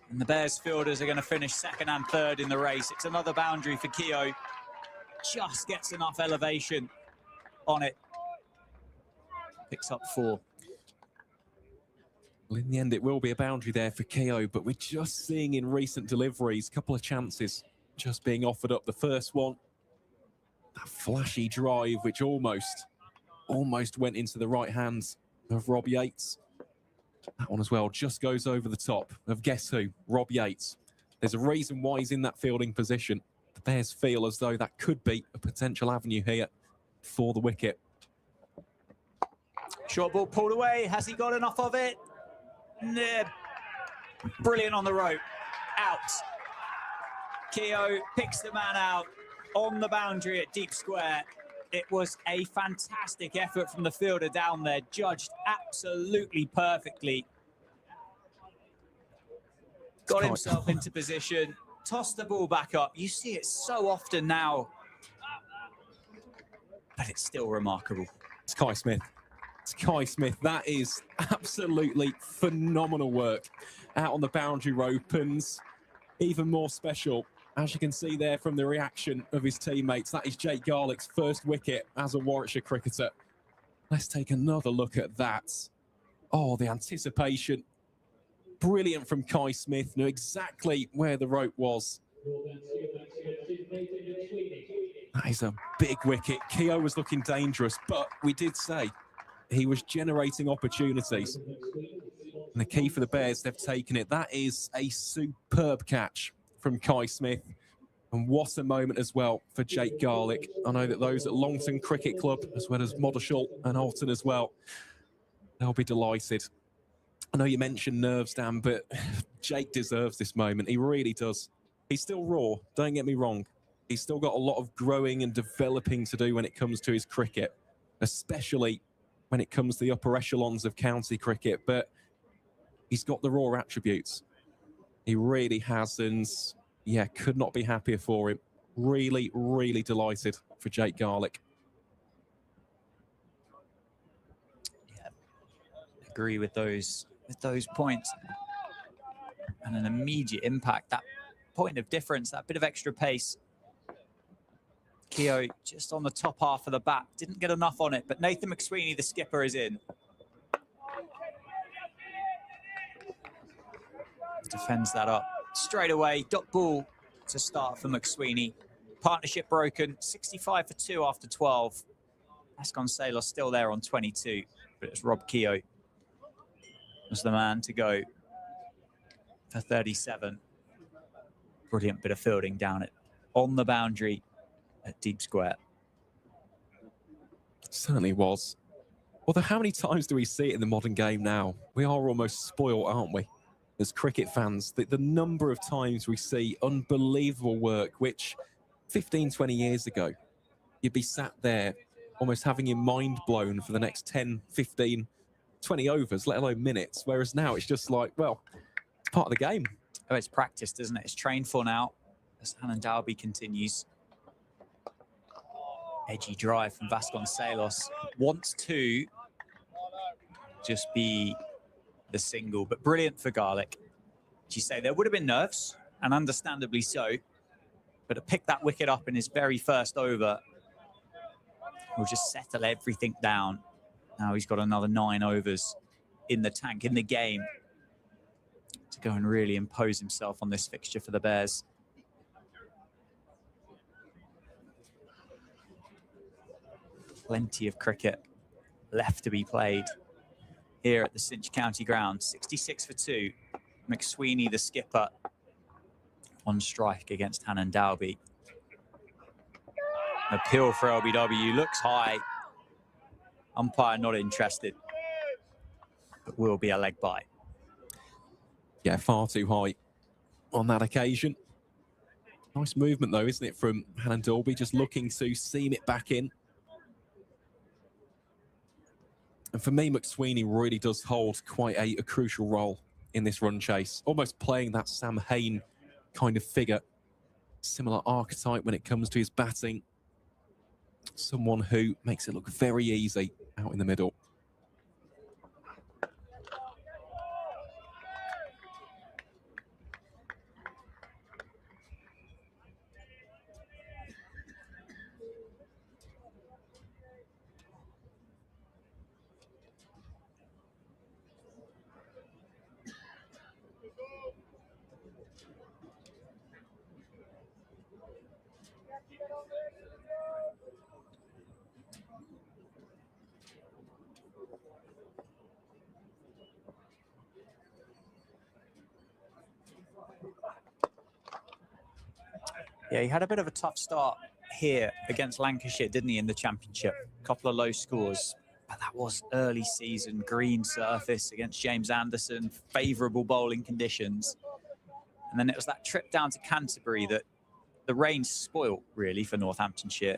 And the Bears fielders are going to finish second and third in the race. It's another boundary for Keogh. Just gets enough elevation on it. Picks up 4. Well, in the end, it will be a boundary there for Keogh, but we're just seeing in recent deliveries, a couple of chances just being offered up. The first one, that flashy drive, which almost went into the right hands of Rob Yates. That one as well just goes over the top of guess who? Rob Yates. There's a reason why he's in that fielding position. The Bears feel as though that could be a potential avenue here for the wicket. Short ball pulled away. Has he got enough of it? Nah. Brilliant on the rope. Out. Keogh picks the man out on the boundary at deep square. It was a fantastic effort from the fielder down there, judged absolutely perfectly. Got himself into position, tossed the ball back up. You see it so often now, but it's still remarkable. It's Kai Smith. It's Kai Smith. That is absolutely phenomenal work out on the boundary rope, and even more special, as you can see there from the reaction of his teammates, that is Jake Garlick's first wicket as a Warwickshire cricketer. Let's take another look at that. Oh, the anticipation. Brilliant from Kai Smith. Knew exactly where the rope was. That is a big wicket. Keogh was looking dangerous, but we did say he was generating opportunities. And the key for the Bears, they've taken it. That is a superb catch from Kai Smith. And what a moment as well for Jake Garlick. I know that those at Longton Cricket Club, as well as Moddershall and Alton as well, they'll be delighted. I know you mentioned nerves, Dan, but Jake deserves this moment. He really does. He's still raw, don't get me wrong. He's still got a lot of growing and developing to do when it comes to his cricket, especially when it comes to the upper echelons of county cricket, but he's got the raw attributes. He really has, and yeah, could not be happier for him. Really, really delighted for Jake Garlick. Yeah, agree with those with those points. And an immediate impact, that point of difference, that bit of extra pace. Keogh just on the top half of the bat, didn't get enough on it, but Nathan McSweeney, the skipper, is in. Defends that up straight away. Dot ball to start for McSweeney. Partnership broken, 65 for 2 after 12. Vasconcelos still there on 22, but it's Rob Keogh was the man to go for 37. Brilliant bit of fielding down it on the boundary at deep square. Certainly was. Although how many times do we see it in the modern game now? We are almost spoiled, aren't we? As cricket fans, the number of times we see unbelievable work, which 15, 20 years ago, you'd be sat there almost having your mind blown for the next 10, 15, 20 overs, let alone minutes. Whereas now it's just like, well, it's part of the game. Oh, it's practiced, isn't it? It's trained for now as Hannon Dalby continues. Edgy drive from Vasconcelos. Wants to just be the single, but brilliant for Garlick. As you say, there would have been nerves, and understandably so, but to pick that wicket up in his very first over will just settle everything down. Now he's got another 9 overs in the tank, in the game, to go and really impose himself on this fixture for the Bears. Plenty of cricket left to be played here at the Cinch County ground. 66 for 2. McSweeney, the skipper, on strike against Hannon Dalby. Appeal for LBW looks high. Umpire not interested, but will be a leg bye. Yeah, far too high on that occasion. Nice movement though, isn't it, from Hannon Dalby, just looking to seam it back in. And for me, McSweeney really does hold quite a crucial role in this run chase, almost playing that Sam Hain kind of figure. Similar archetype when it comes to his batting. Someone who makes it look very easy out in the middle. Yeah, he had a bit of a tough start here against Lancashire, didn't he, in the championship? A couple of low scores, but that was early season, green surface against James Anderson, favourable bowling conditions. And then it was that trip down to Canterbury that the rain spoilt, really, for Northamptonshire.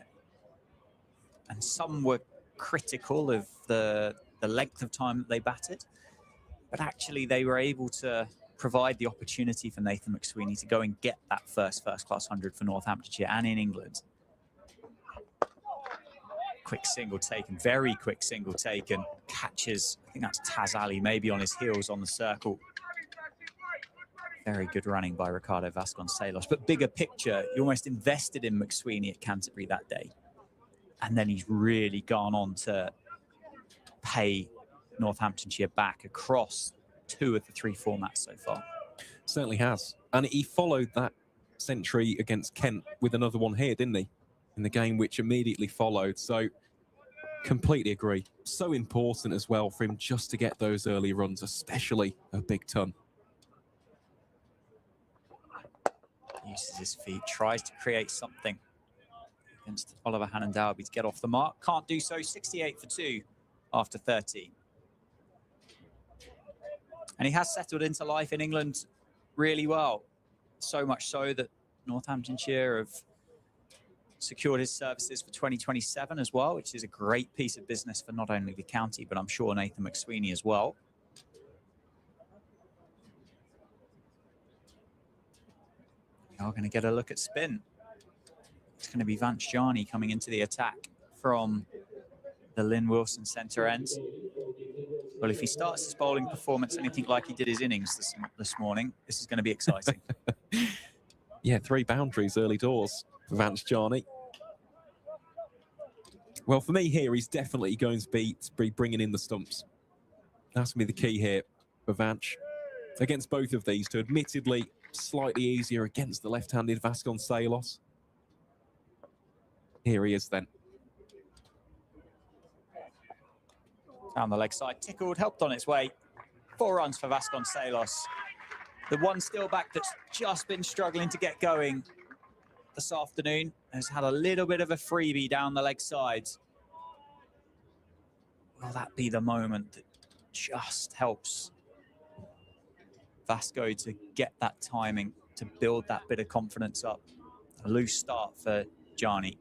And some were critical of the length of time that they batted, but actually they were able to provide the opportunity for Nathan McSweeney to go and get that first-class 100 for Northamptonshire and in England. Quick single taken, very quick single taken. Catches, I think that's Taz Ali, maybe on his heels on the circle. Very good running by Ricardo Vasconcelos. But bigger picture, he almost invested in McSweeney at Canterbury that day. And then he's really gone on to pay Northamptonshire back across 2 of the 3 formats so far. Certainly has. And he followed that century against Kent with another one here, didn't he? In the game which immediately followed. So completely agree. So important as well for him just to get those early runs, especially a big ton. Uses his feet, tries to create something against Oliver Hannon Dalby to get off the mark. Can't do so. 68 for 2 after 30. And he has settled into life in England really well. So much so that Northamptonshire have secured his services for 2027 as well, which is a great piece of business for not only the county, but I'm sure Nathan McSweeney as well. We are going to get a look at spin. It's going to be Vance Jani coming into the attack from the Lynn Wilson centre end. Well, if he starts his bowling performance anything like he did his innings this morning, this is going to be exciting. Yeah, 3 boundaries early doors for Vance Jarney. Well, for me here, he's definitely going to be bringing in the stumps. That's going to be the key here for Vance. Against both of these two, admittedly slightly easier against the left-handed Vasconcelos. Here he is then. Down the leg side, tickled, helped on its way. 4 runs for Vasconcelos. The one Steelback that's just been struggling to get going this afternoon has had a little bit of a freebie down the leg side. Will that be the moment that just helps Vasco to get that timing, to build that bit of confidence up? A loose start for Jarney.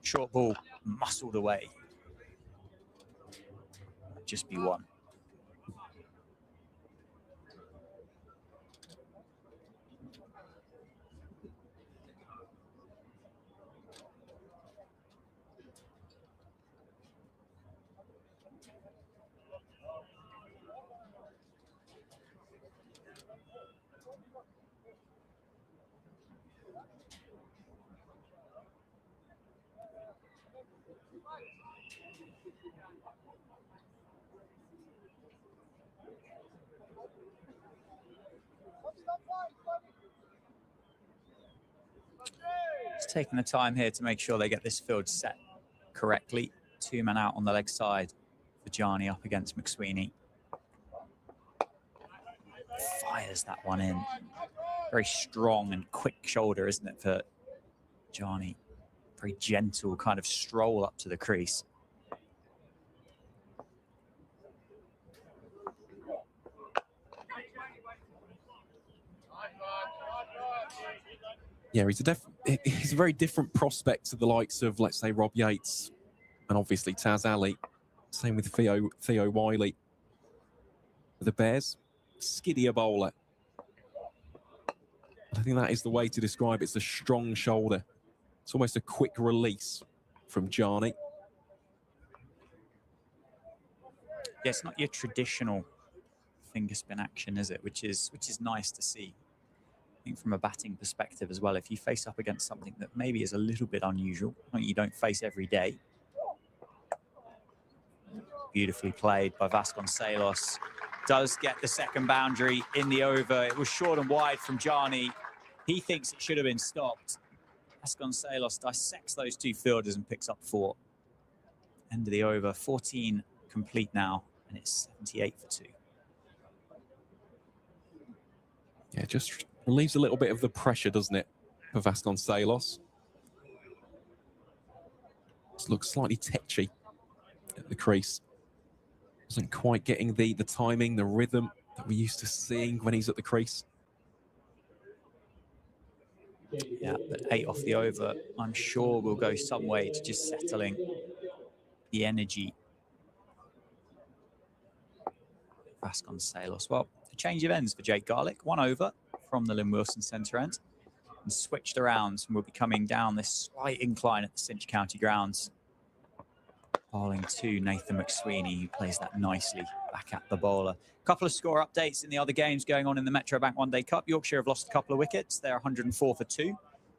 Short ball muscled away. Just be one. Just taking the time here to make sure they get this field set correctly. 2 men out on the leg side for Jarney up against McSweeney. Fires that one in. Very strong and quick shoulder, isn't it, for Jarney? Very gentle kind of stroll up to the crease. Yeah, he's a very different prospect to the likes of, let's say, Rob Yates and obviously Taz Ali. Same with Theo Wiley. For the Bears, skiddier bowler. I think that is the way to describe it. It's a strong shoulder. It's almost a quick release from Jarney. Yeah, it's not your traditional finger spin action, is it? Which is nice to see. I think from a batting perspective as well, if you face up against something that maybe is a little bit unusual, you don't face every day. Beautifully played by Vasconcelos. Does get the second boundary in the over. It was short and wide from Jarney. He thinks it should have been stopped. Vasconcelos dissects those 2 fielders and picks up 4. End of the over, 14 complete now, and it's 78 for 2. Yeah, just relieves a little bit of the pressure, doesn't it, for Vasconcelos? Just looks slightly tetchy at the crease. Isn't quite getting the timing, the rhythm that we're used to seeing when he's at the crease. Yeah, but 8 off the over, I'm sure will go some way to just settling the energy. Vasconcelos. Well, a change of ends for Jake Garlick. 1 over from the Lynn Wilson centre end and switched around, and we'll be coming down this slight incline at the Cinch County grounds. Bowling to Nathan McSweeney, who plays that nicely back at the bowler. A couple of score updates in the other games going on in the Metro Bank One Day Cup. Yorkshire have lost a couple of wickets. They're 104 for 2.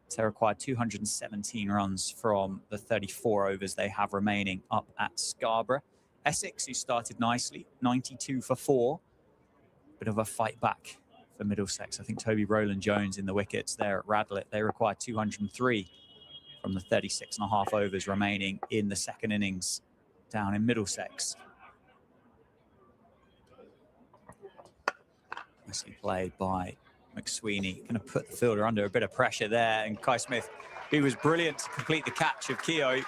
So they required 217 runs from the 34 overs they have remaining up at Scarborough. Essex, who started nicely, 92 for 4. Bit of a fight back for Middlesex. I think Toby Rowland-Jones in the wickets there at Radlett. They required 203 from the 36.5 overs remaining in the second innings down in Middlesex. Nicely played by McSweeney. Going to put the fielder under a bit of pressure there. And Kai Smith, who was brilliant to complete the catch of Keogh,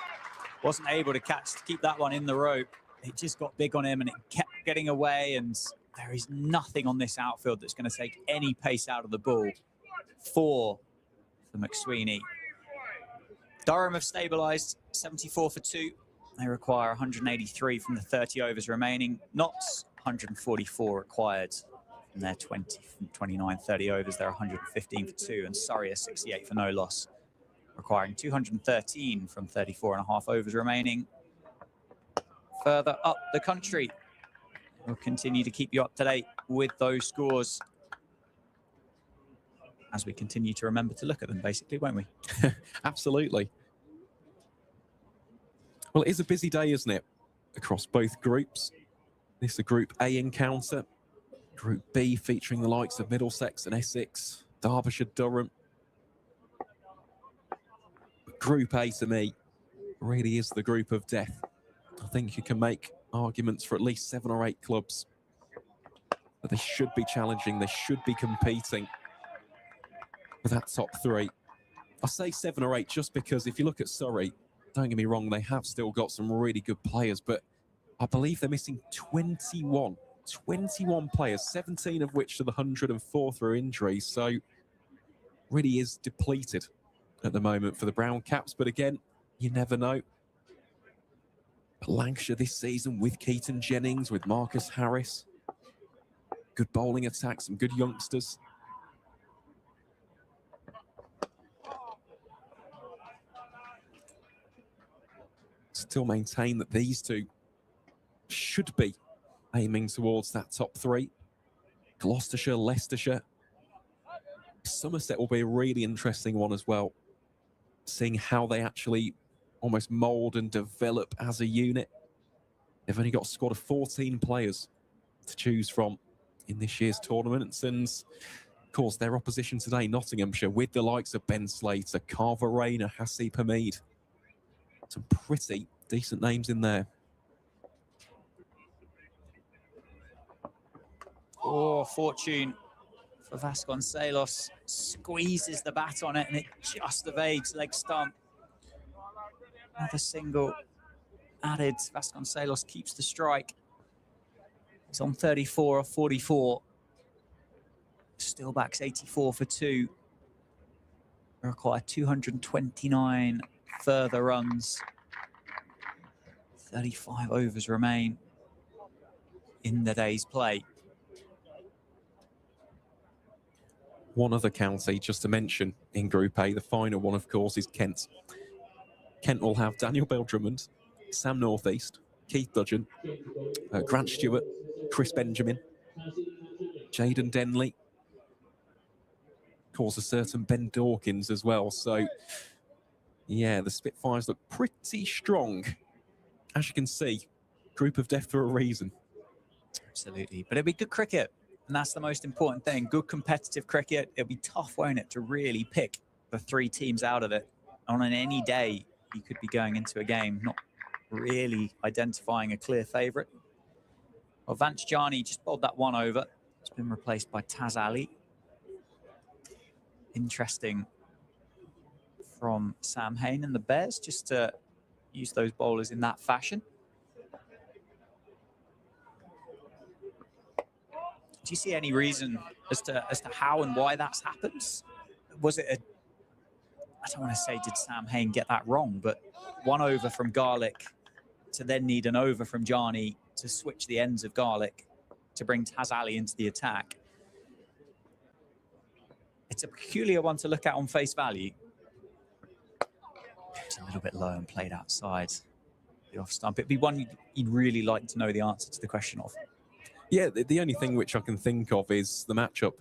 wasn't able to keep that one in the rope. It just got big on him and it kept getting away. And there is nothing on this outfield that's going to take any pace out of the ball. 4 for McSweeney. Durham have stabilised, 74 for 2. They require 183 from the 30 overs remaining. Notts, 144 required from their 29, 30 overs. They're 115 for 2. And Surrey are 68 for no loss, requiring 213 from 34.5 overs remaining. further up the country. We'll continue to keep you up to date with those scores as we continue to remember to look at them, basically, won't we? Absolutely. Well, it is a busy day, isn't it? Across both groups. This is a Group A encounter. Group B featuring the likes of Middlesex and Essex, Derbyshire, Durham. But Group A, to me, really is the group of death. I think you can make arguments for at least 7 or 8 clubs that they should be challenging, they should be competing for that top 3. I say 7 or 8 just because if you look at Surrey, don't get me wrong, they have still got some really good players, but I believe they're missing 21 players, 17 of which are the 104 through injury, so really is depleted at the moment for the Brown Caps, but again, you never know. But Lancashire this season with Keaton Jennings, with Marcus Harris, good bowling attack, some good youngsters. Still maintain that these two should be aiming towards that top 3. Gloucestershire, Leicestershire. Somerset will be a really interesting one as well, seeing how they actually almost mould and develop as a unit. They've only got a squad of 14 players to choose from in this year's tournaments, and of course their opposition today, Nottinghamshire, with the likes of Ben Slater, Carver Rayner, Hasib Hamid. Some pretty decent names in there. Oh, Fortune for Vasconcelos. Squeezes the bat on it and it just evades leg stump. Another single added. Vasconcelos keeps the strike. He's on 34 of 44. Steelbacks 84 for 2. Require 229 further runs. 35 overs remain in the day's play. One other county just to mention in Group A, the final one, of course, is Kent. Kent will have Daniel Bell-Drummond, Sam Northeast, Keith Dudgeon, Grant Stewart, Chris Benjamin, Jaden Denley, of course, a certain Ben Dawkins as well. So, yeah, the Spitfires look pretty strong. As you can see, group of death for a reason. Absolutely, but it'll be good cricket, and that's the most important thing. Good competitive cricket. It'll be tough, won't it, to really pick the 3 teams out of it. On any day, you could be going into a game not really identifying a clear favourite. Well, Vance Jani just bowled that one over. It's been replaced by Taz Ali. Interesting from Sam Hain and the Bears just to use those bowlers in that fashion. Do you see any reason as to how and why that's happened? Was it I don't want to say did Sam Hain get that wrong, but 1 over from Garlick to then need an over from Jani to switch the ends of Garlick to bring Taz Ali into the attack. It's a peculiar one to look at on face value. It's a little bit low and played outside the off stump. It'd be one you'd really like to know the answer to the question of. Yeah, the only thing which I can think of is the matchup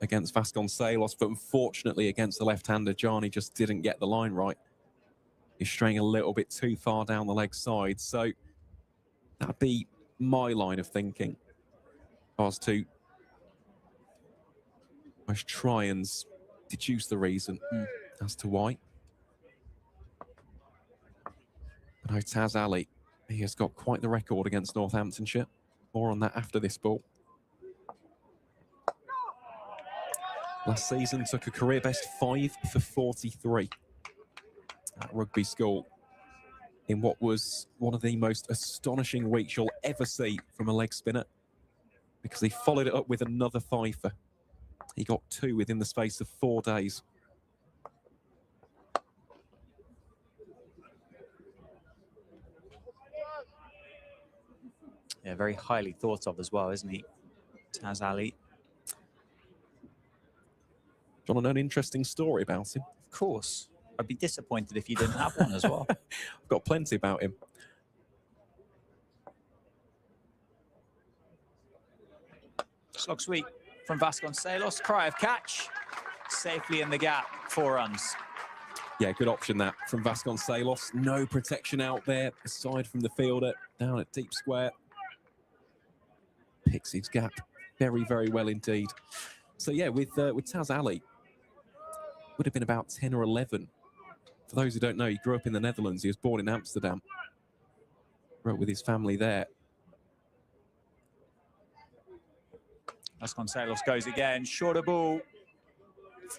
against Vasconcelos, but unfortunately against the left-hander, Jani just didn't get the line right. He's straying a little bit too far down the leg side, so that'd be my line of thinking. As to almost try and deduce the reason as to why. But no, Taz Ali, he has got quite the record against Northamptonshire. More on that after this ball. Last season took a career best 5 for 43 at rugby school in what was one of the most astonishing weeks you'll ever see from a leg spinner, because he followed it up with another 5-fer. He got 2 within the space of 4 days. Yeah, very highly thought of as well, isn't he? Taz Ali. Do you want to know an interesting story about him? Of course. I'd be disappointed if you didn't have one as well. I've got plenty about him. Slog sweep from Vasconcelos. Cry of catch. Safely in the gap. 4 runs. Yeah, good option that from Vasconcelos. No protection out there, aside from the fielder, down at deep square. Picks his gap very, very well indeed. So yeah, with Taz Ali, would have been about 10 or 11. For those who don't know, he grew up in the Netherlands. He was born in Amsterdam. Grew up with his family there. Vasconcelos goes again. Shorter ball.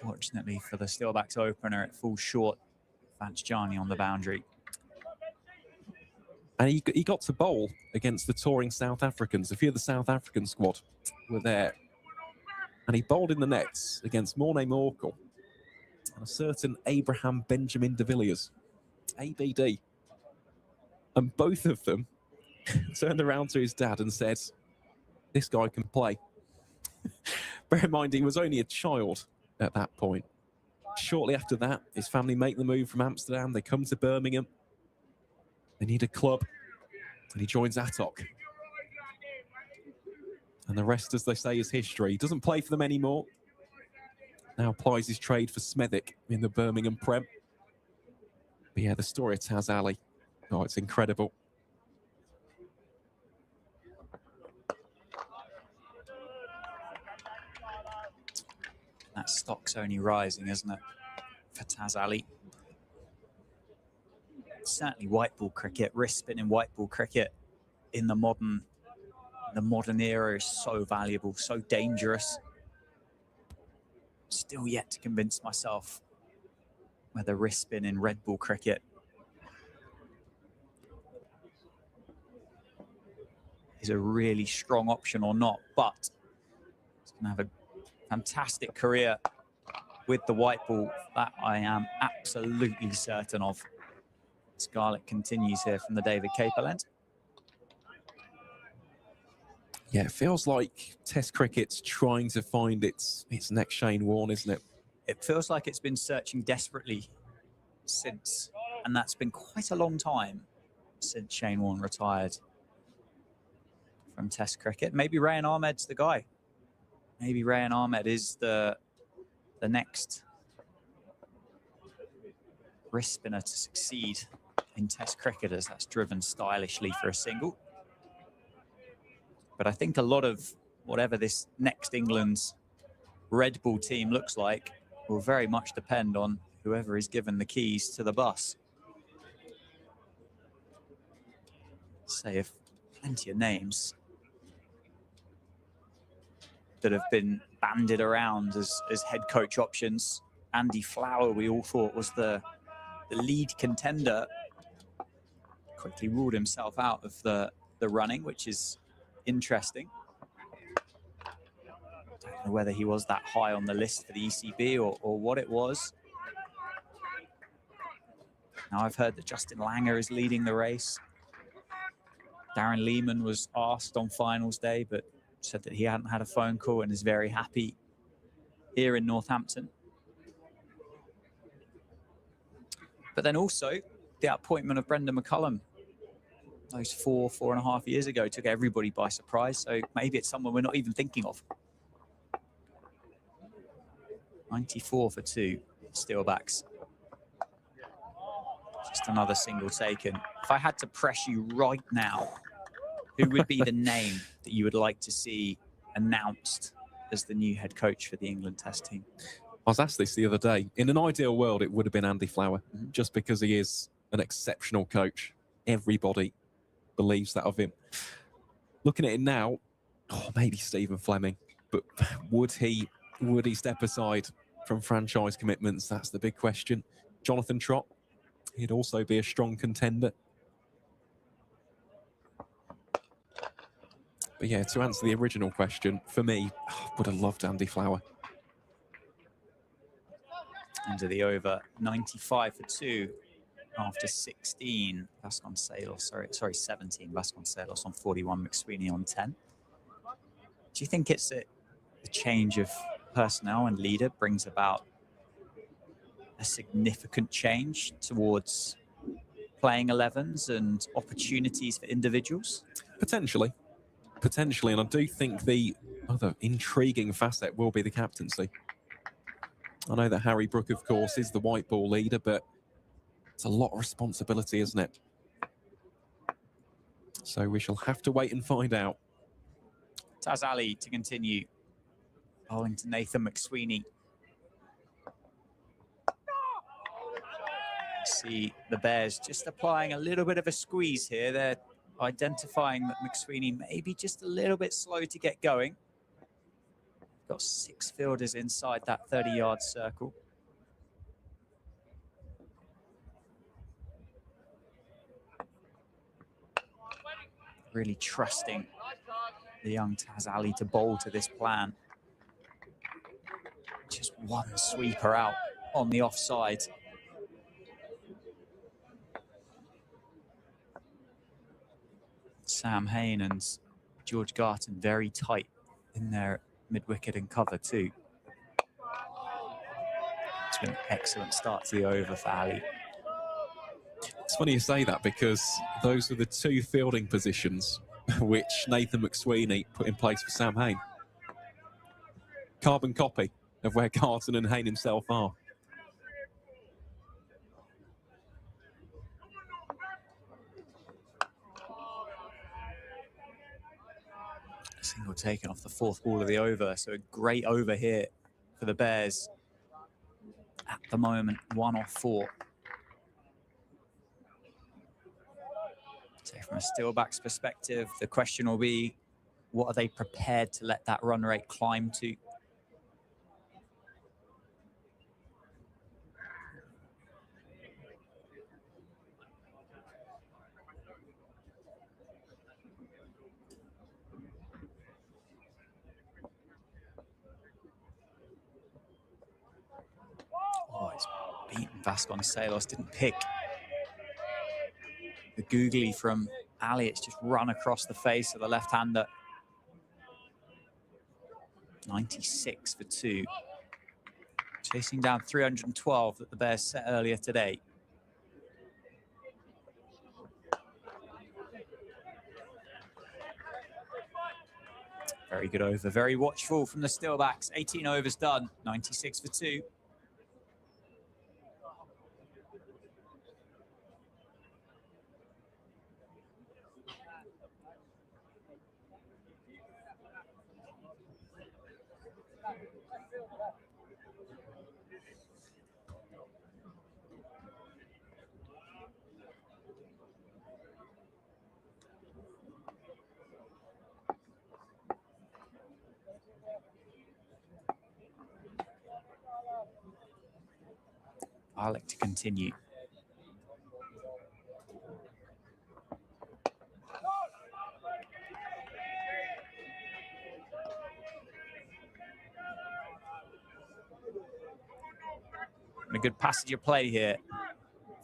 Fortunately for the Steelbacks opener, it falls short. Vance Jani on the boundary. And he got to bowl against the touring South Africans. A few of the South African squad were there. And he bowled in the nets against Morne Morkel and a certain Abraham Benjamin de Villiers, ABD. And both of them turned around to his dad and said, this guy can play. Bear in mind, he was only a child at that point. Shortly after that, his family make the move from Amsterdam. They come to Birmingham. They need a club, and he joins Attock. And the rest, as they say, is history. He doesn't play for them anymore. Now plies his trade for Smethwick in the Birmingham Prem. But yeah, the story of Taz Ali. Oh, it's incredible. That stock's only rising, isn't it, for Taz Ali? Certainly white ball cricket, wrist spin in white ball cricket in the modern era is so valuable, so dangerous. Still yet to convince myself whether wrist spin in red ball cricket is a really strong option or not, but he's going to have a fantastic career with the white ball. That I am absolutely certain of. Scarlett continues here from the David Caper lens. Yeah, it feels like Test cricket's trying to find its next Shane Warne, isn't it? It feels like it's been searching desperately since, and that's been quite a long time since Shane Warne retired from Test cricket. Maybe Rayan Ahmed's the guy. Maybe Rayan Ahmed is the next wrist spinner to succeed in Test cricket, as that's driven stylishly for a single. But I think a lot of whatever this next England's red ball team looks like will very much depend on whoever is given the keys to the bus. Say, if plenty of names that have been bandied around as head coach options. Andy Flower, we all thought was the lead contender, quickly ruled himself out of the running, which is interesting. Don't know whether he was that high on the list for the ECB or what it was. Now I've heard that Justin Langer is leading the race. Darren Lehman was asked on finals day, but said that he hadn't had a phone call and is very happy here in Northampton. But then also the appointment of Brendan McCullum those 4.5 years ago took everybody by surprise. So maybe it's someone we're not even thinking of. 94 for 2, Steelbacks. Just another single taken. If I had to press you right now, who would be the name that you would like to see announced as the new head coach for the England Test team? I was asked this the other day. In an ideal world, it would have been Andy Flower, just because he is an exceptional coach. Everybody believes that of him. Looking at it now, maybe Stephen Fleming, but would he step aside from franchise commitments? That's the big question. Jonathan Trott, he'd also be a strong contender. But yeah, to answer the original question, for me, I would have loved Andy Flower. Into the over, 95 for 2 after 16. Vasconcelos, sorry, 17. Vasconcelos on 41, McSweeney on 10. Do you think it's a change of personnel and leader brings about a significant change towards playing 11s and opportunities for individuals? Potentially, and I do think the other intriguing facet will be the captaincy. I know that Harry Brook, of course, is the white ball leader, but it's a lot of responsibility, isn't it? So we shall have to wait and find out. Taz Ali to continue. Bowling to Nathan McSweeney. See the Bears just applying a little bit of a squeeze here. They're identifying that McSweeney may be just a little bit slow to get going. Got 6 fielders inside that 30-yard circle. Really trusting the young Taz Ali to bowl to this plan. Just one sweeper out on the offside. Sam Hain and George Garton very tight in their mid-wicket and cover too. It's been an excellent start to the over for Ali. It's funny you say that because those are the 2 fielding positions which Nathan McSweeney put in place for Sam Hain. Carbon copy of where Garton and Hain himself are. Single taken off the 4th ball of the over, so a great over here for the Bears. At the moment, 1 off 4. So from a Steelbacks perspective, the question will be, what are they prepared to let that run rate climb to? Oh, it's beaten Vasconcelos, didn't pick the googly from Ali. It's just run across the face of the left-hander. 96 for 2. Chasing down 312 that the Bears set earlier today. Very good over, very watchful from the Steelbacks. 18 overs done, 96 for 2. I like to continue. And a good passage of play here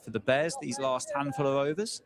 for the Bears, these last handful of overs.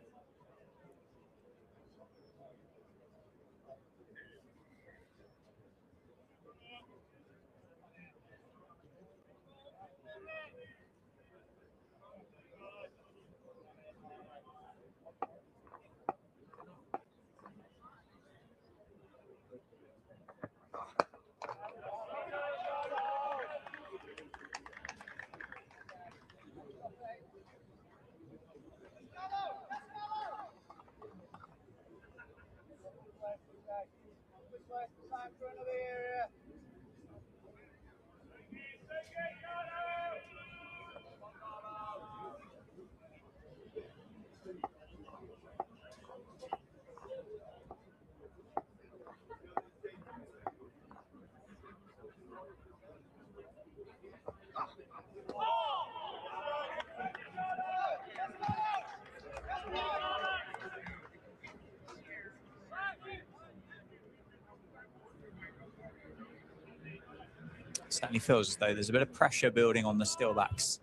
Certainly feels as though there's a bit of pressure building on the Steelbacks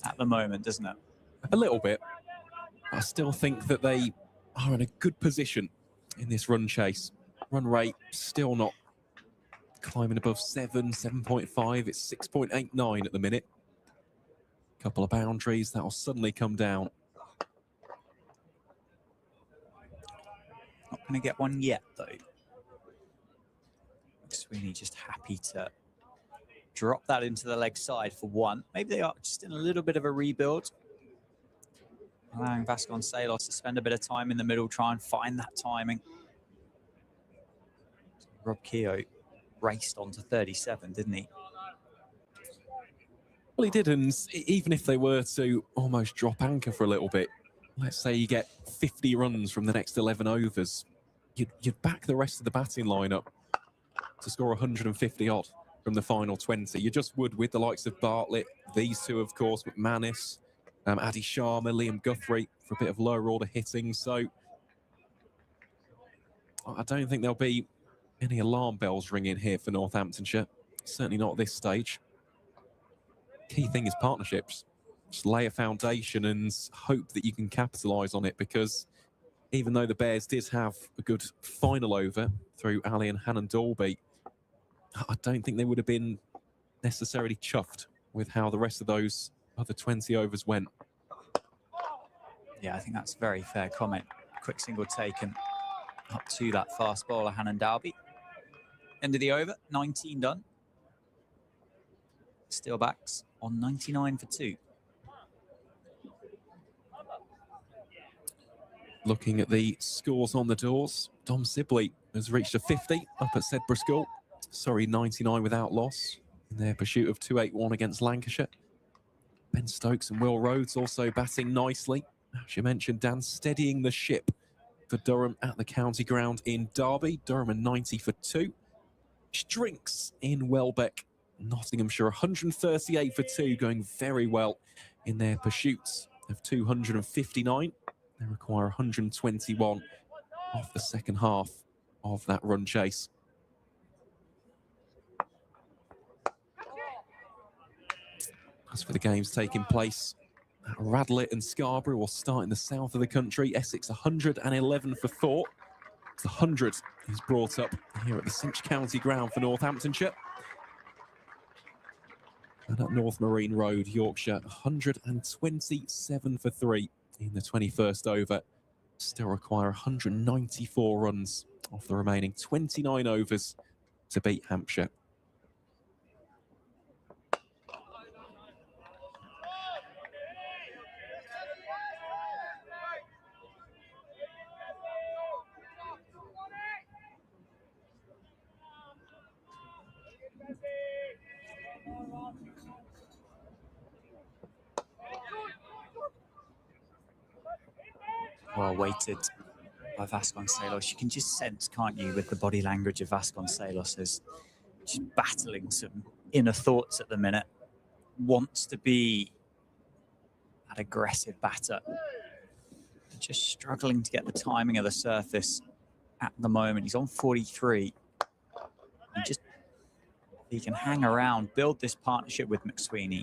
at the moment, doesn't it? A little bit. I still think that they are in a good position in this run chase. Run rate still not climbing above 7, 7.5. It's 6.89 at the minute. Couple of boundaries, that'll suddenly come down. Not going to get one yet, though. Sweeney just happy to drop that into the leg side for one. Maybe they are just in a little bit of a rebuild, allowing Vasconcelos to spend a bit of time in the middle, try and find that timing. Rob Keogh raced on to 37, didn't he? Well, he did, and even if they were to almost drop anchor for a little bit, let's say you get 50 runs from the next 11 overs, you'd back the rest of the batting lineup to score 150 odd from the final 20. You just would with the likes of Bartlett, these two, of course, McManus, Addy Sharma, Liam Guthrie for a bit of lower order hitting. So I don't think there'll be any alarm bells ringing here for Northamptonshire. Certainly not at this stage. Key thing is partnerships. Just lay a foundation and hope that you can capitalise on it, because even though the Bears did have a good final over through Ali and Hannon Dalby, I don't think they would have been necessarily chuffed with how the rest of those other 20 overs went. Yeah, I think that's a very fair comment. Quick single taken up to that fast bowler, Hannon Dalby. End of the over, 19 done. Steelbacks on 99 for 2. Looking at the scores on the doors, Dom Sibley has reached a 50 up at Sedbergh School. Sorry, 99 without loss in their pursuit of 281 against Lancashire. Ben Stokes and Will Rhodes also batting nicely. As you mentioned, Dan, steadying the ship for Durham at the county ground in Derby. Durham a 90 for 2. Strinks in Welbeck, Nottinghamshire 138 for 2, going very well in their pursuits of 259. They require 121 off the second half of that run chase. As for the games taking place at Radlett and Scarborough, will start in the south of the country. Essex 111 for Thorpe. The 100 is brought up here at the Cinch County ground for Northamptonshire. And at North Marine Road, Yorkshire 127 for 3 in the 21st over. Still require 194 runs off the remaining 29 overs to beat Hampshire. Well weighted by Vasconcelos. You can just sense, can't you, with the body language of Vasconcelos, as just battling some inner thoughts at the minute. Wants to be that aggressive batter. Just struggling to get the timing of the surface at the moment. He's on 43. He can hang around, build this partnership with McSweeney.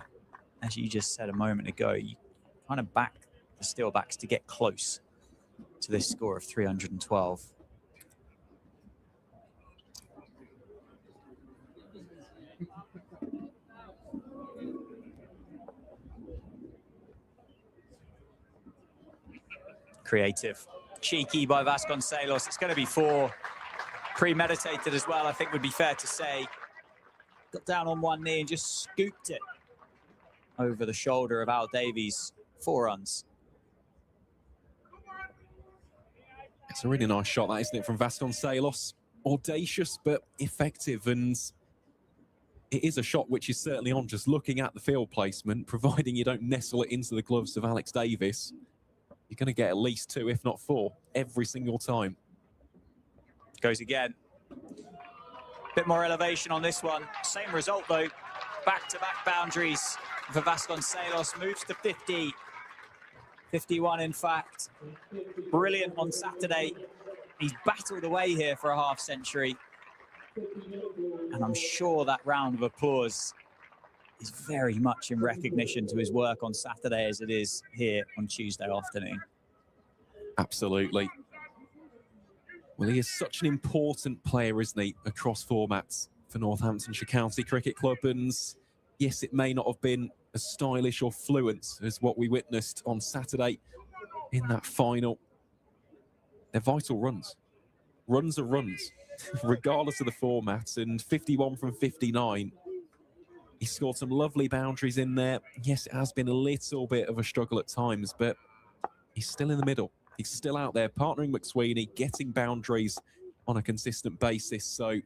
As you just said a moment ago, you kind of back the Steelbacks to get close to this score of 312. Creative, cheeky by Vasconcelos. It's going to be 4. Premeditated as well, I think would be fair to say. Got down on one knee and just scooped it over the shoulder of Al Davies. 4 runs. It's a really nice shot, that, isn't it, from Vasconcelos? Audacious, but effective. And it is a shot which is certainly on just looking at the field placement, providing you don't nestle it into the gloves of Alex Davis. You're going to get at least 2, if not 4, every single time. Goes again. Bit more elevation on this one. Same result, though. Back-to-back boundaries for Vasconcelos. Moves to 50. 51, in fact. Brilliant on Saturday. He's battled away here for a half century. And I'm sure that round of applause is very much in recognition to his work on Saturday as it is here on Tuesday afternoon. Absolutely. Well, he is such an important player, isn't he, across formats for Northamptonshire County Cricket Club. And yes, it may not have been as stylish or fluent as what we witnessed on Saturday in that final. They're vital runs. Runs are runs. regardless of the format, and 51 from 59. He scored some lovely boundaries in there. Yes, it has been a little bit of a struggle at times, but he's still in the middle. He's still out there partnering McSweeney, getting boundaries on a consistent basis. So,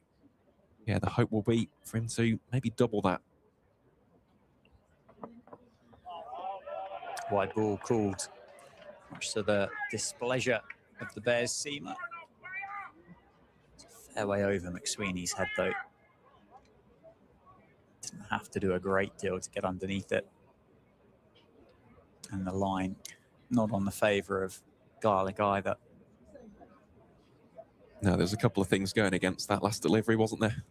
yeah, the hope will be for him to maybe double that. Wide ball called, much to the displeasure of the Bears seamer. It's a fair way over McSweeney's head, though. Didn't have to do a great deal to get underneath it. And the line not on the favour of Garlic either. No, there's a couple of things going against that last delivery, wasn't there?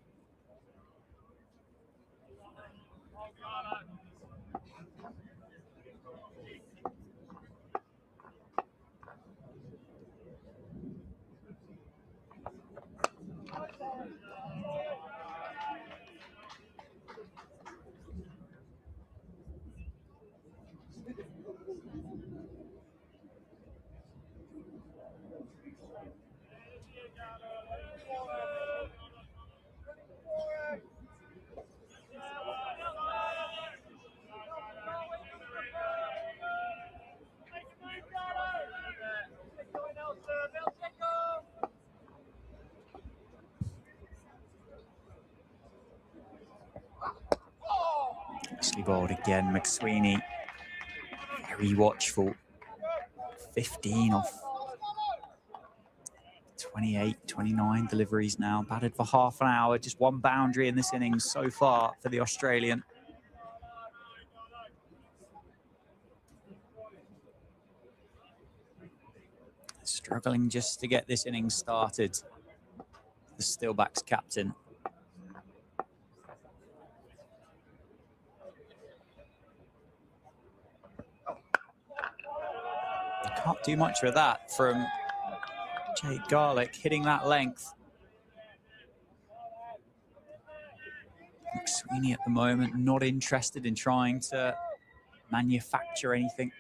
Nicely bowled again, McSweeney. Very watchful. 15 off 28, 29 deliveries now. Batted for half an hour. Just one boundary in this innings so far for the Australian. Struggling just to get this innings started. The Steelbacks captain. Can't do much with that from Jake Garlick, hitting that length. McSweeney at the moment not interested in trying to manufacture anything.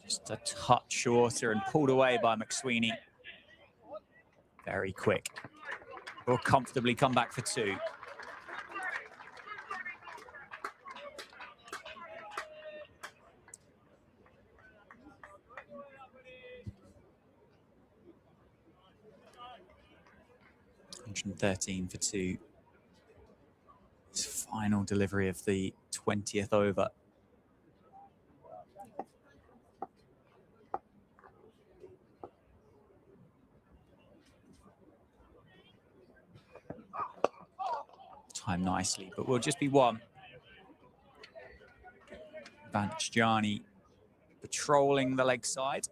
Just a touch shorter and pulled away by McSweeney. Very quick. Will comfortably come back for 2. $113 for 2. His final delivery of the 20th over. Time nicely, but will just be 1. Banchjani patrolling the leg side.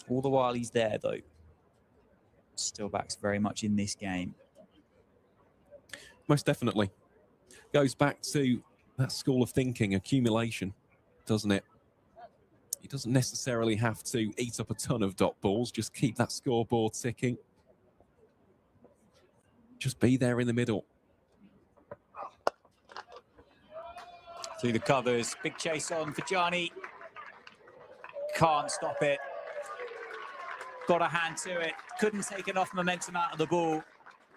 All the while he's there, though. Steelbacks very much in this game. Most definitely. Goes back to that school of thinking, accumulation, doesn't it? He doesn't necessarily have to eat up a ton of dot balls, just keep that scoreboard ticking. Just be there in the middle. Through the covers, big chase on for Johnny. Can't stop it. Got a hand to it. Couldn't take enough momentum out of the ball.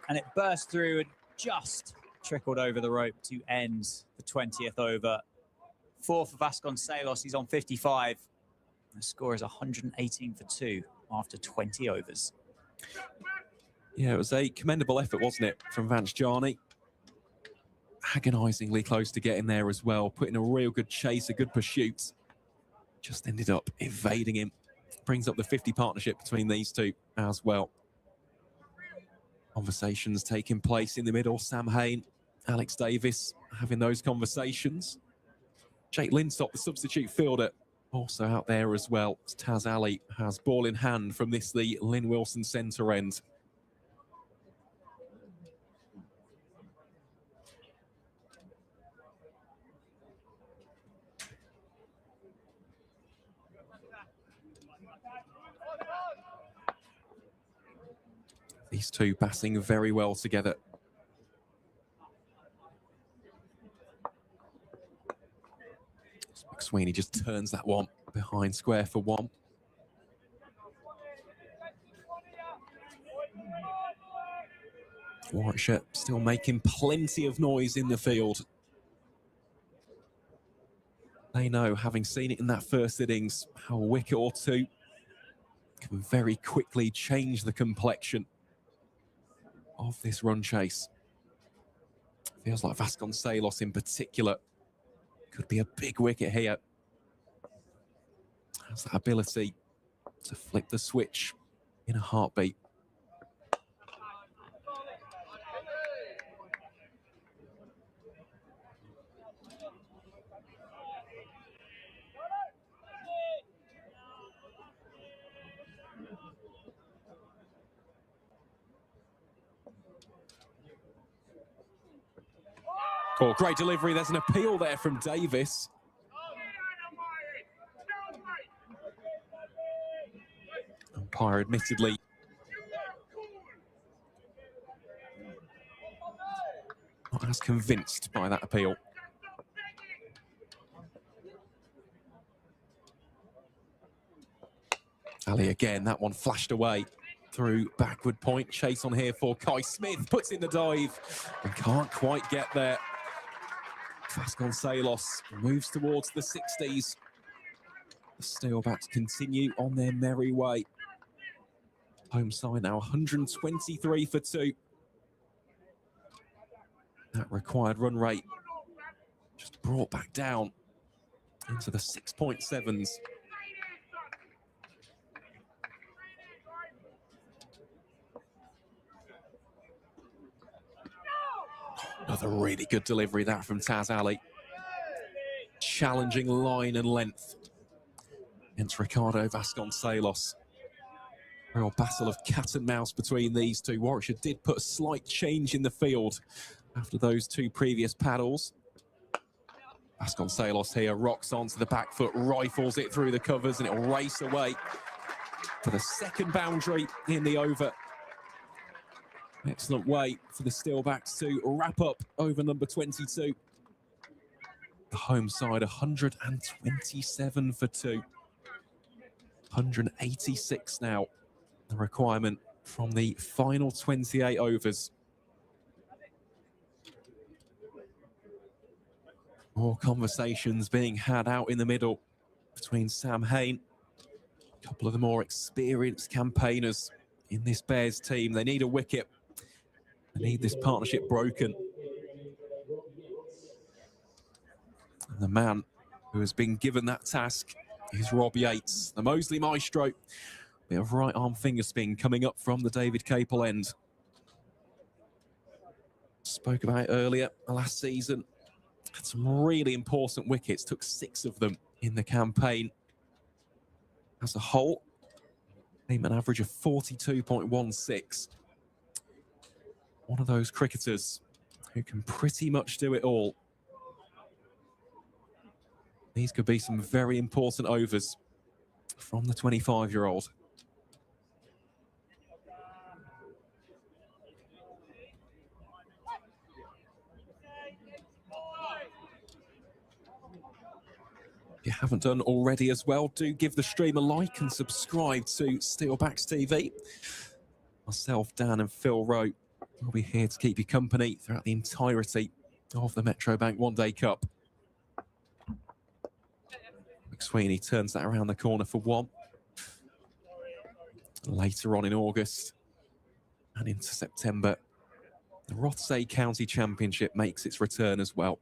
And it burst through and just trickled over the rope to end the 20th over. 4 for Vasconcelos. He's on 55. The score is 118 for 2 after 20 overs. Yeah, it was a commendable effort, wasn't it, from Banchjani? Agonisingly close to getting there as well, putting a real good chase, a good pursuit. Just ended up evading him. Brings up the 50 partnership between these two as well. Conversations taking place in the middle. Sam Hain, Alex Davis having those conversations. Jake Linsop, the substitute fielder, also out there as well. Taz Ali has ball in hand from this, the Lynn Wilson centre end. These two batting very well together. McSweeney just turns that one behind square for one. Warwickshire still making plenty of noise in the field. They know, having seen it in that first innings, how a wicket or two can very quickly change the complexion of this run chase. Feels like Vasconcelos in particular could be a big wicket here. Has that ability to flip the switch in a heartbeat. Oh, great delivery. There's an appeal there from Davis. Umpire admittedly not as convinced by that appeal. Ali again, that one flashed away through backward point. Chase on here for Kai Smith, puts in the dive and can't quite get there. Vasconcelos moves towards the 60s. The Steelbacks continue on their merry way. Home side now 123 for 2. That required run rate just brought back down into the 6.7s. Another really good delivery, that from Taz Ali. Challenging line and length against Ricardo Vasconcelos. Real battle of cat and mouse between these two. Warwickshire did put a slight change in the field after those two previous paddles. Vasconcelos here rocks onto the back foot, rifles it through the covers, and it'll race away for the second boundary in the over. Excellent way for the Steelbacks to wrap up over number 22. The home side 127 for 2. 186 now. The requirement from the final 28 overs. More conversations being had out in the middle between Sam Hain, a couple of the more experienced campaigners in this Bears team. They need a wicket. They need this partnership broken. And the man who has been given that task is Rob Yates, the Moseley maestro. Bit of right arm finger spin coming up from the David Capel end. Spoke about it earlier last season. Had some really important wickets, took 6 of them in the campaign. As a whole, came an average of 42.16. One of those cricketers who can pretty much do it all. These could be some very important overs from the 25-year-old. If you haven't done already as well, do give the stream a like and subscribe to Steelbacks TV. Myself, Dan and Phil Rowe will be here to keep you company throughout the entirety of the Metro Bank One Day Cup. McSweeney turns that around the corner for 1. Later on in August and into September, the Rothesay County Championship makes its return as well.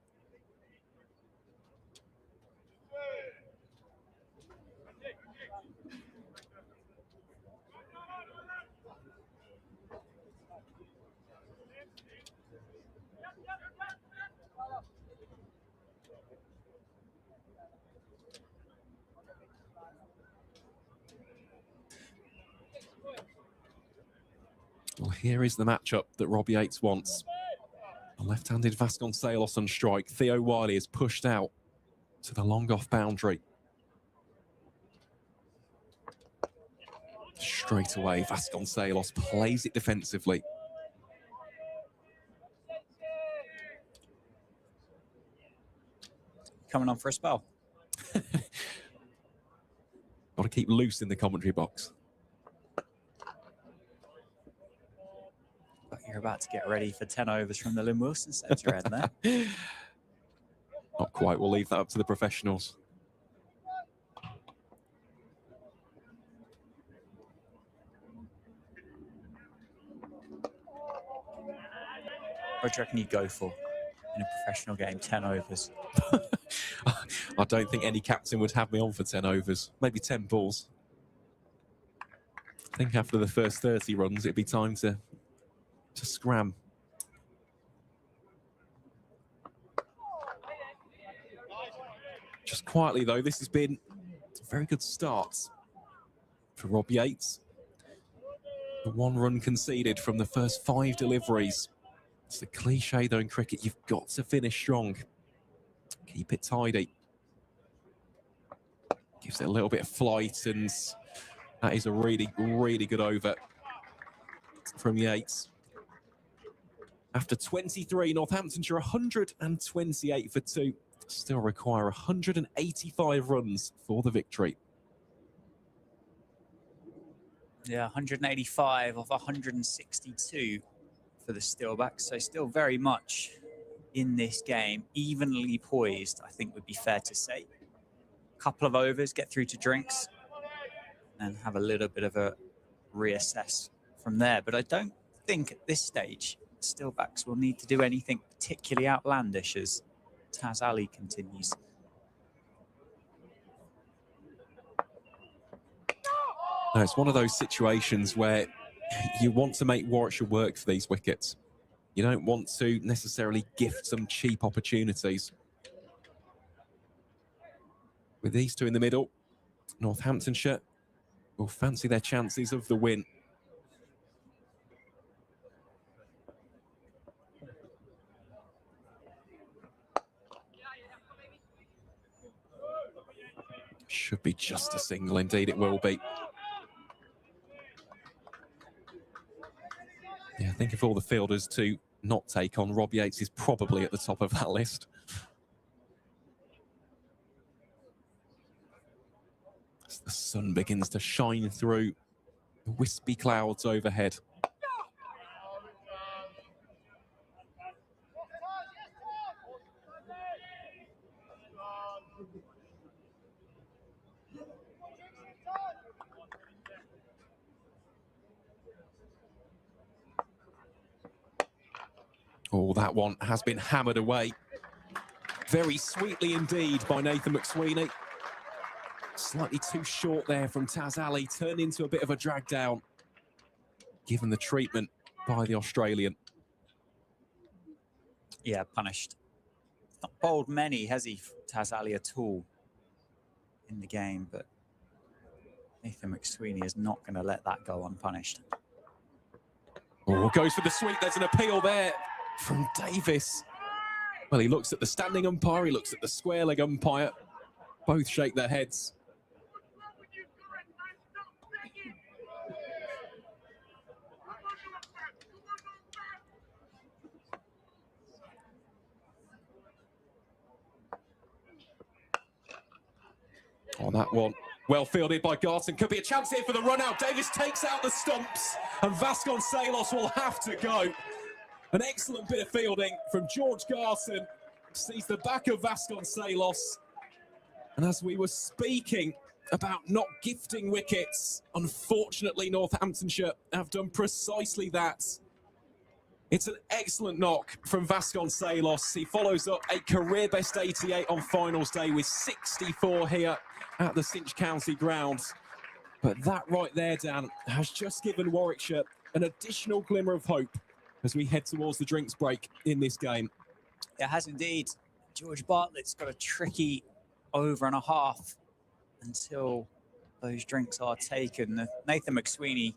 Well, here is the matchup that Rob Yates wants. A left-handed Vasconcelos on strike. Theo Wiley is pushed out to the long-off boundary. Straight away, Vasconcelos plays it defensively. Coming on for a spell. Got to keep loose in the commentary box. But you're about to get ready for 10 overs from the Lynn Wilson Centre end there. Not quite. We'll leave that up to the professionals. What do you reckon you'd go for in a professional game, 10 overs? I don't think any captain would have me on for 10 overs. Maybe 10 balls. I think after the first 30 runs, it'd be time to scram. Just quietly, though, this has been a very good start for Rob Yates. The 1 run conceded from the first 5 deliveries. It's a cliche, though, in cricket. You've got to finish strong. Keep it tidy. Gives it a little bit of flight, and that is a really, really good over from Yates. After 23, Northamptonshire 128 for 2. Still require 185 runs for the victory. Yeah, 185 of 162 for the Steelbacks. So still very much in this game, evenly poised, I think would be fair to say. Couple of overs, get through to drinks, and have a little bit of a reassess from there. But I don't think at this stage, the Steelbacks will need to do anything particularly outlandish as Taz Ali continues. No, it's one of those situations where you want to make Warwickshire work for these wickets. You don't want to necessarily gift some cheap opportunities. With these two in the middle, Northamptonshire will fancy their chances of the win. Should be just a single, indeed it will be. Yeah, I think of all the fielders to not take on, Rob Yates is probably at the top of that list. As the sun begins to shine through the wispy clouds overhead. Oh, that one has been hammered away. Very sweetly indeed by Nathan McSweeney. Slightly too short there from Taz Ali, turned into a bit of a drag down, given the treatment by the Australian. Yeah, punished. Not bowled many, has he, Taz Ali, at all in the game, but Nathan McSweeney is not going to let that go unpunished. Oh, goes for the sweep. There's an appeal there from Davis. Well, he looks at the standing umpire, he looks at the square leg umpire. Both shake their heads. On that one, well fielded by Garson. Could be a chance here for the run out. Davis takes out the stumps, and Vasconcelos will have to go. An excellent bit of fielding from George Garson. Sees the back of Vasconcelos. And as we were speaking about not gifting wickets, unfortunately Northamptonshire have done precisely that. It's an excellent knock from Vasconcelos. He follows up a career best 88 on finals day with 64 here at the Cinch County grounds. But that right there, Dan, has just given Warwickshire an additional glimmer of hope as we head towards the drinks break in this game. It has indeed. George Bartlett's got a tricky over and a half until those drinks are taken. Nathan McSweeney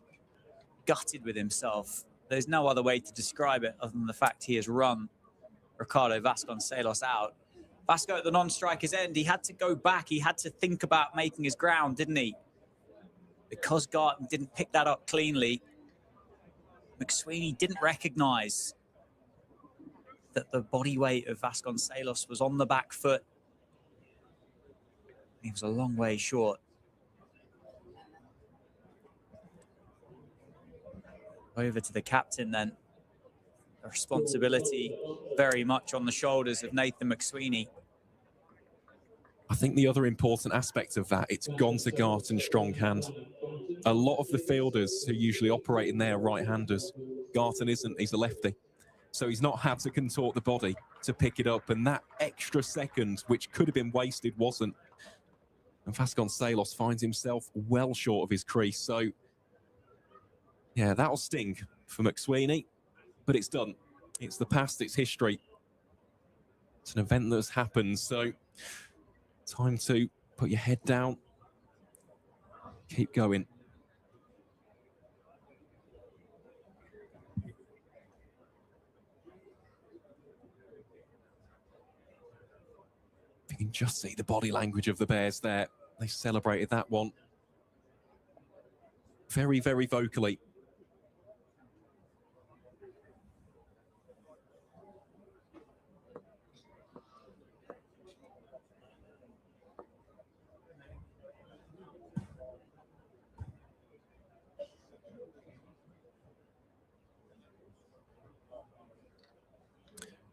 gutted with himself. There's no other way to describe it other than the fact he has run Ricardo Vasconcelos out. Vasco at the non-striker's end, he had to go back. He had to think about making his ground, didn't he? because Garton didn't pick that up cleanly, McSweeney didn't recognise that the body weight of Vasconcelos was on the back foot. He was a long way short. Over to the captain then. The responsibility very much on the shoulders of Nathan McSweeney. I think the other important aspect of that, it's gone to Garton's strong hand. A lot of the fielders who usually operate in there are right-handers. Garton isn't, he's a lefty. So he's not had to contort the body to pick it up. And that extra second, which could have been wasted, wasn't. And Vasconcelos finds himself well short of his crease. So, yeah, that'll sting for McSweeney. But it's done. It's the past, it's history. It's an event that's happened. So, time to put your head down. Keep going. You can just see the body language of the Bears there. They celebrated that one very, very vocally.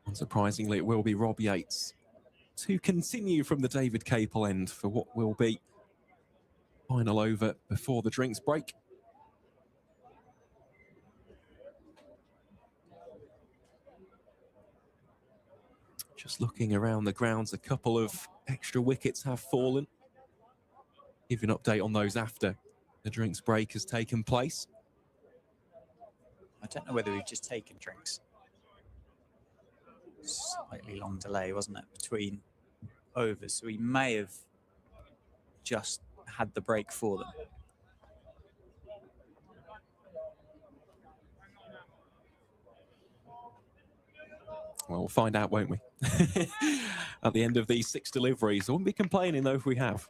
Unsurprisingly, it will be Rob Yates to continue from the David Capel end for what will be final over before the drinks break. Just looking around the grounds, a couple of extra wickets have fallen. Give you an update on those after the drinks break has taken place. I don't know whether we've just taken drinks. Slightly long delay, wasn't it, between overs? So we may have just had the break for them. Well, we'll find out, won't we? At the end of these 6 deliveries. I wouldn't be complaining, though, if we have.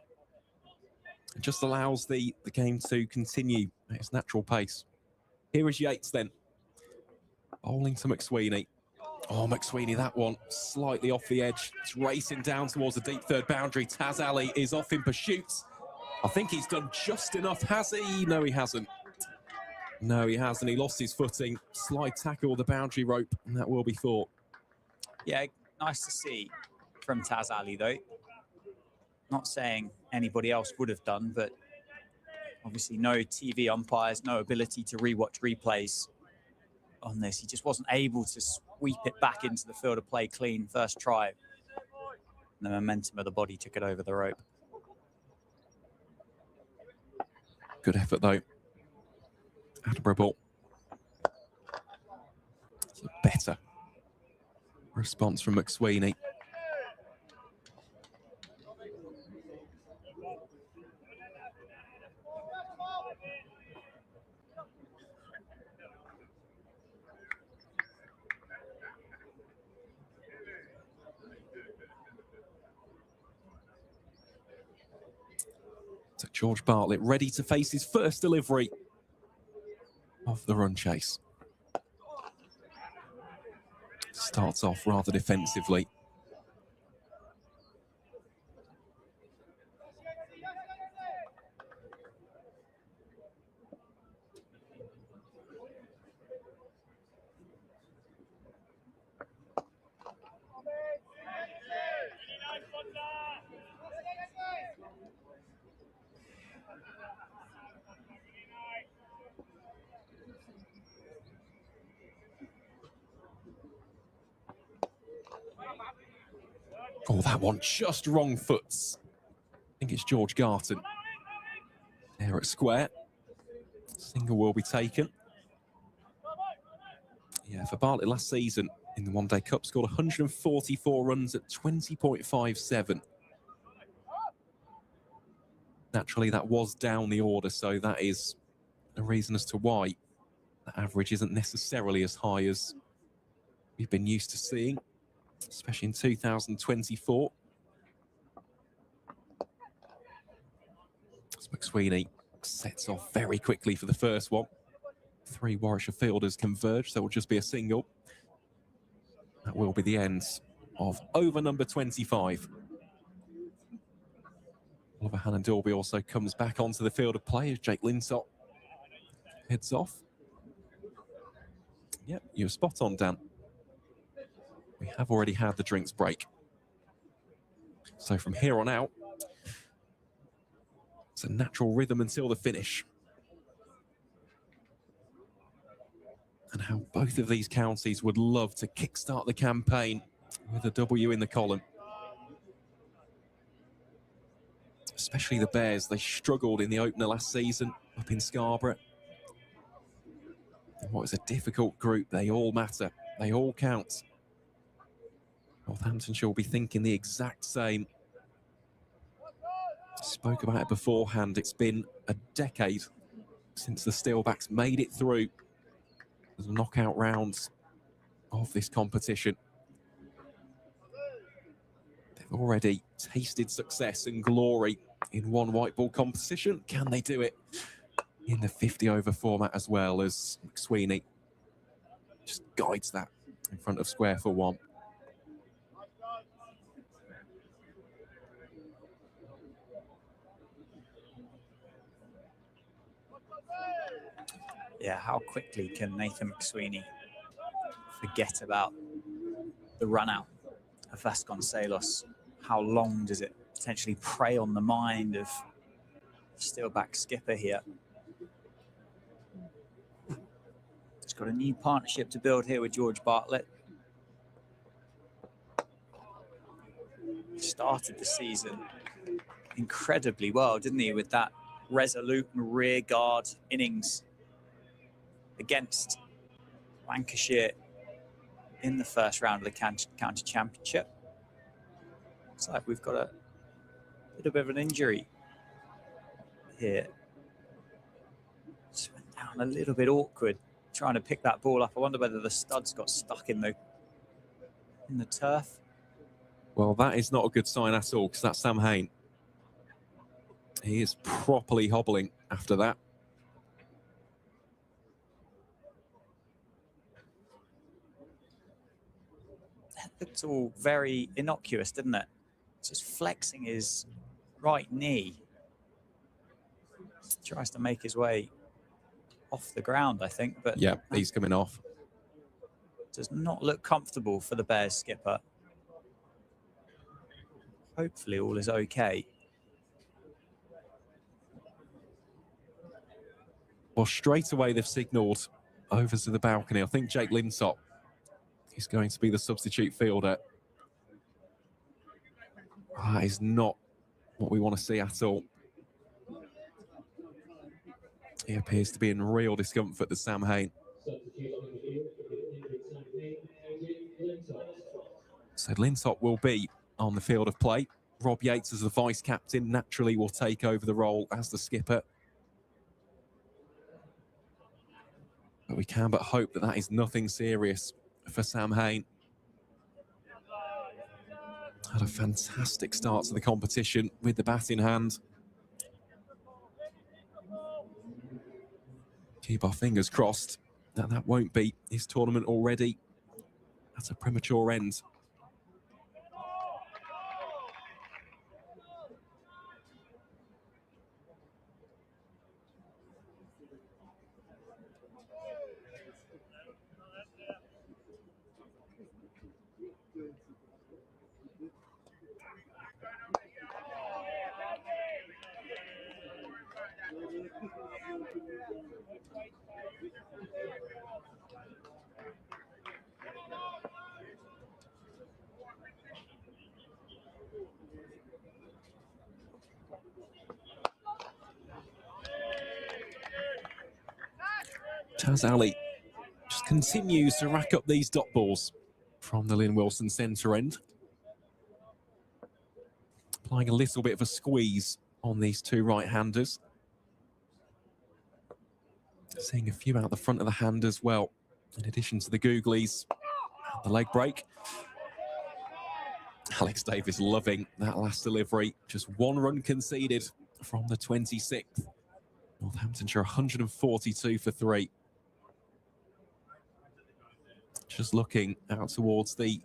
It just allows the game to continue at its natural pace. Here is Yates, then. Bowling to McSweeney. Oh, McSweeney, that one slightly off the edge. It's racing down towards the deep third boundary. Taz Ali is off in pursuit. I think he's done just enough, has he? No, he hasn't. No, he hasn't. He lost his footing. Slide tackle the boundary rope, and that will be thought. Yeah, nice to see from Taz Ali, though. Not saying anybody else would have done, but obviously no TV umpires, no ability to rewatch replays on this. He just wasn't able to sweep it back into the field of play clean first try. And the momentum of the body took it over the rope. Good effort, though. Admirable. It's a better response from McSweeney. So George Bartlett ready to face his first delivery of the run chase. Starts off rather defensively. Oh, that one just wrong foots. I think it's George Garton. There at square. Single will be taken. Yeah, for Bartlett last season in the One Day Cup, scored 144 runs at 20.57. Naturally, that was down the order, so that is a reason as to why the average isn't necessarily as high as we've been used to seeing, especially in 2024. It's McSweeney sets off very quickly for the first one. 3 Warwickshire fielders converge, so it will just be a single. That will be the end of over number 25. Oliver Hannon-Dorby also comes back onto the field of play as Jake Linsott heads off. Yep, you're spot on, Dan. We have already had the drinks break. So from here on out, it's a natural rhythm until the finish. And how both of these counties would love to kickstart the campaign with a W in the column. Especially the Bears, they struggled in the opener last season up in Scarborough. And what is a difficult group, they all matter, they all count. Northamptonshire will be thinking the exact same. Spoke about it beforehand, it's been a decade since the Steelbacks made it through the knockout rounds of this competition. They've already tasted success and glory in one white ball competition. Can they do it in the 50-over format as well, as McSweeney just guides that in front of square for one? Yeah, how quickly can Nathan McSweeney forget about the run out of Vasconcelos? How long does it potentially prey on the mind of Steelback skipper here? He's got a new partnership to build here with George Bartlett. Started the season incredibly well, didn't he, with that resolute rear guard innings against Lancashire in the first round of the county championship. Looks like we've got a little bit of an injury here. Just went down a little bit awkward trying to pick that ball up. I wonder whether the studs got stuck in the turf. Well, that is not a good sign at all, because that's Sam Hain. He is properly hobbling after that. That looked all very innocuous, didn't it? Just flexing his right knee. Tries to make his way off the ground, I think, but yeah, he's coming off. Does not look comfortable for the Bears skipper. Hopefully all is okay. Well, straight away they've signalled over to the balcony. I think Jake Linsott is going to be the substitute fielder. That is not what we want to see at all. He appears to be in real discomfort, the Sam Hain. So Linsott will be on the field of play. Rob Yates, as the vice-captain, naturally will take over the role as the skipper. But we can but hope that that is nothing serious for Sam Hain. Had a fantastic start to the competition with the bat in hand. Keep our fingers crossed that that won't be his tournament already. That's a premature end. Taz Ali just continues to rack up these dot balls from the Lynn Wilson centre end. Applying a little bit of a squeeze on these two right-handers. Seeing a few out the front of the hand as well, in addition to the googlies. The leg break. Alex Davis loving that last delivery. Just one run conceded from the 26th. Northamptonshire 142 for 3. Just looking out towards the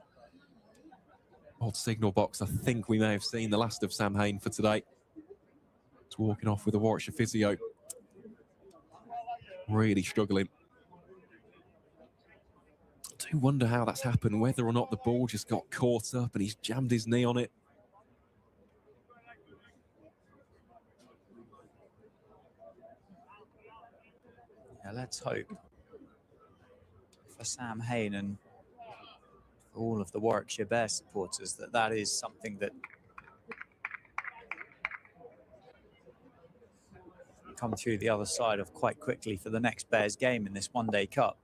odd signal box, I think we may have seen the last of Sam Hain for today. He's walking off with a Warwickshire physio. Really struggling. I do wonder how that's happened, whether or not the ball just got caught up and he's jammed his knee on it. Yeah, let's hope for Sam Hain and for all of the Warwickshire Bears supporters that that is something that come through the other side of quite quickly for the next Bears game in this one-day cup.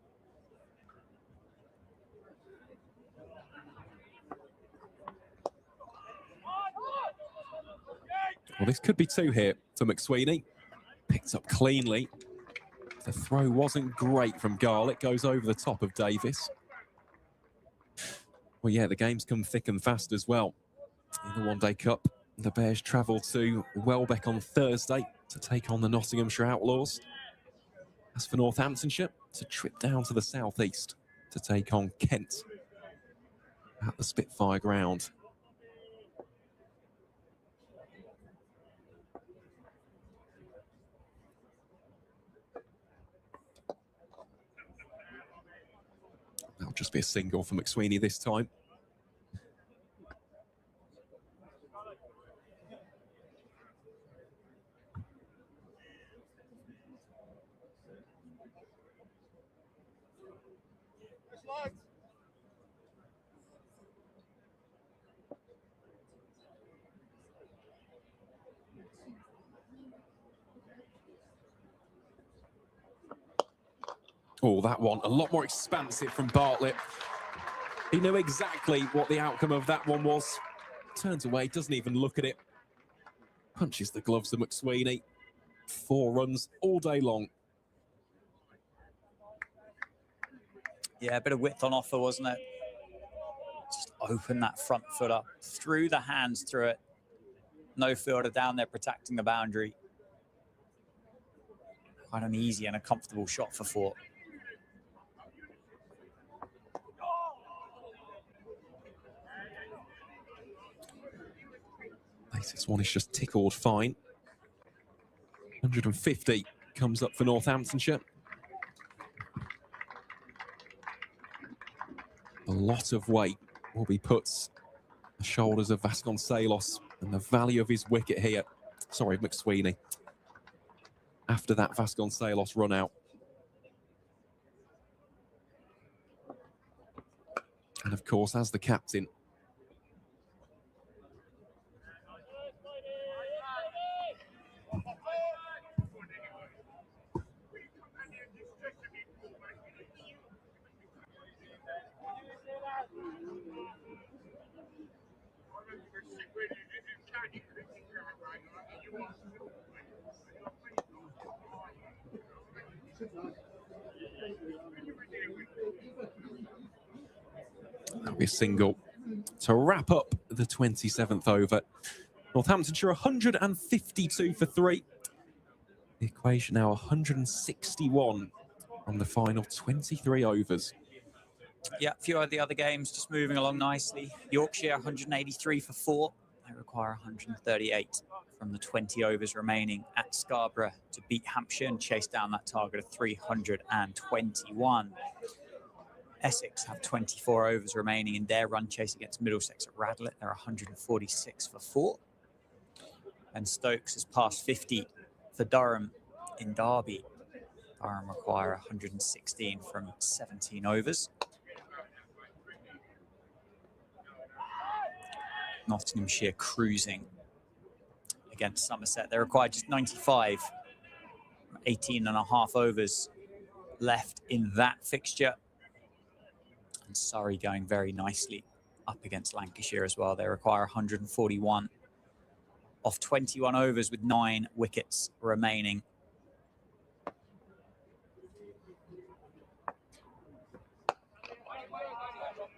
Well, this could be 2 here for McSweeney. Picked up cleanly. The throw wasn't great from Garlick. Goes over the top of Davis. Well, yeah, the games come thick and fast as well. In the one-day cup, the Bears travel to Welbeck on Thursday to take on the Nottinghamshire Outlaws. As for Northamptonshire, it's a trip down to the southeast to take on Kent at the Spitfire ground. That'll just be a single for McSweeney this time. Oh, that one, a lot more expansive from Bartlett. He knew exactly what the outcome of that one was. Turns away, doesn't even look at it. Punches the gloves of McSweeney. 4 runs all day long. Yeah, a bit of width on offer, wasn't it? Just open that front foot up, through the hands through it. No fielder down there protecting the boundary. Quite an easy and a comfortable shot for 4. Latest one is just tickled fine. 150 comes up for Northamptonshire. A lot of weight will be put on the shoulders of Vasconcelos and the value of his wicket here. Sorry, McSweeney. After that Vasconcelos run out. And of course, as the captain, that'll be a single to wrap up the 27th over. Northamptonshire 152 for 3. The equation now 161 on the final 23 overs. Yeah, a few of the other games just moving along nicely. Yorkshire 183 for 4. They require 138 from the 20 overs remaining at Scarborough to beat Hampshire and chase down that target of 321. Essex have 24 overs remaining in their run chase against Middlesex at Radlett. They're 146 for 4. And Stokes has passed 50 for Durham in Derby. Durham require 116 from 17 overs. Nottinghamshire cruising against Somerset. They require just 95, 18 and a half overs left in that fixture. And Surrey going very nicely up against Lancashire as well. They require 141 off 21 overs with 9 wickets remaining.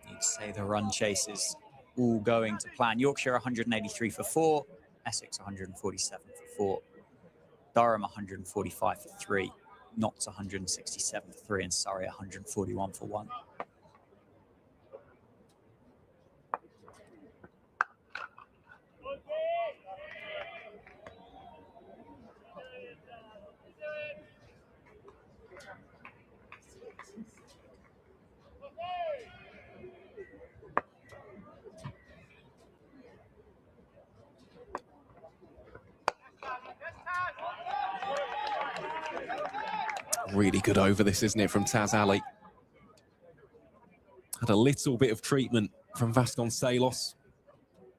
You'd say the run chases all going to plan. Yorkshire 183 for 4, Essex 147 for 4. Durham 145 for 3. Notts 167 for 3. And Surrey 141 for 1. Really good over this, isn't it, from Taz Ali? Had a little bit of treatment from Vasconcelos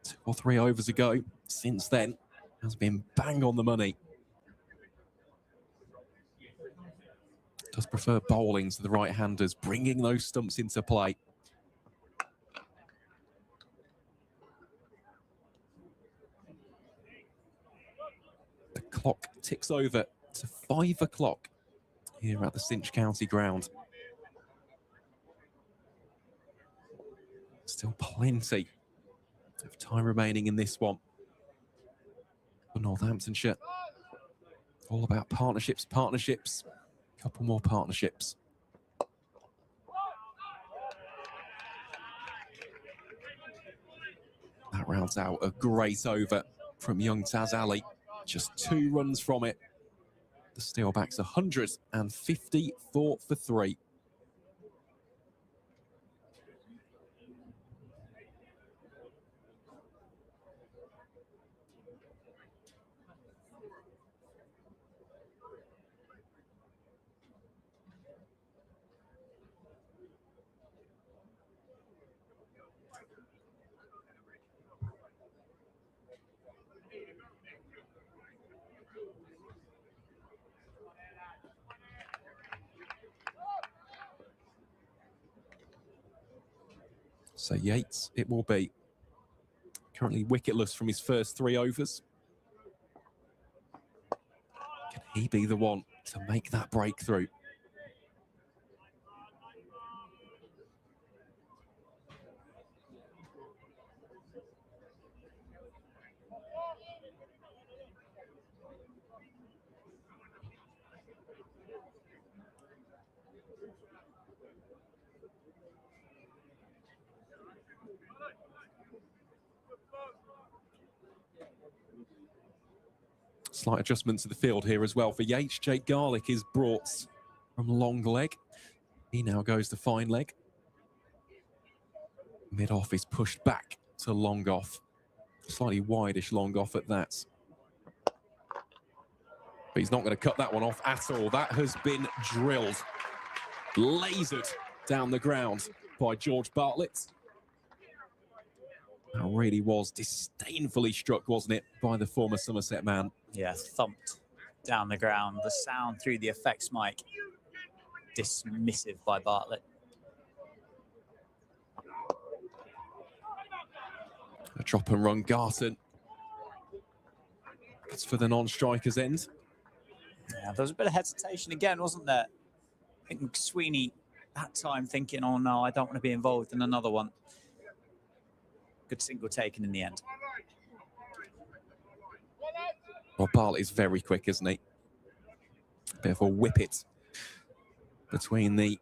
2 or 3 overs ago. Since then, has been bang on the money. Does prefer bowling to the right-handers, bringing those stumps into play. The clock ticks over to 5 o'clock here at the Cinch County ground. Still plenty of time remaining in this one for Northamptonshire. All about partnerships, partnerships. A couple more partnerships. That rounds out a great over from young Taz Ali. Just 2 runs from it. The Steelbacks 154 for 3. So Yates, it will be. Currently wicketless from his first 3 overs. Can he be the one to make that breakthrough? Slight adjustment to the field here as well for Yates. Jake Garlick is brought from long leg. He now goes to fine leg. Mid off is pushed back to long off. Slightly wideish long off at that. But he's not going to cut that one off at all. That has been drilled, lasered down the ground by George Bartlett. That really was disdainfully struck, wasn't it, by the former Somerset man? Yeah, thumped down the ground. The sound through the effects mic, dismissive by Bartlett. A drop and run Garton. That's for the non-striker's end. Yeah, there was a bit of hesitation again, wasn't there? I think McSweeney that time thinking, oh no, I don't want to be involved in another one. Good single taken in the end. Well, Bartlett is very quick, isn't he? Bit of a whippet between the...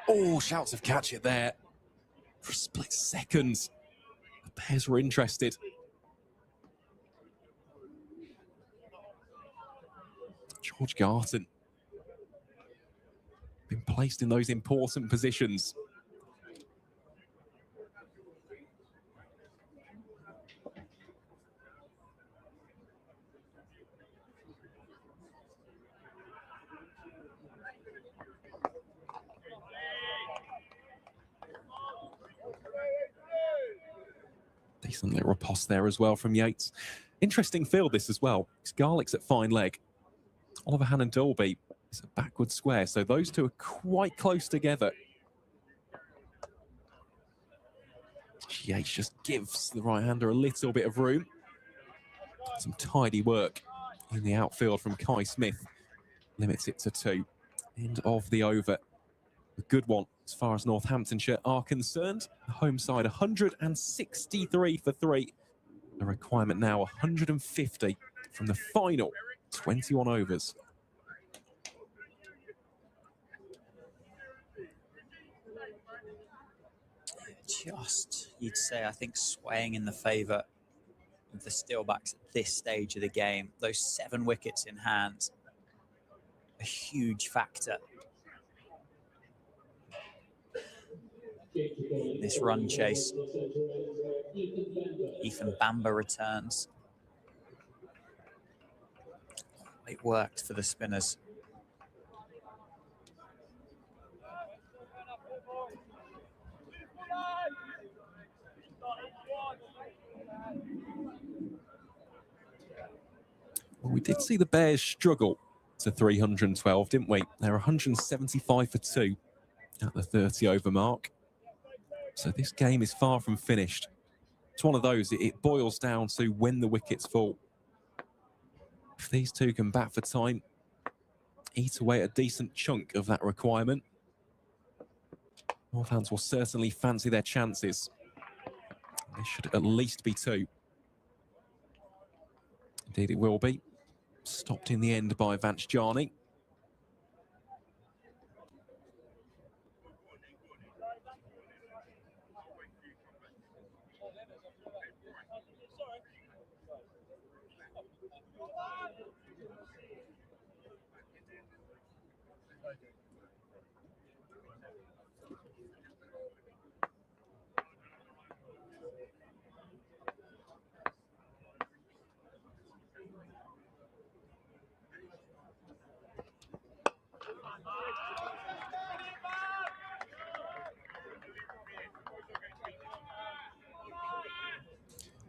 Oh, shouts of catch it there. For a split second, the pairs were interested. George Garton been placed in those important positions. Decent little riposte there as well from Yates. Interesting field this as well. Garlick's at fine leg. Oliver Hannon Dolby is a backward square, so those two are quite close together. Yates just gives the right-hander a little bit of room. Some tidy work in the outfield from Kai Smith. Limits it to 2. End of the over. a good one as far as Northamptonshire are concerned. The home side 163 for 3. The requirement now 150 from the final 21 overs. Just, you'd say, I think, swaying in the favour of the Steelbacks at this stage of the game. Those 7 wickets in hand, a huge factor. This run chase. Ethan Bamber returns. It worked for the spinners. Well, we did see the Bears struggle to 312, didn't we? They're 175 for 2 at the 30 over mark. So this game is far from finished. It's one of those, it boils down to when the wickets fall. If these two can bat for time, eat away a decent chunk of that requirement, Northants will certainly fancy their chances. This should at least be 2. Indeed it will be. Stopped in the end by Vance Jarney.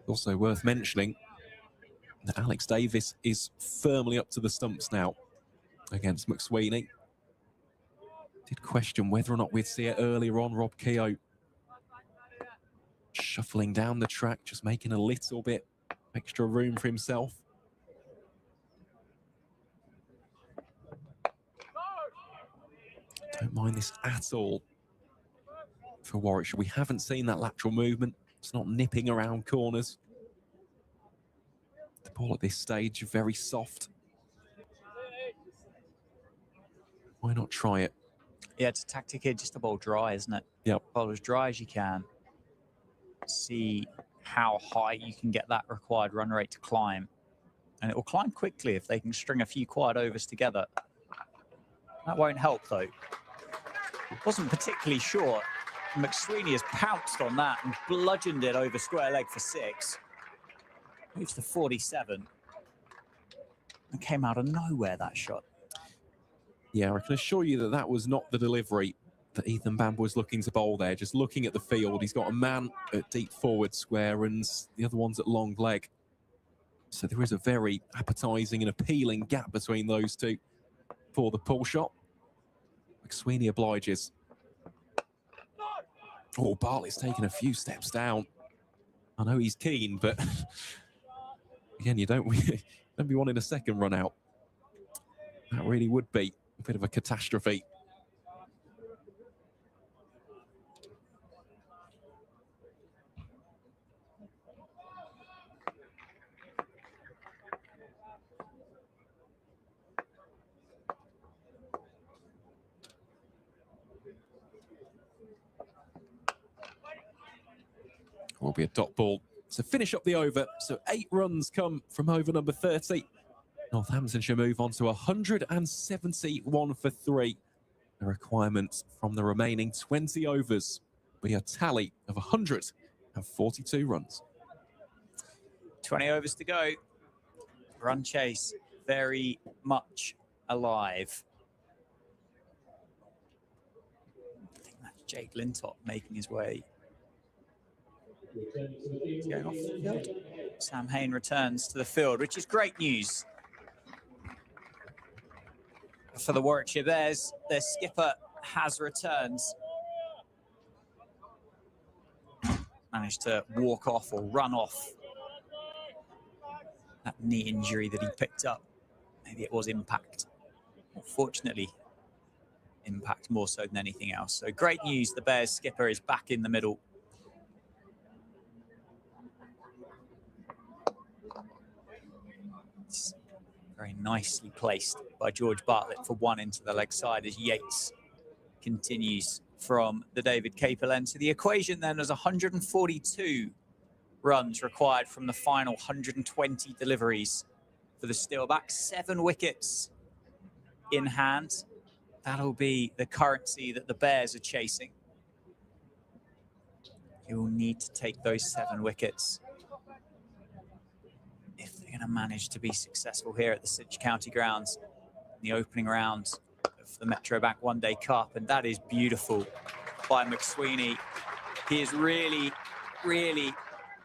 Also worth mentioning that Alex Davis is firmly up to the stumps now against McSweeney. Did question whether or not we'd see it earlier on. Rob Keogh shuffling down the track, just making a little bit extra room for himself. Don't mind this at all for Warwickshire. We haven't seen that lateral movement. It's not nipping around corners. The ball at this stage, very soft. Why not try it? Yeah, it's a tactic here, just to bowl dry, isn't it? Yep. Bowl as dry as you can. See how high you can get that required run rate to climb. And it will climb quickly if they can string a few quiet overs together. That won't help, though. Wasn't particularly short. McSweeney has pounced on that and bludgeoned it over square leg for 6. Moves to 47. And came out of nowhere, that shot. Yeah, I can assure you that that was not the delivery that Ethan Bamber was looking to bowl there. Just looking at the field, he's got a man at deep forward square and the other one's at long leg. So there is a very appetising and appealing gap between those two for the pull shot. McSweeney obliges. Oh, Bartlett's taken a few steps down. I know he's keen, but again, you don't be wanting a second run out. That really would be a bit of a catastrophe. Will be a dot ball to finish up the over. So 8 runs come from over number 30. Northamptonshire move on to 171 for 3. The requirement from the remaining 20 overs be a tally of 142 runs. 20 overs to go. Run chase very much alive. I think that's Jake Lintop making his way. He's going off the field. Sam Hain returns to the field, which is great news for the Warwickshire Bears. Their skipper has returned. Managed to walk off or run off that knee injury that he picked up. Maybe it was impact. Unfortunately, impact more so than anything else. So great news. The Bears skipper is back in the middle. It's very nicely placed by George Bartlett for one into the leg side as Yates continues from the David Capel end. So the equation then is 142 runs required from the final 120 deliveries for the Steelbacks. 7 wickets in hand. That'll be the currency that the Bears are chasing. You'll need to take those 7 wickets if they're going to manage to be successful here at the Cinch County Grounds in the opening round of the Metro Bank One Day Cup. And that is beautiful by McSweeney. He has really, really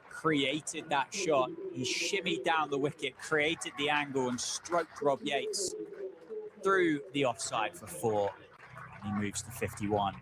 created that shot. He shimmied down the wicket, created the angle, and stroked Rob Yates through the offside for 4. And he moves to 51.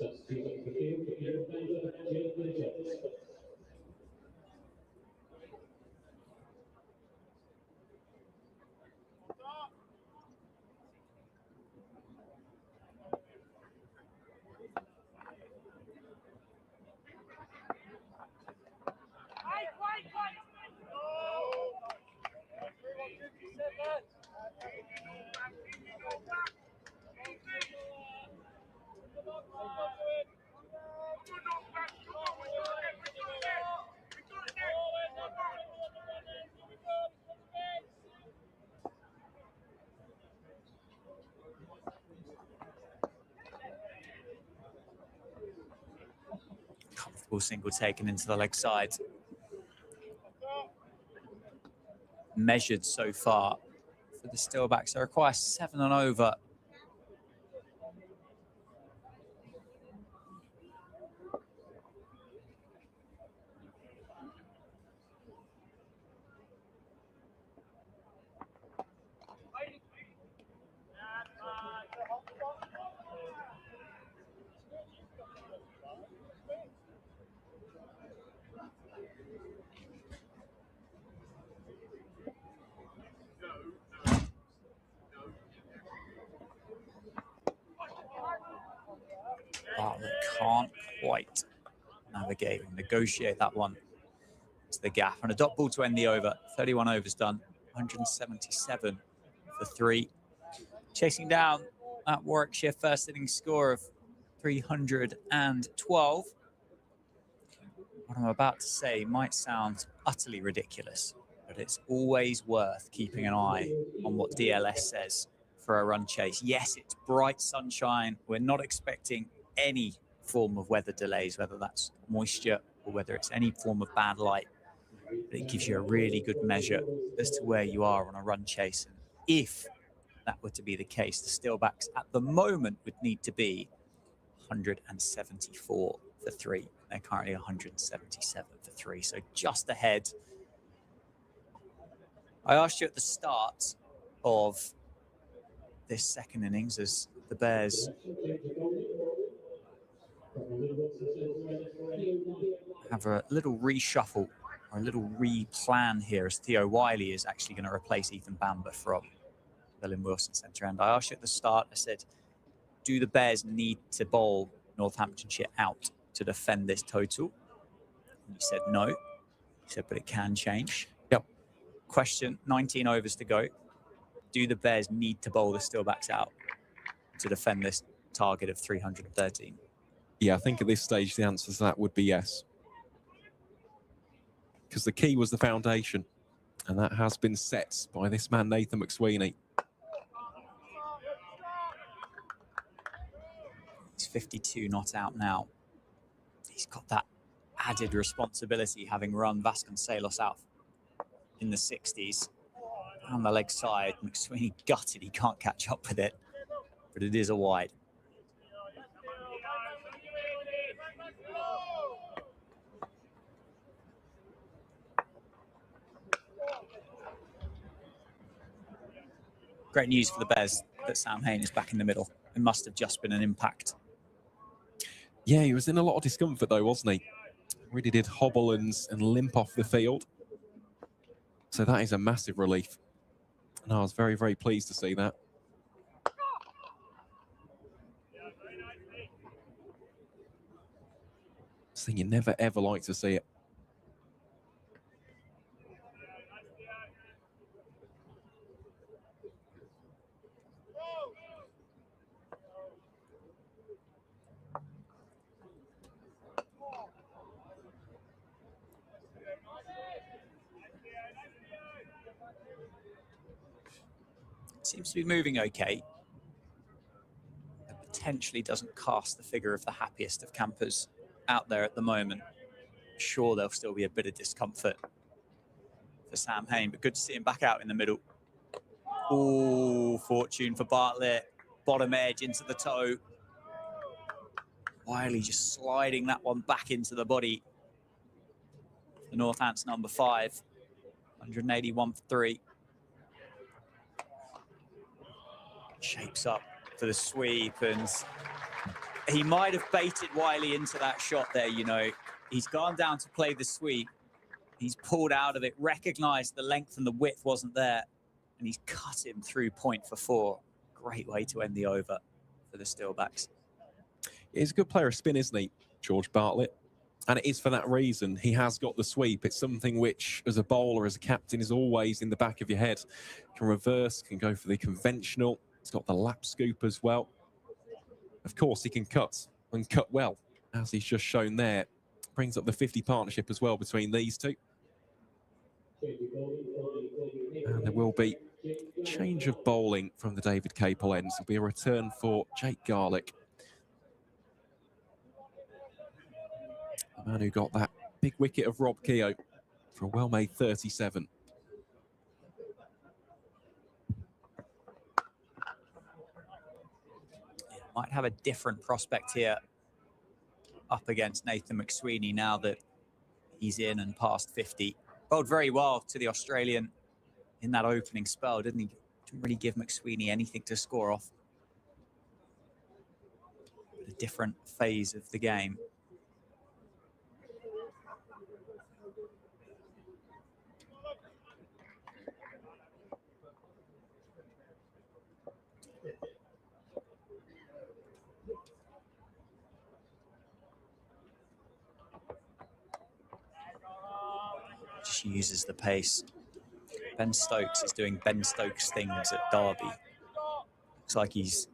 Substitute on the field for Aaron Bender, Jalen Jones. Comfortable single taken into the leg side. Measured so far for the Steelbacks. They require 7 and over. Bartlett can't quite navigate and negotiate that one to the gap. And a dot ball to end the over. 31 overs done. 177 for 3. Chasing down that Warwickshire first innings score of 312. What I'm about to say might sound utterly ridiculous, but it's always worth keeping an eye on what DLS says for a run chase. Yes, it's bright sunshine. We're not expecting any form of weather delays, whether that's moisture or whether it's any form of bad light. But it gives you a really good measure as to where you are on a run chase. And if that were to be the case, the Steelbacks at the moment would need to be 174 for 3. They're currently 177 for 3, so just ahead. I asked you at the start of this second innings as the Bears have a little reshuffle or a little replan here as Theo Wiley is actually going to replace Ethan Bamber from Billin Wilson centre end. I asked you at the start, I said, do the Bears need to bowl Northamptonshire out to defend this total? And you said no. You said, but it can change. Yep. Question, 19 overs to go. Do the Bears need to bowl the Steelbacks out to defend this target of 313? Yeah, I think at this stage the answer to that would be yes. Because the key was the foundation, and that has been set by this man, Nathan McSweeney. He's 52 not out now. He's got that added responsibility, having run Vasconcelos out in the 60s. On the leg side, McSweeney gutted. He can't catch up with it, but it is a wide. Great news for the Bears that Sam Hain is back in the middle. It must have just been an impact. Yeah, he was in a lot of discomfort though, wasn't he? Really did hobble and limp off the field. So that is a massive relief. And I was very, very pleased to see that. So you never, ever like to see it. Seems to be moving okay. It potentially doesn't cast the figure of the happiest of campers out there at the moment. Sure, there'll still be a bit of discomfort for Sam Hain, but good to see him back out in the middle. Oh, fortune for Bartlett. Bottom edge into the toe. Wiley just sliding that one back into the body. The Northants number 5. 181 for 3. Shapes up for the sweep, and he might have baited Wiley into that shot there, you know. He's gone down to play the sweep. He's pulled out of it, recognized the length and the width wasn't there, and he's cut him through point for 4. Great way to end the over for the Steelbacks. He's a good player of spin, isn't he, George Bartlett? And it is for that reason. He has got the sweep. It's something which, as a bowler, as a captain, is always in the back of your head. Can reverse, can go for the conventional. He's got the lap scoop as well. Of course, he can cut, and cut well, as he's just shown there. Brings up the 50 partnership as well between these two. And there will be a change of bowling from the David Capel ends. There'll be a return for Jake Garlick. The man who got that big wicket of Rob Keogh for a well-made 37. Might have a different prospect here up against Nathan McSweeney now that he's in and past 50. Bowled very well to the Australian in that opening spell, didn't he? Didn't really give McSweeney anything to score off. A different phase of the game. Just uses the pace. Ben Stokes is doing Ben Stokes things at Derby. Looks like he's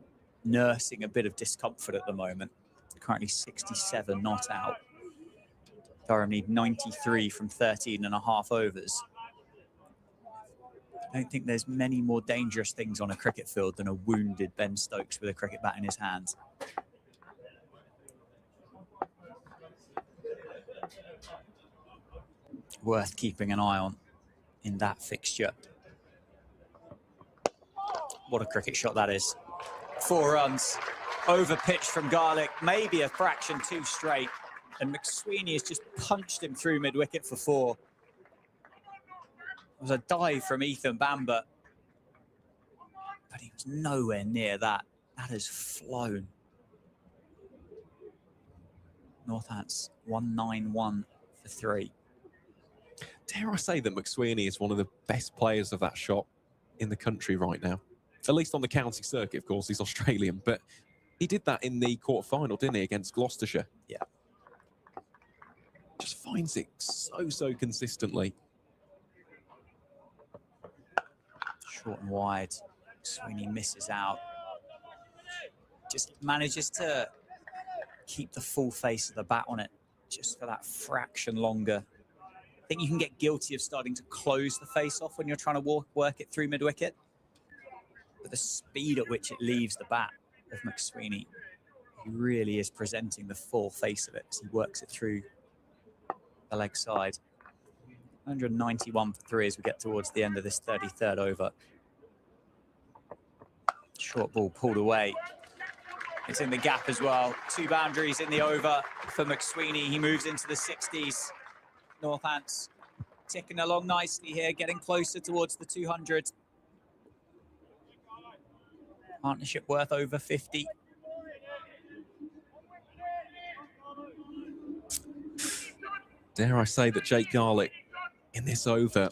nursing a bit of discomfort at the moment. Currently 67 not out. Durham need 93 from 13.5 overs. I don't think there's many more dangerous things on a cricket field than a wounded Ben Stokes with a cricket bat in his hands. Worth keeping an eye on in that fixture. What a cricket shot that is. 4 runs, over pitch from Garlick, maybe a fraction too straight, and McSweeney has just punched him through mid-wicket for 4. It was a dive from Ethan Bamber, but he was nowhere near that. That has flown. Northants 191 for 3. Dare I say that McSweeney is one of the best players of that shot in the country right now? At least on the county circuit, of course, he's Australian, but he did that in the quarter-final, didn't he, against Gloucestershire? Yeah. Just finds it so consistently. Short and wide. Sweeney misses out. Just manages to keep the full face of the bat on it just for that fraction longer. I think you can get guilty of starting to close the face off when you're trying to work it through mid-wicket. But the speed at which it leaves the bat of McSweeney, he really is presenting the full face of it as he works it through the leg side. 191 for 3 as we get towards the end of this 33rd over. Short ball pulled away. It's in the gap as well. 2 boundaries in the over for McSweeney. He moves into the 60s. Northants ticking along nicely here, getting closer towards the 200. Partnership worth over 50. Dare I say that Jake Garlick in this over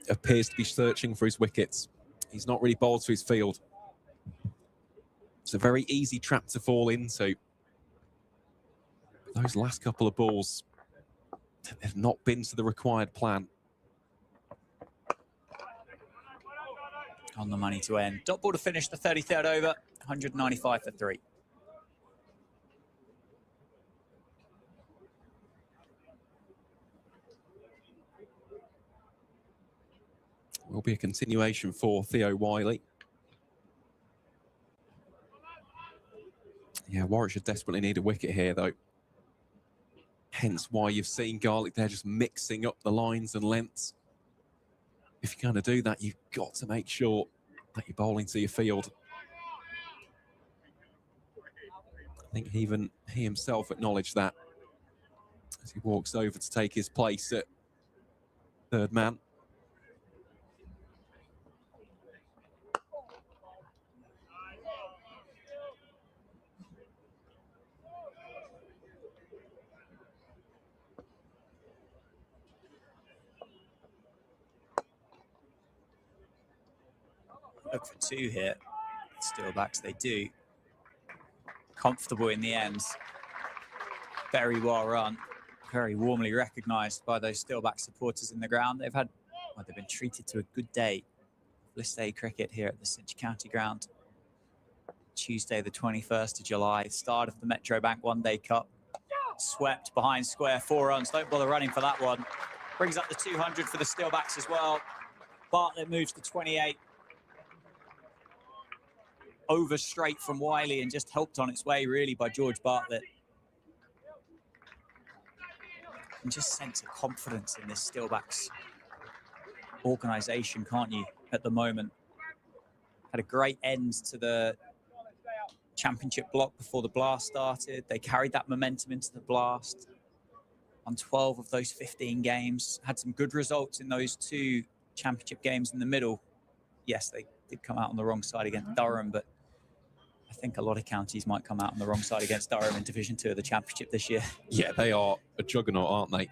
appears to be searching for his wickets. He's not really bowled to his field. It's a very easy trap to fall into. Those last couple of balls have not been to the required plan. On the money to end. Dot ball to finish the 33rd over, 195 for 3. Will be a continuation for Theo Wiley. Yeah, Warwickshire desperately need a wicket here, though. Hence why you've seen Garlick there just mixing up the lines and lengths. If you're going to do that, you've got to make sure that you're bowling to your field. I think even he himself acknowledged that as he walks over to take his place at third man. Look for 2 here. Steelbacks, they do. Comfortable in the end. Very well run. Very warmly recognised by those Steelback supporters in the ground. They've been treated to a good day of List A cricket here at the Cinch County Ground. Tuesday, the 21st of July, start of the Metro Bank One Day Cup. Swept behind square, 4 runs. Don't bother running for that one. Brings up the 200 for the Steelbacks as well. Bartlett moves to 28. Over straight from Wiley and just helped on its way really by George Bartlett. And just sense of confidence in this Steelbacks organisation, can't you, at the moment? Had a great end to the championship block before the blast started. They carried that momentum into the blast. On 12 of those 15 games, had some good results in those 2 championship games in the middle. Yes, they did come out on the wrong side against Durham, but I think a lot of counties might come out on the wrong side against Durham in Division 2 of the Championship this year. Yeah, they are a juggernaut, aren't they?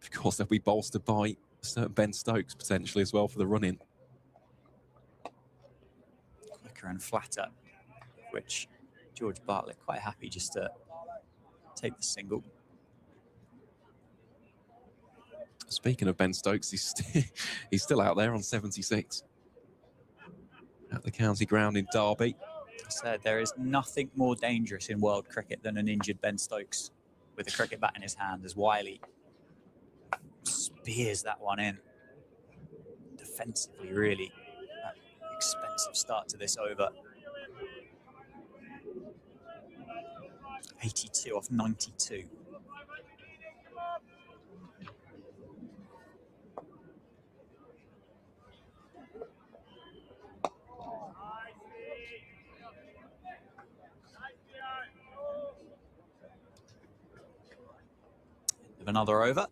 Of course, they'll be bolstered by certain Ben Stokes potentially as well for the run-in. Quicker and flatter, which George Bartlett quite happy just to take the single. Speaking of Ben Stokes, he's still out there on 76. At the county ground in Derby. I said there is nothing more dangerous in world cricket than an injured Ben Stokes with a cricket bat in his hand as Wiley spears that one in. Defensively, really. Expensive start to this over. 82 off 92. Another over.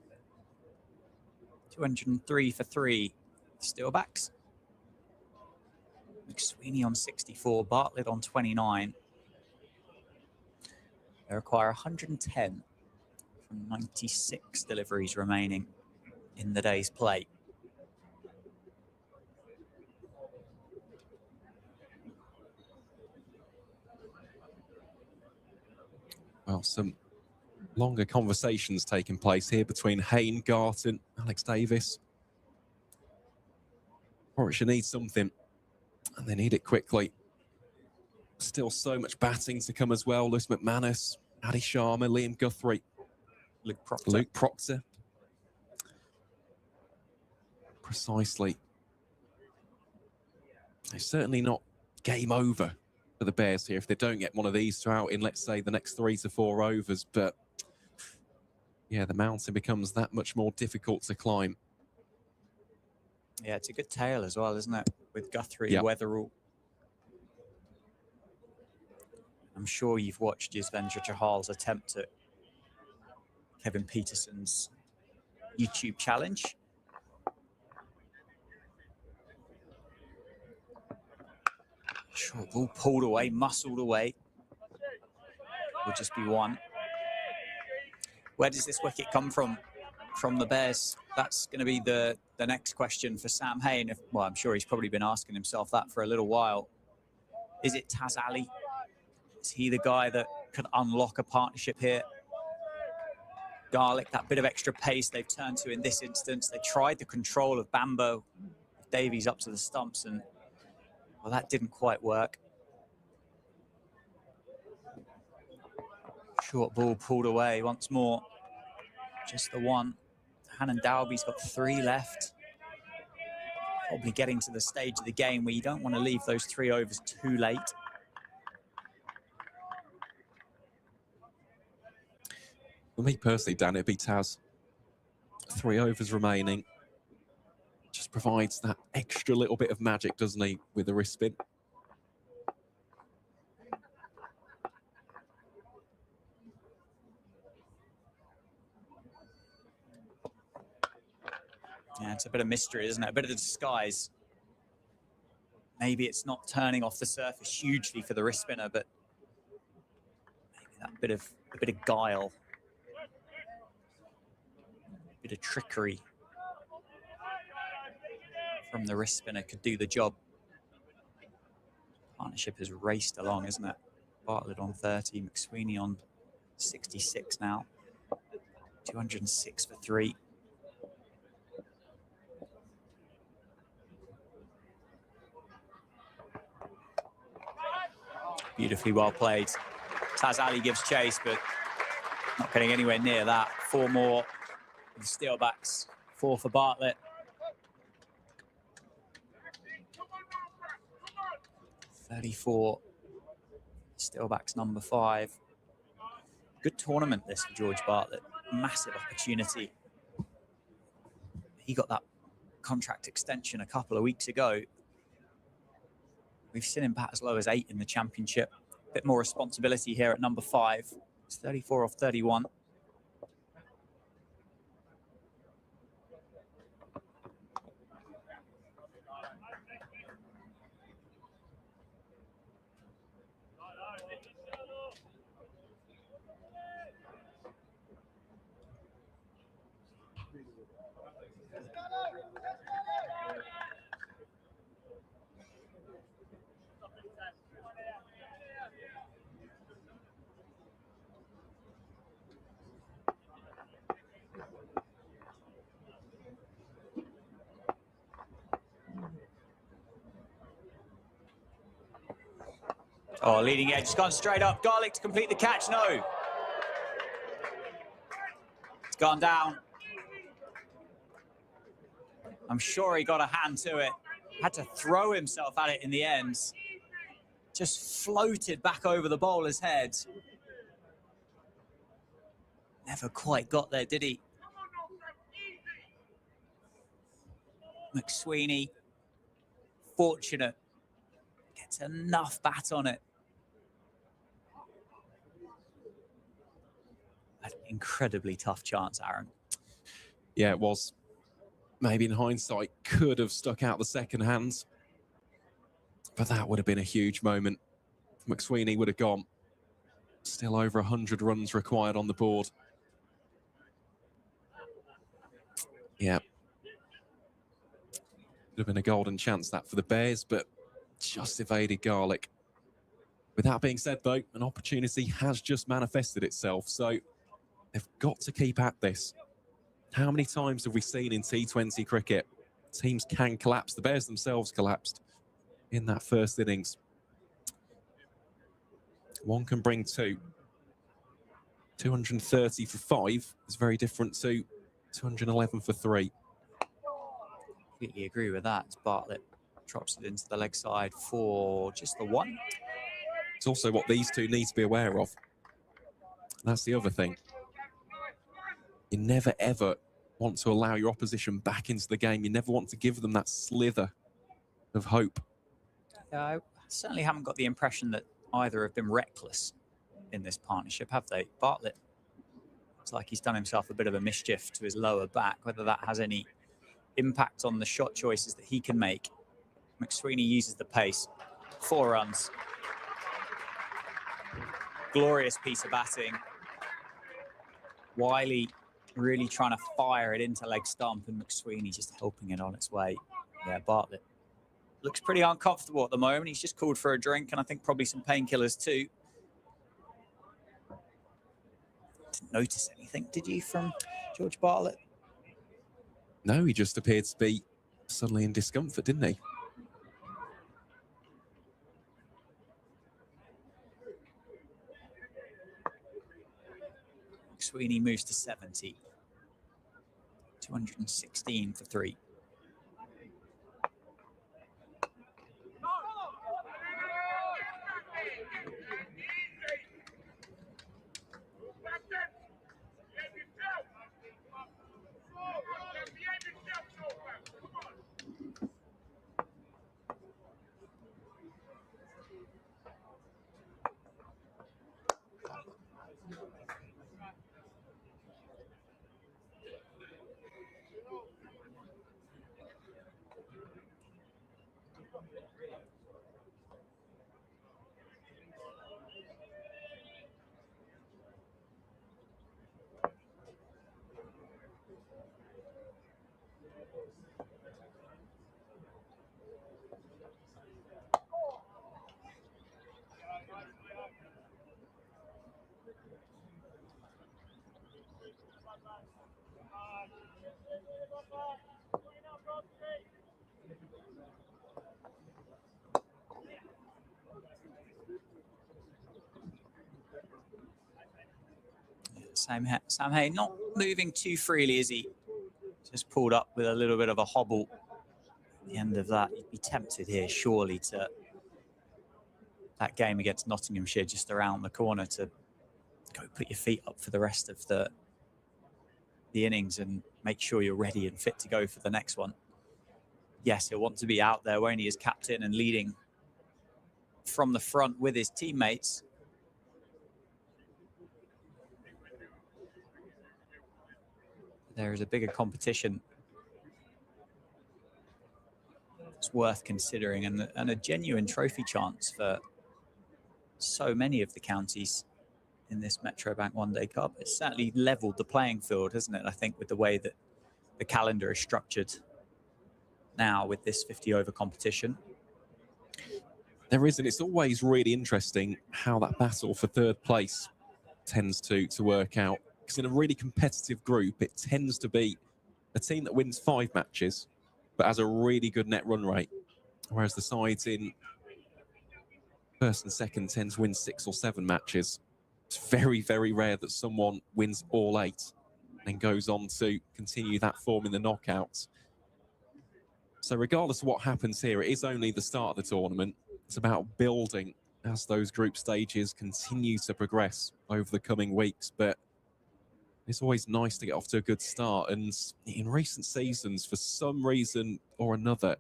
203 for 3. Steelbacks. McSweeney on 64. Bartlett on 29. They require 110 from 96 deliveries remaining in the day's play. Well, some longer conversations taking place here between Hayne, Garton, Alex Davis. Warwickshire needs something, and they need it quickly. Still so much batting to come as well. Lewis McManus, Addy Sharma, Liam Guthrie, Luke Proctor. Precisely. It's certainly not game over for the Bears here if they don't get one of these two out in, let's say, the next 3 to 4 overs. But yeah, the mountain becomes that much more difficult to climb. Yeah, it's a good tale as well, isn't it? With Guthrie, Yep. Weatherall. I'm sure you've watched Yuzvendra Chahal's attempt at Kevin Peterson's YouTube challenge. Short ball pulled away, muscled away. Will just be one. Where does this wicket come from the Bears? That's going to be the next question for Sam Hain. Well, I'm sure he's probably been asking himself that for a little while. Is it Taz Ali? Is he the guy that could unlock a partnership here? Garlick, that bit of extra pace they've turned to in this instance. They tried the control of Bambo, Davies up to the stumps, and well, that didn't quite work. Short ball pulled away once more. Just the one. Hannon Dalby's got 3 left. Probably getting to the stage of the game where you don't want to leave those 3 overs too late. For me personally, Dan, it'd be Taz. 3 overs remaining. Just provides that extra little bit of magic, doesn't he, with the wrist spin? Yeah, it's a bit of mystery, isn't it? A bit of a disguise. Maybe it's not turning off the surface hugely for the wrist spinner, but maybe that a bit of guile, a bit of trickery from the wrist spinner could do the job. Partnership has raced along, isn't it? Bartlett on 30, McSweeney on 66 now. 206 for 3. Beautifully well played. Taz Ali gives chase, but not getting anywhere near that. 4 more for the Steelbacks, 4 for Bartlett. 34, Steelbacks number 5. Good tournament this for George Bartlett. Massive opportunity. He got that contract extension a couple of weeks ago. We've seen him bat as low as 8 in the championship. A bit more responsibility here at number 5. It's 34 off 31. Oh, leading edge, it's gone straight up. Garlick to complete the catch, no. It's gone down. I'm sure he got a hand to it. Had to throw himself at it in the end. Just floated back over the bowler's head. Never quite got there, did he? McSweeney, fortunate. Gets enough bat on it. An incredibly tough chance, Aaron. Yeah, it was. Maybe in hindsight, could have stuck out the second hands. But that would have been a huge moment. McSweeney would have gone. Still over 100 runs required on the board. Yeah. Could have been a golden chance, that, for the Bears, but just evaded Garlick. With that being said, though, an opportunity has just manifested itself, so they've got to keep at this. How many times have we seen in T20 cricket teams can collapse. The Bears themselves collapsed in that first innings. One can bring two. 230 for 5 is very different to 211 for 3. Completely agree with that. Bartlett drops it into the leg side for just the 1. It's also what these two need to be aware of. That's the other thing. You never, ever want to allow your opposition back into the game. You never want to give them that slither of hope. I certainly haven't got the impression that either have been reckless in this partnership, have they? Bartlett, it's like he's done himself a bit of a mischief to his lower back. Whether that has any impact on the shot choices that he can make. McSweeney uses the pace. 4 runs. Glorious piece of batting. Wiley really trying to fire it into leg stump, and McSweeney just helping it on its way. Yeah, Bartlett looks pretty uncomfortable at the moment. He's just called for a drink, and I think probably some painkillers too. Didn't notice anything, did you, from George Bartlett? No, he just appeared to be suddenly in discomfort, didn't he? McSweeney moves to 70. 216 for 3. Sam Hay not moving too freely, is he? Just pulled up with a little bit of a hobble at the end of that. You'd be tempted here, surely, to that game against Nottinghamshire just around the corner to go put your feet up for the rest of the innings and make sure you're ready and fit to go for the next one. Yes, he'll want to be out there, won't he, as captain and leading from the front with his teammates. There is a bigger competition. It's worth considering, and a genuine trophy chance for so many of the counties in this Metrobank One Day Cup. It's certainly leveled the playing field, hasn't it? I think with the way that the calendar is structured now with this 50-over competition. There is, and it's always really interesting how that battle for third place tends to work out. Because in a really competitive group, it tends to be a team that wins 5 matches, but has a really good net run rate. Whereas the sides in first and second tend to win 6 or 7 matches. It's very, very rare that someone wins all 8 and goes on to continue that form in the knockouts. So regardless of what happens here, it is only the start of the tournament. It's about building as those group stages continue to progress over the coming weeks. But it's always nice to get off to a good start. And in recent seasons, for some reason or another,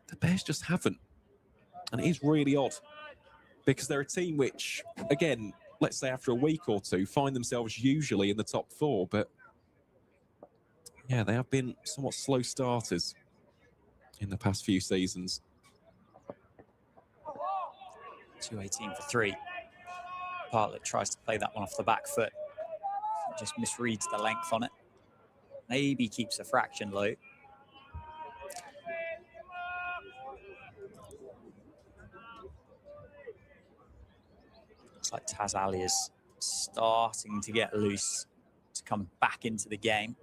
the Bears just haven't. And it is really odd because they're a team which, again, let's say after a week or two, find themselves usually in the top 4. But yeah, they have been somewhat slow starters in the past few seasons. 218 for 3. Bartlett tries to play that one off the back foot. Just misreads the length on it. Maybe keeps a fraction low. Looks like Taz Ali is starting to get loose to come back into the game.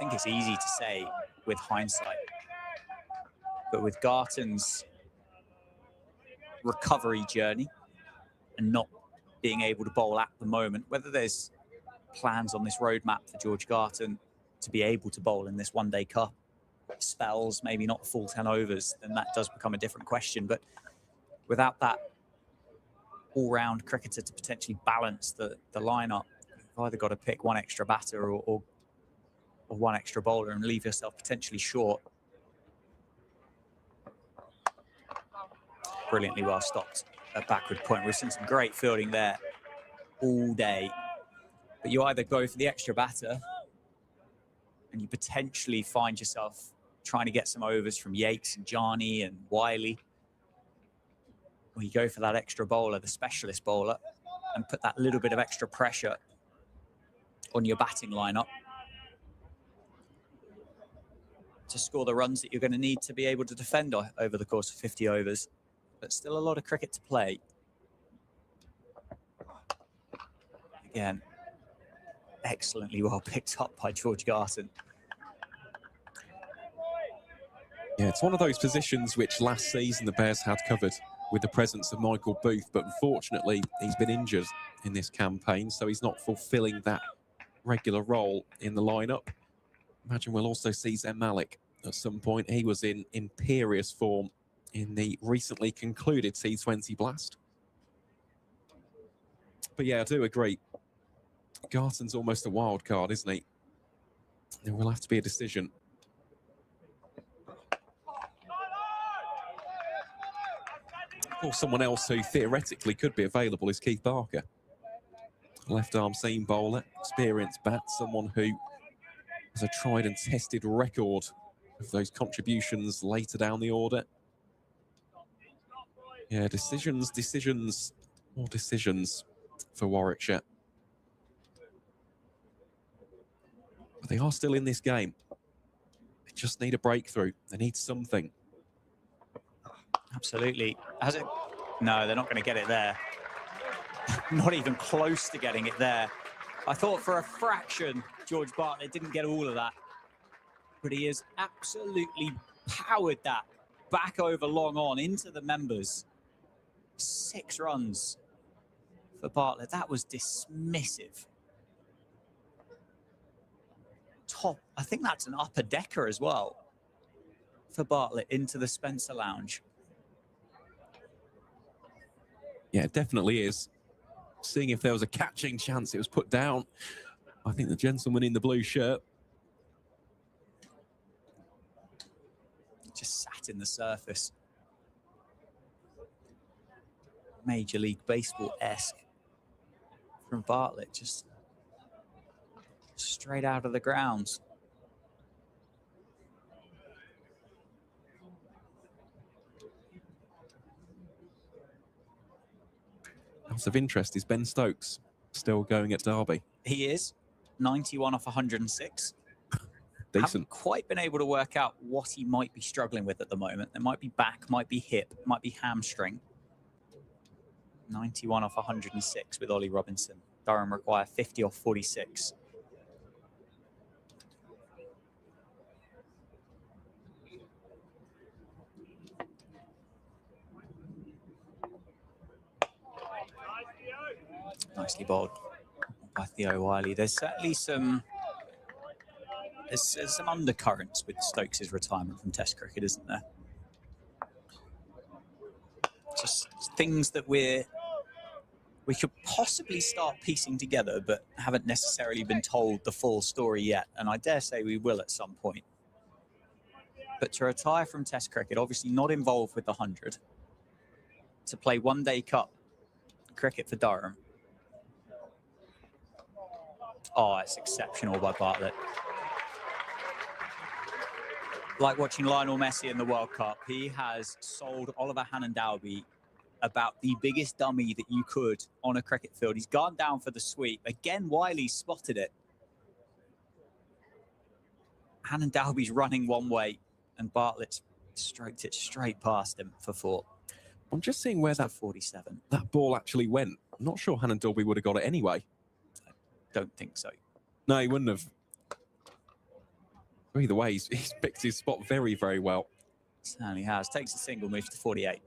think it's easy to say with hindsight, but with Garton's recovery journey and not being able to bowl at the moment, whether there's plans on this roadmap for George Garton to be able to bowl in this one-day cup, spells, maybe not full 10 overs, then that does become a different question. But without that all-round cricketer to potentially balance the lineup, you've either got to pick one extra batter or one extra bowler and leave yourself potentially short. Brilliantly well stopped at backward point. We've seen some great fielding there all day. But you either go for the extra batter and you potentially find yourself trying to get some overs from Yates and Jarney and Wiley, or you go for that extra bowler, the specialist bowler, and put that little bit of extra pressure on your batting lineup to score the runs that you're going to need to be able to defend over the course of 50 overs. But still a lot of cricket to play. Again, excellently well picked up by George Garton. Yeah, it's one of those positions which last season the Bears had covered with the presence of Michael Booth, but unfortunately he's been injured in this campaign, so he's not fulfilling that regular role in the lineup. Imagine we'll also see Zen Malik at some point. He was in imperious form in the recently concluded T20 Blast. But yeah, I do agree. Garton's almost a wild card, isn't he? There will have to be a decision. Or someone else who theoretically could be available is Keith Barker. Left-arm seam bowler, experienced bat, someone who has a tried and tested record of those contributions later down the order. Yeah, decisions, more decisions for Warwickshire. But they are still in this game. They just need a breakthrough. They need something. Absolutely. Has it? No, they're not going to get it there. Not even close to getting it there. I thought for a fraction George Bartlett didn't get all of that, but he has absolutely powered that back over long on into the members. 6 runs for Bartlett. That was dismissive. Top, I think that's an upper decker as well for Bartlett into the Spencer Lounge. Yeah, it definitely is. Seeing if there was a catching chance, it was put down. I think the gentleman in the blue shirt just sat in the surface. Major League Baseball-esque from Bartlett, just straight out of the grounds. Lots of interest. Is Ben Stokes still going at Derby? He is. 91 off 106. Decent. Haven't quite been able to work out what he might be struggling with at the moment. It might be back, might be hip, might be hamstring. 91 off 106 with Ollie Robinson. Durham require 50 off 46. Nicely bowled by Theo Wiley. There's certainly some undercurrents with Stokes' retirement from Test cricket, isn't there? Just things that we could possibly start piecing together, but haven't necessarily been told the full story yet. And I dare say we will at some point. But to retire from Test cricket, obviously not involved with the 100, to play one-day cup cricket for Durham. Oh, it's exceptional by Bartlett. Like watching Lionel Messi in the World Cup, he has sold Oliver Hannon-Dalby about the biggest dummy that you could on a cricket field. He's gone down for the sweep. Again, Wiley spotted it. Hannon-Dalby's running one way, and Bartlett's stroked it straight past him for 4. I'm just seeing where that 47. That ball actually went. I'm not sure Hannon-Dalby would have got it anyway. Don't think so. No, he wouldn't have. Either way, he's picked his spot very, very well. Certainly has. Takes a single, moves to 48.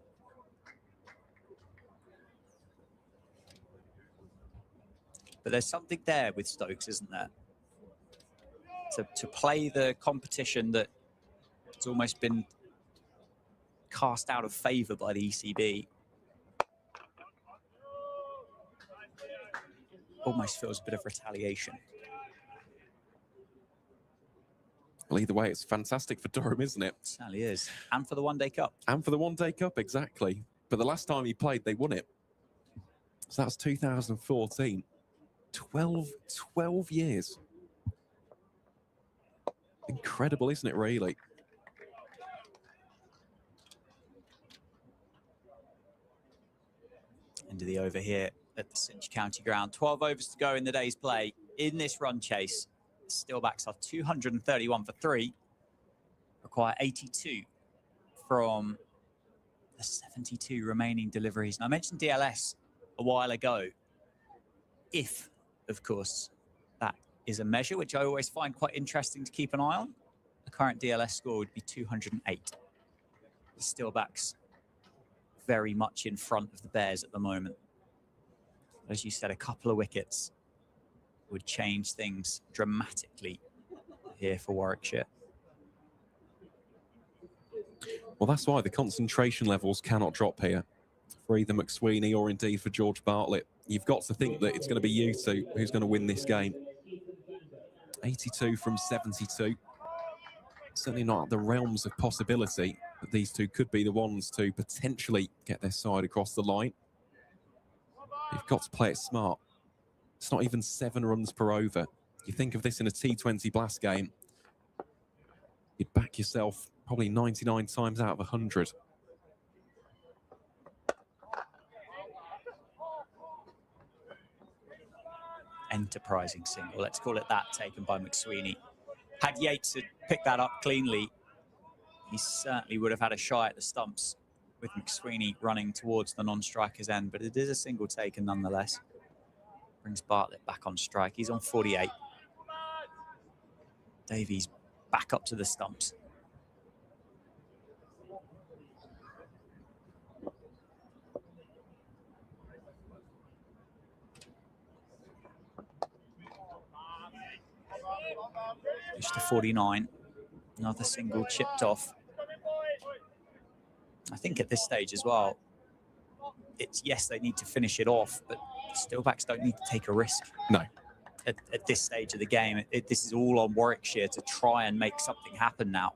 But there's something there with Stokes, isn't there? To play the competition that it's almost been cast out of favour by the ECB. Almost feels a bit of retaliation. Well, either way, it's fantastic for Durham, isn't it? It certainly is. And for the One Day Cup. And for the One Day Cup, exactly. But the last time he played, they won it. So that was 2014. 12 years. Incredible, isn't it, really? End of the over here at the Cinch County Ground. 12 overs to go in the day's play. In this run chase, the Steelbacks are 231 for 3. Require 82 from the 72 remaining deliveries. And I mentioned DLS a while ago. If, of course, that is a measure, which I always find quite interesting to keep an eye on. The current DLS score would be 208. The Steelbacks very much in front of the Bears at the moment. As you said, a couple of wickets would change things dramatically here for Warwickshire. Well, that's why the concentration levels cannot drop here for either McSweeney or indeed for George Bartlett. You've got to think that it's going to be you two who's going to win this game. 82 from 72. Certainly not at the realms of possibility that these two could be the ones to potentially get their side across the line. You've got to play it smart. It's not even 7 runs per over. You think of this in a T20 Blast game, you'd back yourself probably 99 times out of 100. Enterprising single, let's call it that, taken by McSweeney. Had Yates had picked that up cleanly, he certainly would have had a shy at the stumps with McSweeney running towards the non-striker's end, but it is a single taken nonetheless. Brings Bartlett back on strike. He's on 48. Davies back up to the stumps. Just to 49. Another single chipped off. I think at this stage as well, it's yes, they need to finish it off, but Steelbacks don't need to take a risk. No. At this stage of the game, this is all on Warwickshire to try and make something happen now.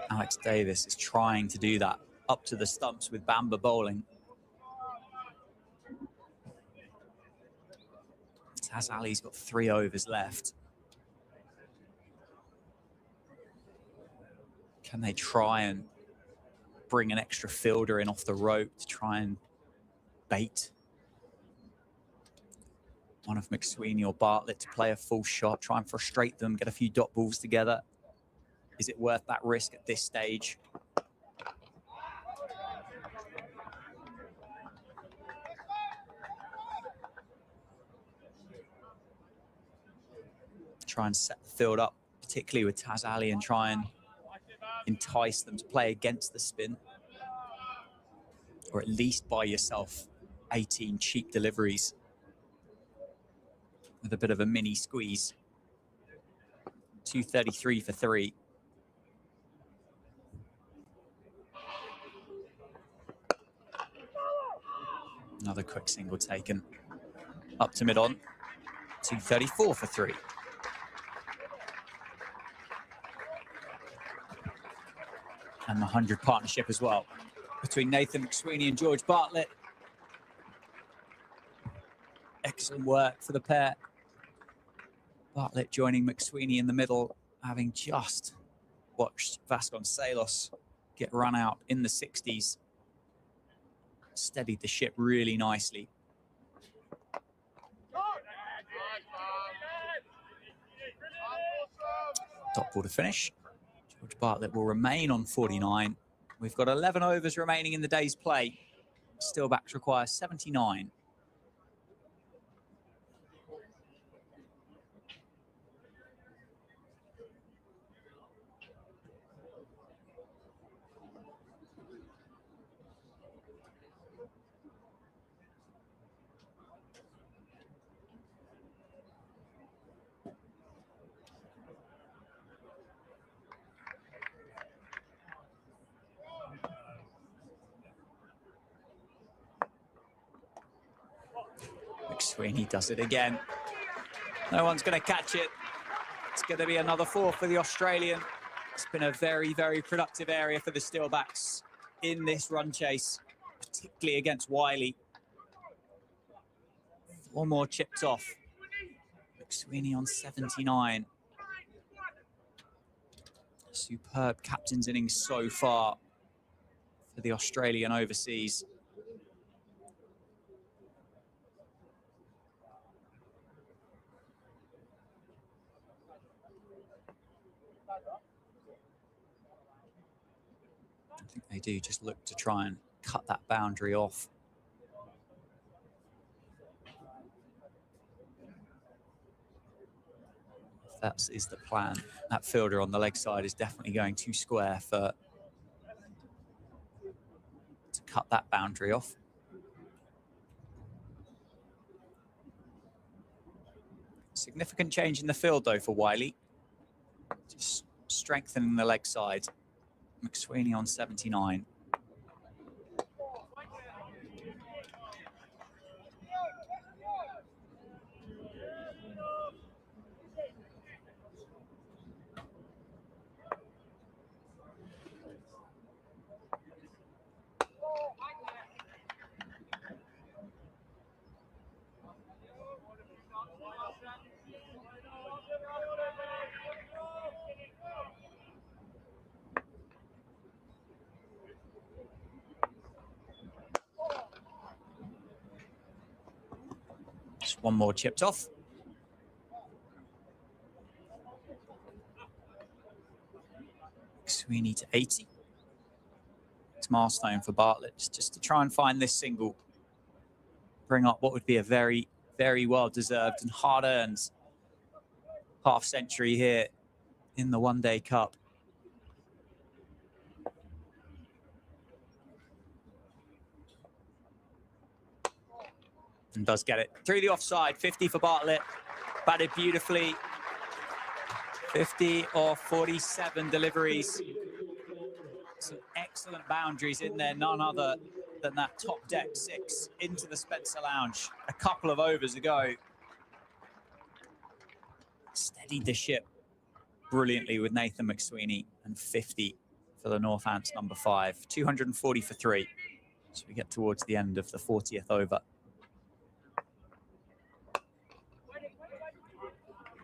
Alex Davis is trying to do that up to the stumps with Bamba bowling. Taz Ali's got 3 overs left. Can they try and bring an extra fielder in off the rope to try and bait one of McSweeney or Bartlett to play a full shot, try and frustrate them, get a few dot balls together? Is it worth that risk at this stage? Try and set the field up, particularly with Taz Ali, and try and entice them to play against the spin. Or at least buy yourself 18 cheap deliveries with a bit of a mini squeeze. 233 for 3. Another quick single taken. Up to mid-on. 234 for 3. And the 100 partnership as well between Nathan McSweeney and George Bartlett. Excellent work for the pair. Bartlett joining McSweeney in the middle, having just watched Vasconcelos get run out in the 60s. Steadied the ship really nicely. Dot ball to finish. George Bartlett will remain on 49. We've got 11 overs remaining in the day's play. Steelbacks require 79. McSweeney does it again. No one's going to catch it. It's going to be another 4 for the Australian. It's been a very, very productive area for the Steelbacks in this run chase, particularly against Wiley. 4 more chips off. McSweeney on 79. Superb captain's innings so far for the Australian overseas. I think they do just look to try and cut that boundary off. If that is the plan, that fielder on the leg side is definitely going too square to cut that boundary off. Significant change in the field though for Wiley. Just strengthening the leg side. McSweeney on 79. Just 1 more chipped off. McSweeney to 80. It's milestone for Bartlett just to try and find this single. Bring up what would be a very, very well-deserved and hard-earned half-century here in the One Day Cup. And does get it through the offside. 50 for Bartlett. Batted beautifully. 50 off 47 deliveries. Some excellent boundaries in there. None other than that top deck 6 into the Spencer Lounge a couple of overs ago. Steadied the ship brilliantly with Nathan McSweeney, and 50 for the Northants number 5. 240 for 3. So we get towards the end of the 40th over.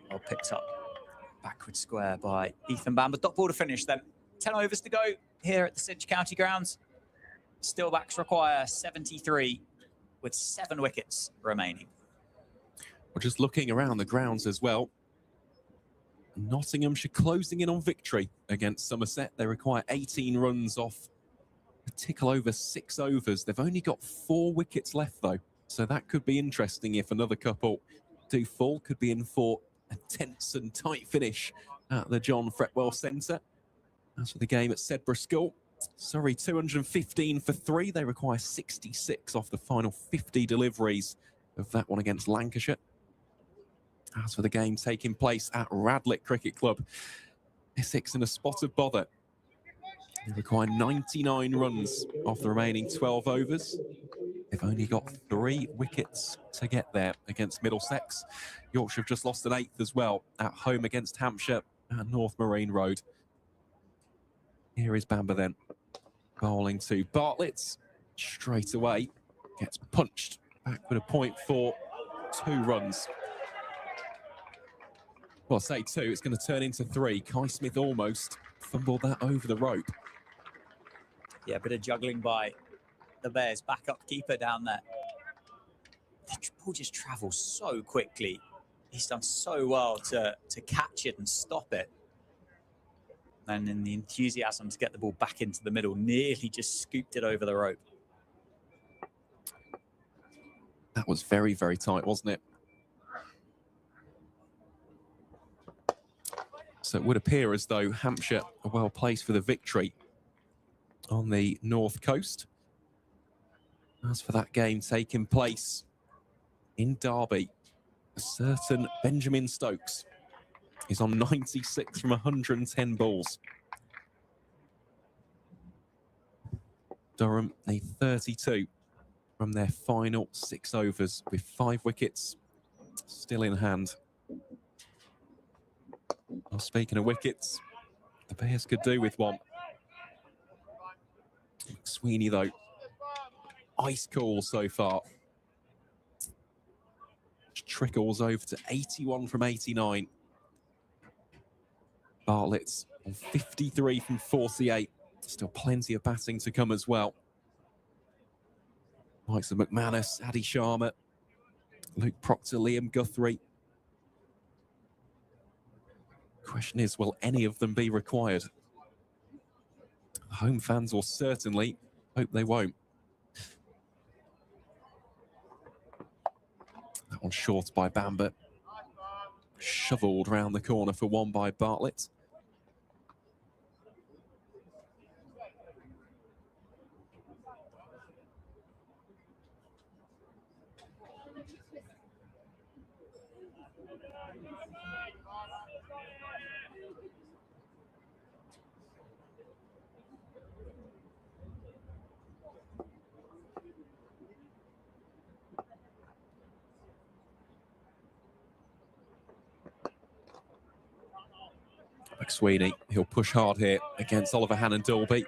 Well picked up backward square by Ethan Bamber. Dot ball to finish then. 10 overs to go here at the Cinch County grounds. Steelbacks require 73 with 7 wickets remaining. We're just looking around the grounds as well. Nottinghamshire closing in on victory against Somerset. They require 18 runs off a tickle over 6 overs. They've only got 4 wickets left though, so that could be interesting if another couple do fall. Could be in for a tense and tight finish at the John Fretwell Centre. As for the game at Sedbergh School, Surrey 215 for 3. They require 66 off the final 50 deliveries of that one against Lancashire. As for the game taking place at Radlett Cricket Club, Essex in a spot of bother. They require 99 runs off the remaining 12 overs. They've only got 3 wickets to get there against Middlesex. Yorkshire have just lost an 8th as well at home against Hampshire at North Marine Road. Here is Bamber then, bowling to Bartlett. Straight away, gets punched back with a point for 2 runs. Well, say 2, it's going to turn into 3. Kai Smith almost fumbled that over the rope. Yeah, a bit of juggling by the Bears' backup keeper down there. The ball just travels so quickly. He's done so well to catch it and stop it. And in the enthusiasm to get the ball back into the middle, nearly just scooped it over the rope. That was very, very tight, wasn't it? So it would appear as though Hampshire are well placed for the victory on the north coast. As for that game taking place in Derby, a certain Benjamin Stokes is on 96 from 110 balls. Durham need 32 from their final 6 overs with 5 wickets still in hand. Well, speaking of wickets, the Bears could do with one. Sweeney, though, ice cool so far. Which trickles over to 81 from 89. Bartlett's on 53 from 48. Still plenty of batting to come as well. Likes of McManus, Adi Sharma, Luke Proctor, Liam Guthrie. Question is, will any of them be required? Home fans will certainly hope they won't. That one short by Bamber. Shoveled round the corner for one by Bartlett. McSweeney, he'll push hard here against Oliver Hannon-Dolby.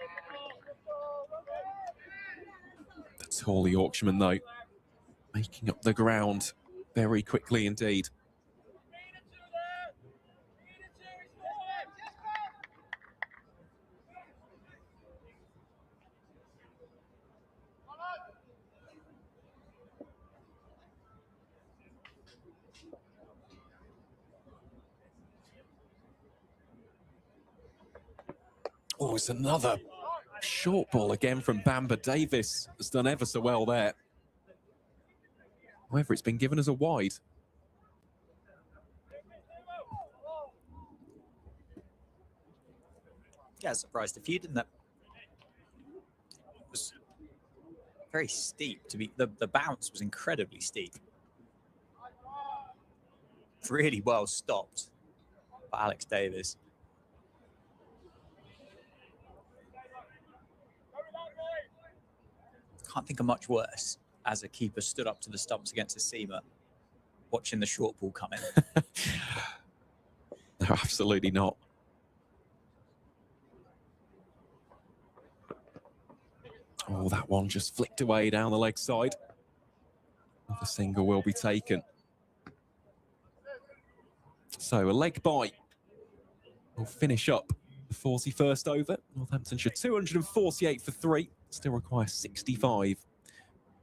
The tall Yorkshireman, though, making up the ground very quickly indeed. Oh, it's another short ball again from Bamber. Davis has done ever so well there. However, it's been given as a wide. Yeah, surprised a few, didn't it? It was very steep to be. The bounce was incredibly steep. Really well stopped by Alex Davis. Can't think of much worse as a keeper stood up to the stumps against a seamer, watching the short ball come in. No, absolutely not. Oh, that one just flicked away down the leg side. The single will be taken. So a leg bye will finish up the 41st over. Northamptonshire 248 for 3. Still require 65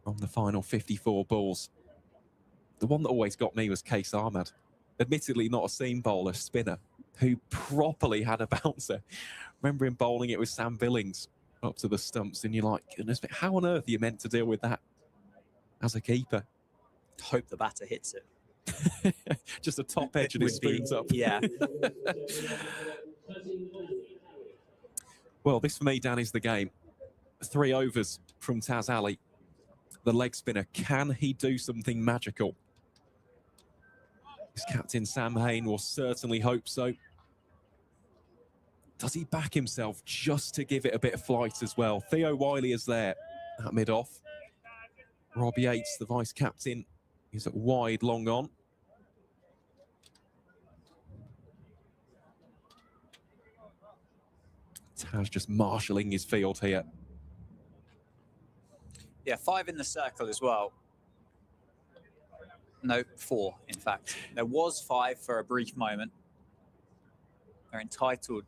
from the final 54 balls. The one that always got me was Case Ahmad. Admittedly not a seam bowler, spinner, who properly had a bouncer. Remember him bowling it with Sam Billings up to the stumps, and you're like, goodness, how on earth are you meant to deal with that as a keeper? Hope the batter hits it. Just a top edge and it spoons up. Yeah. Well, this for me, Dan, is the game. 3 overs from Taz Ali, the leg spinner. Can he do something magical? His captain Sam Hain will certainly hope so. Does he back himself just to give it a bit of flight as well? Theo Wiley is there at mid-off. Rob Yates, the vice-captain, is at wide, long on. Taz just marshalling his field here. Yeah, 5 in the circle as well. No, 4, in fact. There was 5 for a brief moment. They're entitled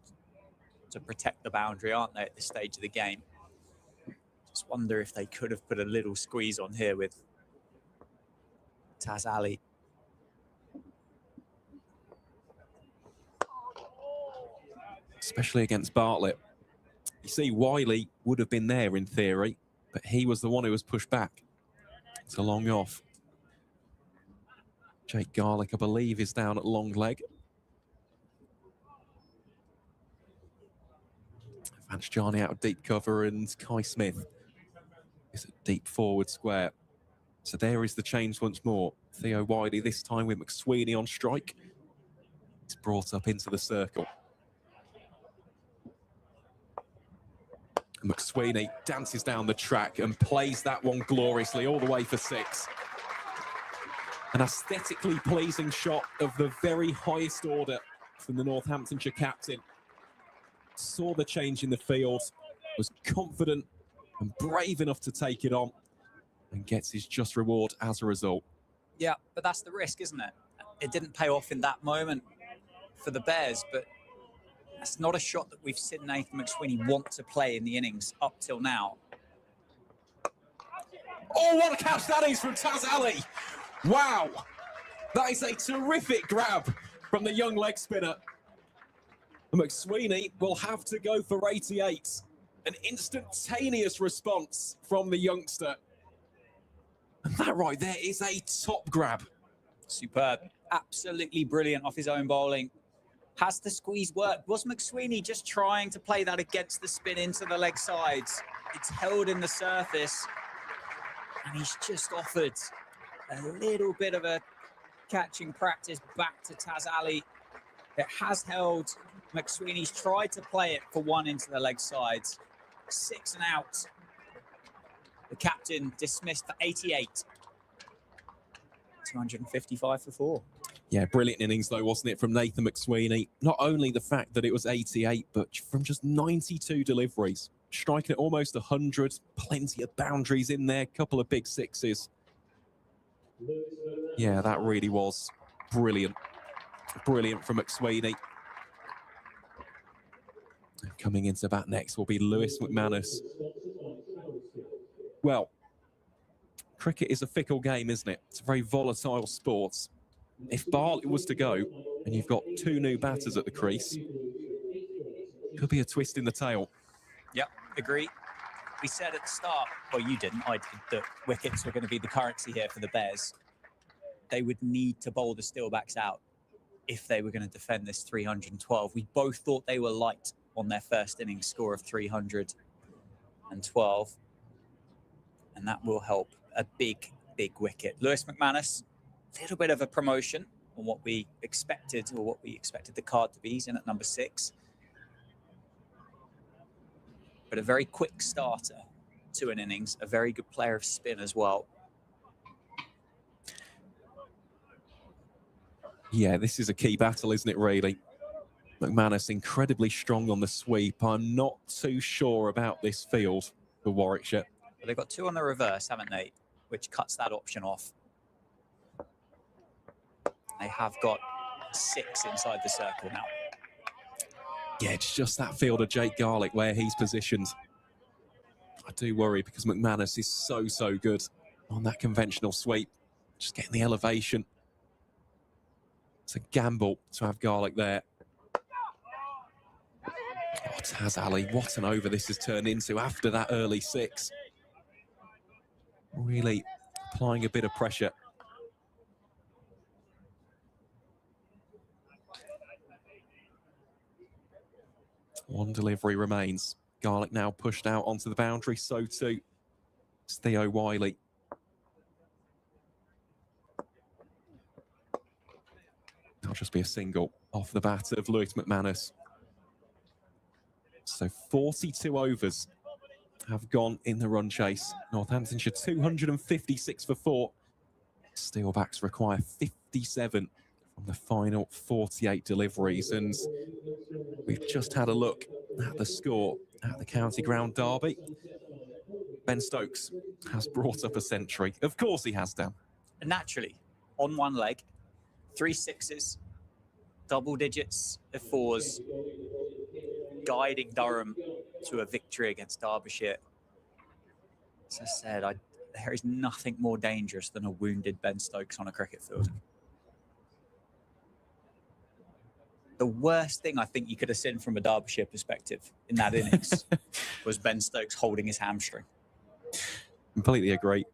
to protect the boundary, aren't they, at this stage of the game? Just wonder if they could have put a little squeeze on here with Taz Ali. especially against Bartlett. You see, Wiley would have been there in theory, but he was the one who was pushed back. It's a long off. Jake Garlick, I believe, is down at long leg. Vance Jarney out of deep cover, and Kai Smith is at deep forward square. So there is the change once more. Theo Wiley this time with McSweeney on strike. He's brought up into the circle. McSweeney dances down the track and plays that one gloriously all the way for 6. An aesthetically pleasing shot of the very highest order from the Northamptonshire captain. Saw the change in the field, was confident and brave enough to take it on, and gets his just reward as a result. Yeah, but that's the risk, isn't it? It didn't pay off in that moment for the Bears, but that's not a shot that we've seen Nathan McSweeney want to play in the innings up till now. Oh, what a catch that is from Taz Ali! Wow! That is a terrific grab from the young leg spinner. McSweeney will have to go for 88. An instantaneous response from the youngster. And that right there is a top grab. Superb. Absolutely brilliant off his own bowling. Has the squeeze worked? Was McSweeney just trying to play that against the spin into the leg sides? It's held in the surface. And he's just offered a little bit of a catching practice back to Taz Ali. It has held. McSweeney's tried to play it for 1 into the leg sides. 6 and out. The captain dismissed for 88. 255 for 4. Yeah, brilliant innings though, wasn't it, from Nathan McSweeney? Not only the fact that it was 88, but from just 92 deliveries. Striking at almost 100, plenty of boundaries in there, couple of big 6s. Yeah, that really was brilliant. Brilliant from McSweeney. Coming into bat next will be Lewis McManus. Well, cricket is a fickle game, isn't it? It's a very volatile sport. If Bartlett was to go, and you've got 2 new batters at the crease, could be a twist in the tail. Yep, agree. We said at the start, well, you didn't, I did, that wickets were going to be the currency here for the Bears. They would need to bowl the Steelbacks out if they were going to defend this 312. We both thought they were light on their first innings score of 312. And that will help a big, big wicket. Lewis McManus, a little bit of a promotion on what we expected, or what we expected the card to be. He's in at number 6. But a very quick starter to an innings, a very good player of spin as well. Yeah, this is a key battle, isn't it, really? McManus incredibly strong on the sweep. I'm not too sure about this field for Warwickshire. But they've got 2 on the reverse, haven't they? Which cuts that option off. They have got 6 inside the circle now. Yeah, it's just that fielder, Jake Garlick, where he's positioned. I do worry because McManus is so, so good on that conventional sweep. Just getting the elevation. It's a gamble to have Garlick there. Oh, Taz Ali, what an over this has turned into after that early 6. Really applying a bit of pressure. One delivery remains. Garlick now pushed out onto the boundary, so too is Theo Wiley. That'll just be a single off the bat of Lewis McManus. So 42 overs have gone in the run chase. Northamptonshire 256 for 4. Steelbacks require 57 from the final 48 deliveries. And we've just had a look at the score at the County Ground derby. Ben Stokes has brought up a century. Of course he has, Dan. Naturally, on one leg, 3 6s, double digits of 4s, guiding Durham to a victory against Derbyshire. As I said, there is nothing more dangerous than a wounded Ben Stokes on a cricket field. the worst thing I think you could have seen from a Derbyshire perspective in that innings was Ben Stokes holding his hamstring. Completely agree.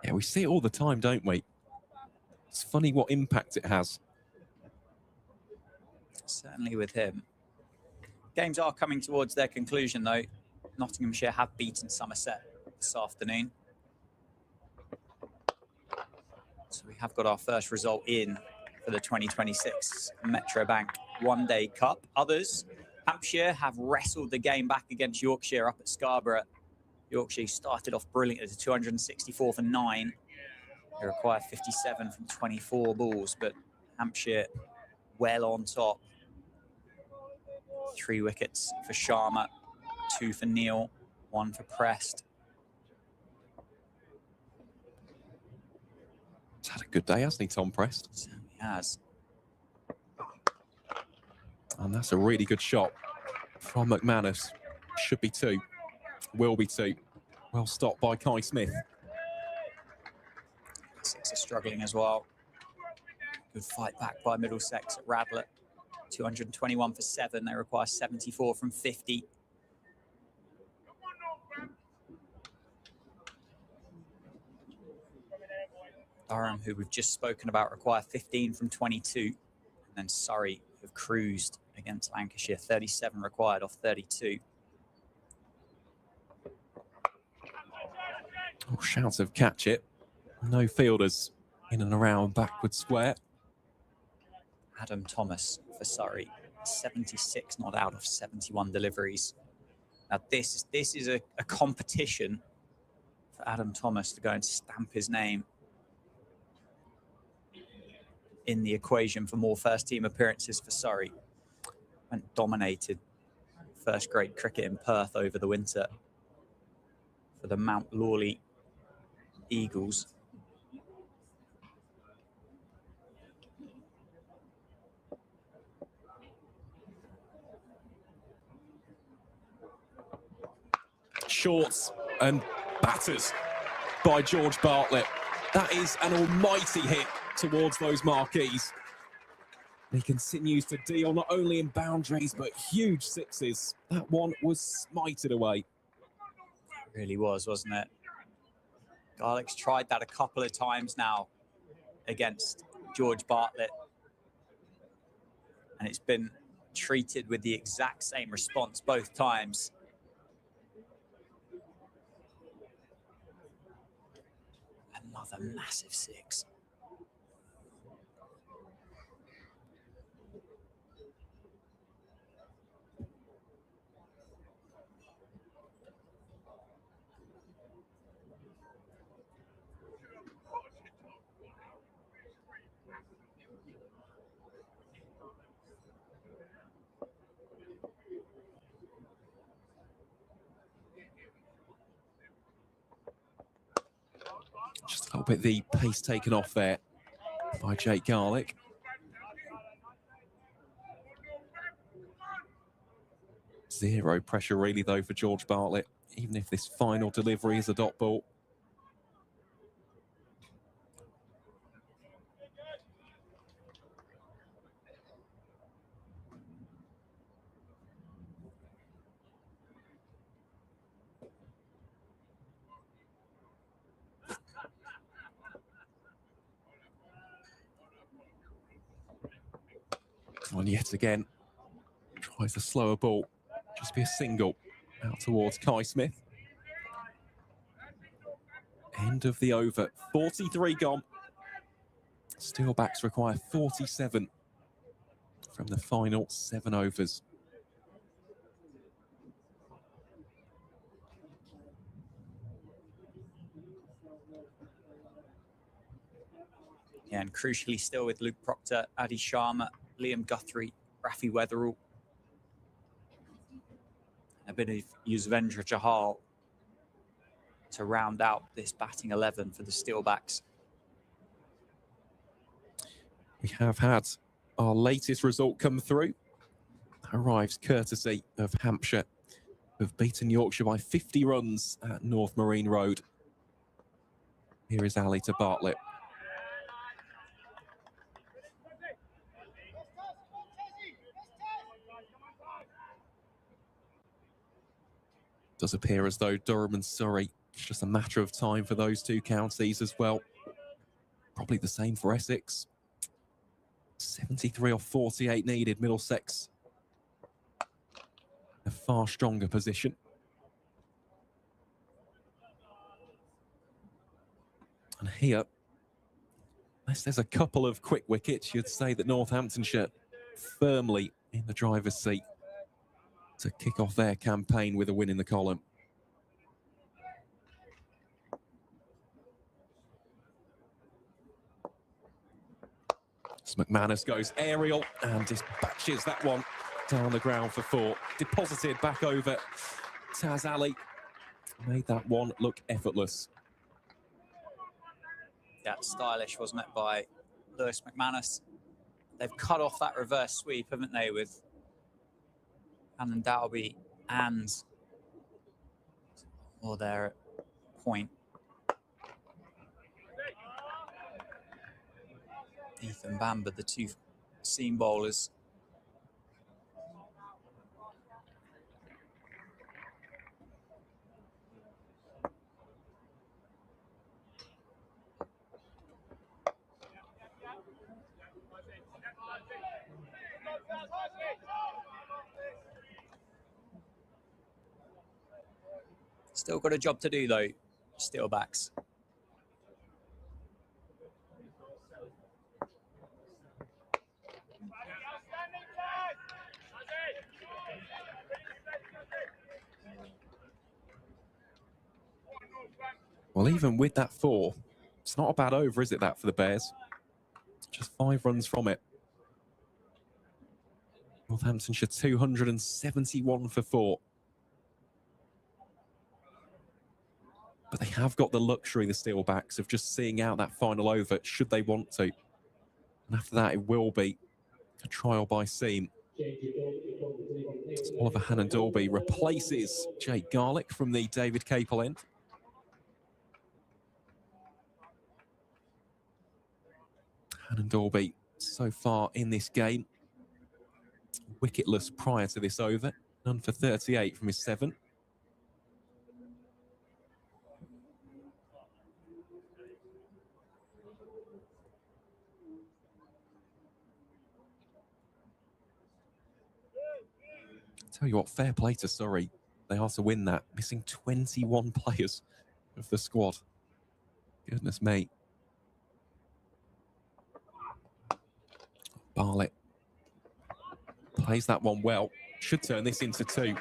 Yeah, we see it all the time, don't we? It's funny what impact it has. Certainly with him. Games are coming towards their conclusion, though. Nottinghamshire have beaten Somerset this afternoon. So we have got our first result in for the 2026 Metro Bank One Day Cup. Others, Hampshire, have wrestled the game back against Yorkshire up at Scarborough. Yorkshire started off brilliant at a 264 for 9. They require 57 from 24 balls, but Hampshire well on top. 3 wickets for Sharma, 2 for Neil, 1 for Prest. He's had a good day, hasn't he, Tom Prest? Certainly has. And that's a really good shot from McManus. Should be 2. Will be 2. Well stopped by Kai Smith. 6 are struggling as well. Good fight back by Middlesex at Radlett. 221 for 7. They require 74 from 50. Durham, who we've just spoken about, require 15 from 22. And then Surrey have cruised against Lancashire. 37 required off 32. Oh, shouts of catch it. No fielders in and around backward square. Adam Thomas for Surrey, 76 not out of 71 deliveries. Now this is a competition for Adam Thomas to go and stamp his name in the equation for more first team appearances for Surrey. And dominated first grade cricket in Perth over the winter for the Mount Lawley Eagles. Shorts and batters by George Bartlett. That is an almighty hit towards those marquees. He continues to deal not only in boundaries, but huge sixes. That one was smited away. It really was, wasn't it? Garlick's tried that a couple of times now against George Bartlett. And it's been treated with the exact same response both times. Another massive 6. Just a little bit the pace taken off there by Jake Garlick. Zero pressure really though for George Bartlett, even if this final delivery is a dot ball. And yet again, tries a slower ball. Just be a single out towards Kai Smith. End of the over. 43 gone. Steelbacks require 47 from the final 7 overs. Yeah, and crucially still with Luke Proctor, Adi Sharma, Liam Guthrie, Rafi Weatherall, a bit of Yuzvendra Chahal to round out this batting 11 for the Steelbacks. We have had our latest result come through. Arrives courtesy of Hampshire, who have beaten Yorkshire by 50 runs at North Marine Road. Here is Ali to Bartlett. Does appear as though Durham and Surrey, it's just a matter of time for those two counties as well. Probably the same for Essex. 73 or 48 needed. Middlesex, a far stronger position. And here, unless there's a couple of quick wickets, you'd say that Northamptonshire firmly in the driver's seat to kick off their campaign with a win in the column. As McManus goes aerial and dispatches that one down the ground for 4. Deposited back over Taz Ali. Made that one look effortless. Yeah, stylish, wasn't it, by Lewis McManus? They've cut off that reverse sweep, haven't they, with Anand Dalby and they're at point. Ethan Bamber, the two seam bowlers. Still got a job to do, though, Steelbacks. Well, even with that 4, it's not a bad over, is it, that, for the Bears? Just 5 runs from it. Northamptonshire 271 for 4. But they have got the luxury, the Steelbacks, of just seeing out that final over, should they want to. And after that, it will be a trial by seam. Oliver Hannon-Dalby replaces Jake Garlick from the David Capel end. Hannon-Dalby so far in this game, wicketless prior to this over, none for 38 from his 7. Tell you what, fair play to Surrey. They are to win that, missing 21 players of the squad. Goodness me. Barlett plays that one well. Should turn this into 2.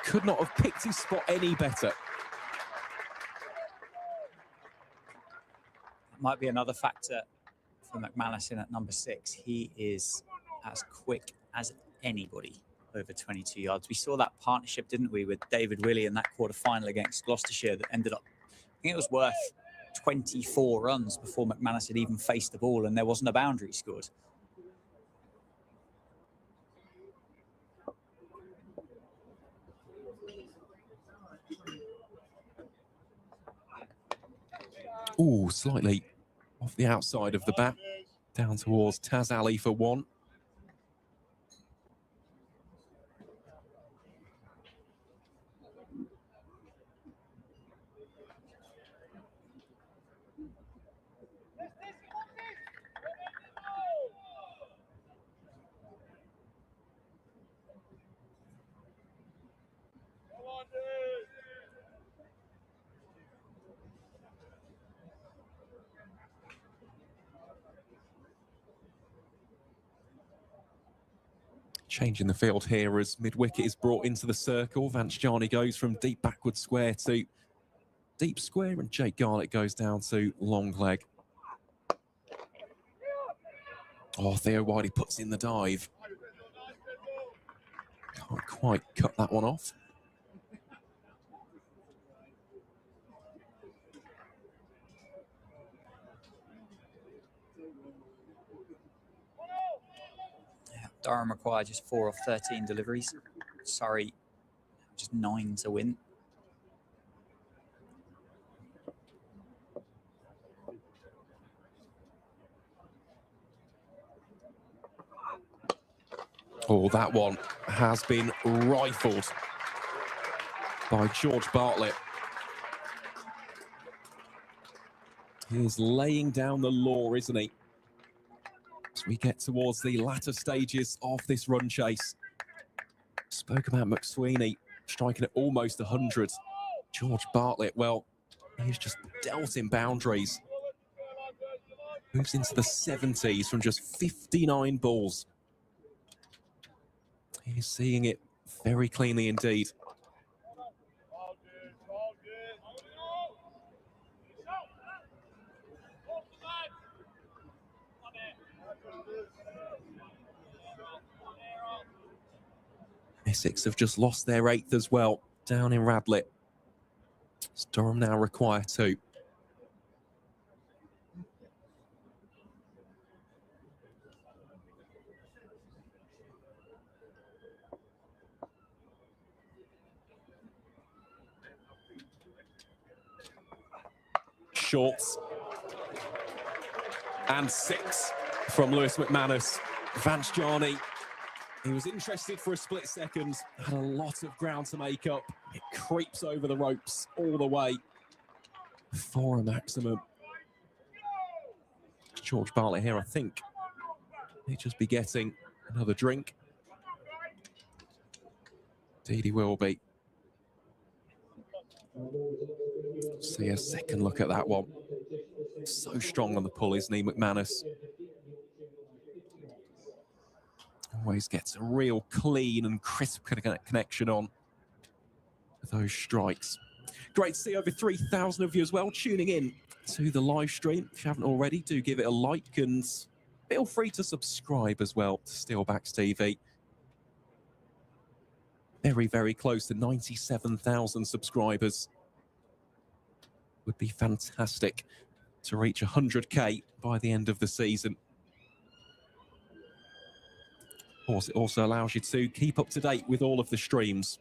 Could not have picked his spot any better. Might be another factor for McManus in at number 6. He is as quick as anybody over 22 yards. We saw that partnership, didn't we, with David Willey in that quarter-final against Gloucestershire that ended up, I think it was worth 24 runs before McManus had even faced the ball and there wasn't a boundary scored. Ooh, slightly off the outside of the bat, down towards Taz Ali for 1. Change in the field here as mid-wicket is brought into the circle. Vanchjani goes from deep backward square to deep square, and Jake Garlick goes down to long leg. Oh, Theo Whitey puts in the dive. Can't quite cut that one off. Durham required just 4 of 13 deliveries. Surrey, just 9 to win. Oh, that one has been rifled. by George Bartlett. He's laying down the law, isn't he? As we get towards the latter stages of this run chase. Spoke about McSweeney striking at almost 100. George Bartlett, well, he's just dealt in boundaries. Moves into the 70s from just 59 balls. He's seeing it very cleanly indeed. Essex have just lost their 8th as well, down in Radlett. Durham now require 2. Shorts. And 6 from Lewis McManus. Vance Jarney, he was interested for a split second, had a lot of ground to make up. It creeps over the ropes all the way for a maximum. George Bartlett here, I think, may just be getting another drink. Indeed he will be. See a second look at that one. So strong on the pull, isn't he, McManus? Always gets a real clean and crisp connection on those strikes. Great to see over 3,000 of you as well tuning in to the live stream. If you haven't already, do give it a like and feel free to subscribe as well to Steelbacks TV. Very, very close to 97,000 subscribers. Would be fantastic to reach 100k by the end of the season. Of course, it also allows you to keep up to date with all of the streams.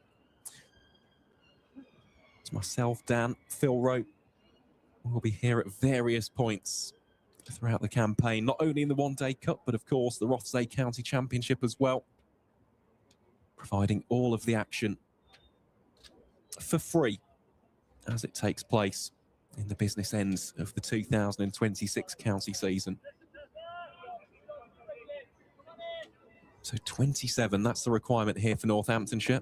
It's myself, Dan, Phil Rowe. We'll be here at various points throughout the campaign, not only in the One Day Cup, but of course the Rothesay County Championship as well, providing all of the action for free as it takes place in the business ends of the 2026 county season. So 27, that's the requirement here for Northamptonshire.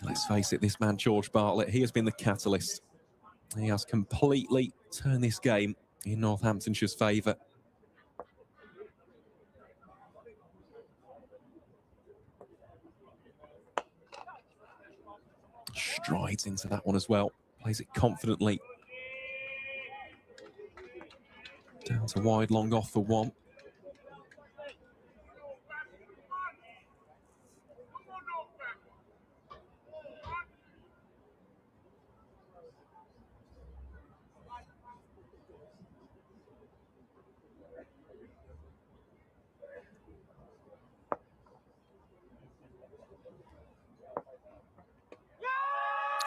Let's face it, this man, George Bartlett, he has been the catalyst. He has completely turned this game in Northamptonshire's favour. Strides into that one as well. Plays it confidently. Down to wide, long off for 1.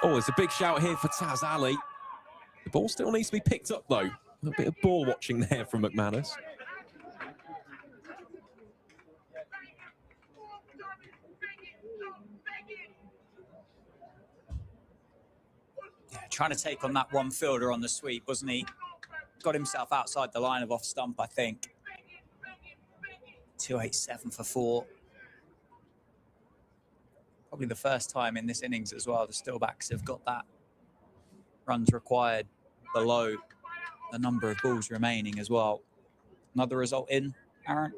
Oh, there's a big shout here for Taz Ali. The ball still needs to be picked up, though. A little bit of ball watching there from McManus. Yeah, trying to take on that one fielder on the sweep, wasn't he? Got himself outside the line of off stump, I think. 287 for 4. Probably the first time in this innings as well, the Steelbacks have got that runs required below the number of balls remaining as well. Another result in, Aaron?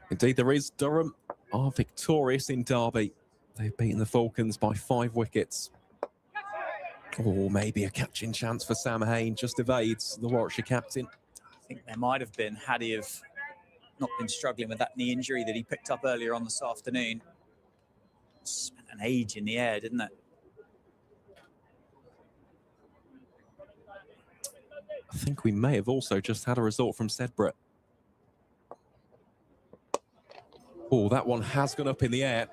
Indeed there is. Durham are victorious in Derby. They've beaten the Falcons by 5 wickets. Or maybe a catching chance for Sam Hain, just evades the Warwickshire captain. I think there might have been, had he have not been struggling with that knee injury that he picked up earlier on this afternoon. Spent an age in the air, didn't it? I think we may have also just had a result from Sedborough. Oh, that one has gone up in the air.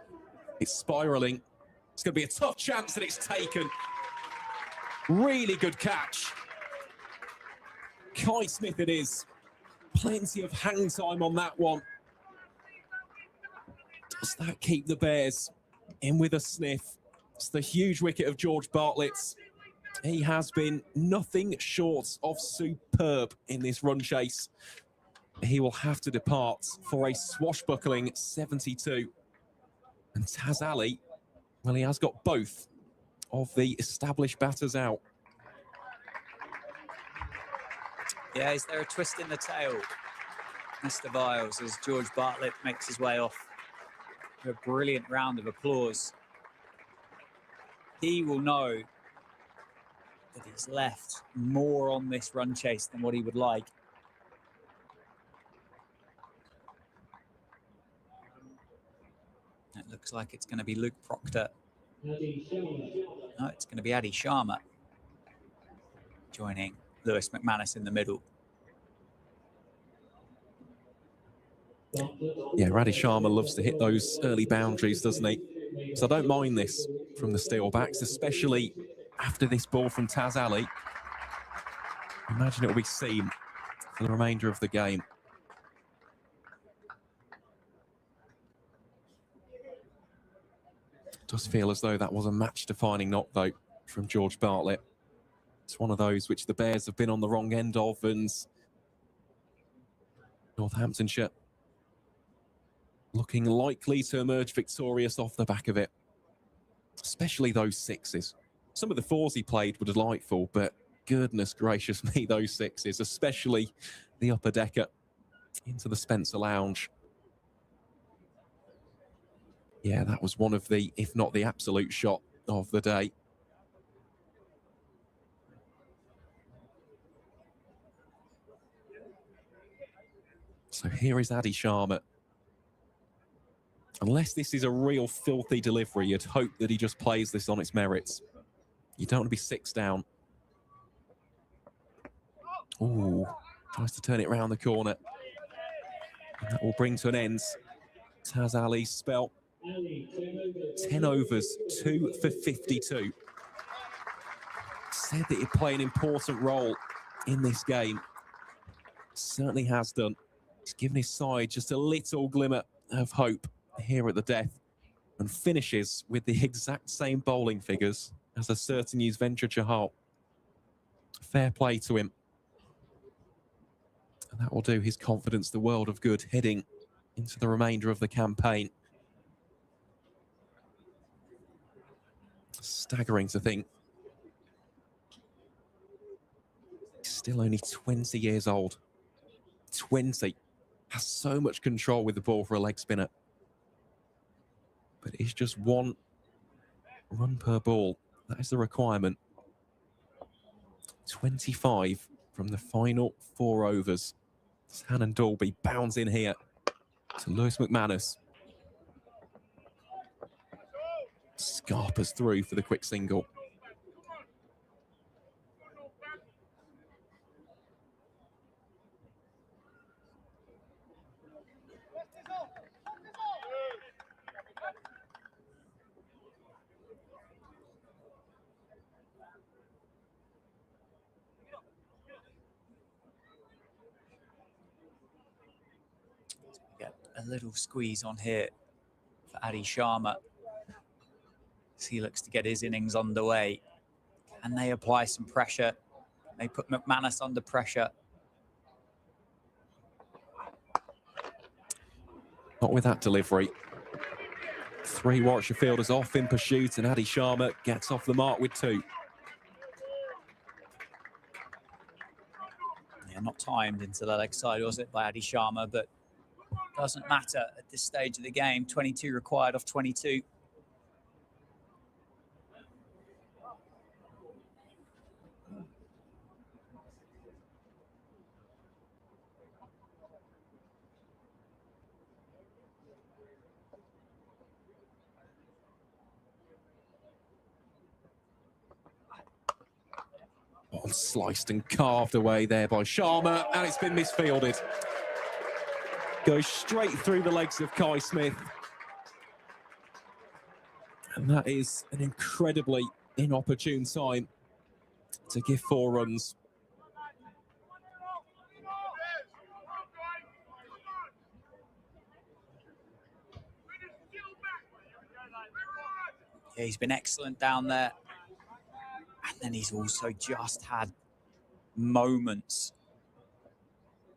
It's spiralling. It's going to be a tough chance, and it's taken. Really good catch. Kai Smith it is. Plenty of hang time on that one. Does that keep the Bears in with a sniff? It's the huge wicket of George Bartlett's. He has been nothing short of superb in this run chase. He will have to depart for a swashbuckling 72. And Taz Ali, well, he has got both of the established batters out. Yeah, is there a twist in the tail, Mr. Viles, as George Bartlett makes his way off? A brilliant round of applause. He will know that he's left more on this run chase than what he would like. It looks like it's going to be Luke Proctor. No, it's going to be Adi Sharma joining Lewis McManus in the middle. Yeah, Adi Sharma loves to hit those early boundaries, doesn't he? So I don't mind this from the Steelbacks, especially after this ball from Taz Ali. Imagine it will be seen for the remainder of the game. It does feel as though that was a match-defining knock, though, from George Bartlett. It's one of those which the Bears have been on the wrong end of, and Northamptonshire looking likely to emerge victorious off the back of it. Especially those sixes. Some of the fours he played were delightful, but goodness gracious me, those sixes, especially the upper decker into the Spencer Lounge. Yeah, that was one of the, if not the absolute shot of the day. So here is Adi Sharma. Unless this is a real filthy delivery, you'd hope that he just plays this on its merits. You don't want to be 6 down. Ooh, tries to turn it round the corner. And that will bring to an end Taz Ali's spell. 10 overs, 2 for 52. Said that he'd play an important role in this game. Certainly has done. He's given his side just a little glimmer of hope here at the death, and finishes with the exact same bowling figures as a certain Yuzvendra Chahal. Fair play to him. And that will do his confidence the world of good heading into the remainder of the campaign. Staggering to think. He's still only 20 years old. 20. Has so much control with the ball for a leg spinner. But it's just 1 run per ball. That is the requirement. 25 from the final 4 overs. Hannon Dalby bounds in here to Lewis McManus. Scarpers through for the quick single. Get a little squeeze on here for Adi Sharma as he looks to get his innings underway. Can they apply some pressure? They put McManus under pressure. Not with that delivery. 3 Warwickshire fielders off in pursuit, and Adi Sharma gets off the mark with 2. Yeah, not timed into the leg side, was it, by Adi Sharma, but doesn't matter at this stage of the game. 22 required off 22. Sliced and carved away there by Sharma, and it's been misfielded. Goes straight through the legs of Kai Smith. And that is an incredibly inopportune time to give 4 runs. Yeah, he's been excellent down there. And then he's also just had moments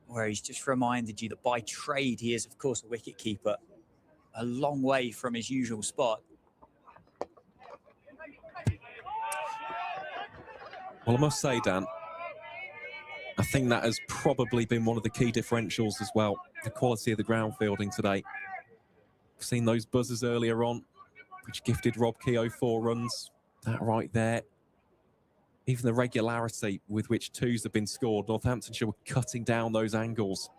where he's just reminded you that by trade, he is, of course, a wicketkeeper, a long way from his usual spot. Well, I must say, Dan, I think that has probably been one of the key differentials as well, the quality of the ground fielding today. We've seen those buzzers earlier on, which gifted Rob Keogh 4 runs. That right there. Even the regularity with which 2s have been scored, Northamptonshire were cutting down those angles.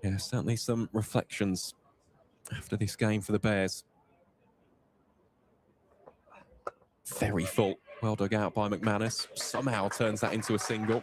Yeah, certainly some reflections after this game for the Bears. Very full. Well dug out by McManus. Somehow turns that into a single.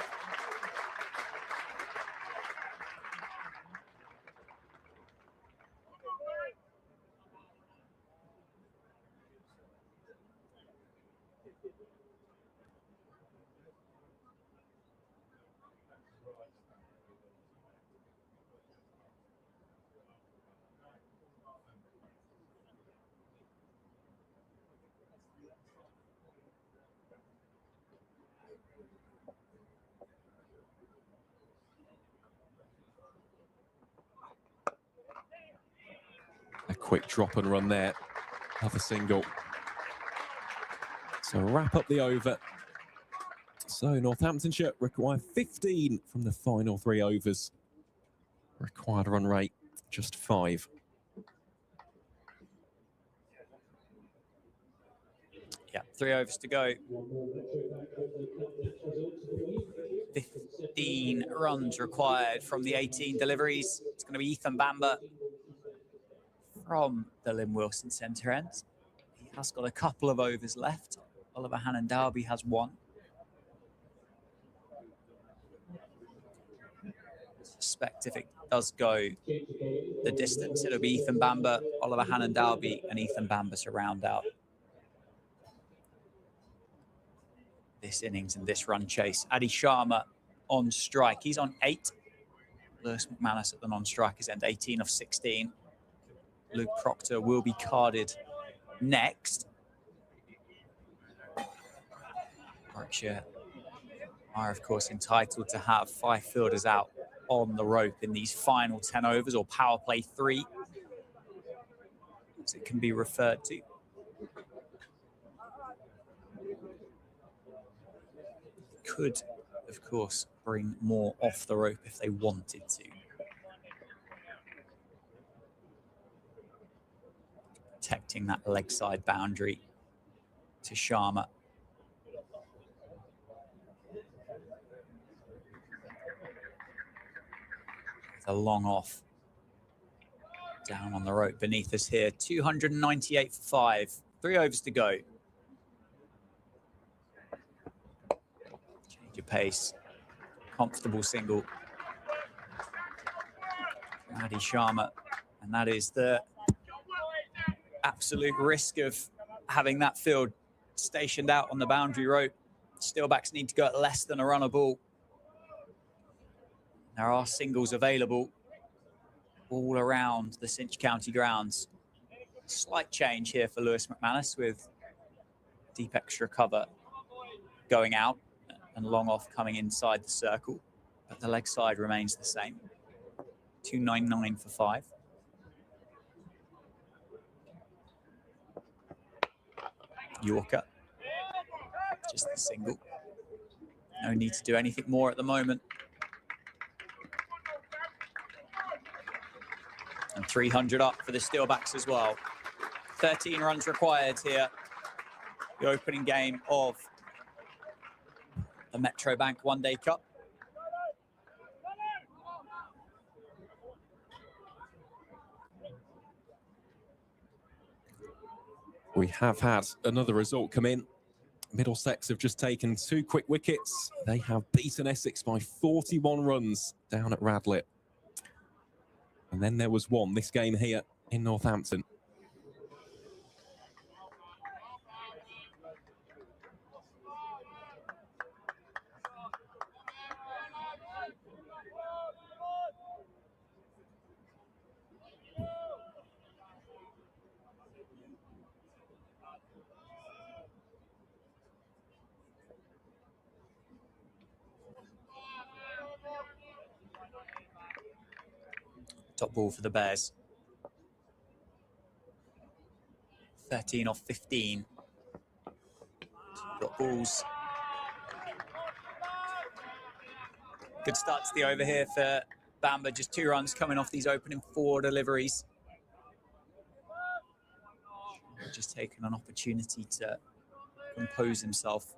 A quick drop and run there. Another single. So wrap up the over. So Northamptonshire require 15 from the final 3 overs. Required run rate, just 5. Yeah, 3 overs to go. 15 runs required from the 18 deliveries. It's going to be Ethan Bamber from the Lynn Wilson centre end. He has got a couple of overs left. Oliver Hannon Darby has 1. I suspect if it does go the distance, it'll be Ethan Bamber, Oliver Hannon Darby, and Ethan Bamber to round out this innings and this run chase. Adi Sharma on strike. He's on 8. Lewis McManus at the non-strikers end, 18 of 16. Luke Proctor will be carded next. Warwickshire are, of course, entitled to have 5 fielders out on the rope in these final 10 overs, or power play 3, as it can be referred to. Could, of course, bring more off the rope if they wanted to. Protecting that leg side boundary to Sharma. A long off down on the rope beneath us here. 298 for 5. 3 overs to go. Change of pace. Comfortable single. Adi Sharma. And that is the absolute risk of having that field stationed out on the boundary rope. Steelbacks need to go at less than a run a ball. There are singles available all around the Cinch County grounds. Slight change here for Lewis McManus with deep extra cover going out and long off coming inside the circle. But the leg side remains the same. 299 for 5. Yorker. Just the single. No need to do anything more at the moment. And 300 up for the Steelbacks as well. 13 runs required here. The opening game of the Metro Bank One Day Cup. We have had another result come in. Middlesex have just taken 2 quick wickets. They have beaten Essex by 41 runs down at Radlett. And then there was one, this game here in Northampton. Top ball for the Bears. 13 off 15. Got balls. Good start to the over here for Bamber. Just 2 runs coming off these opening 4 deliveries. Just taking an opportunity to compose himself.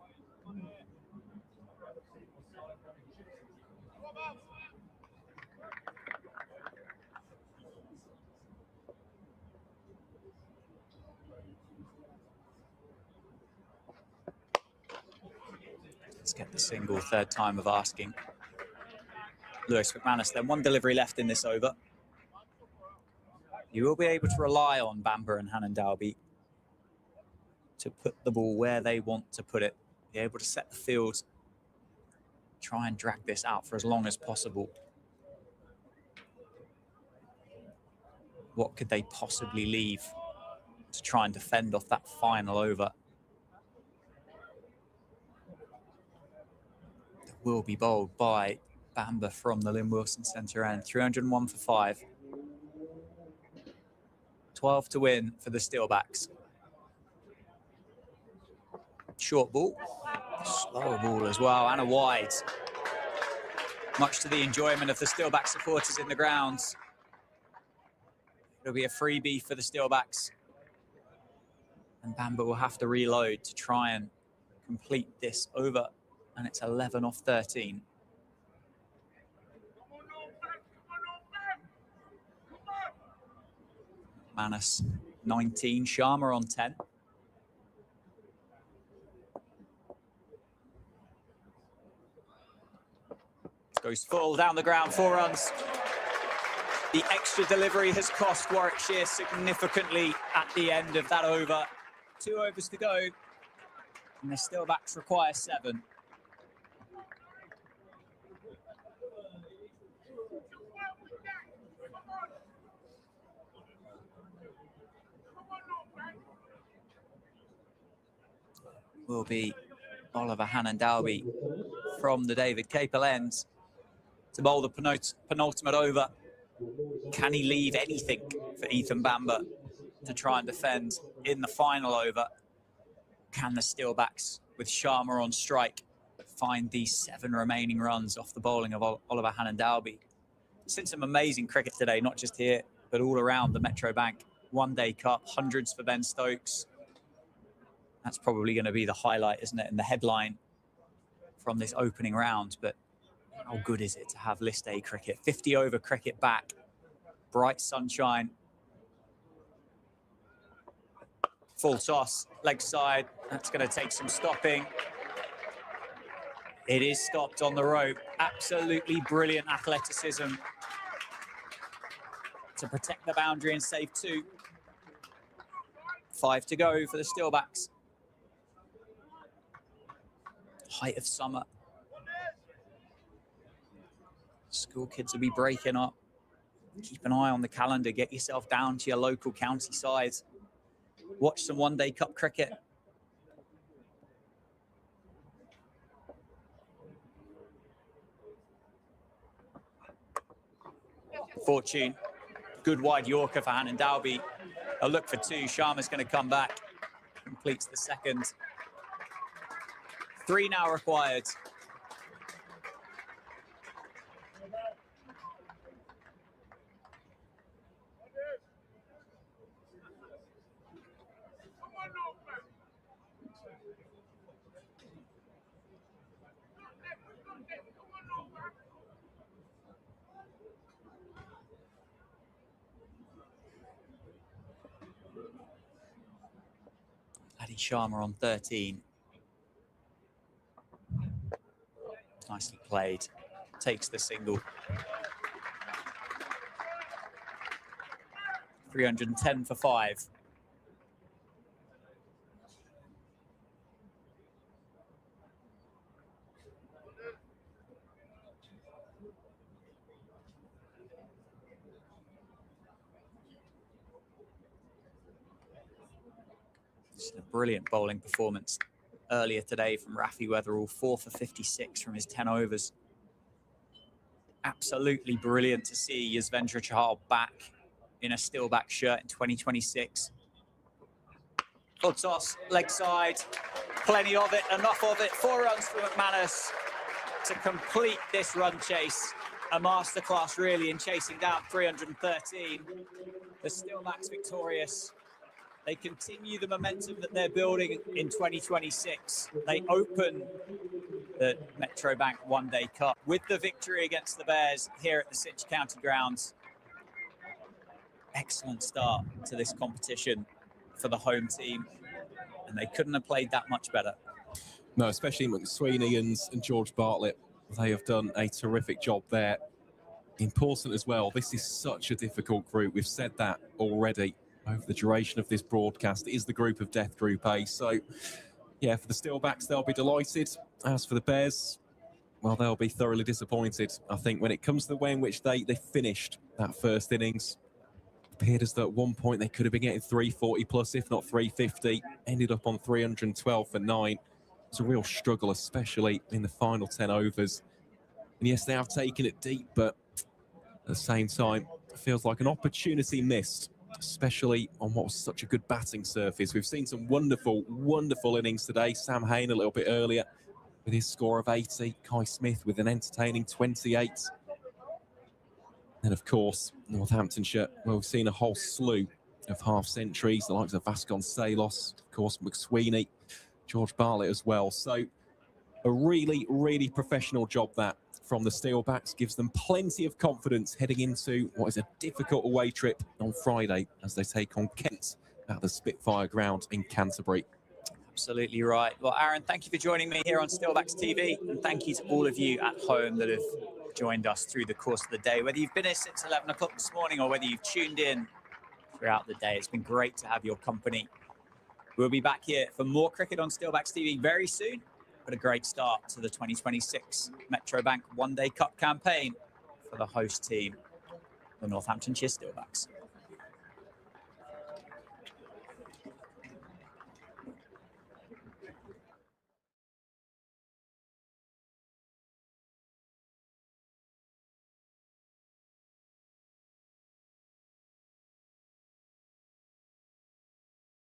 Let's get the single, 3rd time of asking. Lewis McManus then, 1 delivery left in this over. You will be able to rely on Bamber and Hannon Dalby to put the ball where they want to put it. Be able to set the field, try and drag this out for as long as possible. What could they possibly leave to try and defend off that final over? That will be bowled by Bamber from the Lynn Wilson centre end. 301 for 5. 12 to win for the Steelbacks. Short ball, slower ball as well, and a wide. Much to the enjoyment of the Steelback supporters in the grounds. It'll be a freebie for the Steelbacks. And Bamber will have to reload to try and complete this over. And it's 11 off 13. Manus 19, Sharma on 10. Goes full down the ground, 4 runs. The extra delivery has cost Warwickshire significantly at the end of that over. 2 overs to go, and the Steelbacks require 7. Will be Oliver Hannon Dalby from the David Capel ends to bowl the penultimate over. Can he leave anything for Ethan Bamber to try and defend in the final over? Can the Steelbacks, with Sharma on strike, find these 7 remaining runs off the bowling of Oliver Hannon Dalby? Seen some amazing cricket today, not just here, but all around the Metro Bank One Day Cup. Hundreds for Ben Stokes. That's probably going to be the highlight, isn't it, in the headline from this opening round. But how good is it to have List A cricket? 50 over cricket back. Bright sunshine. Full toss, leg side. That's going to take some stopping. It is stopped on the rope. Absolutely brilliant athleticism to protect the boundary and save 2. 5 to go for the Steelbacks. Height of summer. School kids will be breaking up. Keep an eye on the calendar. Get yourself down to your local county side. Watch some One Day Cup cricket. Fortune. Good wide Yorker for Hannon Dalby. A look for 2. Sharma's going to come back. Completes the 2nd. 3 now required. Addy Sharma on 13. Nicely played. Takes the single. 310 for 5. Just a brilliant bowling performance earlier today from Rafi Weatherall, 4 for 56 from his 10 overs. Absolutely brilliant to see Yuzvendra Chahal back in a Steelbacks shirt in 2026. Full toss, leg side, plenty of it, enough of it. 4 runs for McManus to complete this run chase. A masterclass really in chasing down 313. The Steelbacks victorious. They continue the momentum that they're building in 2026. They open the Metrobank One Day Cup with the victory against the Bears here at the Cinch County Grounds. Excellent start to this competition for the home team, and they couldn't have played that much better. No, especially McSweeney and George Bartlett. They have done a terrific job there. Important as well. This is such a difficult group. We've said that already over the duration of this broadcast. It is the group of death, Group A. So, yeah, for the Steelbacks, they'll be delighted. As for the Bears, well, they'll be thoroughly disappointed. I think when it comes to the way in which they finished that first innings, it appeared as though at one point they could have been getting 340 plus, if not 350. Ended up on 312 for 9. It's a real struggle, especially in the final 10 overs. And yes, they have taken it deep, but at the same time, it feels like an opportunity missed, especially on what was such a good batting surface. We've seen some wonderful, wonderful innings today. Sam Hain a little bit earlier with his score of 80. Kai Smith with an entertaining 28. And of course, Northamptonshire, well, we've seen a whole slew of half-centuries, the likes of Vasconcelos, of course, McSweeney, George Bartlett as well. So a really, really professional job that from the Steelbacks, gives them plenty of confidence heading into what is a difficult away trip on Friday as they take on Kent at the Spitfire ground in Canterbury. Absolutely right. Well, Aaron, thank you for joining me here on Steelbacks TV, and thank you to all of you at home that have joined us through the course of the day. Whether you've been here since 11 o'clock this morning or whether you've tuned in throughout the day, it's been great to have your company. We'll be back here for more cricket on Steelbacks TV very soon. But a great start to the 2026 Metrobank One Day Cup campaign for the host team, the Northamptonshire Steelbacks.